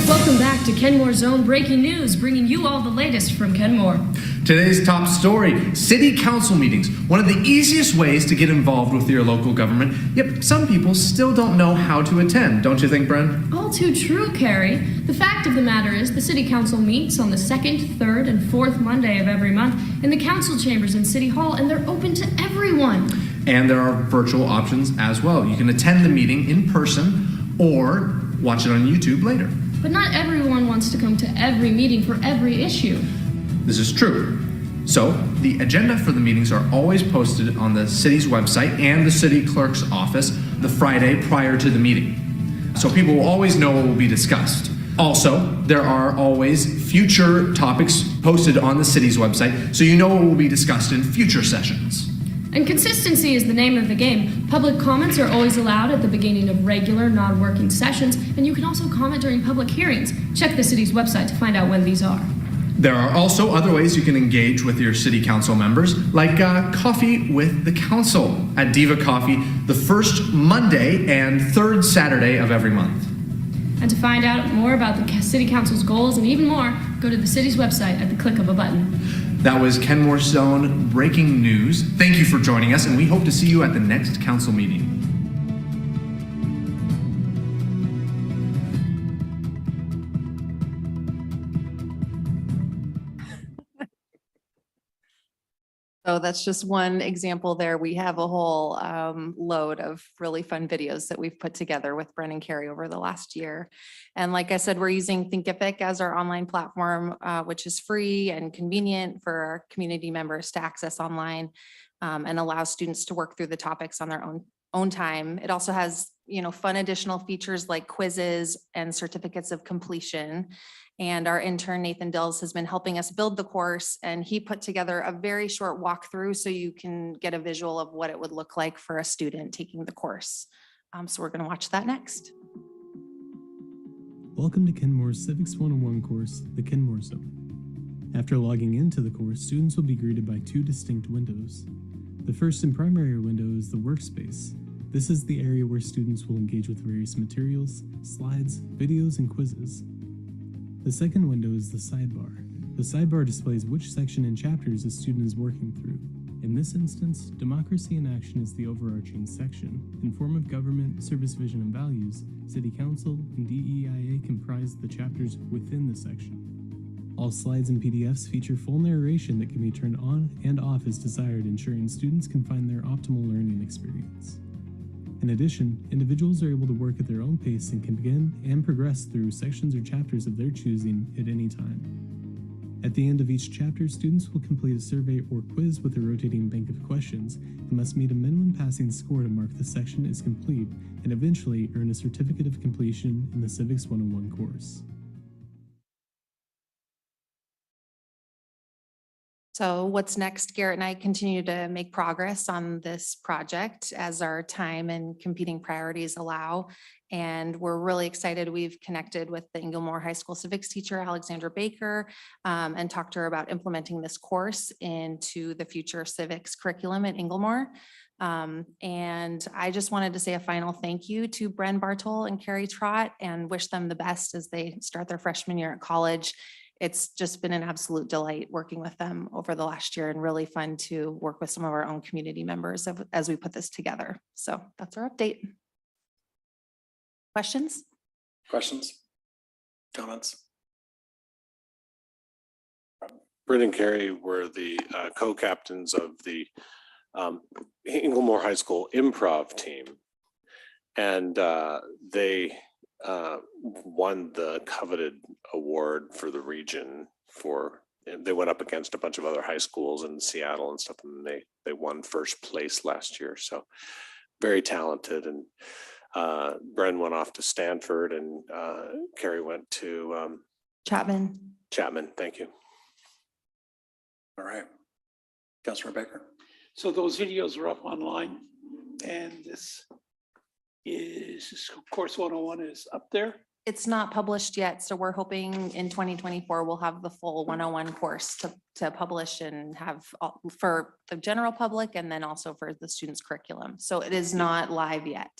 S22: Welcome back to Kenmore Zone Breaking News, bringing you all the latest from Kenmore.
S23: Today's top story, city council meetings, one of the easiest ways to get involved with your local government. Yep, some people still don't know how to attend, don't you think, Bren?
S22: All too true, Carrie. The fact of the matter is the city council meets on the 2nd, 3rd, and 4th Monday of every month in the council chambers in City Hall, and they're open to everyone.
S23: And there are virtual options as well. You can attend the meeting in person or watch it on YouTube later.
S22: But not everyone wants to come to every meeting for every issue.
S23: This is true. So the agenda for the meetings are always posted on the city's website and the city clerk's office the Friday prior to the meeting. So people will always know what will be discussed. Also, there are always future topics posted on the city's website, so you know what will be discussed in future sessions.
S22: And consistency is the name of the game. Public comments are always allowed at the beginning of regular, non-working sessions, and you can also comment during public hearings. Check the city's website to find out when these are.
S23: There are also other ways you can engage with your city council members, like coffee with the council at Diva Coffee, the first Monday and third Saturday of every month.
S22: And to find out more about the city council's goals and even more, go to the city's website at the click of a button.
S23: That was Kenmore Zone Breaking News. Thank you for joining us, and we hope to see you at the next council meeting.
S21: So that's just one example there. We have a whole load of really fun videos that we've put together with Bren and Carrie over the last year. And like I said, we're using Thinkific as our online platform, which is free and convenient for our community members to access online and allows students to work through the topics on their own time. It also has, fun additional features like quizzes and certificates of completion. And our intern Nathan Dills has been helping us build the course, and he put together a very short walkthrough so you can get a visual of what it would look like for a student taking the course. So we're going to watch that next.
S6: Welcome to Kenmore's Civics 101 course, the Kenmore Zone. After logging into the course, students will be greeted by two distinct windows. The first and primary window is the workspace. This is the area where students will engage with various materials, slides, videos, and quizzes. The second window is the sidebar. The sidebar displays which section and chapters a student is working through. In this instance, Democracy in Action is the overarching section. In Form of Government, Service Vision and Values, City Council, and DEIA comprise the chapters within the section. All slides and PDFs feature full narration that can be turned on and off as desired, ensuring students can find their optimal learning experience. In addition, individuals are able to work at their own pace and can begin and progress through sections or chapters of their choosing at any time. At the end of each chapter, students will complete a survey or quiz with a rotating bank of questions and must meet a minimum passing score to mark the section as complete and eventually earn a certificate of completion in the Civics 101 course.
S21: So what's next? Garrett and I continue to make progress on this project as our time and competing priorities allow. And we're really excited. We've connected with the Inglemore High School civics teacher, Alexandra Baker, and talked to her about implementing this course into the future civics curriculum at Inglemore. And I just wanted to say a final thank you to Bren Bartol and Carrie Trott and wish them the best as they start their freshman year at college. It's just been an absolute delight working with them over the last year and really fun to work with some of our own community members as we put this together. So that's our update. Questions?
S1: Questions? Comments?
S3: Britt and Carrie were the co-captains of the Inglemore High School improv team. And they won the coveted award for the region they went up against a bunch of other high schools in Seattle and stuff, and they won first place last year. So very talented. And Bren went off to Stanford and Carrie went to
S21: Chapman.
S3: Thank you.
S1: All right. Councilor Baker.
S14: So those videos are up online, and this course 101 is up there.
S21: It's not published yet, so we're hoping in 2024 we'll have the full 101 course to publish and have for the general public and then also for the students' curriculum. So it is not live yet.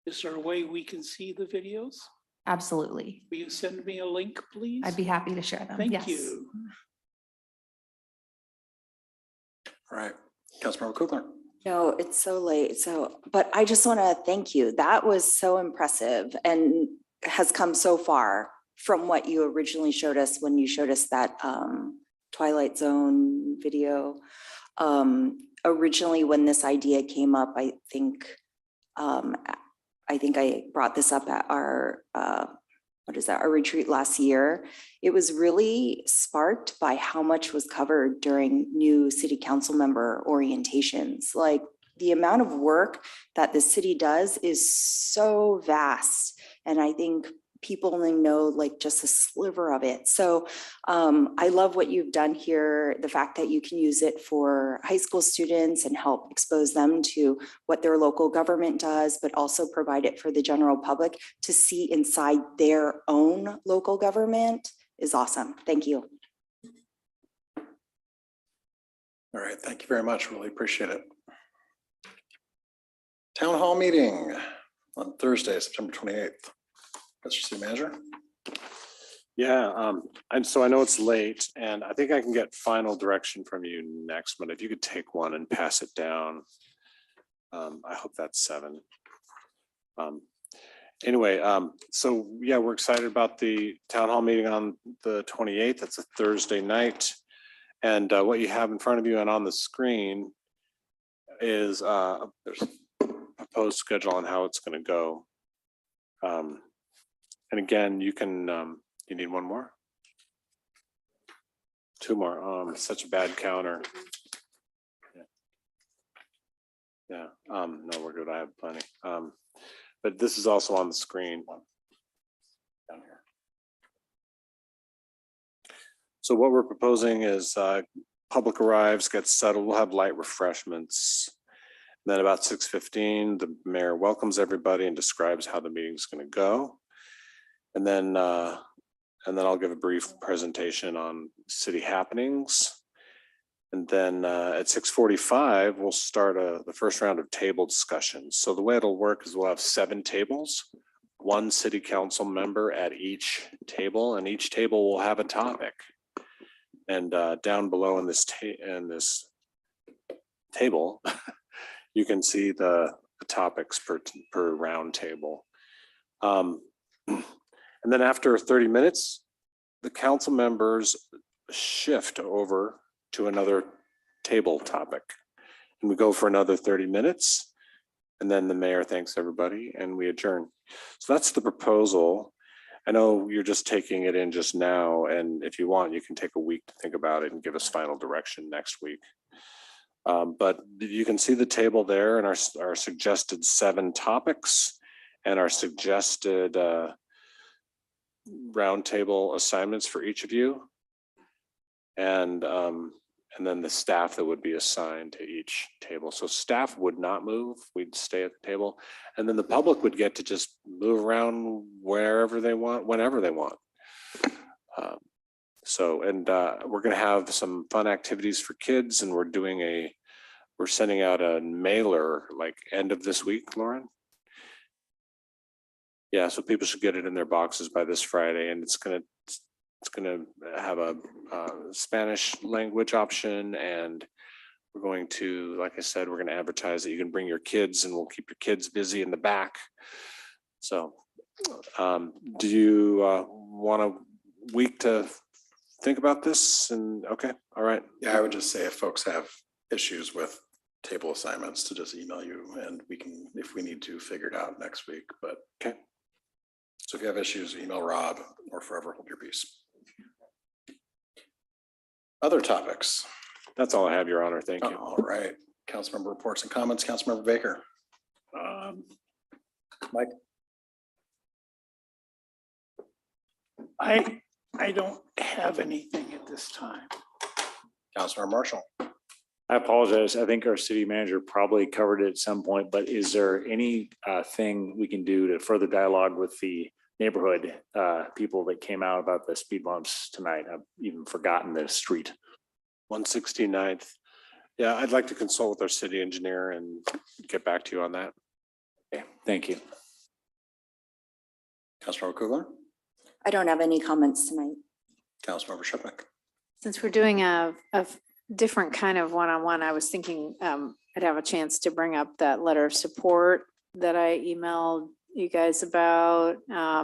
S14: Is there a way we can see the videos?
S21: Absolutely.
S14: Will you send me a link, please?
S21: I'd be happy to share them.
S14: Thank
S21: Yes.
S14: you.
S1: All right. Councilmember Kugler.
S12: No, it's so late. But I just want to thank you. That was so impressive and has come so far from what you originally showed us when you showed us that Twilight Zone video. Originally, when this idea came up, I think I brought this up at our our retreat last year. It was really sparked by how much was covered during new city council member orientations. Like the amount of work that the city does is so vast. And I think people only know like just a sliver of it. So I love what you've done here, the fact that you can use it for high school students and help expose them to what their local government does, but also provide it for the general public to see inside their own local government is awesome. Thank you.
S1: All right. Thank you very much. Really appreciate it. Town hall meeting on Thursday, September 28th. Mr. City Manager.
S3: Yeah, and so I know it's late and I think I can get final direction from you next month. If you could take one and pass it down. I hope that's 7. Anyway, so yeah, we're excited about the town hall meeting on the 28th. That's a Thursday night. And what you have in front of you and on the screen is there's a proposed schedule on how it's going to go. And again, you can, you need one more? Two more. Such a bad counter. Yeah, no, we're good. I have plenty. But this is also on the screen. Down here. So what we're proposing is public arrives, gets settled, we'll have light refreshments. Then about 6:15, the mayor welcomes everybody and describes how the meeting's going to go. And then I'll give a brief presentation on city happenings. And then at 6:45, we'll start the first round of table discussions. So the way it'll work is we'll have 7 tables, 1 city council member at each table, and each table will have a topic. And down below in this table, you can see the topics per round table. And then after 30 minutes, the council members shift over to another table topic. And we go for another 30 minutes. And then the mayor thanks everybody and we adjourn. So that's the proposal. I know you're just taking it in just now. And if you want, you can take a week to think about it and give us final direction next week. But you can see the table there and our suggested 7 topics and our suggested roundtable assignments for each of you. And then the staff that would be assigned to each table. So staff would not move, we'd stay at the table. And then the public would get to just move around wherever they want, whenever they want. We're gonna have some fun activities for kids and we're sending out a mailer like end of this week, Lauren. Yeah, so people should get it in their boxes by this Friday, and it's gonna have a Spanish language option, and we're going to, like I said, we're going to advertise that you can bring your kids, and we'll keep your kids busy in the back. So, do you want a week to think about this? And okay, all right.
S1: Yeah, I would just say if folks have issues with table assignments to just email you and we can, if we need to, figure it out next week. But
S3: okay.
S1: So if you have issues, email Rob or forever hold your peace. Other topics?
S3: That's all I have, Your Honor. Thank you.
S1: All right. Councilmember reports and comments. Councilmember Baker. Mike.
S14: I don't have anything at this time.
S1: Councilmember Marshall.
S4: I apologize. I think our city manager probably covered it at some point, but is there any thing we can do to further dialogue with the neighborhood people that came out about the speed bumps tonight? I've even forgotten the street.
S3: 169th. Yeah, I'd like to consult with our city engineer and get back to you on that.
S4: Okay, thank you.
S1: Councilmember Kugler.
S12: I don't have any comments tonight.
S1: Councilmember Shipnick.
S11: Since we're doing a different kind of one-on-one, I was thinking I'd have a chance to bring up that letter of support that I emailed you guys about. I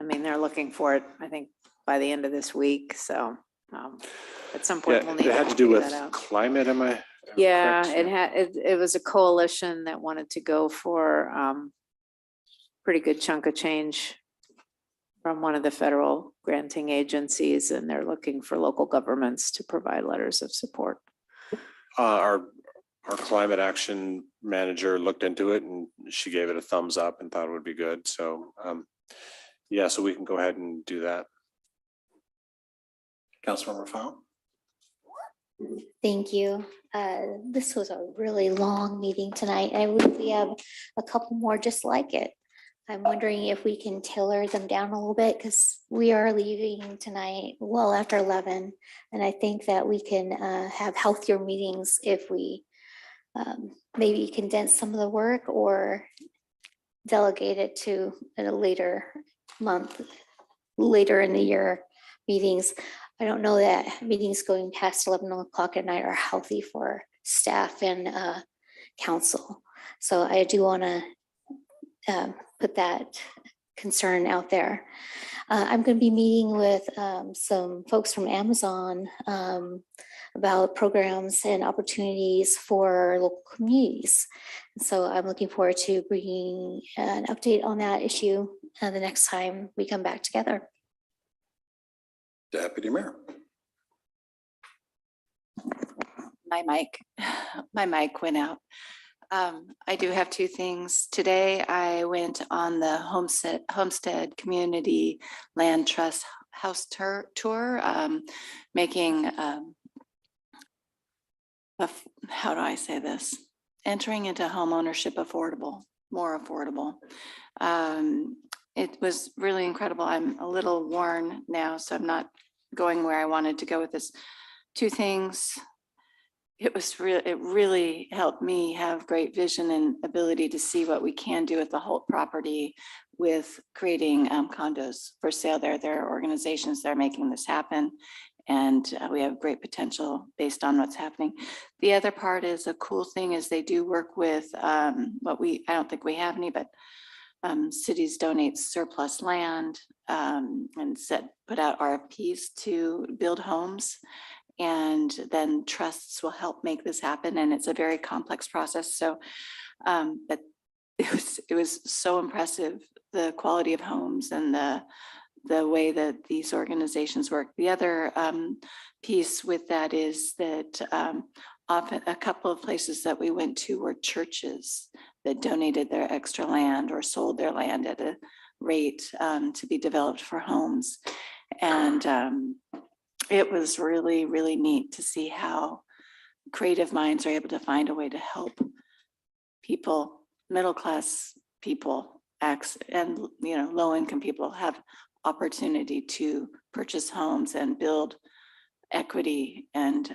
S11: mean, they're looking for it, I think, by the end of this week. So at some point we'll need
S3: it
S11: to
S3: had to do
S11: figure
S3: with
S11: that out.
S3: climate, am I?
S11: Yeah,
S3: correct?
S11: it was a coalition that wanted to go for pretty good chunk of change from one of the federal granting agencies, and they're looking for local governments to provide letters of support.
S3: Our climate action manager looked into it and she gave it a thumbs up and thought it would be good. So yeah, so we can go ahead and do that.
S1: Councilmember Fowl.
S13: Thank you. This was a really long meeting tonight. We have a couple more just like it. I'm wondering if we can tailor them down a little bit because we are leaving tonight well after 11. And I think that we can have healthier meetings if we maybe condense some of the work or delegate it to a later month, later in the year meetings. I don't know that meetings going past 11 o'clock at night are healthy for staff and council. So I do want to put that concern out there. I'm going to be meeting with some folks from Amazon about programs and opportunities for local communities. So I'm looking forward to bringing an update on that issue the next time we come back together.
S1: Deputy Mayor.
S18: My mic went out. I do have two things. Today, I went on the Homestead Community Land Trust House tour, making, how do I say this? Entering into home ownership more affordable. It was really incredible. I'm a little worn now, so I'm not going where I wanted to go with this. Two things. It really helped me have great vision and ability to see what we can do with the whole property with creating condos for sale there. There are organizations that are making this happen, and we have great potential based on what's happening. The other part is a cool thing is they do work with I don't think we have any, but cities donate surplus land and put out RFPs to build homes. And then trusts will help make this happen. And it's a very complex process. So, but it was so impressive, the quality of homes and the way that these organizations work. The other piece with that is that often a couple of places that we went to were churches that donated their extra land or sold their land at a rate to be developed for homes. And it was really, really neat to see how creative minds are able to find a way to help people, middle-class people, and low-income people have opportunity to purchase homes and build equity. And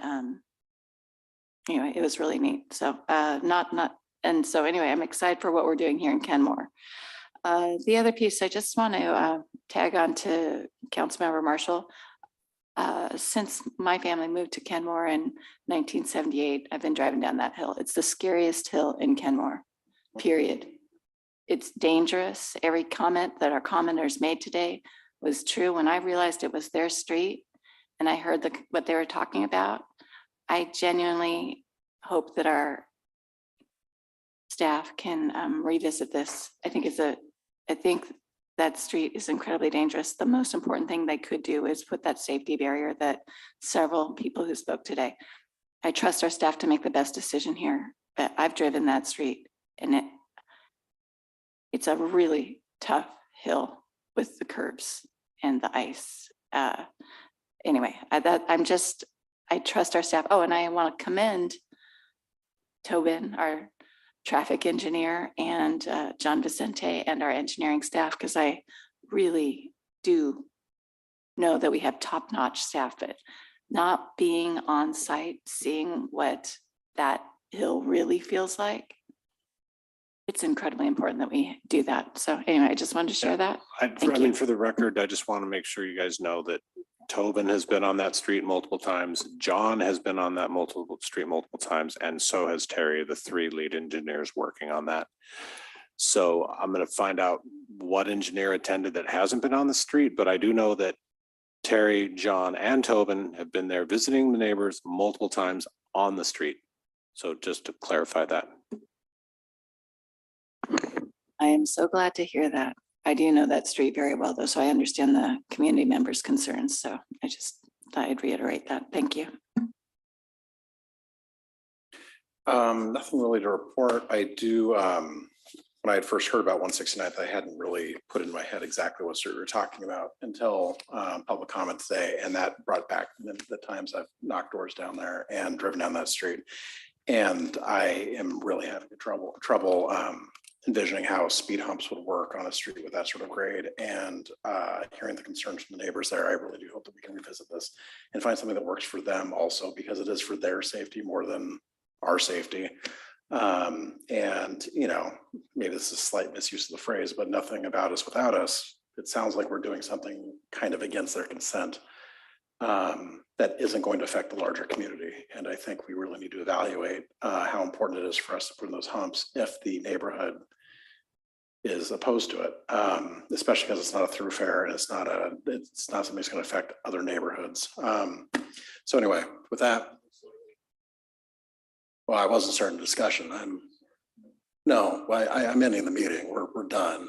S18: anyway, it was really neat. So and so anyway, I'm excited for what we're doing here in Kenmore. The other piece, I just want to tag on to Councilmember Marshall. Since my family moved to Kenmore in 1978, I've been driving down that hill. It's the scariest hill in Kenmore, period. It's dangerous. Every comment that our commenters made today was true. When I realized it was their street and I heard what they were talking about, I genuinely hope that our staff can revisit this. I think that street is incredibly dangerous. The most important thing they could do is put that safety barrier that several people who spoke today. I trust our staff to make the best decision here, but I've driven that street and it's a really tough hill with the curbs and the ice. Anyway, I trust our staff. Oh, and I want to commend Tobin, our traffic engineer, and John Vicente and our engineering staff, because I really do know that we have top-notch staff, but not being on site, seeing what that hill really feels like, it's incredibly important that we do that. So anyway, I just wanted to share that.
S3: For the record, I just want to make sure you guys know that Tobin has been on that street multiple times. John has been on that street multiple times, and so has Terry, the three lead engineers working on that. So I'm going to find out what engineer attended that hasn't been on the street, but I do know that Terry, John, and Tobin have been there visiting the neighbors multiple times on the street. So just to clarify that.
S18: I am so glad to hear that. I do know that street very well, though, so I understand the community members' concerns. So I just thought I'd reiterate that. Thank you.
S1: Nothing really to report. I do, when I had first heard about 169th, I hadn't really put in my head exactly what street we were talking about until public comment today. And that brought back the times I've knocked doors down there and driven down that street. And I am really having trouble envisioning how speed humps would work on a street with that sort of grade, and hearing the concerns from the neighbors there. I really do hope that we can revisit this and find something that works for them also, because it is for their safety more than our safety. And maybe this is a slight misuse of the phrase, but nothing about us without us. It sounds like we're doing something kind of against their consent that isn't going to affect the larger community. And I think we really need to evaluate how important it is for us to put in those humps if the neighborhood is opposed to it, especially because it's not a thoroughfare and it's not something that's going to affect other neighborhoods. So anyway, with that, well, I wasn't starting discussion. I'm ending the meeting. We're done.